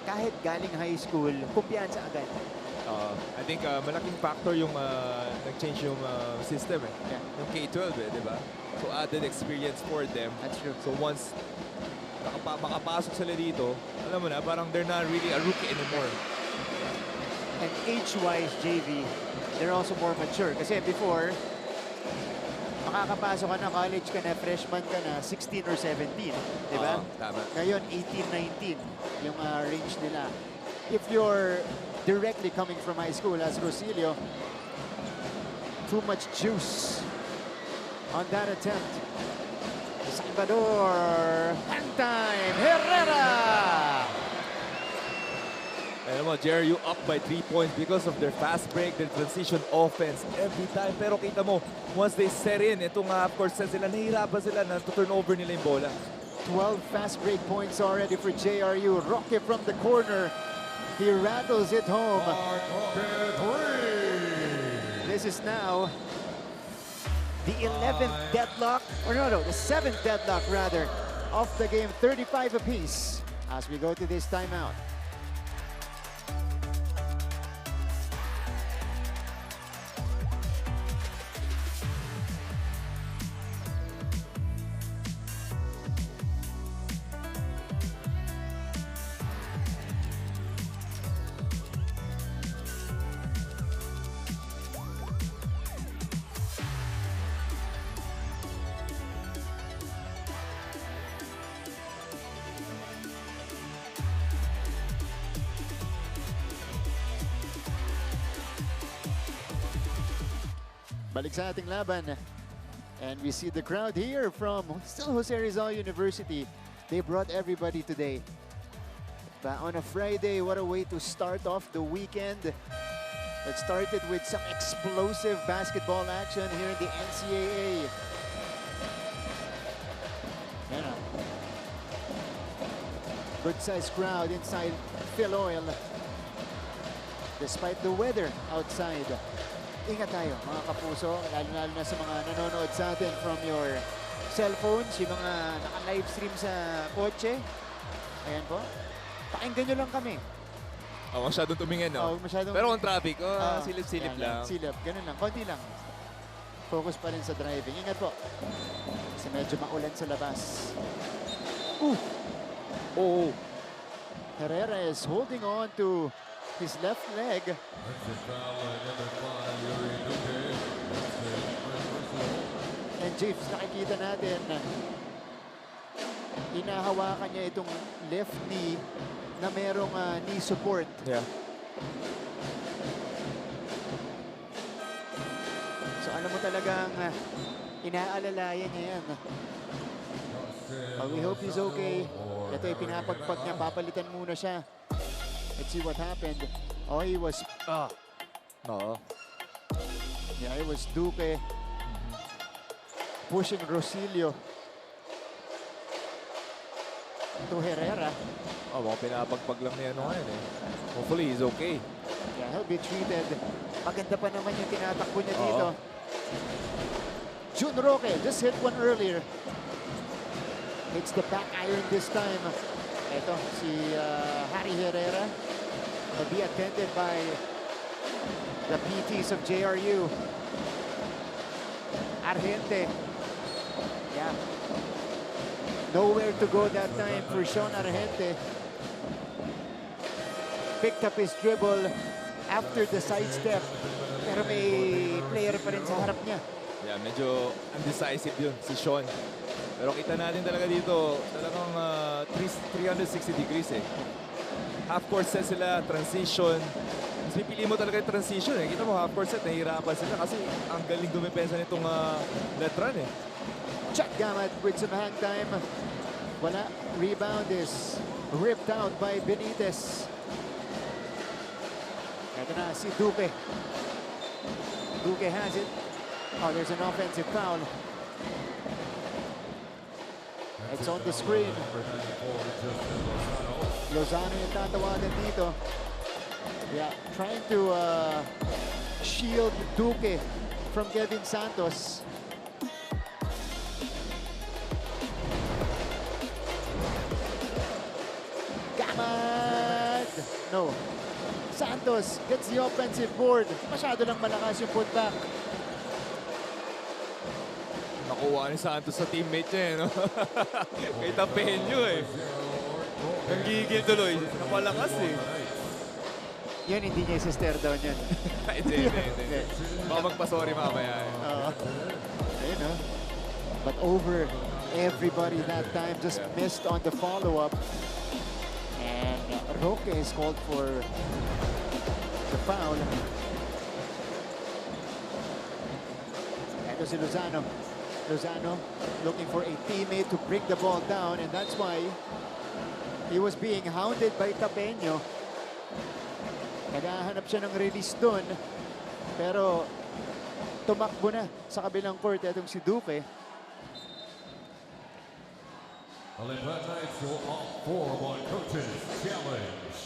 kahit galing high school, kumpiyansa agad. I think malaking factor yung nag-change yung system eh. Yeah. Yung K-12 eh, di ba? So added experience for them. That's true. So once makapasok sila dito, alam mo na, parang they're not really a rookie anymore. And age-wise, JV, they're also more mature. Kasi before, makakapasok ka na, college ka na, freshman ka na, 16 or 17. Di ba? Tama. Ngayon, 18, 19 yung range nila. If you're directly coming from high school as Rosillo, too much juice on that attempt. Salvador, hand time, Herrera! Alam mo, JRU up by 3 points because of their fast break, their transition offense every time. Pero kita mo, once they set in, itong half-court set sila, nahihirapan sila na to turn over nila yung bola. 12 fast break points already for JRU. Roque from the corner. He rattles it home. This is now the 11th deadlock, or no, the 7th deadlock rather, of the game. 35 apiece as we go to this timeout. Balik sa ating laban. And we see the crowd here from still Jose Rizal University. They brought everybody today. But on a Friday, what a way to start off the weekend. It started with some explosive basketball action here in the NCAA. Yeah. Good-sized crowd inside Phil Oil. Despite the weather outside. Ingat tayo mga kapuso, lalo na sa mga nanonood sa atin from your cellphones, yung mga naka-livestream sa kotse. Ayan po. Pakinggan nyo lang kami. Oh, masyadong tumingin, no? Masyadong... Pero on traffic, silip-silip lang. Silip, ganun lang, konti lang. Focus pa rin sa driving. Ingat po. Kasi medyo maulan sa labas. Oh. Herrera is holding on to his left leg. And Jeeves, nakikita natin na hinahawakan niya itong left knee na merong knee support. Yeah. So alam mo talagang inaalalayan niya yan. But we hope he's okay. Ito ay pinapagpag niya, papalitan muna siya. Let's see what happened. Oh, he was... Oo. Yeah, it was Duque pushing Rosilio to Herrera. Oh, baka pinapagpag lang niya ngayon eh. Hopefully, he's okay. Yeah, he'll be treated. Maganda pa naman yung tinatakbo niya dito. Jun Roque just hit one earlier. Hits the back iron this time. Ito, si Harry Herrera will be attended by the PTs of JRU. Argente. Yeah. Nowhere to go that time for Sean Argente. Picked up his dribble after the sidestep. Pero may player pa rin sa harap niya. Yeah, medyo undecisive yun, si Sean. Pero kita natin talaga dito, talagang 360 degrees eh. Half-court set sila, transition. Mas pipili mo talaga yung transition eh. Kita mo, half-court set, nahihirapan sila kasi ang galing dumipensa nitong Letran eh. Chuck Gamat with some hang time. Wala. Rebound is ripped out by Benitez. Ito na si Duque. Duque has it. Oh, there's an offensive foul. It's on the screen. Lozano yung tatawagan dito. Yeah, trying to shield Duque from Kevin Santos. Gamad! No. Santos gets the offensive board. Masyado lang malakas yung putback. Nakuha ni Santos sa teammate niya eh, no? Kay Tapeño eh. Nanggigil tuloy. Napalakas eh. Yun, hindi niya i-sister down yun. Hindi. Baka magpa-sorry mamaya eh. Ayun, no? But over everybody that time, just missed on the follow-up. And Roque is called for the foul. ito si Lozano. Lozano looking for a teammate to bring the ball down, and that's why he was being hounded by Tapeño. Naghahanap siya ng release doon, pero tumakbo na sa kabilang court itong si Duque. The Letran Knights will opt for one coaches challenge.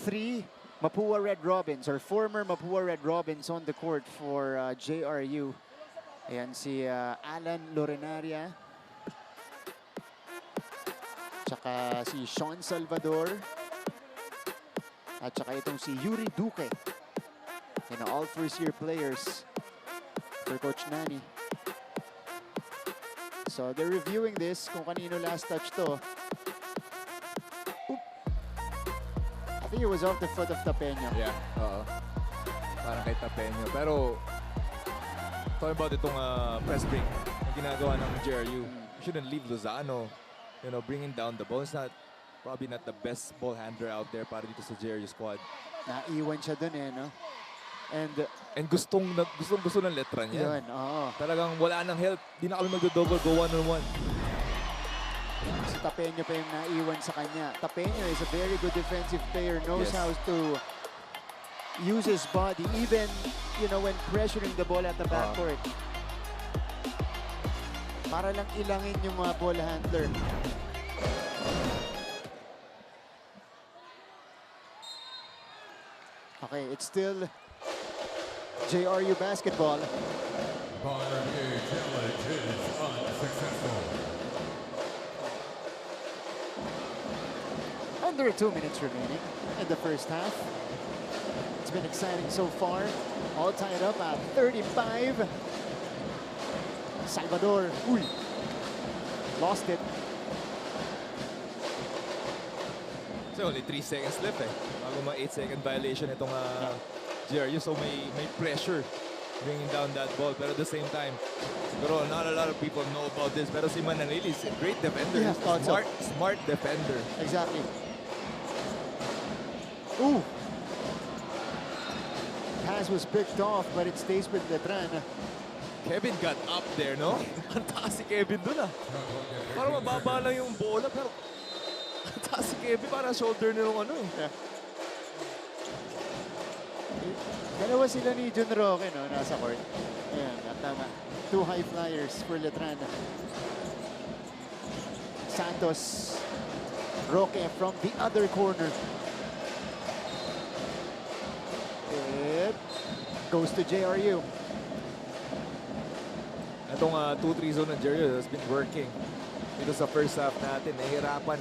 3 Mapua Red Robins, or former Mapua Red Robins on the court for JRU. Ayan si Alan Lorenaria. Tsaka si Sean Salvador. At tsaka itong si Yuri Duque. You know, all first-year players for Coach Nani. So they're reviewing this kung kanino last touch to. Oop. I think it was off the foot of Tapeño. Yeah, oo. Parang kay Tapeño. Pero, talking about itong press break na ginagawa ng JRU, you shouldn't leave Lozano, you know, bringing down the ball. It's not, probably not the best ball handler out there para dito sa JRU squad. Naiwan siya dun eh, no? And gustong ng Letran yan. Yun, oo. Talagang wala nang help. Di na kami magdo-double, go one-on-one. Si Tapeño pa yung naiwan sa kanya. Tapeño is a very good defensive player, knows Yes. how to use his body, even, you know, when pressuring the ball at the backcourt. Para lang ilangin yung mga ball handler. Okay, it's still JRU basketball. Modern day challenge is unsuccessful. Under 2 minutes remaining in the first half. It's been exciting so far. All tied up at 35. Salvador, uy, lost it. So only 3 seconds left eh. Bago mga 8-second violation itong JRU. So may pressure bringing down that ball. Pero at the same time, siguro not a lot of people know about this. Pero si Mananili is a great defender. Yeah, thought so. Smart defender. Exactly. Ooh. Pass was picked off, but it stays with Letran. Kevin got up there, no? Ang taas si Kevin dun ah. Parang mababa lang yung bola, pero ang taas si Kevin, parang shoulder nilong ano eh. Yeah. Dalawa sila ni Jun Roque, no? Nasa court. Ayan, tama. 2 high flyers for Letran. Santos. Roque from the other corner. It goes to JRU. Itong 2-3 zone ng JRU has been working. Ito sa first half natin, nahihirapan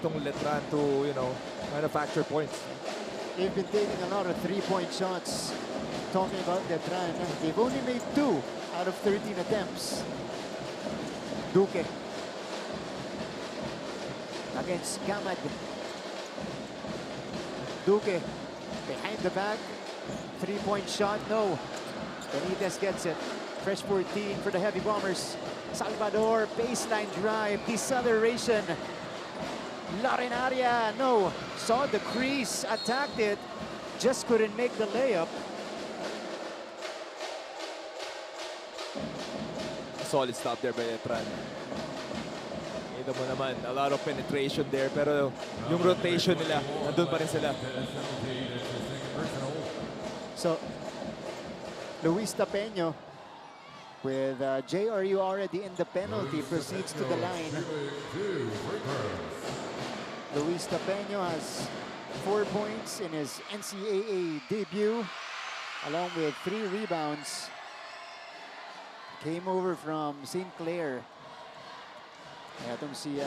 itong Letran to, you know, manufacture points. They've been taking a lot of 3-point shots. Talking about Letran, they've only made 2 out of 13 attempts. Duque against Gamad. Duque behind the back. 3-point shot, no. Benitez gets it. Fresh 14 for the Heavy Bombers. Salvador, baseline drive, deceleration. Larenaria, no. Saw the crease, attacked it, just couldn't make the layup. Solid stop there by Letran. Kita mo naman, a lot of penetration there, pero yung rotation nila, nandun pa rin sila. So, Luis Tapeño, with JRU already in the penalty, proceeds to the line. Luis Tapeño has 4 points in his NCAA debut, along with 3 rebounds. Came over from St. Clair. Itong si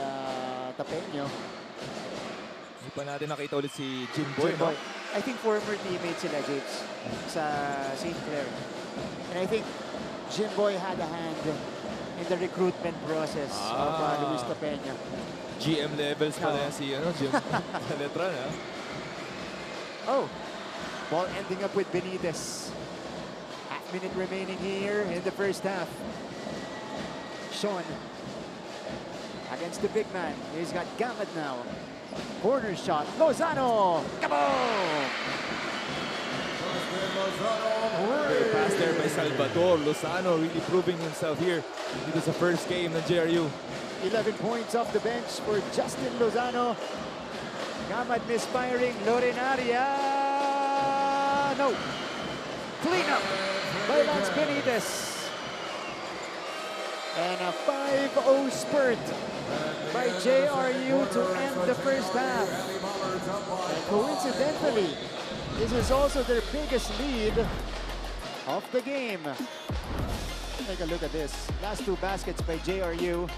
Tapeño. Hindi pa natin nakita ulit si Jimboy, no? I think former teammates sila, James, sa St. Clair. And I think Jimboy had a hand in the recruitment process of Luis Tapeño. GM levels pa rin si Jim Letran, ha? Oh, ball ending up with Benitez. Half-minute remaining here in the first half. Sean against the big man. He's got Gamad now. Corner shot. Lozano. Kaboom! Great pass there by Salvador Lozano, really proving himself here. It was the first game ng JRU. 11 points off the bench for Justin Lozano. Gamad misfiring. Lorenaria. No. Clean up by Lance Benitez. And a 5-0 spurt by JRU to end the first half. And coincidentally, this is also their biggest lead of the game. Take a look at this. Last two baskets by JRU.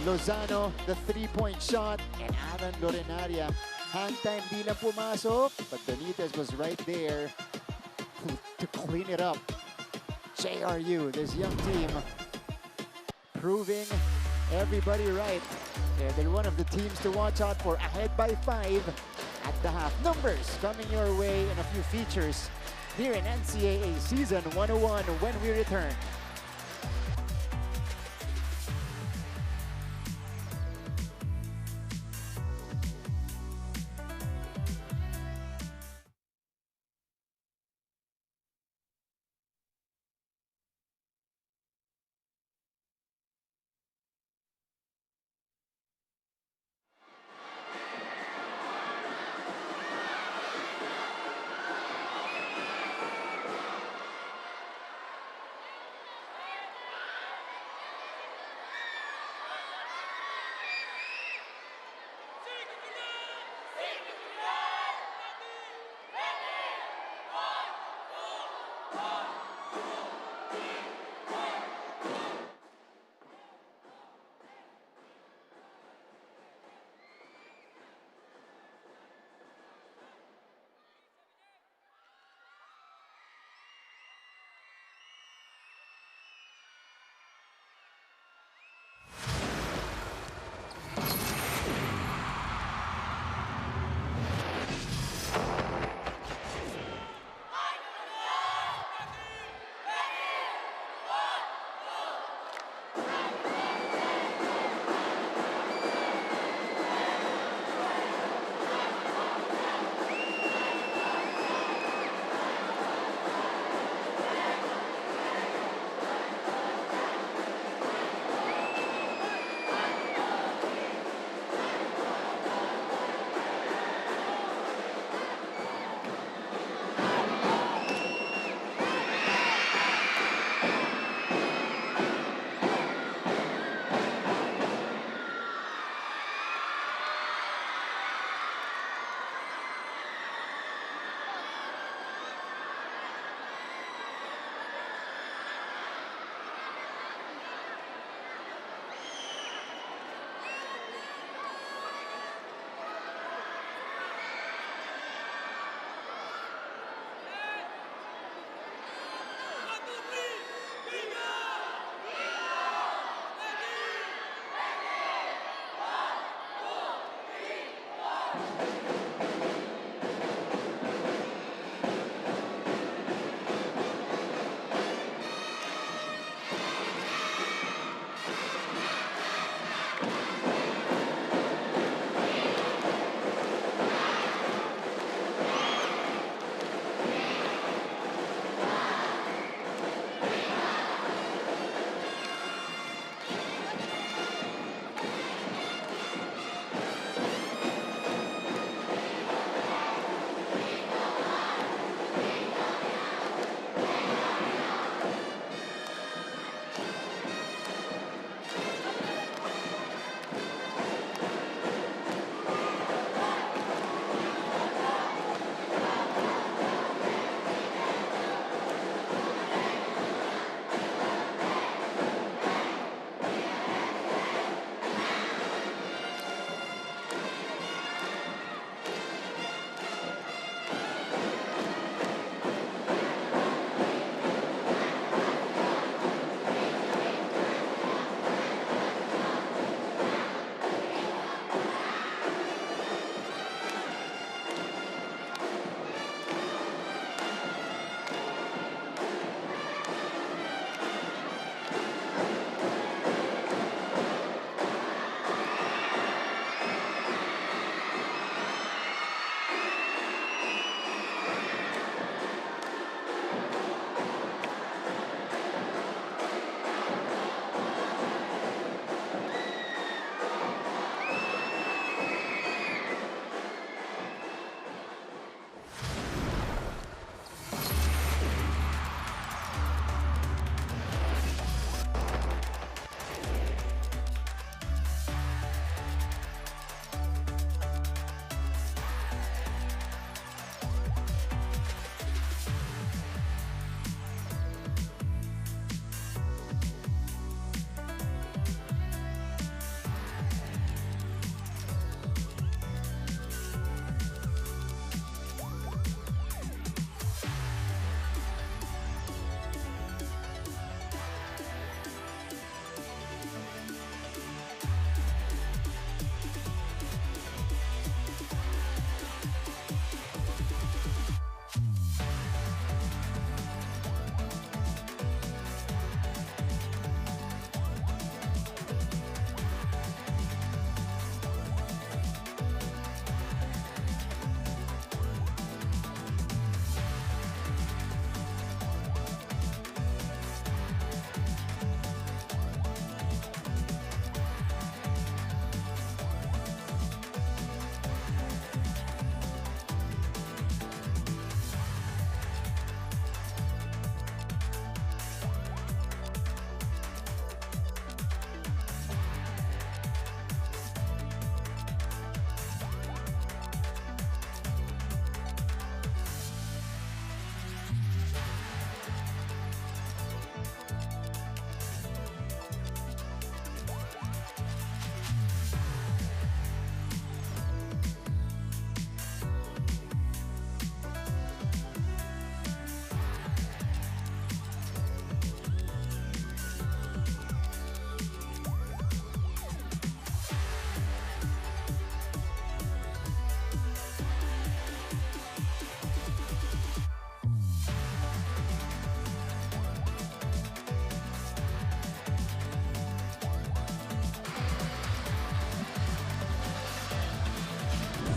Lozano, the three-point shot, and Aaron Lorenaria. Hand time di lang pumasok, but Benitez was right there to clean it up. JRU, this young team, proving everybody right. They're one of the teams to watch out for, ahead by 5 at the half. Numbers coming your way in a few features here in NCAA Season 101 when we return.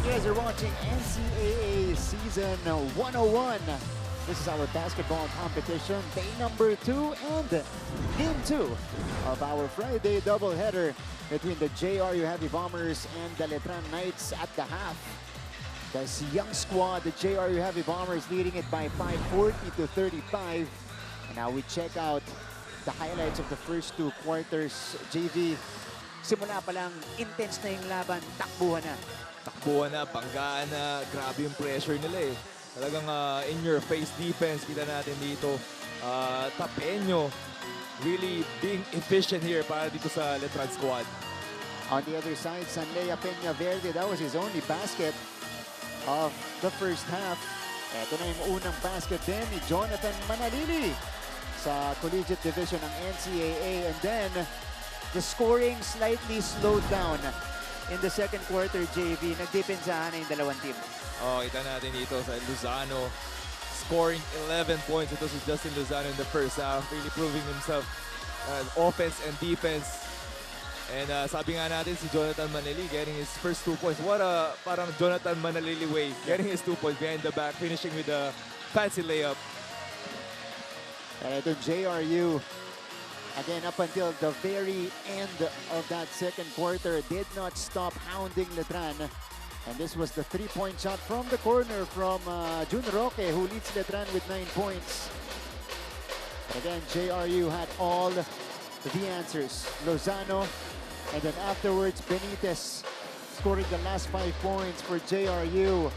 You guys are watching NCAA Season 101. This is our basketball competition, day number 2 and game 2 of our Friday doubleheader between the JRU Heavy Bombers and the Letran Knights at the half. This young squad, the JRU Heavy Bombers, leading it by 40-35. And now we check out the highlights of the first 2 quarters. JV, simula pa lang, intense na yung laban, takbuhan na. Takbuhan na, banggaan na, grabe yung pressure nila eh. Talagang in-your-face defense, kita natin dito. Tapeño, really being efficient here para dito sa Letran squad. On the other side, Sanlea Peña Verde, that was his only basket of the first half. Ito na yung unang basket din ni Jonathan Manalili sa collegiate division ng NCAA. And then, the scoring slightly slowed down in the second quarter, JV. Nagdepensahan na yung dalawang team. Kita natin dito sa Lozano, scoring 11 points. Ito si Justin Lozano in the first half, really proving himself offense and defense. And sabi nga natin si Jonathan Manalili getting his first 2 points. What a parang Jonathan Manalili way, getting his 2 points behind the back, finishing with a fancy layup. And ito JRU, again up until the very end of that second quarter, did not stop hounding Letran. And this was the 3-point shot from the corner from Jun Roque, who leads Letran with 9 points. But again, JRU had all the answers. Lozano, and then afterwards Benitez scoring the last 5 points for JRU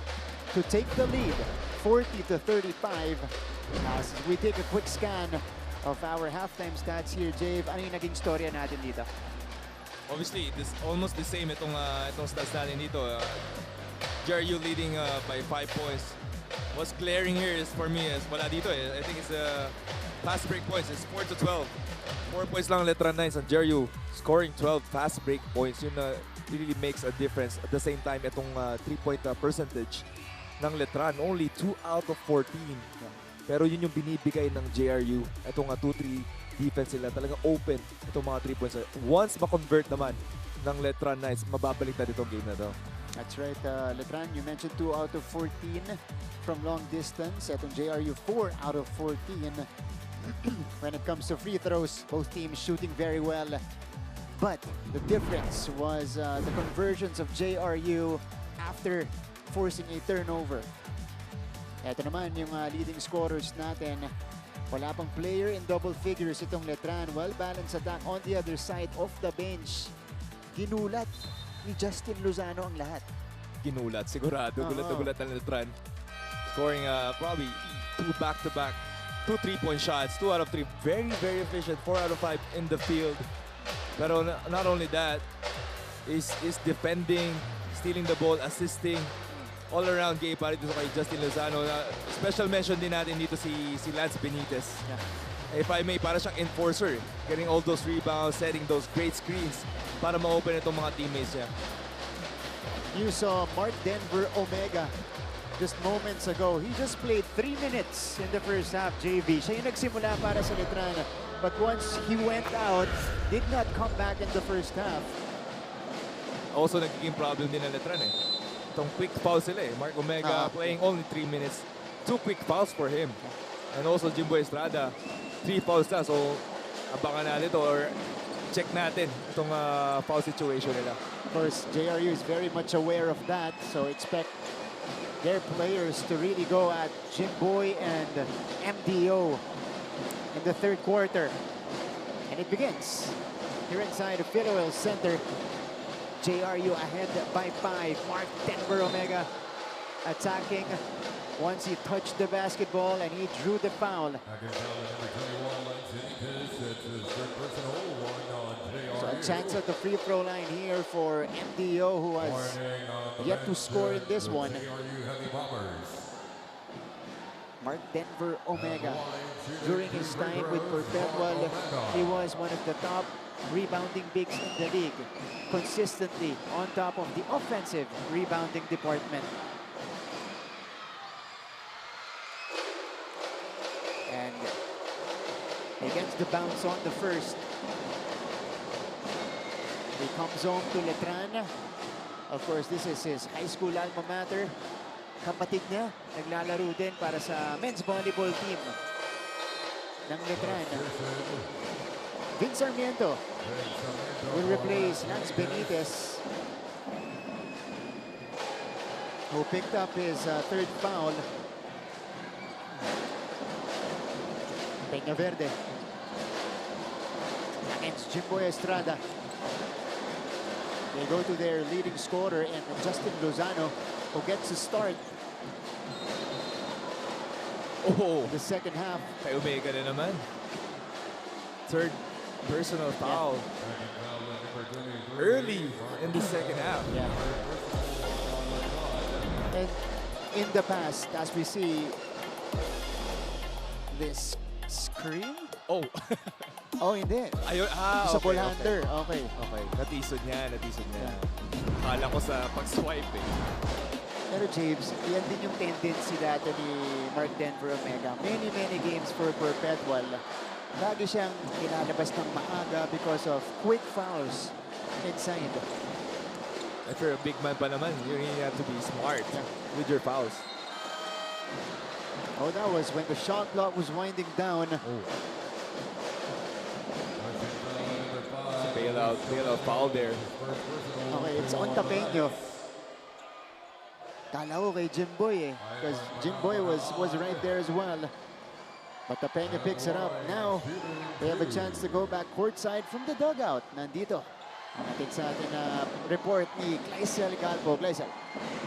to take the lead, 40-35. As we take a quick scan of our halftime stats here, Jave, ano yung naging storya natin dito? Obviously, this almost the same itong stats natin dito. JRU leading by 5 points. What's glaring here is for me is wala dito eh. I think it's fast break points. It's 4-12. 4 points lang Letran Knights and JRU scoring 12 fast break points. Yun really makes a difference. At the same time, itong 3-point percentage ng Letran, only 2 out of 14. Pero yun yung binibigay ng JRU. Itong 2-3 defense nila, talagang open itong mga 3 points. Once ma-convert naman ng Letran Knights, mababalik na ditong game na to. That's right, Letran, you mentioned 2 out of 14 from long distance. Itong JRU, 4 out of 14. When it comes to free throws, both teams shooting very well. But the difference was the conversions of JRU after forcing a turnover. Ito naman yung leading scorers natin. Wala pang player in double figures itong Letran. Well-balanced attack on the other side of the bench. Ginulat ni Justin Lozano ang lahat. Ginulat, sigurado. Gulat na gulat ng Letran. Scoring probably 2 back-to-back. 2 3-point shots, 2 out of 3. Very, very efficient. 4 out of 5 in the field. Pero not only that, is defending, stealing the ball, assisting. All-around game para dito kay Justin Lozano. Special mention din natin dito si Lance Benitez. Yeah. If I may, para siyang enforcer. Getting all those rebounds, setting those great screens para ma-open itong mga teammates niya. You saw Mark Denver Omega just moments ago. He just played 3 minutes in the first half, JV. Siya yung nagsimula para sa Letran. But once he went out, did not come back in the first half. Also, nagiging problem din ng Letran eh. Itong quick foul sila eh. Mark Omega playing only 3 minutes. 2 quick fouls for him. And also Jimbo Estrada, 3 fouls na. So, abangan natin ito or check natin itong foul situation nila. Of course, JRU is very much aware of that. So, expect their players to really go at Jimboy and MDO in the third quarter. And it begins here inside of Philoel Center. JRU ahead by 5. Mark Denver Omega attacking once he touched the basketball and he drew the foul. So a chance at the free throw line here for MDO, who has yet to score in this one. Mark Denver Omega, during his time with Perpetual, he was one of the top rebounding bigs in the league, consistently on top of the offensive rebounding department. And he gets the bounce on the first. He comes home to Letran. Of course, this is his high school alma mater. Kapatid niya, naglalaro din para sa men's volleyball team ng Letran. Vince Sarmiento will replace Lance Benitez, who picked up his third foul. Peña Verde against Jimboy Estrada. They go to their leading scorer and Justin Lozano, who gets the start. Oh, The second half. kay Omega na naman. Third personal foul. Early in the second half. Yeah. And in the past, as we see this screen. Oh. Oh, hindi. Ayun, Sa ball okay, handler. Okay. Okay, natisod niya. Akala ko sa pag-swipe eh. Pero James, yan din yung tendency dati ni Mark Denver Omega. Many games for Perpetual. Lagi siyang ilalabas ng maaga because of quick fouls inside. If you're a big man pa naman, you really have to be smart with your fouls. Oh, that was when the shot clock was winding down. Bailout foul there. Okay, it's on Tapeño. Kala ko kay Jimboy eh. Because Jimboy was right there as well. But Tapeño picks it up. Now, they have a chance to go back courtside from the dugout. Nandito. Natin sa ating report ni Gleisel Galpo. Gleisel.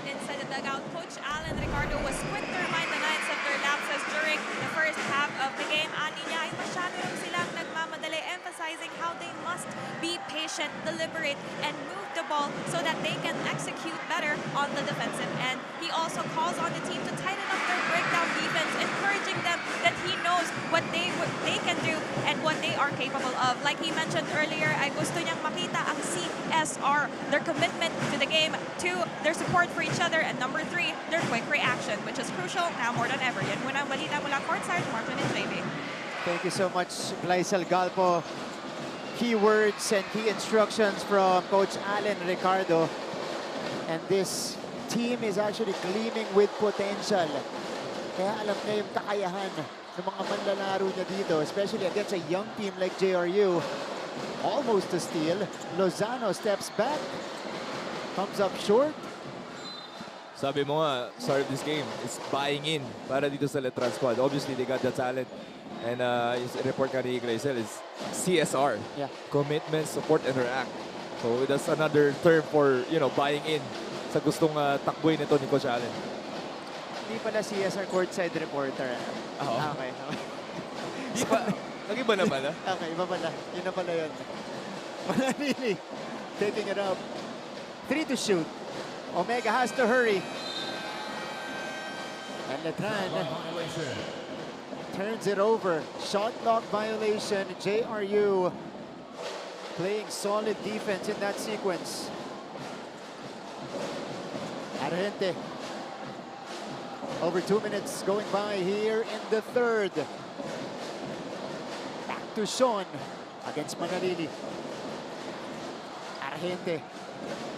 Inside the dugout, Coach Alan Ricardo was quick to remind the Knights of their lapses during the first half of the game. Ani niya ay masyado rin silang nagmamadali, emphasizing how they must be patient, deliberate, and move the ball so that they can execute better on the defensive end. He also calls on the team to tighten up their breakdown defense, encouraging them that he knows what they can do and what they are capable of. Like he mentioned earlier, ay gusto niyang makita ang CSR, their commitment to the game, 2, their support for each other, and number 3, their quick reaction, which is crucial now more than ever. Yan muna ang balita mula courtside, Martin and JB. Thank you so much, Gleisel Galpo. Key words and key instructions from Coach Alan Ricardo. And this team is actually gleaming with potential. Kaya alam niya yung kakayahan ng mga manlalaro niya dito, especially against a young team like JRU. Almost a steal. Lozano steps back. Comes up short. Sabi mo nga, start of this game, it's buying in para dito sa Letran squad. Obviously, they got the talent. And yung report ka ni Gleisel is CSR. Yeah. Commitment, support, and react. So that's another term for, buying in sa gustong takboy nito ni Coach Allen. Hindi pala CSR courtside reporter. Oo. Okay. Di ba? Nag-iba naman, ha? Okay, iba pala. Yun na pala yun. Mananili. Taking it up. 3 to shoot. Omega has to hurry. And Letran turns it over. Shot clock violation. JRU playing solid defense in that sequence. Argente. Over 2 minutes going by here in the third. Back to Sean against Manalili. Argente.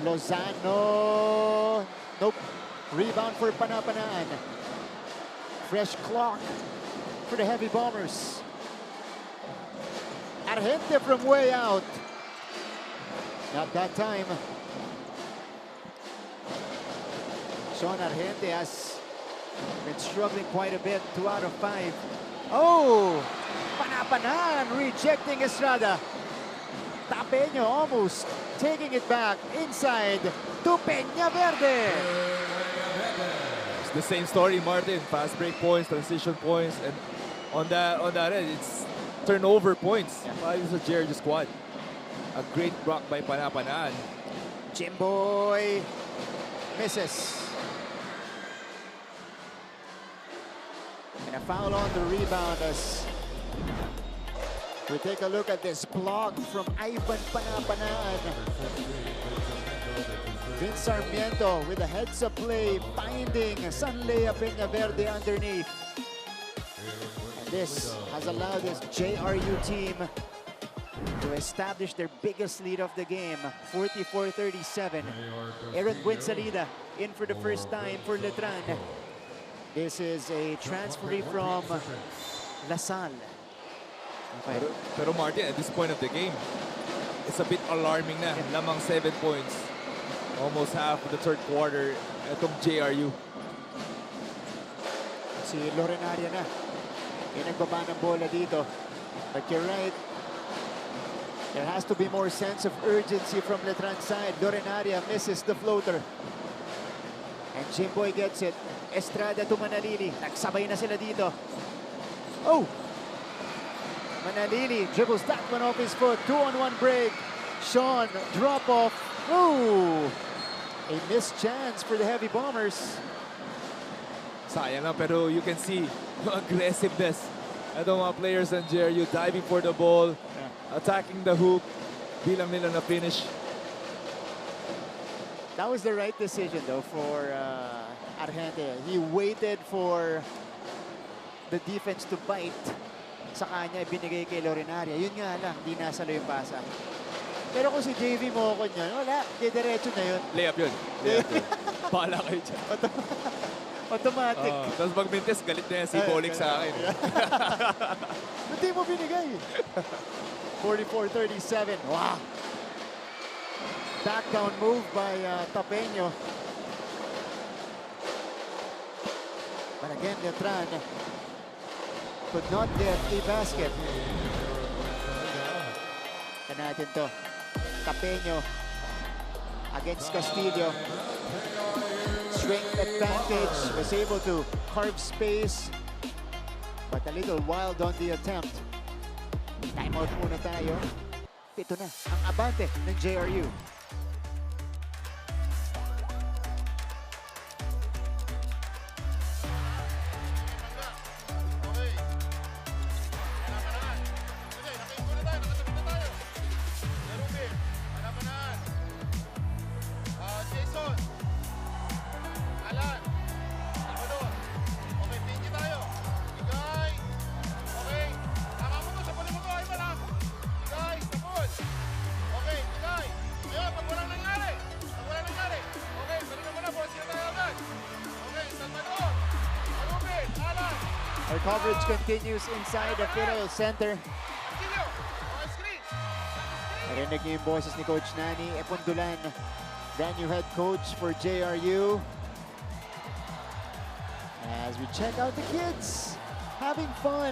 Lozano. Nope. Rebound for Panapanaan. Fresh clock for the Heavy Bombers. Argente from way out. Not that time. Sean Argente has been struggling quite a bit. 2 out of 5. Oh! Panapanan rejecting Estrada. Tapeño almost taking it back inside to Peña Verde. It's the same story, Martin. Fast break points, transition points, and on that end, it's turnover points. This is a JRU squad. A great block by Panapanaan. Jimboy misses. And a foul on the rebound as we take a look at this block from Ivan Panapanaan. Vince Sarmiento with a heads-up play, finding Sanlea Peña Verde underneath. And this has allowed this JRU team to establish their biggest lead of the game, 44-37. Aaron Buensalida in for the first time for Letran. This is a transfer from La Salle. Okay. Pero Martin, at this point of the game, it's a bit alarming na. Lamang 7 points. Almost half of the third quarter. Itong JRU. Si Lorenaria na. Yung nagbaba ng bola dito. But you're right. There has to be more sense of urgency from Letran side. Lorenaria misses the floater. And Jimboy gets it. Estrada to Manalili. Nagsabay na sila dito. Oh! Manalili dribbles that one off his foot. 2-on-1 break. Sean, drop off. Ooh! A missed chance for the Heavy Bombers. Sayang lang, pero you can see the aggressiveness. Itong mga players ng JRU diving for the ball, attacking the hoop, bilang nila na finish. That was the right decision though for Argente. He waited for the defense to bite. Sa kanya, binigay kay Lorenaria. Yun nga lang, di nasalo yung pasa. Pero kung si JV mo ako yun, wala, diretso na yun. Layup yun. Layup yun. Bahala kayo dyan. Automatic. Tapos pag mintes, galit na yan si Bolik sa akin. Hindi mo binigay. 44-37. Wow. Back down move by Tapeño. But again, Letran could not get a basket. Ito natin to. Tapeño against Castillo. Strength advantage, was able to carve space, but a little wild on the attempt. Timeout muna tayo. Ito na ang abante ng JRU. Our coverage continues inside the Federal Center. Narinig niyo yung boses ni Coach Nani Epondulan, brand new head coach for JRU. As we check out the kids, having fun.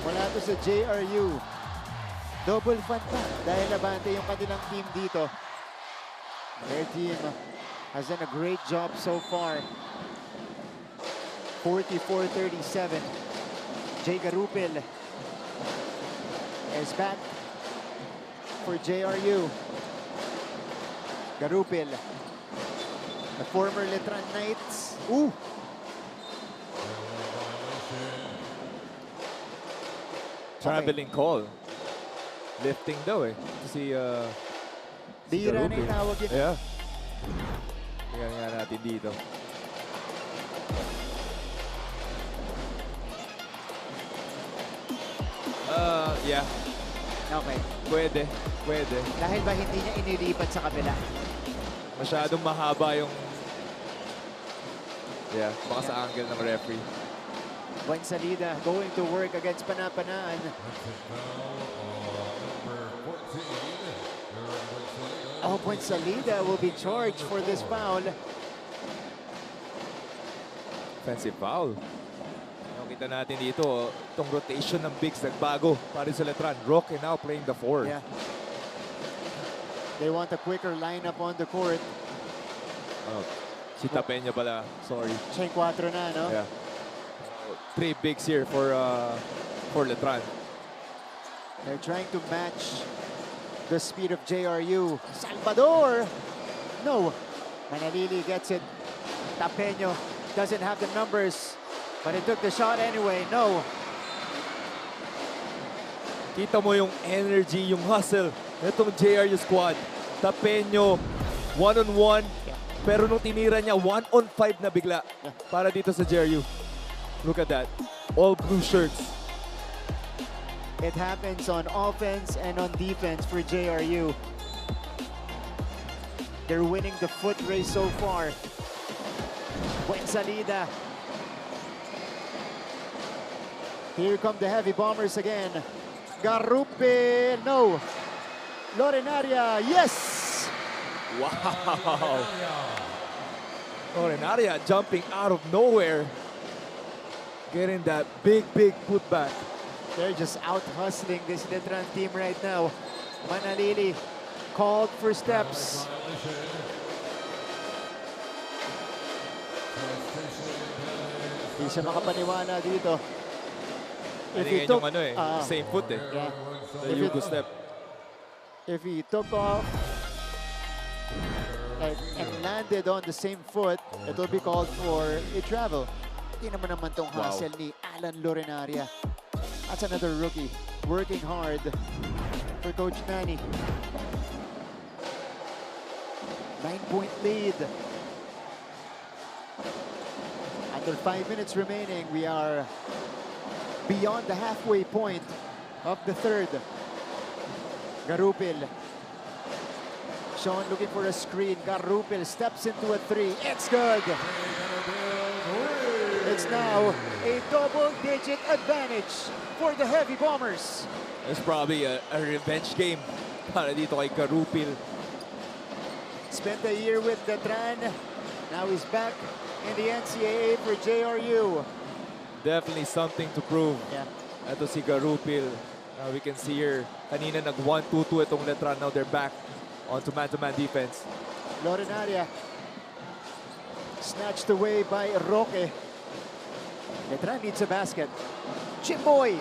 Mula to sa JRU. Double fun pa dahil nabante yung kanilang team dito. Their team has done a great job so far. 44-37. Jay Garupil is back for JRU. Garupil, the former Letran Knights. Ooh! Traveling call. Lifting daw eh. Si Bira na Garupil. yung tawag yun. Yeah. Tingnan nga natin dito. Yeah. Okay. Pwede. Dahil ba hindi niya inilipat sa kabila? Masyadong mahaba yung... Yeah, baka sa angle ng referee. Buensalida going to work against Panapanaan. Oh, Buensalida will be charged for this foul. Offensive foul. Kita natin dito, itong rotation ng bigs nagbago para sa Letran. Roque now playing the 4. Yeah. They want a quicker lineup on the court. Oh, si Tapeño pala, sorry. Siya yung 4 na, no? Yeah. 3 bigs here for Letran. They're trying to match the speed of JRU. Salvador! No. Manalili gets it. Tapeño doesn't have the numbers. But he took the shot anyway. No. Kita mo yung energy, yung hustle. Itong JRU squad. Tapeño, 1-on-1. Pero nung tinira niya, 1-on-5 na bigla. Para dito sa JRU. Look at that. All blue shirts. It happens on offense and on defense for JRU. They're winning the foot race so far. Buen salida. Here come the heavy bombers again. Garrupe, no. Lorenaria, yes! Wow! Lorenaria jumping out of nowhere. Getting that big putback. They're just out hustling this Letran team right now. Manalili called for steps. Hindi siya makapaniwala dito. If he took, same foot eh. yeah, The Yugo step. if he took off and landed on the same foot, it will be called for a travel. Hindi naman tong hustle ni Alan Lorenaria. That's another rookie working hard for Coach Nani. 9-point lead. Under 5 minutes remaining, we are beyond the halfway point of the third. Garupil. Sean looking for a screen. Garupil steps into a three. It's good. It's now a double-digit advantage for the Heavy Bombers. It's probably a revenge game para dito kay Garupil. Spent a year with Letran. Now he's back in the NCAA for JRU. Definitely something to prove. Yeah. Ito si Garupil. We can see here, kanina nag 1-2-2 itong Letran. Now they're back onto man-to-man defense. Lorenaria snatched away by Roque. Letran needs a basket. Chimboy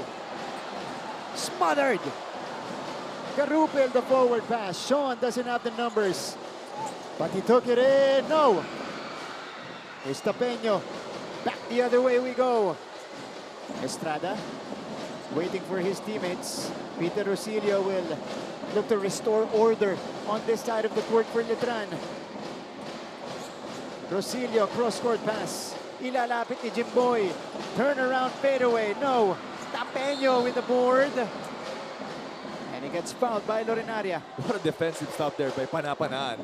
smothered. Garupil the forward pass. Sean doesn't have the numbers, but he took it in. No. Here's Tapeño. Back the other way we go. Estrada waiting for his teammates. Peter Rosilio will look to restore order on this side of the court for Letran. Rosilio, cross-court pass. Ilalapit ni Jimboy. Turnaround fadeaway. No. Tapeño with the board. And he gets fouled by Lorenaria. What a defensive stop there by Panapanaan.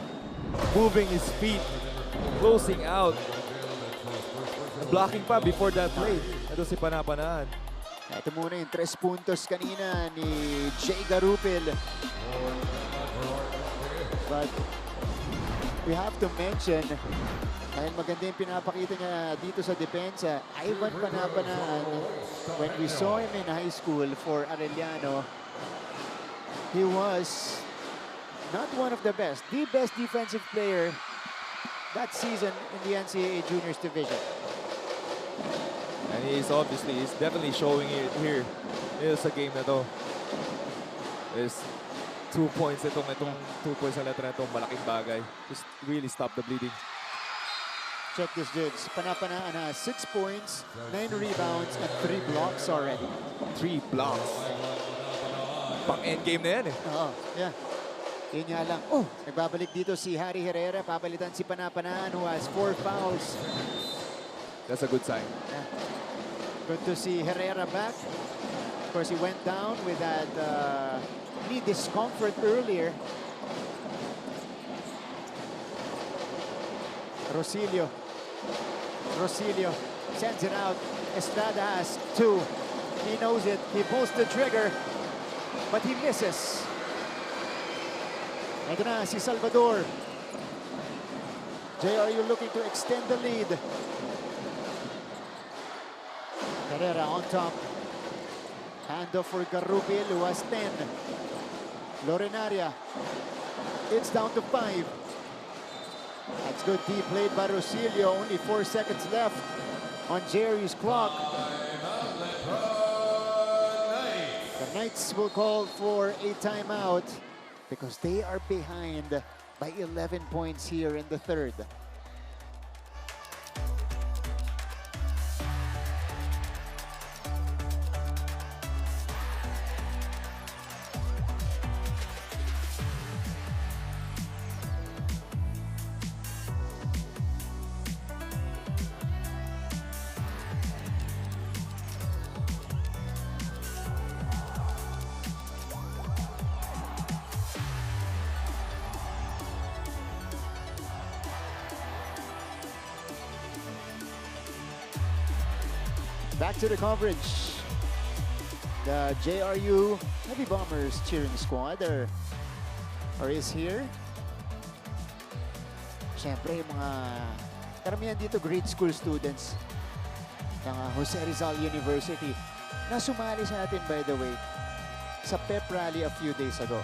Moving his feet. Closing out. Blocking pa before that play. Ito si Panapanaan. Ito muna yung 3 puntos kanina ni Jay Garupil. But we have to mention, dahil maganda yung pinapakita niya dito sa depensa, Ivan Panapanaan, when we saw him in high school for Arellano, he was not one of the best defensive player that season in the NCAA Juniors Division. And he's definitely showing it here. It's a game na to. There's 2 points itong 2 points na Letran itong malaking bagay. Just really stop the bleeding. Check this, dudes. Panapanaan has 6 points, 9 rebounds, and 3 blocks already. 3 blocks. Pang endgame na yan eh. Oo, yeah. Yun nga lang. Oh, nagbabalik dito si Harry Herrera. Papalitan si Panapanaan who has 4 fouls. That's a good sign. Yeah. Good to see Herrera back. Of course, he went down with that knee discomfort earlier. Rosilio sends it out. Estrada has 2. He knows it. He pulls the trigger, but he misses. Ito na si Salvador. JRU looking to extend the lead. Herrera on top. Handoff for Garupil, who has 10. Lorenaria. It's down to 5. That's good D played by Rosilio. Only 4 seconds left on Jerry's clock. The Knights will call for a timeout because they are behind by 11 points here in the third. Back to the coverage. The JRU Heavy Bombers cheering squad is here. Siyempre, yung mga karamihan dito grade school students ng Jose Rizal University na sumali sa atin, by the way, sa pep rally a few days ago.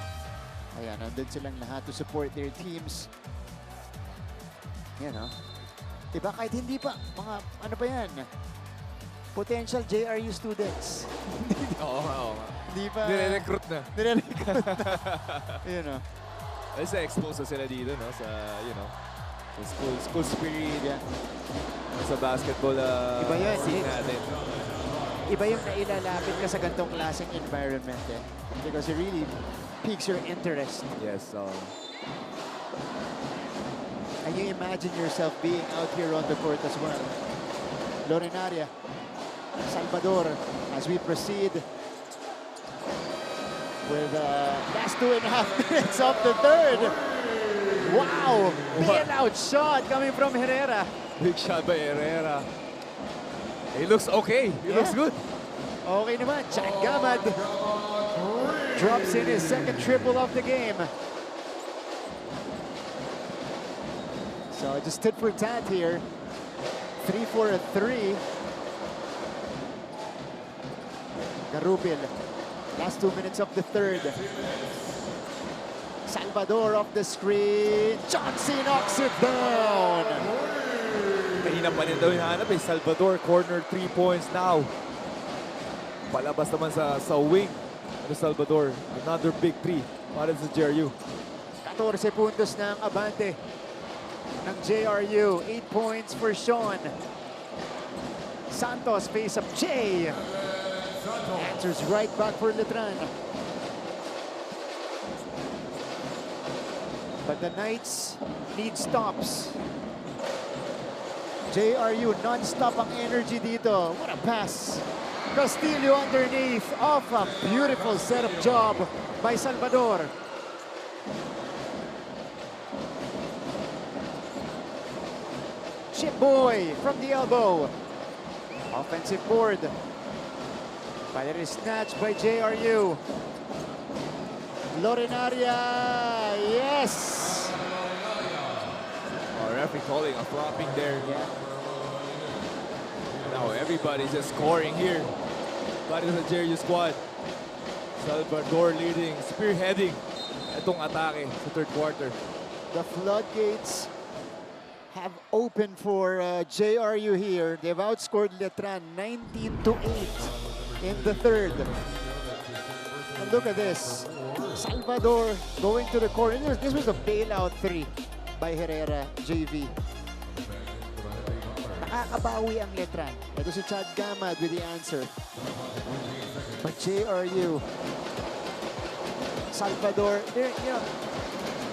Ayan, nandun silang lahat to support their teams. Yan, diba, kahit hindi pa, mga, ano pa yan, potential JRU students. Oo nga. Hindi pa. Nire-recruit na. Nire-recruit na. Yun, Kasi expose na sila dito, no? Sa, sa school spirit. Yeah. Sa basketball Iba yan, scene natin. Iba yung nailalapit ka sa ganitong klaseng environment, because it really piques your interest. Yes. And you imagine yourself being out here on the court as well. Lorenaria, Salvador, as we proceed with last 2.5 minutes of the third. Wow! Bailout shot coming from Herrera. Big shot by Herrera. He looks okay. He looks good. Okay naman, Chad Gamad drops in his second triple of the game. So just tit for tat here. 3 for a 3. Garupil, last 2 minutes of the third. Salvador off the screen. Johnson knocks it down. Mahina pa rin daw hinahanap Salvador, corner 3 points now. Palabas naman sa wing. Salvador, another big 3 para sa JRU. 14 puntos ng abante ng JRU. 8 points for Sean. Santos face up Jay. Answers right back for Letran. But the Knights need stops. JRU non-stop ang energy dito. What a pass. Castillo underneath off a beautiful setup job by Salvador. Chip Boy from the elbow. Offensive board. But it is snatched by JRU. Lorenaria, yes! Referee calling a flopping there. Yeah. Now everybody's just scoring here. Para sa JRU squad. Salvador leading, spearheading itong atake sa third quarter. The floodgates have opened for JRU here. They've outscored Letran 19-8 in the third. And look at this. Salvador going to the corner. This was a bailout 3 by Herrera, JV. Nakakabawi ang Letran. Ito si Chad Gamad with the answer. But JRU, Salvador, they're,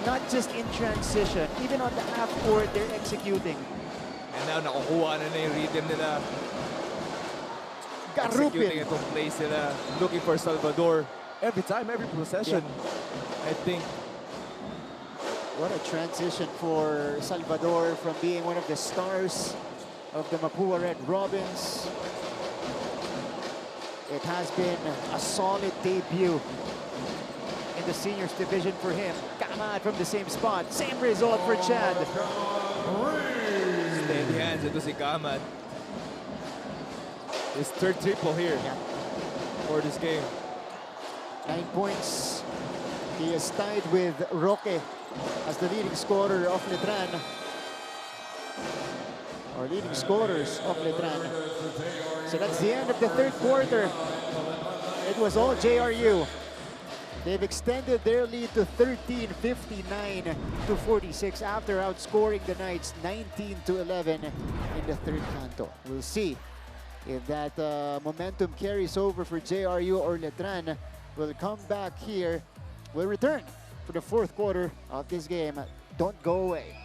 not just in transition, even on the half court, they're executing. And now nakukuha na yung rhythm nila. Executing itong plays nila. Looking for Salvador. Every time, every possession. Yeah. I think. What a transition for Salvador from being one of the stars of the Mapua Red Robins. It has been a solid debut in the seniors division for him. Kamad from the same spot. Same result for Chad. Steady hands ito si Kamad. His third triple here for this game. 9 points. He is tied with Roque as the leading scorer of Letran. Or leading scorers of Letran. So that's the end of the third quarter. It was all JRU. They've extended their lead to 13, 59 to 46 after outscoring the Knights 19-11 in the third canto. We'll see if that momentum carries over for JRU or Letran. We'll come back here. We'll return for the fourth quarter of this game. Don't go away.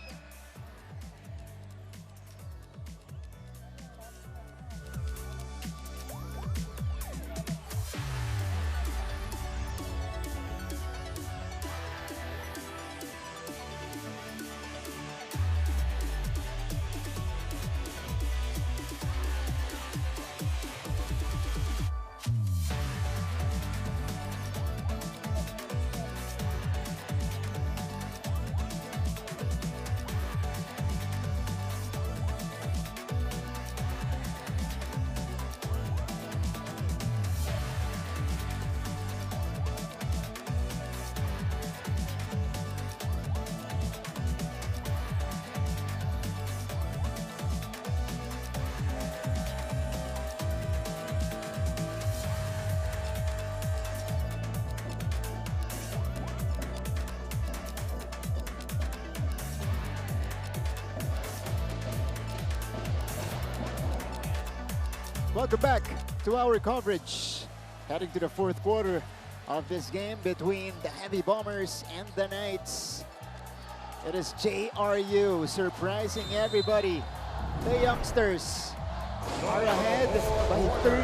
Welcome back to our coverage. Heading to the fourth quarter of this game between the Heavy Bombers and the Knights. It is JRU surprising everybody. The youngsters are ahead by 13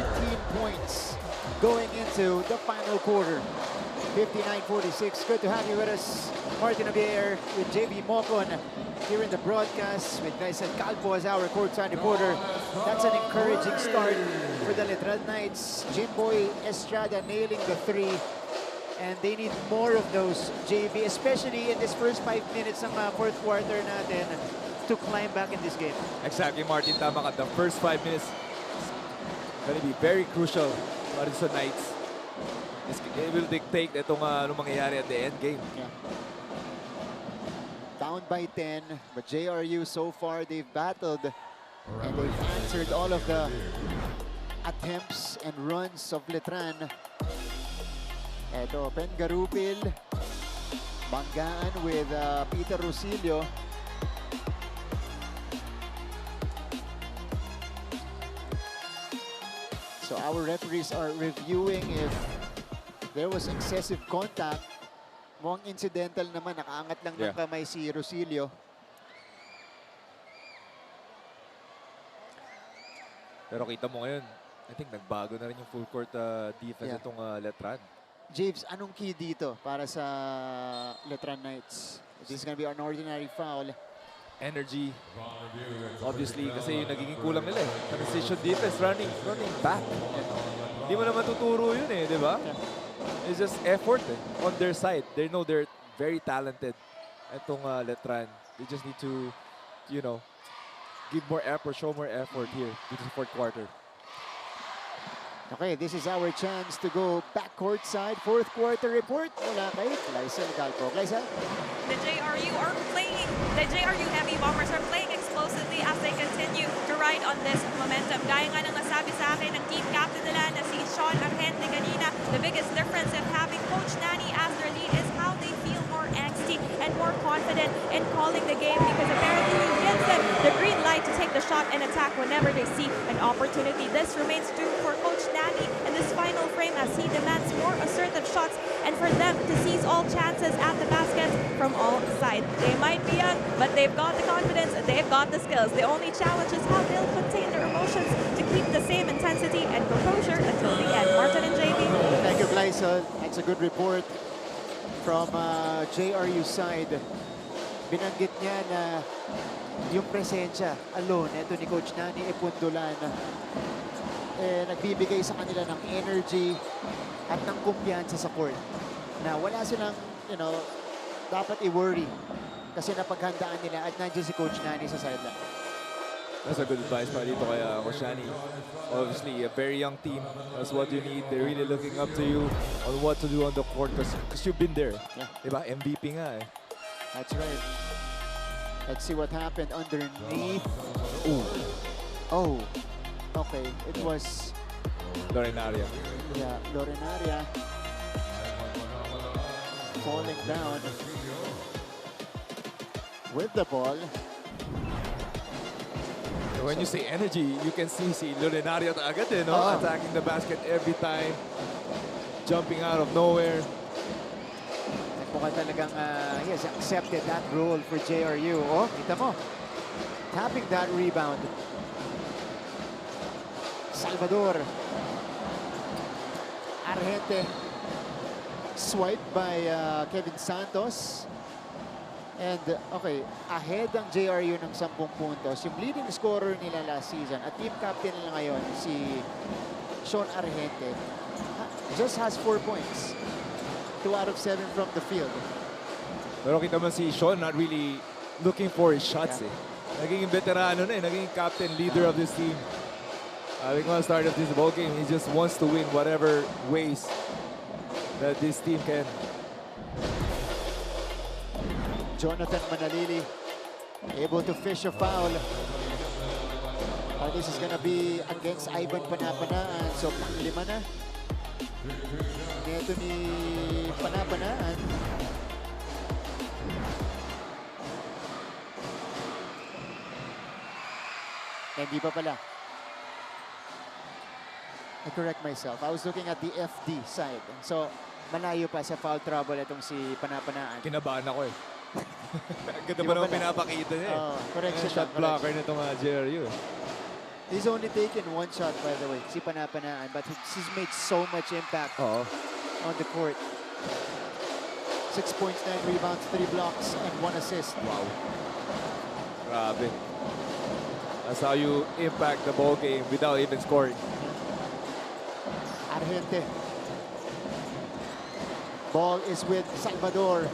points going into the final quarter. 59-46. Good to have you with us, Martin Javier, with JB Mocon here in the broadcast with Gleison Calpo as our courtside reporter. That's an encouraging start for the Letran Knights. Jimboy Estrada nailing the three. And they need more of those, JB, especially in this first 5 minutes ng fourth quarter natin to climb back in this game. Exactly, Martin. Tama ka. The first 5 minutes is going to be very crucial para sa Knights. It will dictate itong anong mangyayari at the end game. Yeah. Down by 10, but JRU so far they've battled and they've answered all of the attempts and runs of Letran. Eto, Pengarupil, Banggaan with Peter Rosilio. So our referees are reviewing if there was excessive contact. Mukhang incidental naman, nakaangat lang ng kamay si Rosilio. Pero kita mo ngayon, I think nagbago na rin yung full court defense itong Letran. James, anong key dito para sa Letran Knights? This is gonna be an ordinary foul. Energy, obviously, kasi yung nagiging kulang nila eh. Transition defense, running back. Hindi mo naman tuturo yun eh, di ba? It's just effort on their side. They know they're very talented. Itong Letran, they just need to, you know, give more effort, show more effort here in the fourth quarter. Okay, this is our chance to go back courtside. Fourth quarter report mula kay Gleison Calpo. Gleison? The JRU Heavy Bombers are playing explosively as they continue to ride on this momentum. Gaya nga ng nasabi sa akin ng team captain nila na si Sean Argente kanina, the biggest difference of having Coach Nani as their lead is how they feel more angsty and more confident in calling the game because apparently he gives them the green light to take the shot and attack whenever they see an opportunity. This remains true for Coach Nani in this final frame as he demands more assertive shots and for them to seize all chances at the baskets from all sides. They might be young, but they've got the confidence, they've got the skills. The only challenge is how they'll contain their emotions to keep the same intensity and composure until the end. Martin and JB. Thank you, Gleison. That's a good report from JRU side. Binanggit niya na yung presensya alone, ito ni Coach Nani Epundulan, nagbibigay sa kanila ng energy at ng kumpiyansa sa court. Na wala silang, you know, dapat i-worry kasi napaghandaan nila at nandiyan si Coach Nani sa sideline. That's a good advice pa dito kay Coach Nani. Obviously, a very young team. That's what you need. They're really looking up to you on what to do on the court because you've been there. Yeah. Diba? MVP nga eh. That's right. Let's see what happened underneath. Ooh. Oh, okay. It was... Lorenaria. Yeah, Lorenaria falling down with the ball. When you say energy, you can see si Lorenaria agad eh, no? Attacking the basket every time. Jumping out of nowhere. Mukhang talagang he has accepted that role for JRU. Oh, kita mo. Tapping that rebound. Salvador. Argente. Swiped by Kevin Santos. And, okay, ahead ang JRU ng 10 puntos. Yung leading scorer nila last season at team captain nila ngayon, si Sean Argente, just has 4 points. 2 out of 7 from the field. Pero kita mo si Sean not really looking for his shots eh. Naging veterano na eh, naging captain, leader of this team. I think at the start of this ball game, he just wants to win whatever ways that this team can. Jonathan Manalili able to fish a foul. This is gonna be against Ivan Panapanaan. So, pang-5 na. Neto ni Panapanaan. Hindi pa pala. I correct myself. I was looking at the FD side. So, malayo pa sa foul trouble itong si Panapanaan. Kinabahan ako eh. Ang ganda Di pa ba naman pala? pinapakita niya eh. Correction Shot lang, blocker correction. nitong JRU. He's only taken one shot, by the way, si Panapanaan, but he's made so much impact Oo. on the court. 6 points, 9 rebounds, 3 blocks, and 1 assist. Wow. Grabe. That's how you impact the ball game without even scoring. Argente. Ball is with Salvador.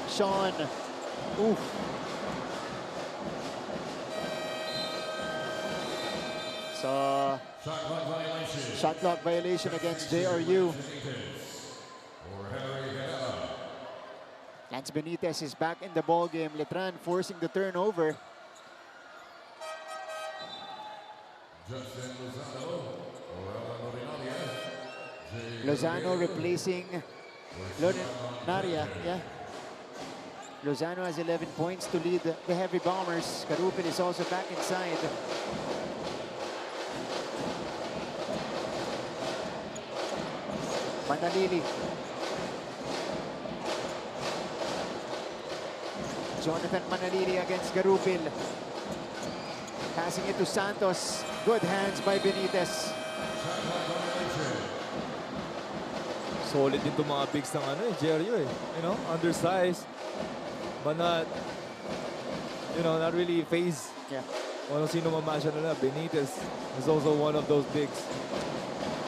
Sean. Oof. So, shot clock violation against JRU. Lance Benitez is back in the ball game. Letran forcing the turnover. Lozano replacing Naria. Yeah. Lozano has 11 points to lead the Heavy Bombers. Karupin is also back inside. Manalili. Jonathan Manalili against Garupil. Passing it to Santos. Good hands by Benitez. Solid din itong mga bigs ng JRU eh. You know, undersized. But not, you know, not really phased. Yeah. Kung sino mamasya nila, Benitez is also one of those bigs.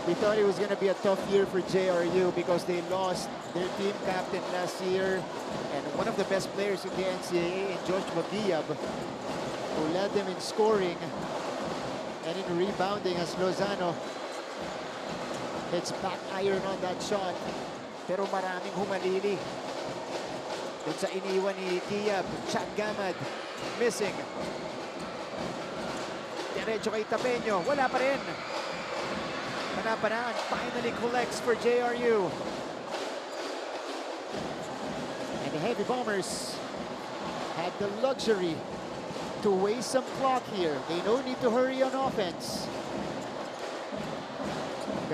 We thought it was going to be a tough year for JRU because they lost their team captain last year and one of the best players in the NCAA, in Joshua Guiab, who led them in scoring and in rebounding as Lozano hits back iron on that shot. Pero maraming humalili. Dun sa iniwan ni Guiab, Chad Gamad, missing. Diretso kay Tapeño, wala pa rin. Panapanaan finally collects for JRU. And the Heavy Bombers had the luxury to waste some clock here. They no need to hurry on offense.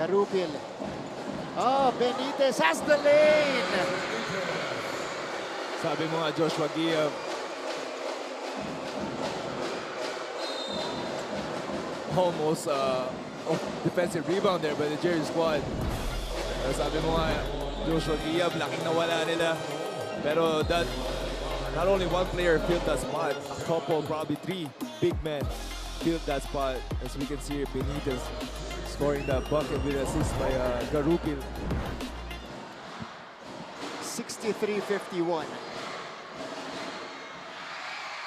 Garupil. Oh, Benitez has the lane. Sabi mo nga, Joshua Guiab. Almost defensive rebound there by the Jerry squad. Sabi mo nga, Joshua Guiab, laking nawala nila. Pero that, not only one player filled that spot, a couple, probably 3 big men filled that spot. As we can see here, Benitez scoring that bucket with assist by Garupil. 63-51.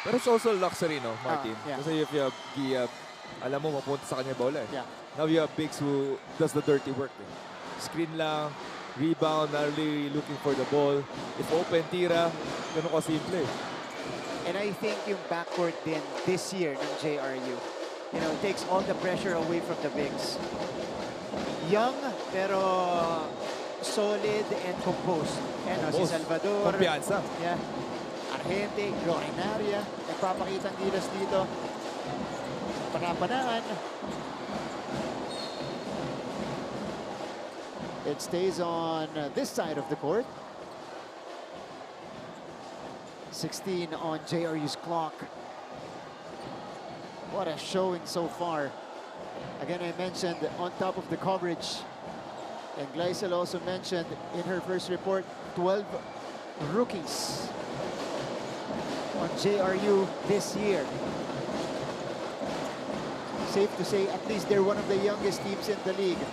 But it's also luxury, no, Martin? Yeah. Kasi if you have Guiab, alam mo, mapunta sa kanya bola eh. Yeah. Now you have bigs who does the dirty work. Eh. Screen lang, rebound, not really looking for the ball. If open, tira, ganun ka simple. And I think yung backcourt din this year ng JRU, you know, takes all the pressure away from the bigs. Young, pero solid and composed. And si Salvador. Kumpiyansa. Yeah. Argente, Glorinaria. Nagpapakita ang gilas dito. Panapanaan. It stays on this side of the court. 16 on JRU's clock. What a showing so far. Again, I mentioned on top of the coverage, and Gleisel also mentioned in her first report, 12 rookies on JRU this year. Safe to say, at least they're one of the youngest teams in the league.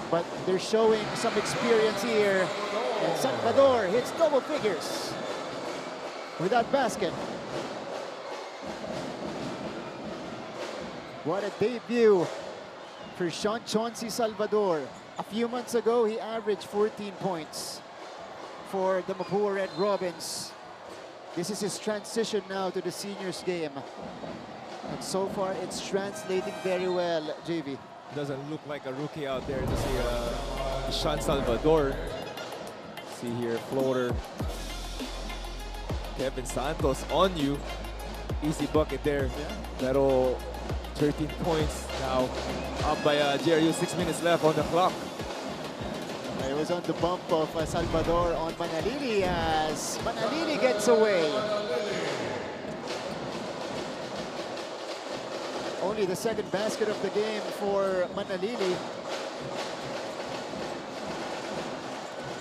But they're showing some experience here. And Salvador hits double figures with that basket. What a debut for Sean Chauncey Salvador. A few months ago, he averaged 14 points for the Mapua Red Robins. This is his transition now to the seniors game. And so far, it's translating very well, JV. Doesn't look like a rookie out there to see Sean Salvador. See here, floater. Kevin Santos on you. Easy bucket there. Yeah. Pero 13 points now, up by GRU, 6 minutes left on the clock. It was on the bump of Salvador on Manalili as Manalili gets away. Only the second basket of the game for Manalili.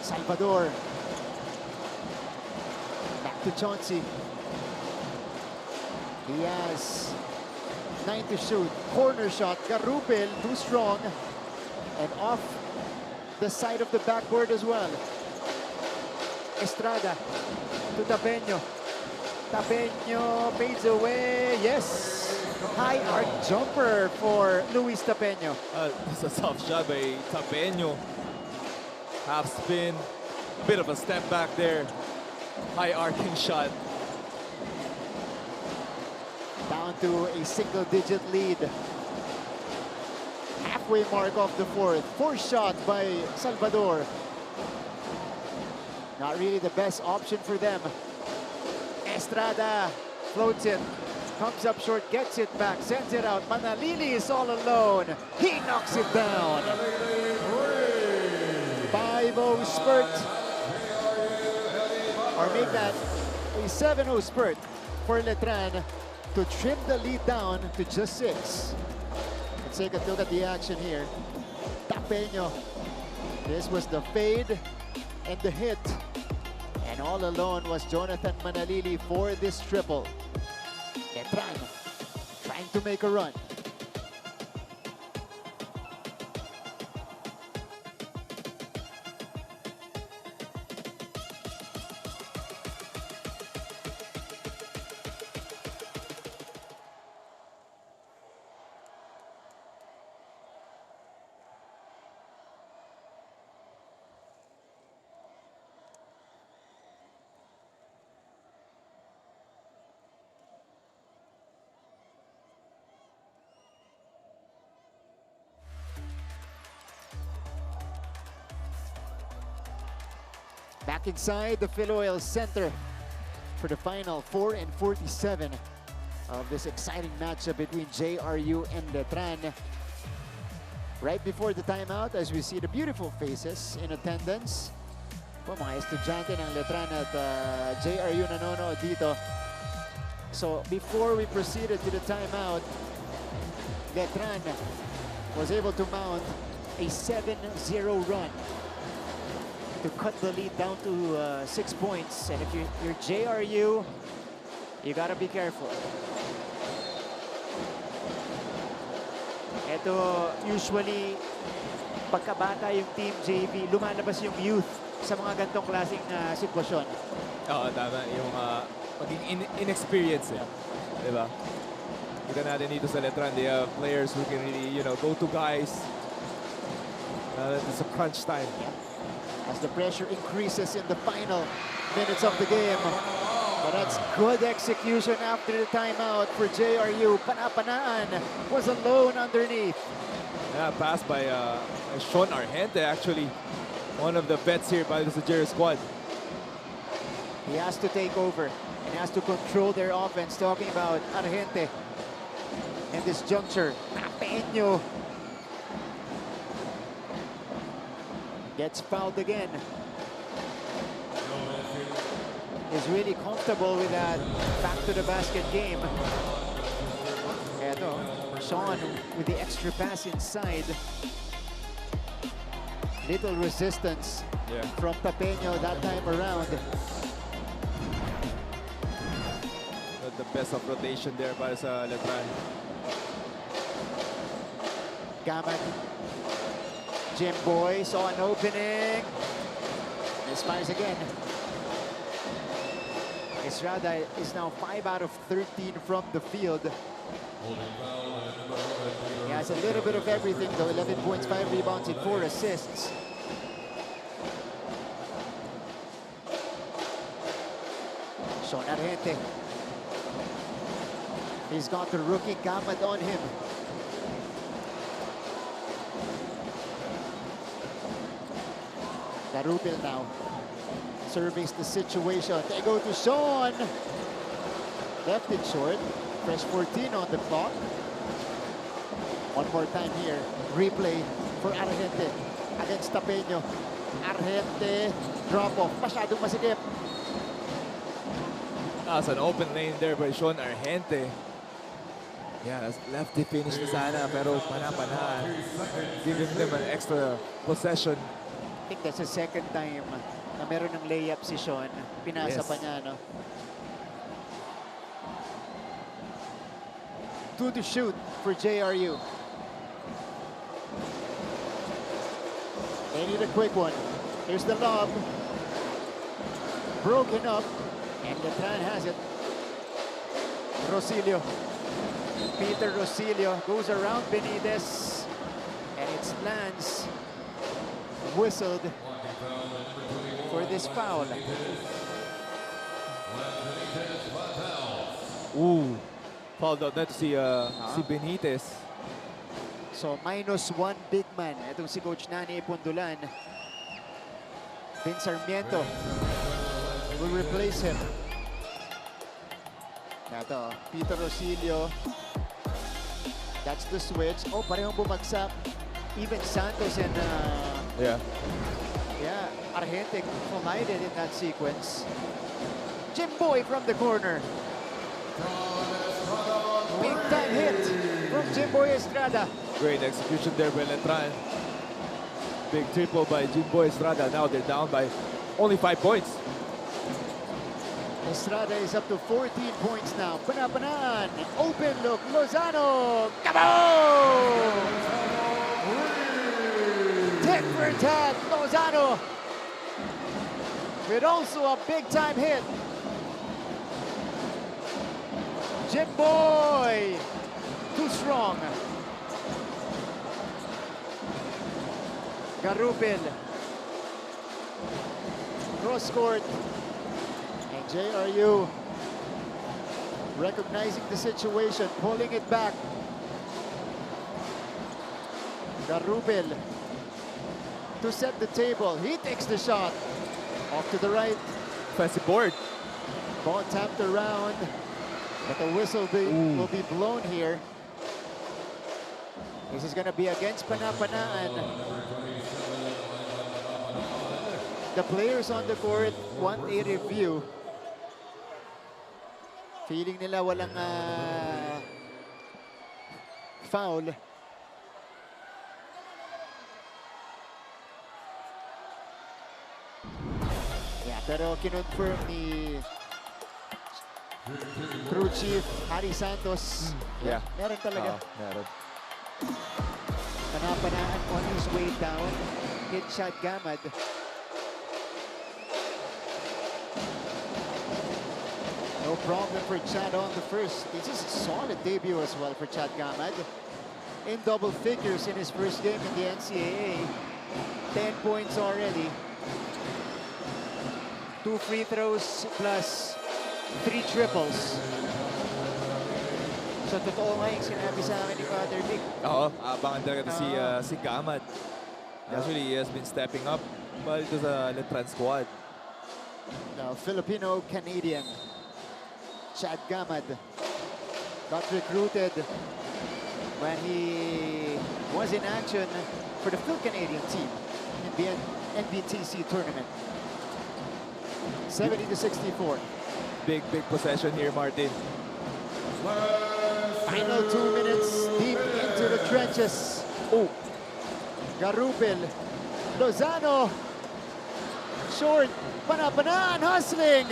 Salvador. Back to Chauncey. He has 9 to shoot. Corner shot. Garupel too strong. And off the side of the backboard as well. Estrada to Tapeño. Tapeño fades away. Yes. High arc jumper for Luis Tapeño. It's a soft shot by Tapeño. Half spin, a bit of a step back there. High arcing shot. Down to a single-digit lead. Halfway mark of the fourth. Fourth shot by Salvador. Not really the best option for them. Estrada floats it. Comes up short, gets it back, sends it out. Manalili is all alone. He knocks it down. 5-0 spurt. Or make that a 7-0 spurt for Letran to trim the lead down to just 6. Let's take a look at the action here. Tapeño. This was the fade and the hit. And all alone was Jonathan Manalili for this triple. Letran trying to make a run. Back inside the Philoil Center for the final 4:47 of this exciting matchup between JRU and Letran. Right before the timeout, as we see the beautiful faces in attendance. Po, mga estudyante ng Letran at JRU nanonood dito. So before we proceeded to the timeout, Letran was able to mount a 7-0 run to cut the lead down to 6 points. And if you're JRU, you gotta be careful. Ito, usually, pagkabata yung team JV, lumalabas yung youth sa mga gantong klaseng sitwasyon. Oo, tama. Yung maging inexperienced eh. Diba? Kita natin dito sa Letran, they have players who can really, you know, go-to guys. It's a crunch time. Yeah. As the pressure increases in the final minutes of the game. But that's good execution after the timeout for JRU. Panapanaan was alone underneath. Yeah, pass by Sean Argente, actually. One of the vets here by the JRU squad. He has to take over and has to control their offense. Talking about Argente in this juncture. Tapeño gets fouled again. Is really comfortable with that back to the basket game. Eto, Sean with the extra pass inside. Little resistance from Tapeño that time around. Not the best of rotation there para sa Letran. Gaman. Jim Boy saw an opening. Misfires again. Estrada is now 5 out of 13 from the field. He has a little bit of everything though. 11 points, 5 rebounds, and 4 assists. Sean Argente. He's got the rookie Gamat on him. Garupel now surveys the situation. They go to Sean. Left it short. Fresh 14 on the clock. One more time here. Replay for Argente against Tapeño. Argente, drop off. Masyadong masikip. That's an open lane there by Sean Argente. Yeah, that's lefty finish na sana, pero pana-pana. Giving them an extra possession. I think that's the second time na meron ng layup si Sean. Pinasa Yes. pa niya, no? 2 to shoot for JRU. They need a quick one. Here's the lob. Broken up. And Letran has it. Rosilio. Peter Rosilio goes around Benitez. And it lands. Whistled for this foul. Ooh. Fouled out na to si Benitez. So -1 big man. Itong si Coach Nani Ipundulan. Vin Sarmiento will replace him. Ito, Peter Rosilio. That's the switch. Oh, parehong bumagsak. Even Santos and Yeah. Argente collided in that sequence. Jim Boy from the corner. Big time hit from Jim Boy Estrada. Great execution there by Letran. Big triple by Jimboy Estrada. Now they're down by only 5 points. Estrada is up to 14 points now. Panapanaan. Open look. Lozano. Kaboom! Tit for tat. Lozano. With also a big time hit. Jim Boy. Too strong. Garupil. Cross court. And JRU recognizing the situation, pulling it back. Garupil to set the table. He takes the shot. Off to the right. Offensive board. Ball tapped around. But the whistle will be blown here. This is going to be against Panapanaan. The players on the court want a review. Feeling nila walang foul. Yeah, pero kinonfirm ni crew chief Harry Santos. Yeah. Meron talaga. Meron. Panapanaan on his way down. Hit shot Gamad. No problem for Chad on the first. This is a solid debut as well for Chad Gamad. In double figures in his first game in the NCAA. 10 points already. 2 free throws plus 3 triples. So totoo nga yung sinabi sa akin ni Father Vic. Oo, abangan talaga si Gamad. Actually, he has been stepping up while to sa Letran squad. Now, Filipino-Canadian Chad Gamad got recruited when he was in action for the Phil-Canadian team in the NBTC tournament. 70-64. Big possession here, Martin. Final 2 minutes deep into the trenches. Oh, Garupil, Lozano, short, Panapanaan hustling.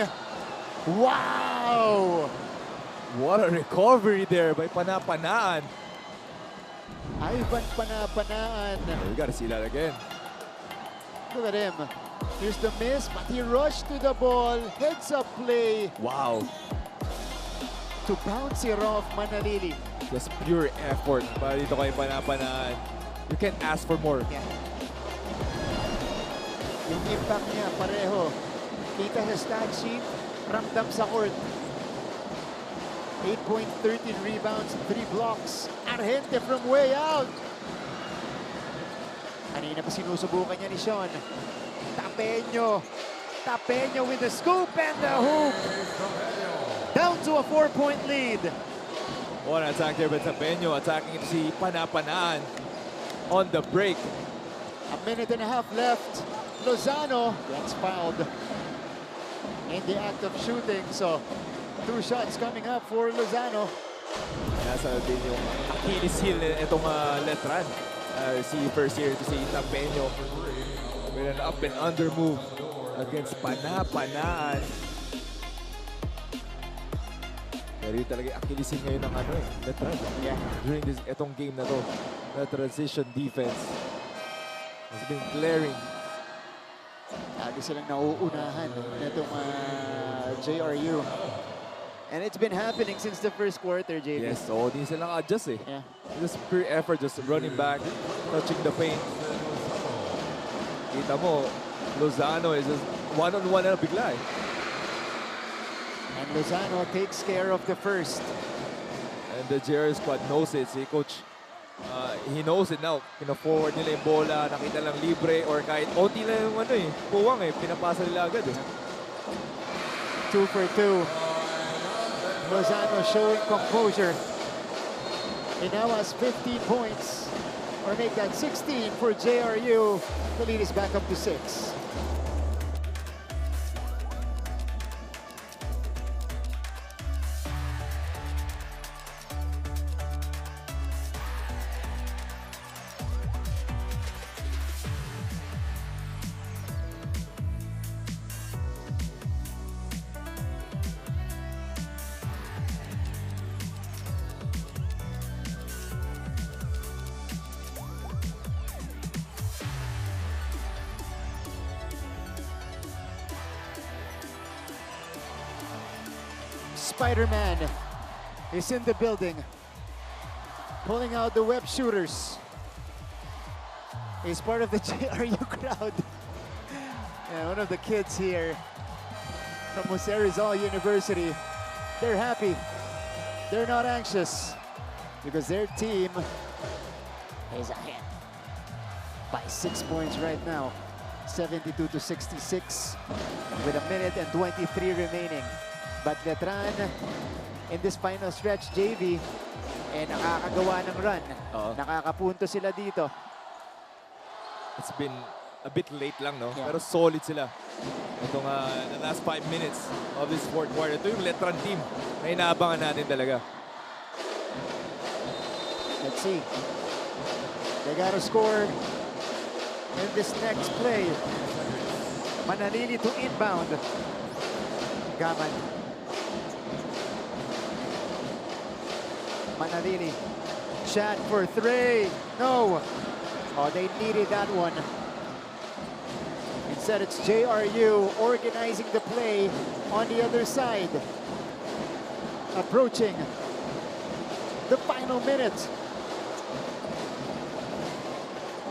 Wow! what a recovery there by Panapanaan. Ivan Panapanaan. We gotta see that again. Look at him. Here's the miss, but he rushed to the ball. Heads up play Wow, to bounce it off Manalili. just pure effort para dito kay Panapanaan. You can't ask for more. Yeah. Yung impact niya, pareho. Kita sa stat sheet, ramdam sa court. 8 point, 13 rebounds, 3 blocks. Argente from way out. Kanina pa sinusubukan niya ni Sean. Tapeño. Tapeño with the scoop and the hoop. Down to a 4-point lead. What an attack there by Tapeño, attacking it si Panapanaan on the break. A minute and a half left. Lozano gets fouled in the act of shooting. So 2 shots coming up for Lozano. Nasa din yung Achilles heel itong Letran. Si first year to si Tapeño with an up and under move against Panapanaan. Pero yun talaga yung Achilles heel ngayon ng Letran. Yeah. During itong game na to, the transition defense has been glaring. Lagi silang nauunahan nitong JRU. And it's been happening since the first quarter, JB. Yes, so di sila adjust eh. Yeah. Just pure effort, just running back, touching the paint. Kita mo, Lozano is just one-on-one na bigla eh. And Lozano takes care of the first. And the JR squad knows it. Si Coach, he knows it now. Pina-forward nila yung bola, nakita lang libre, or kahit onti lang yung puwang eh. Pinapasa nila agad eh. 2 for 2. Lozano showing composure. He now has 15 points, or make that 16 for JRU. The lead is back up to 6. Spider-Man is in the building, pulling out the web shooters. He's part of the JRU crowd. Yeah, one of the kids here from Jose Rizal University. They're happy. They're not anxious because their team is ahead by 6 points right now. 72-66 with a minute and 23 remaining. But Letran, in this final stretch, JV, nakakagawa ng run. Nakakapunto sila dito. It's been a bit late lang, no? Yeah. Pero solid sila. Itong the last 5 minutes of this fourth quarter. Ito yung Letran team na inaabangan natin talaga. Let's see. They gotta score in this next play. Manalili to inbound. Gaman. Manalili. Chat for 3. No. Oh, they needed that one. Instead, it's JRU organizing the play on the other side. Approaching the final minute.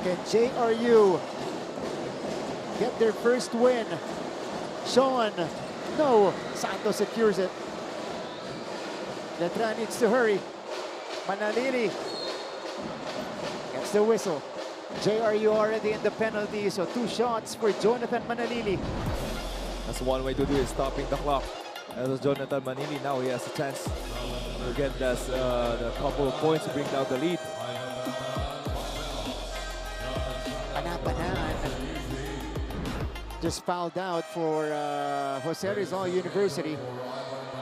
Can JRU get their first win? Sean. No. Santos secures it. Letran needs to hurry. Manalili gets the whistle. JRU already in the penalty, so 2 shots for Jonathan Manalili. That's one way to do it, stopping the clock. That was Jonathan Manili. Now he has a chance to get the couple of points to bring down the lead. Panapanaan just fouled out for Jose Rizal University.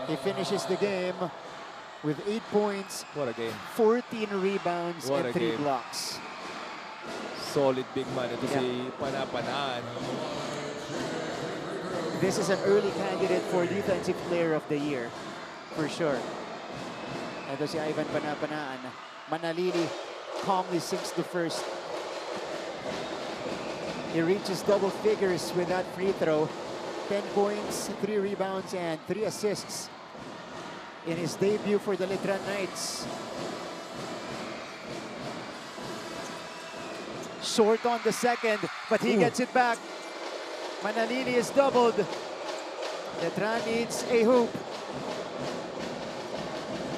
He finishes the game with 8 points, What a game. 14 rebounds, What and a 3 game. blocks. Solid big man. Ito Yeah. si Panapanaan. This is an early candidate for Defensive Player of the Year, for sure. Ito si Ivan Panapanaan. Manalili calmly sinks the first. He reaches double figures with that free throw. 10 points, 3 rebounds, and 3 assists in his debut for the Letran Knights. Short on the second, but he gets it back. Manalili is doubled. Letran needs a hoop.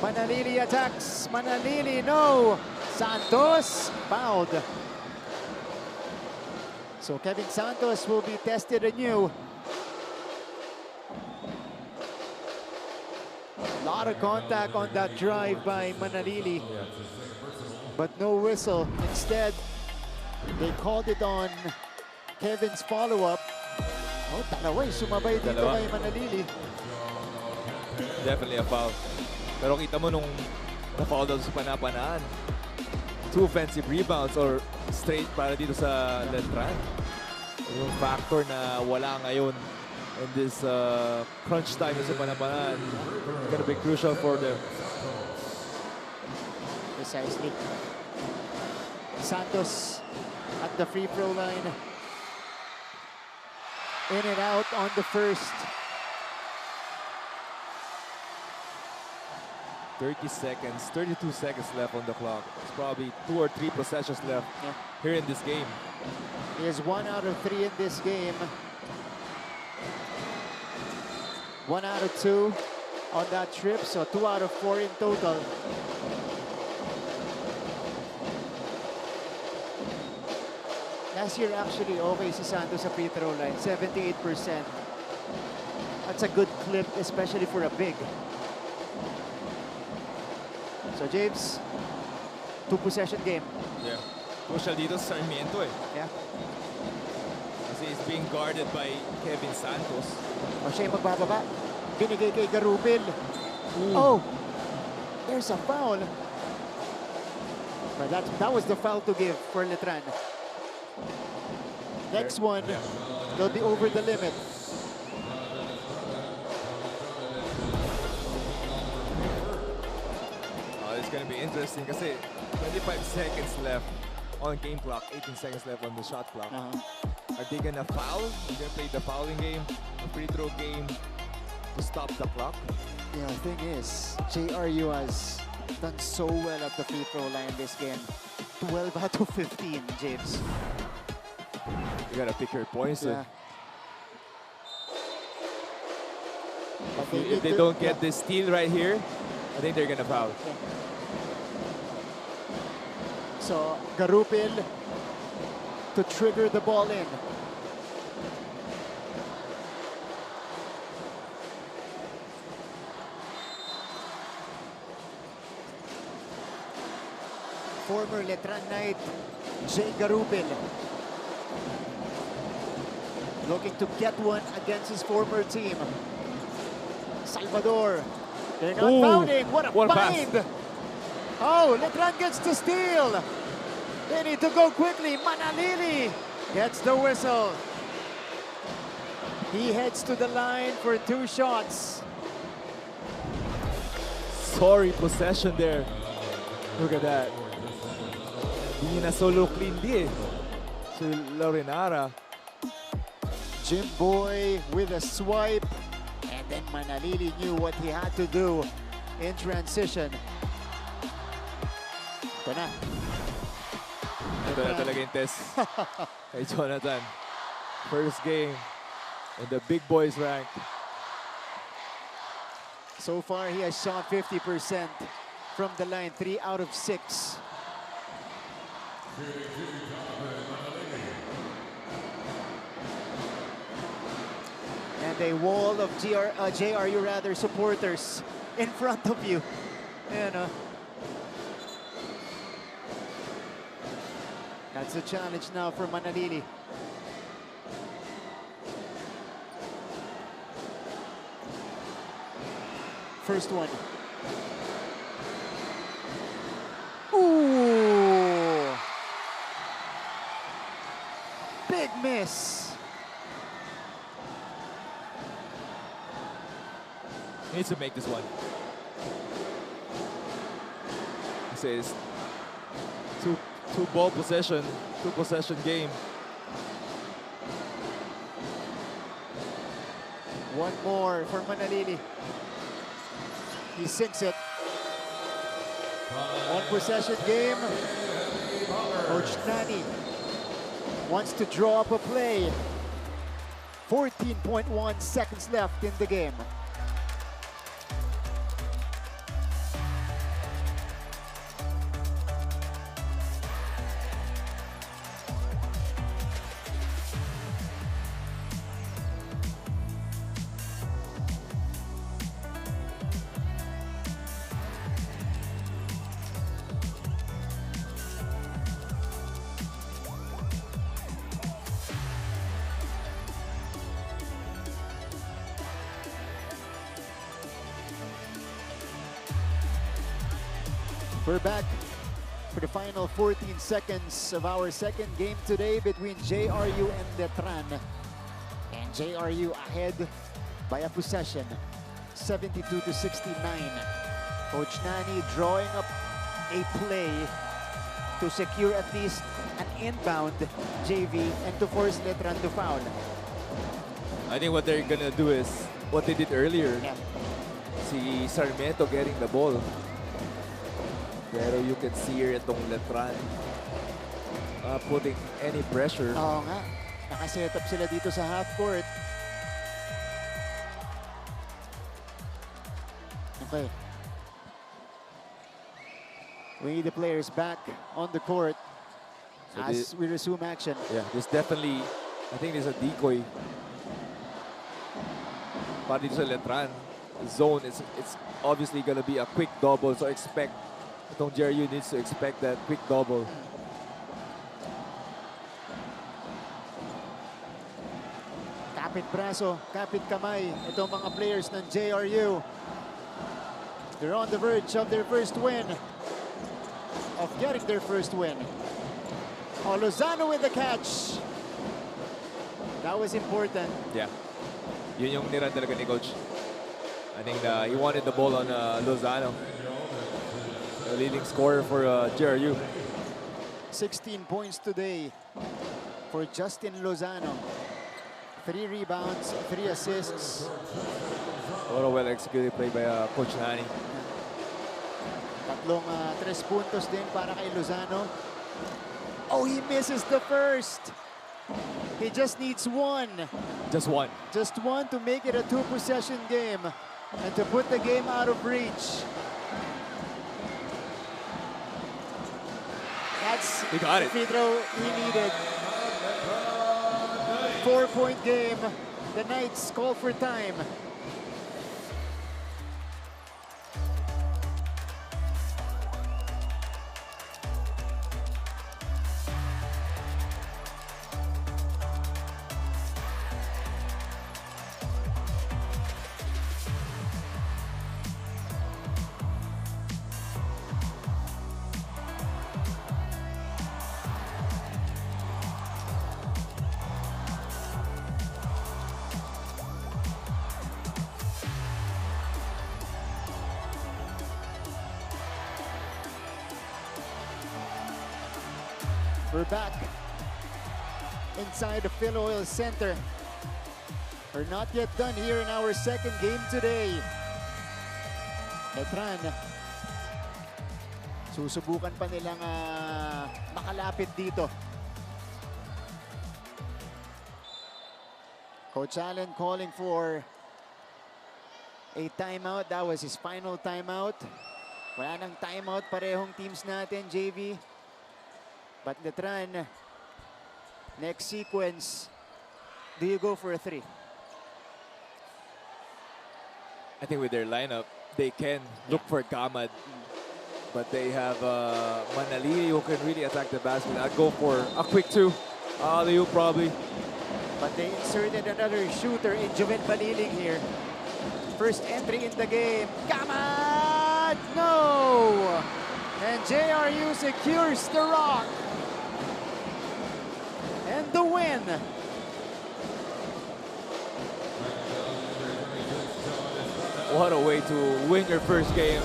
Manalili attacks. Manalili, no. Santos fouled. So Kevin Santos will be tested anew. lot of contact on that drive by Manalili. But no whistle. Instead, they called it on Kevin's follow-up. Oh, dalawa sumabay dito kay Manalili. Definitely a foul. Pero kita mo nung na-foul daw sa panapanaan. 2 offensive rebounds or straight para dito sa Letran. Yung factor na wala ngayon in this crunch time sa panapanaan. Gonna be crucial for them. Precisely. Santos at the free throw line. In and out on the first. 30 seconds, 32 seconds left on the clock. It's probably 2 or 3 possessions left here in this game. He is 1 out of 3 in this game. 1 out of 2 on that trip, so 2 out of 4 in total. Last year actually okay si Santos sa free throw line, 78%. That's a good clip, especially for a big. So James, 2-possession game. Yeah. Crucial dito sa Sarmiento eh. Yeah. Kasi it's being guarded by Kevin Santos. O siya yung magbababa. Binigay kay Garubil. Oh! There's a foul. But that was the foul to give for Letran. Next one, they'll be over the limit. It's gonna be interesting kasi 25 seconds left on game clock, 18 seconds left on the shot clock. Are they gonna foul? Are they gonna play the fouling game, the free throw game to stop the clock? Yeah, the thing is, JRU has done so well at the free throw line this game. 12 out of 15, James. You gotta pick your points. Yeah. If they don't get this steal right here, I think they're gonna foul. So Garupil to trigger the ball in. Former Letran Knight, Jay Garupil, looking to get one against his former team. Salvador, they're not fouling. What a bind! Oh, Letran gets the steal. They need to go quickly. Manalili gets the whistle. He heads to the line for 2 shots. Sorry possession there. Look at that. Hindi na solo clean di eh. So Lorenara. Jim Boy with a swipe. And then Manalili knew what he had to do in transition. Ito na. Ito na talaga yung test kay Jonathan. First game in the big boys rank. So far, he has shot 50% from the line, 3 out of 6. And a wall of JRU rather supporters in front of you. And, that's the challenge now for Manalili. First one. Ooh! Big miss. He needs to make this one. He says two ball possession, 2-possession game. One more for Manalili. He sinks it. 1-possession game. Coach Nani wants to draw up a play. 14.1 seconds left in the game. We're back for the final 14 seconds of our second game today between JRU and Letran. And JRU ahead by a possession, 72-69. Coach Nani drawing up a play to secure at least an inbound JV and to force Letran to foul. I think what they're gonna do is what they did earlier. Yeah. Si Sarmiento getting the ball. Pero you can see here itong Letran putting any pressure. Oo nga. Nakaset up sila dito sa half court. Okay. We need the players back on the court So as we resume action. Yeah, there's definitely, I think there's a decoy. Para dito sa Letran zone, it's obviously gonna be a quick double. So expect, itong JRU needs to expect that quick double. Kapit braso, kapit kamay. Itong mga players ng JRU. They're on the verge of their first win. Of getting their first win. Oh, Lozano with the catch. That was important. Yeah. Yun yung niran talaga ni Coach. I think he wanted the ball on Lozano. The leading scorer for JRU. 16 points today for Justin Lozano. 3 rebounds, 3 assists. What a well-executed play by Coach Nani. Tatlong 3 puntos din para kay Lozano. Oh, he misses the first. He just needs one. Just one. Just one to make it a 2-possession game and to put the game out of reach. That's He got it. the free throw he needed. 4-point game. The Knights call for time. We're back inside the Phil Oil Center. We're not yet done here in our second game today. Letran, susubukan pa nilang makalapit dito. Coach Allen calling for a timeout. That was his final timeout. Wala nang timeout parehong teams natin, JV. But Letran, next sequence, do you go for a 3? I think with their lineup, they can look for Gamad. But they have Manalili who can really attack the basket. I'd go for a quick 2. Alley-oop probably. But they inserted another shooter in Joven Baliling here. First entry in the game. Gamad! No! And JRU secures the rock. And the win. What a way to win your first game.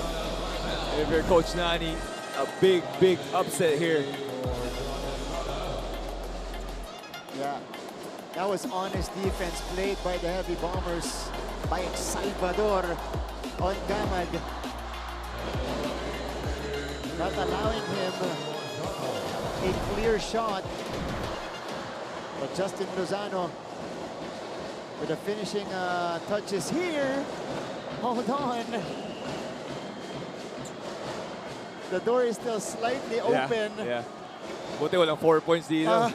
If you're Coach Nani, a big, big upset here. Yeah, that was honest defense played by the Heavy Bombers by Salvador on Gamad. Not allowing him a clear shot. But Justin Lozano with the finishing touches here. Hold on. The door is still slightly open. Yeah. Buti walang 4 points dito.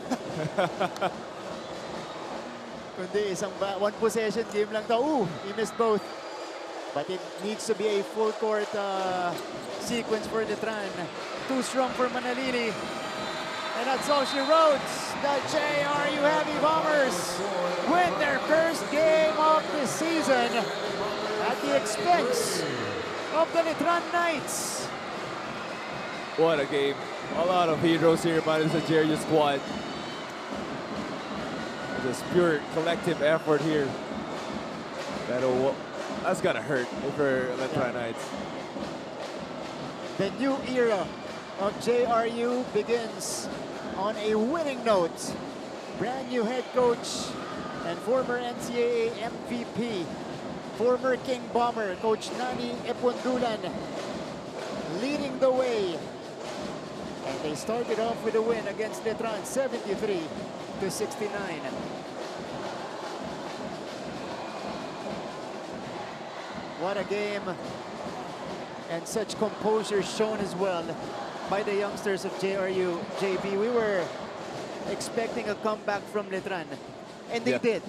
Kundi isang one possession game lang to. Ooh, he missed both. But it needs to be a full court sequence for Letran. Too strong for Manalili. And that's all she wrote. The JRU Heavy Bombers win their first game of the season at the expense of the Letran Knights. What a game. A lot of heroes here by the JRU squad. Just pure collective effort here. That's gotta hurt for Letran Knights. The new era of JRU begins on a winning note. Brand new head coach and former NCAA MVP, former King Bomber, Coach Nani Epondulan, leading the way. And they started off with a win against Letran, 73-69. What a game, and such composure shown as well by the youngsters of JRU. JB, we were expecting a comeback from Letran, and they did.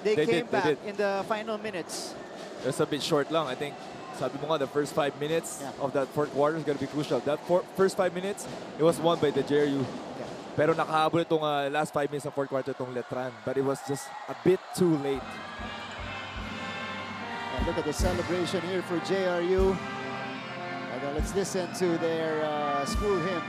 They came back in the final minutes. It was a bit short lang. I think, sabi mo nga, the first 5 minutes of that fourth quarter is going to be crucial. That first 5 minutes, it was won by the JRU. Pero nakahabol itong last 5 minutes of fourth quarter itong Letran. But it was just a bit too late. And look at the celebration here for JRU. And let's listen to their school hymn.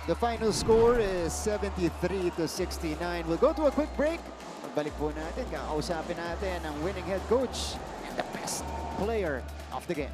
The final score is 73-69. We'll go to a quick break. Pagbalik po natin, kakausapin natin ang winning head coach and the best player of the game.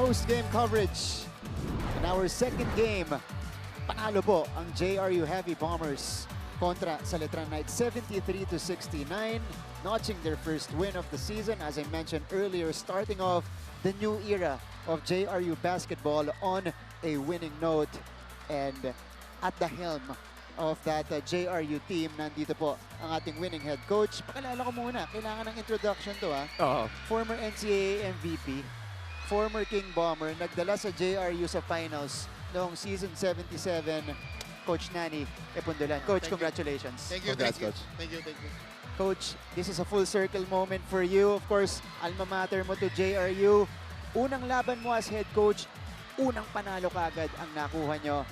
post-game coverage. In our second game, panalo po ang JRU Heavy Bombers kontra sa Letran Knights 73-69, notching their first win of the season. As I mentioned earlier, starting off the new era of JRU basketball on a winning note. And at the helm of that JRU team, nandito po ang ating winning head coach. Pakilala ko muna, kailangan ng introduction to Former NCAA MVP, former King Bomber, nagdala sa JRU sa finals noong season 77, Coach Nani Epundulan. Coach, congratulations. Thank you, Congrats, thank you. Coach. Thank you, thank you. Coach, this is a full circle moment for you. Of course, alma mater mo to JRU. Unang laban mo as head coach, unang panalo kagad ang nakuha nyo.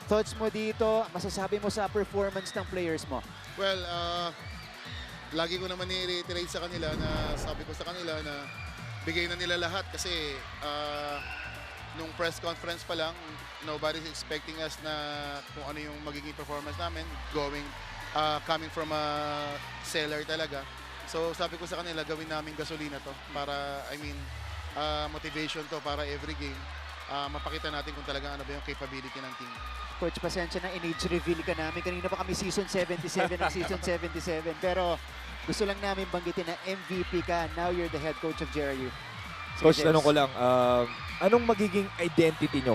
Thoughts mo dito, masasabi mo sa performance ng players mo? Well, lagi ko naman i-reiterate sa kanila na sabi ko sa kanila na bigay na nila lahat kasi nung press conference pa lang, nobody's expecting us na kung ano yung magiging performance namin, coming from a seller talaga. So sabi ko sa kanila, gawin namin gasolina to para, motivation to para every game. Mapakita natin kung talaga ano ba yung capability ng team. Coach, pasensya na, in-age reveal ka namin. Kanina pa kami season 77 ng season 77. Pero gusto lang namin banggitin na MVP ka. Now you're the head coach of JRU. Coach, tanong ko lang, anong magiging identity nyo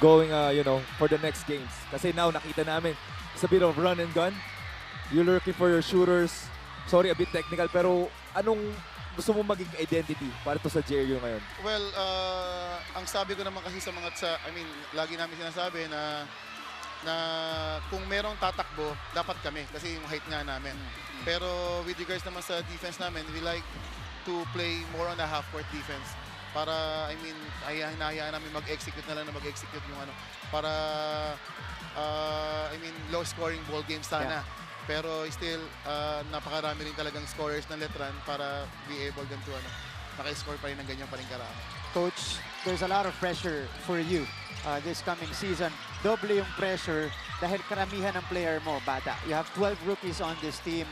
going, for the next games? Kasi now nakita namin, it's a bit of run and gun. You're looking for your shooters. Sorry, a bit technical, pero anong gusto mo maging identity para to sa JRU ngayon? Well, ang sabi ko naman kasi lagi namin sinasabi na kung merong tatakbo, dapat kami kasi yung height nga namin. Pero with regards naman sa defense namin, we like to play more on the half-court defense. Para, hinahayaan namin mag-execute na lang na mag-execute yung para, low-scoring ball game sana. Yeah. Pero still, napakarami rin talagang scorers ng Letran para be able them to maka-score pa rin ng ganyan pa rin karami. Coach, there's a lot of pressure for you this coming season. Doble yung pressure dahil karamihan ng player mo, bata. You have 12 rookies on this team.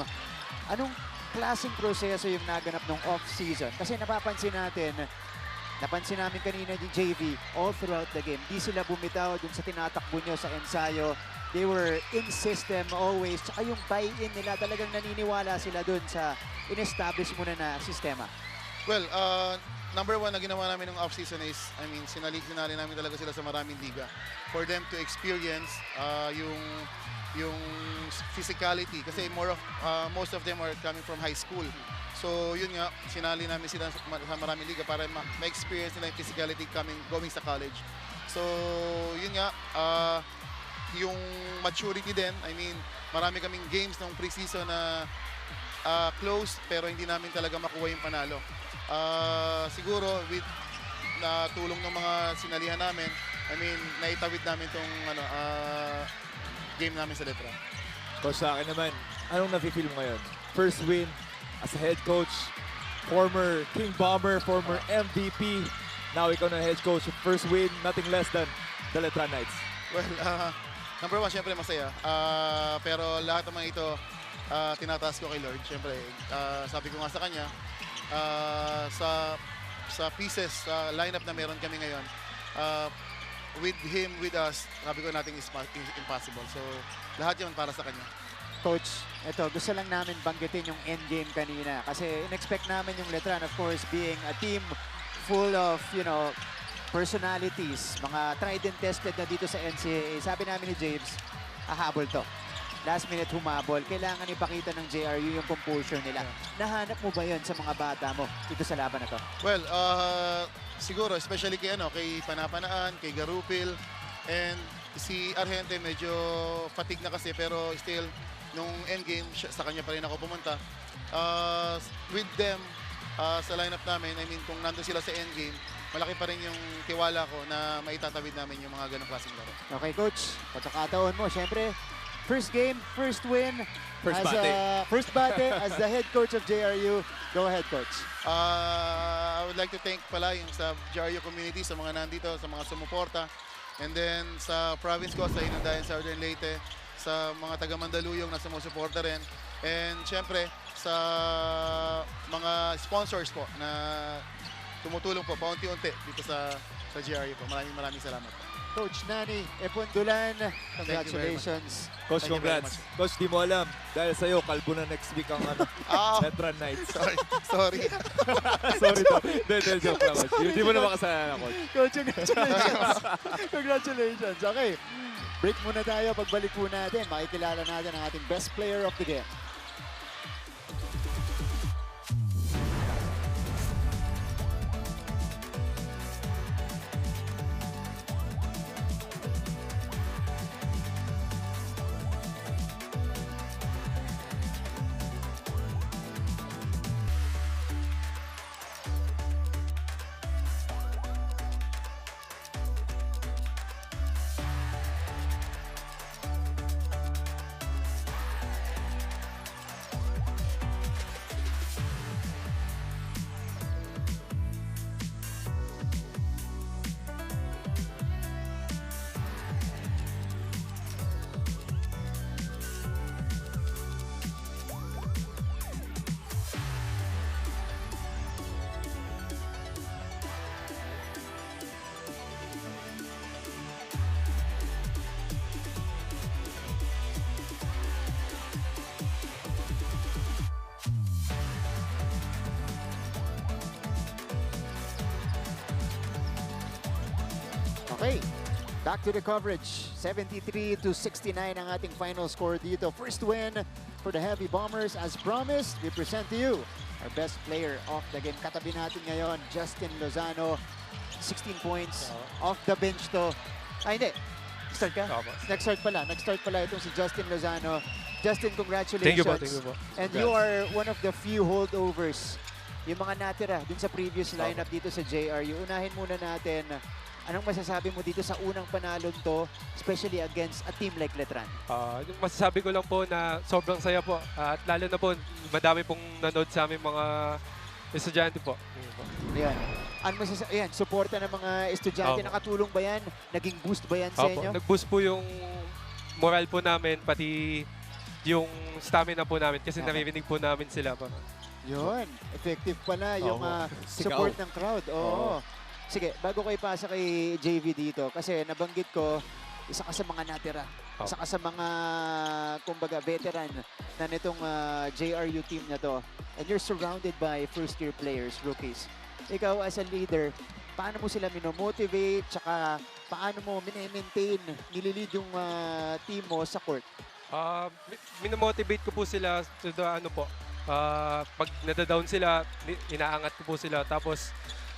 Anong klaseng proseso yung naganap ng off-season? Kasi napapansin namin kanina yung JV all throughout the game. Di sila bumitaw dun sa tinatakbo nyo sa ensayo. They were in system always. Tsaka yung buy-in nila, talagang naniniwala sila dun sa in-establish muna na sistema. Well, number one na ginawa namin ng off-season is, sinali namin talaga sila sa maraming liga. For them to experience yung physicality. Kasi most of them are coming from high school. So yun nga, sinali namin sila sa maraming liga para ma-experience nila yung physicality going sa college. So yun nga, yung maturity din, marami kaming games ng preseason na close pero hindi namin talaga makuha yung panalo. Siguro with tulong ng mga sinalihan namin, naitawid namin tong game namin sa Letran. Coach, sa akin naman, anong nafe-feel mo ngayon? First win as a head coach, former King Bomber, former MVP. Now ikaw na head coach, first win, nothing less than the Letran Knights. Well, number one, syempre masaya. Pero lahat ng mga ito, tinataas ko kay Lord. Syempre, sabi ko nga sa kanya, sa pieces, sa lineup na meron kami ngayon, with him, with us, sabi ko natin is impossible. So, lahat yun para sa kanya. Coach, gusto lang namin banggitin yung endgame kanina. Kasi in-expect namin yung Letran, of course, being a team full of, personalities, mga tried and tested na dito sa NCAA. Sabi namin ni James, hahabol to. Last minute humabol. Kailangan ipakita ng JRU yung composure nila. Nahanap mo ba yun sa mga bata mo dito sa laban na to? Well, siguro, especially kay Panapanaan, kay Garupil, and si Argente medyo fatigue na kasi pero still, nung endgame, sa kanya pa rin ako pumunta. With them, sa lineup namin, kung nandun sila sa endgame, malaki pa rin yung tiwala ko na maitatawid namin yung mga ganong klaseng laro. Okay, Coach. Pagkakataon mo, syempre, first game, first win. First bate as the head coach of JRU. Go ahead, Coach. I would like to thank pala yung sa JRU community, sa mga nandito, sa mga sumuporta. And then sa province ko, sa Inandayan, Southern Leyte, sa mga taga Mandaluyong na sumusuporta rin. And syempre, sa mga sponsors po na tumutulong po paunti-unti dito sa sa GRU po. Maraming salamat po. Coach Nani Epondulan, you very much. congratulations. Coach, Thank you very congrats. Coach, di mo alam. Dahil sa'yo, kalbo na next week ang Letran Nights. Sorry. Sorry to. Hindi, joke lang, Coach. Hindi mo naman kasalanan, Coach. Coach, congratulations. Congratulations. Okay, break muna tayo. Pagbalik po natin, makikilala natin ang ating best player of the game. Okay, back to the coverage. 73-69 ang ating final score dito. First win for the Heavy Bombers. As promised, we present to you our best player of the game. Katabi natin ngayon, Justin Lozano. 16 points off the bench to. Hindi. Start ka? Nag-start pala itong si Justin Lozano. Justin, congratulations. Thank you po. And you are one of the few holdovers. Yung mga natira dun sa previous lineup dito sa JRU. Unahin muna natin. Anong masasabi mo dito sa unang panalon to, especially against a team like Letran? Yung masasabi ko lang po na sobrang saya po. At lalo na po, madami pong nanood sa aming mga estudyante po. Ayan. Ano masasabi? Ayan, suporta ng mga estudyante. Opo. Nakatulong ba yan? Naging boost ba yan sa inyo? Nag-boost po yung moral po namin, pati yung stamina po namin kasi naririnig po namin sila. Yun. Effective pala yung support ng crowd. Oo. Sige, bago ko ipasa kay JV dito, kasi nabanggit ko, isa ka sa mga natira. Isa ka sa mga, kumbaga, veteran na nitong JRU team na to. And you're surrounded by first-year players, rookies. Ikaw as a leader, paano mo sila minomotivate, tsaka paano mo mini-maintain, nililid yung team mo sa court? Minomotivate ko po sila to the pag nadadown sila, inaangat ko po sila. Tapos,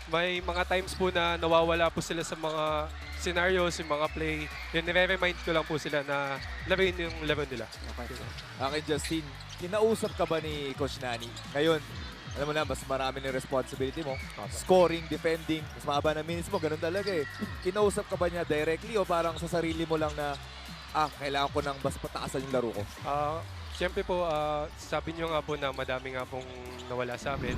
may mga times po na nawawala po sila sa mga scenarios, yung mga play. Yun, nire-remind ko lang po sila na laruin yung level nila. Okay. Akin, Justin, kinausap ka ba ni Coach Nani? Ngayon, alam mo na, mas marami ng responsibility mo. Scoring, defending, mas mahaba na minutes mo, ganun talaga eh. Kinausap ka ba niya directly o parang sa sarili mo lang na, kailangan ko nang mas pataasan yung laro ko? Siyempre po, sabi niyo nga po na madami nga pong nawala sa amin.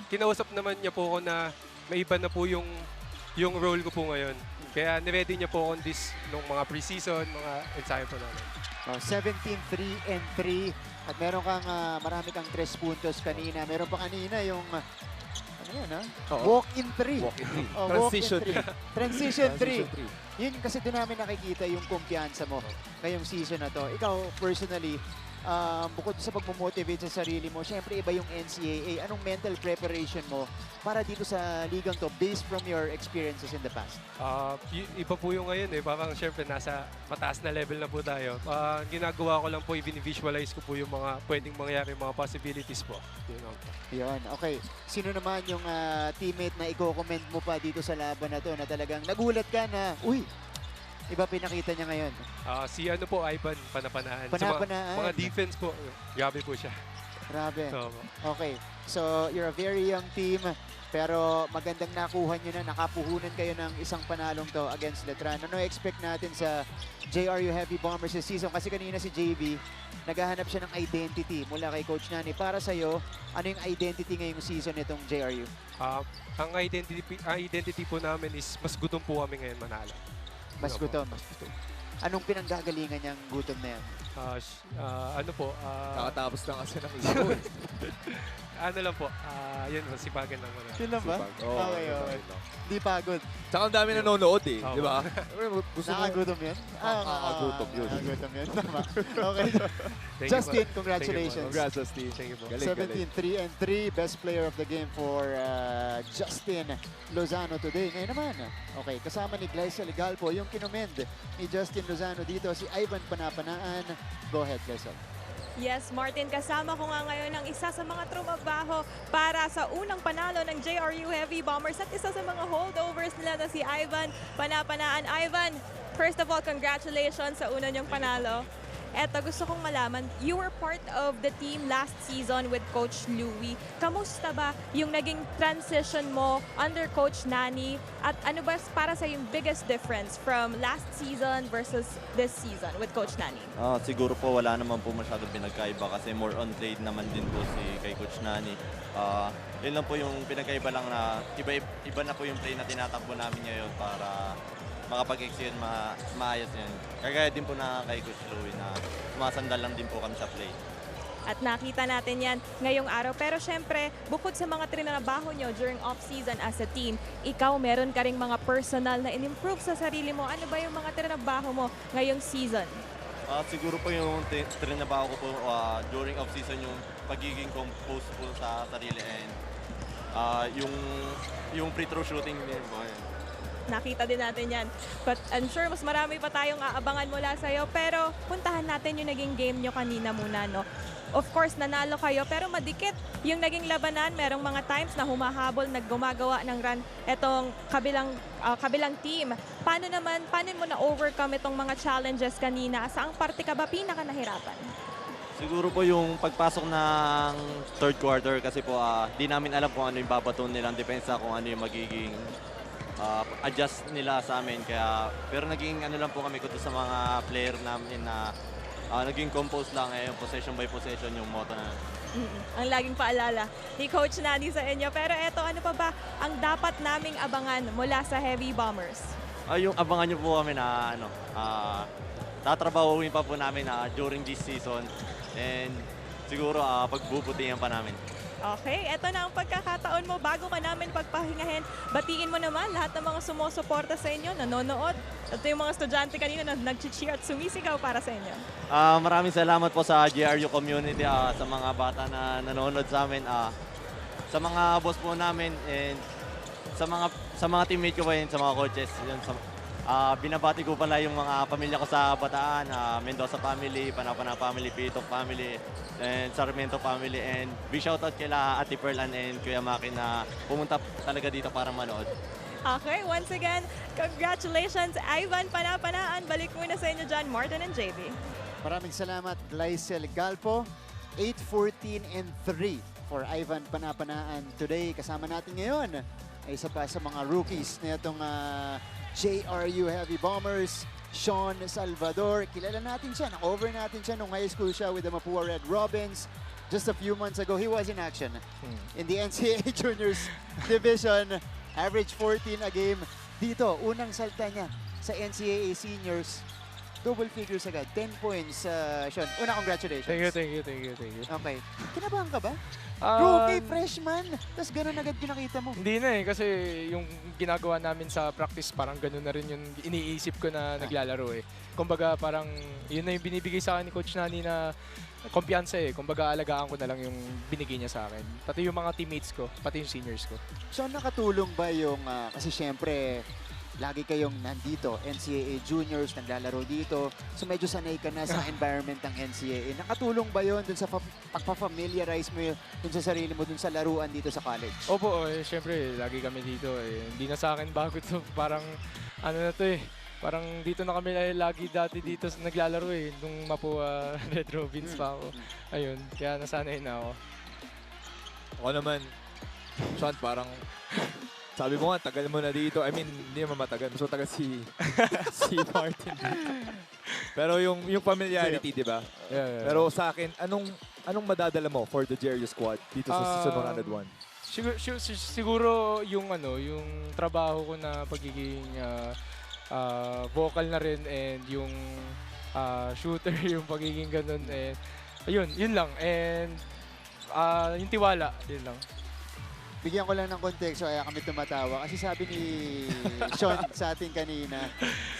Kinausap naman niya po ako na may iba na po yung role ko po ngayon. Kaya niready niya po ako nung mga preseason, mga ensayo po namin. 17-3-3 at meron kang marami kang 3 puntos kanina. Meron pa kanina yung walk-in 3. Transition 3. Transition 3. Yun kasi doon namin nakikita yung kumpiyansa mo ngayong season na to. Ikaw personally, bukod sa pagmomotivate sa sarili mo, syempre iba yung NCAA. Anong mental preparation mo para dito sa ligang to based from your experiences in the past? Iba po yung ngayon eh. Parang syempre nasa mataas na level na po tayo. Ginagawa ko lang po, i-visualize ko po yung mga pwedeng mangyari, mga possibilities po. Yun, okay. Sino naman yung teammate na i-comment mo pa dito sa laban na to na talagang nagulat ka na, uy, iba pinakita niya ngayon? Si Ivan, Panapanaan. Panapanaan. Mga defense po, grabe po siya. Grabe. Okay. So, you're a very young team, pero magandang nakuha nyo na, nakapuhunan kayo ng isang panalong to against Letran. Ano expect natin sa JRU Heavy Bombers this season? Kasi kanina si JV, naghahanap siya ng identity mula kay Coach Nani. Para sa'yo, ano yung identity ngayong season nitong JRU? Ang identity po namin is mas gutom po kami ngayon manalo. Mas gutom. Anong pinanggagalingan niyang gutom na yan? Ano po? Nakatapos lang kasi ng isa. Ano lang po, yun, sipagan lang muna. Yun lang ba? Okay. Di pagod. Tsaka ang dami nanonood eh, Oo. di ba? Gusto mo, Nakakagutom yun? nakakagutom yun. Nakakagutom yun. Tama. Okay. Thank you Justin, po. congratulations. Congrats, Justin. Thank you po. Galing. 17-3-3, best player of the game for Justin Lozano today. Ngayon naman, okay, kasama ni Gleisel Galpo, yung kinomend ni Justin Lozano dito, si Ivan Panapanaan. Go ahead, Gleisel. Yes, Martin, kasama ko nga ngayon ang isa sa mga trumabaho para sa unang panalo ng JRU Heavy Bombers at isa sa mga holdovers nila na si Ivan Panapanaan. Ivan, first of all, congratulations sa una niyong panalo. Eto, gusto kong malaman, you were part of the team last season with Coach Louie. Kamusta ba yung naging transition mo under Coach Nani? At ano ba para sa yung biggest difference from last season versus this season with Coach Nani? Siguro po wala naman po masyadong pinagkaiba kasi more on trade naman din po si kay Coach Nani. Yun lang po yung pinagkaiba lang na iba na po yung play na tinatakbo namin ngayon para makapag-execute maayos yan. Kagaya din po na kay Coach Louie na sumasandal lang din po kami sa play. At nakita natin yan ngayong araw. Pero syempre, bukod sa mga trinabaho nyo during off-season as a team, ikaw meron ka ring mga personal na in-improve sa sarili mo. Ano ba yung mga trinabaho mo ngayong season? Siguro po yung trinabaho ko po during off-season yung pagiging composed po sa sarili and yung free throw shooting din po. Nakita din natin yan. But I'm sure mas marami pa tayong aabangan mula sa'yo. Pero puntahan natin yung naging game nyo kanina muna, no? Of course, nanalo kayo, pero madikit yung naging labanan. Merong mga times na humahabol, naggumagawa ng run etong kabilang team. Paano mo na-overcome itong mga challenges kanina? Saang parte ka ba pinaka nahirapan? Siguro po yung pagpasok ng third quarter kasi po di namin alam kung ano yung babaton nilang depensa, kung ano yung magiging adjust nila sa amin. Pero naging ano lang po kami kuto sa mga player namin na naging compose lang yung possession by possession yung motto na. Ang laging paalala ni Coach Nani sa inyo. Pero eto, ano pa ba ang dapat naming abangan mula sa Heavy Bombers? Yung abangan nyo po kami na tatrabahuin pa po namin during this season and siguro pagbubutihan pa namin. Okay, eto na ang pagkakataon mo bago ka namin pagpahingahin. Batiin mo naman lahat ng mga sumusuporta sa inyo, nanonood. At yung mga estudyante kanina na nag-cheer at sumisigaw para sa inyo. Maraming salamat po sa GRU community, sa mga bata na nanonood sa amin, sa mga boss po namin, and sa mga teammate ko pa yun, sa mga coaches. Yun, binabati ko pala yung mga pamilya ko sa Bataan, Mendoza family, Panapana family, Pitok family, and Sarmiento family, and big shoutout kila Ate Perlan and Kuya Maki na pumunta talaga dito para manood. Okay, once again, congratulations, Ivan Panapanaan. Balik muna sa inyo dyan, Martin and JB. Maraming salamat, Gleisel Galpo. 8-14-3 for Ivan Panapanaan today. Kasama natin ngayon ay isa pa sa mga rookies na itong JRU Heavy Bombers, Sean Salvador. Kilala natin siya, na-over natin siya nung high school siya with the Mapua Red Robins. Just a few months ago, he was in action in the NCAA Juniors Division. Average 14 a game. Dito, unang salta niya sa NCAA Seniors. Double figures agad, 10 points. Sean, una congratulations. Thank you. Okay. Kinabahan ka ba? Rookie, freshman, tapos ganun agad pinakita mo. Hindi na kasi yung ginagawa namin sa practice parang ganun na rin yung iniisip ko na naglalaro eh. Kumbaga parang yun na yung binibigay sa akin ni Coach Nani na kumpiyansa eh. Kumbaga alagaan ko na lang yung binigay niya sa akin. Pati yung mga teammates ko, pati yung seniors ko. So nakatulong ba yung, kasi syempre, lagi kayong nandito, NCAA Juniors, naglalaro dito. So medyo sanay ka na sa environment ng NCAA. Nakatulong ba yun dun sa pagpa-familiarize mo dun sa sarili mo, dun sa laruan dito sa college? Opo, syempre, lagi kami dito eh. Hindi na sa akin bago to. Parang, ano na to eh. Parang dito na kami lagi dati dito naglalaro eh. Nung Mapua Red Robins pa ako. Ayun, kaya nasanay na ako. Ako naman, Sean, parang sabi mo nga, tagal mo na dito. I mean, hindi naman matagal. So, tagal si Martin dito. Pero yung familiarity, di ba? Yeah. Pero sa akin, anong madadala mo for the JRU squad dito sa season 101? Siguro yung yung trabaho ko na pagiging vocal na rin and yung shooter, yung pagiging ganun. And ayun, yun lang. And Yung tiwala, yun lang. Bigyan ko lang ng konteksto kaya kami tumatawa. Kasi sabi ni Sean sa atin kanina,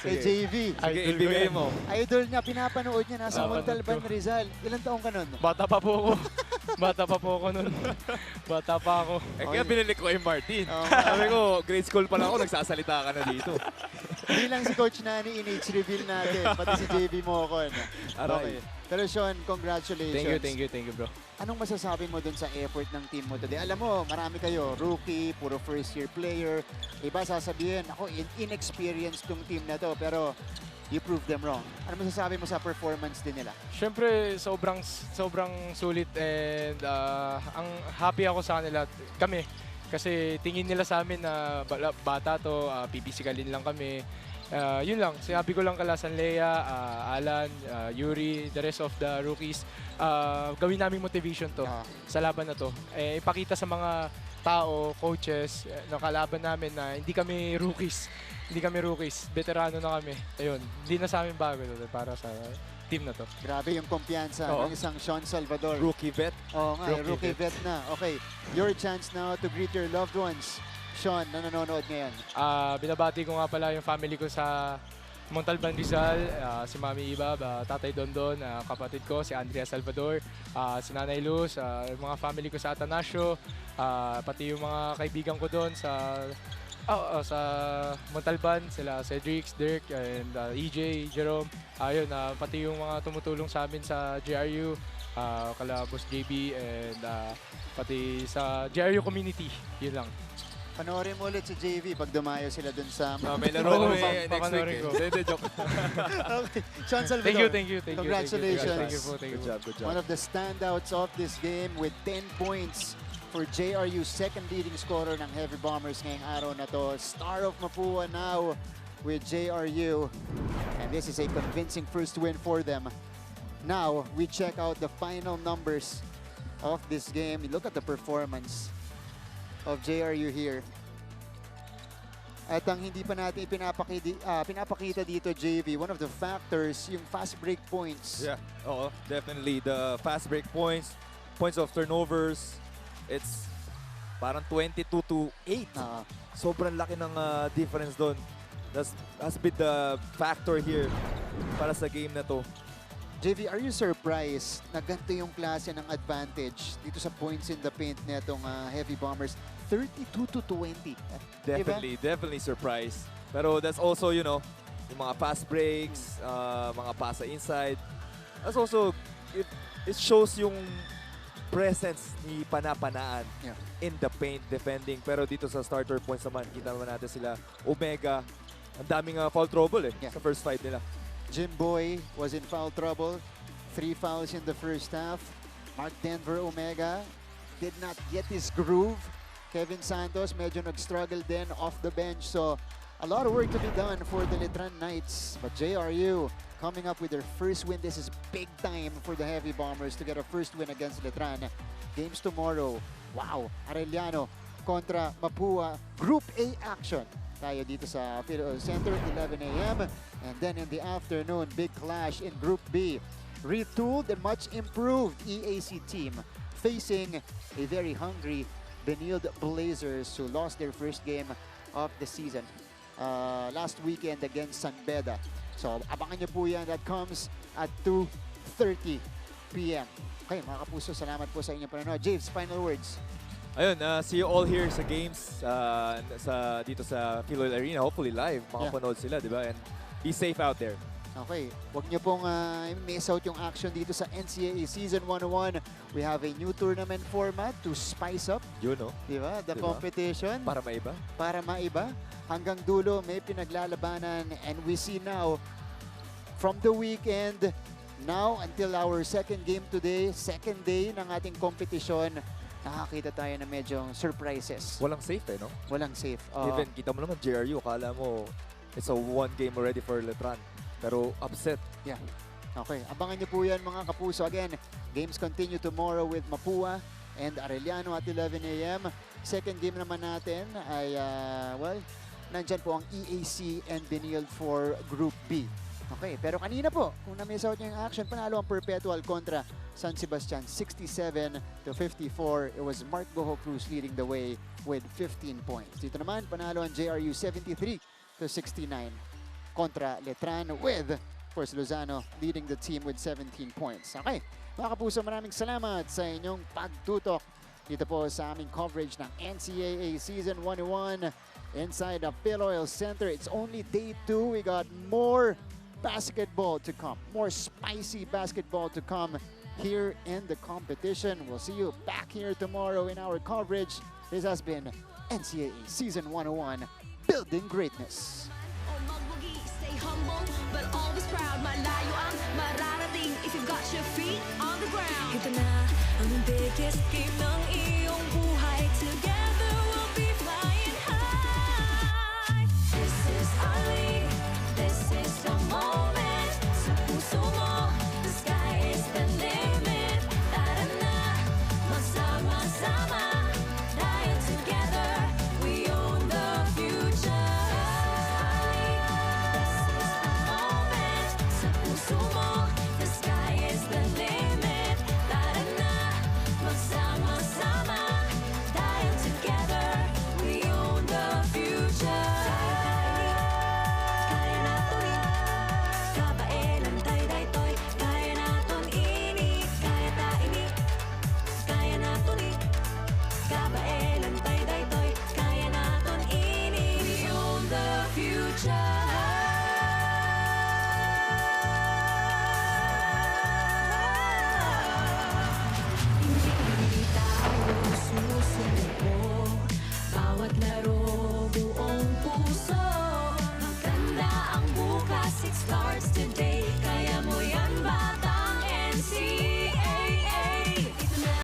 kay JV, Sige, ibigay mo. idol niya, pinapanood niya nasa Montalban, Rizal. Ilang taong ka nun? Bata pa po ako. Bata pa po ako nun. Bata pa ako. Kaya binili ko kay Martin. Sabi ko, grade school pa lang ako, nagsasalita ka na dito. Hindi lang si Coach Nani in-age reveal natin, pati si JV Mocon. Aray. Pero Sean, congratulations. Thank you bro. Anong masasabi mo dun sa effort ng team mo today? Alam mo, marami kayo, rookie, puro first-year player. Iba sasabihin, ako, inexperienced tong team na to, pero you proved them wrong. Ano masasabi mo sa performance din nila? Siyempre, sobrang sulit and ang happy ako sa kanila, kami. Kasi tingin nila sa amin na bata to, pipisikalin lang kami. Yun lang, sinabi ko lang kala Sanlea, Alan, Yuri, the rest of the rookies, gawin naming motivation to sa laban na to. Ipakita sa mga tao, coaches, na kalaban namin na hindi kami rookies. Hindi kami rookies, veterano na kami. Ayun, hindi na sa amin bago to para sa team na to. Grabe yung kumpiyansa ng isang Sean Salvador. Rookie vet. Oo nga, rookie vet na. Okay, your chance now to greet your loved ones. Sean, na nanonood ngayon. Binabati ko nga pala yung family ko sa Montalban, Rizal, si Mami Ibab, Tatay Dondon, kapatid ko, si Andrea Salvador, si Nanay Luz, yung mga family ko sa Atanasio, pati yung mga kaibigan ko doon sa Montalban, sila Cedric, Dirk, and EJ, Jerome. Ayun, pati yung mga tumutulong sa amin sa JRU, kala Boss JB, and pati sa JRU community. Yun lang. Panoorin mo ulit si JV pag dumayo sila dun sa... may laro kami next week. Hindi, joke. Okay. Sean Salvador, Thank you. Congratulations. Thank you. Good job. One of the standouts of this game with 10 points for JRU, second leading scorer ng Heavy Bombers ngayong araw na to. Star of Mapua now with JRU. And this is a convincing first win for them. Now, we check out the final numbers of this game. Look at the performance of JRU here. At ang hindi pa natin pinapakita dito, JV, one of the factors, yung fast break points. Yeah, definitely. The fast break points, points of turnovers, it's parang 22-8. Sobrang laki ng difference doon. That's been the factor here para sa game na to. JV, are you surprised na ganito yung klase ng advantage dito sa points in the paint netong Heavy Bombers? 32-20. Definitely surprised. Pero that's also, yung mga fast breaks, mga pasa inside. That's also, it shows yung presence ni Panapanaan in the paint defending. Pero dito sa starter points naman, kita naman natin sila Omega. Ang daming foul trouble sa first fight nila. Jimboy was in foul trouble. 3 fouls in the first half. Mark Denver Omega did not get his groove. Kevin Santos medyo nag-struggle din off the bench. So a lot of work to be done for the Letran Knights. But JRU coming up with their first win. This is big time for the Heavy Bombers to get a first win against Letran. Games tomorrow. Wow! Arellano kontra Mapua. Group A action tayo dito sa Center at 11 a.m. And then in the afternoon, big clash in Group B. Retooled and much improved EAC team facing a very hungry Benilde Blazers who lost their first game of the season last weekend against San Beda. So abangan nyo po yan. That comes at 2:30 p.m. Okay, mga kapuso, salamat po sa inyong panonood. James, final words. Ayun, see you all here sa games dito sa Philoil Arena. Hopefully live, makapanood sila, di ba? And be safe out there. Okay, huwag niyo pong miss out yung action dito sa NCAA Season 101. We have a new tournament format to spice up. Yun, no? Di ba? The competition. Para maiba. Para maiba. Hanggang dulo, may pinaglalabanan. And we see now, from the weekend, now until our second game today, second day ng ating competition, nakakita tayo na medyo surprises. Walang safe no? Walang safe. Even kita mo naman JRU, akala mo it's a one game already for Letran. Pero upset. Yeah. Okay, abangan niyo po yan mga kapuso. Again, games continue tomorrow with Mapua and Arellano at 11 a.m. Second game naman natin ay, nandyan po ang EAC and Benilde for Group B. Okay, pero kanina po, kung na-miss out niyo yung action, panalo ang Perpetual kontra San Sebastian 67-54. It was Mark Goho Cruz leading the way with 15 points. Dito naman, panalo ang JRU 73-69 kontra Letran with, of course, Lozano leading the team with 17 points. Okay, mga kapuso, maraming salamat sa inyong pagtutok dito po sa aming coverage ng NCAA Season 101 inside the Phil Oil Center. It's only day 2. We got more basketball to come, more spicy basketball to come here in the competition. We'll see you back here tomorrow in our coverage. This has been NCAA Season 101, Building Greatness. Stay humble, but always proud. Malayo ang mararating if you've got your feet on the ground. Ito na ang biggest game ng iyong buhay together.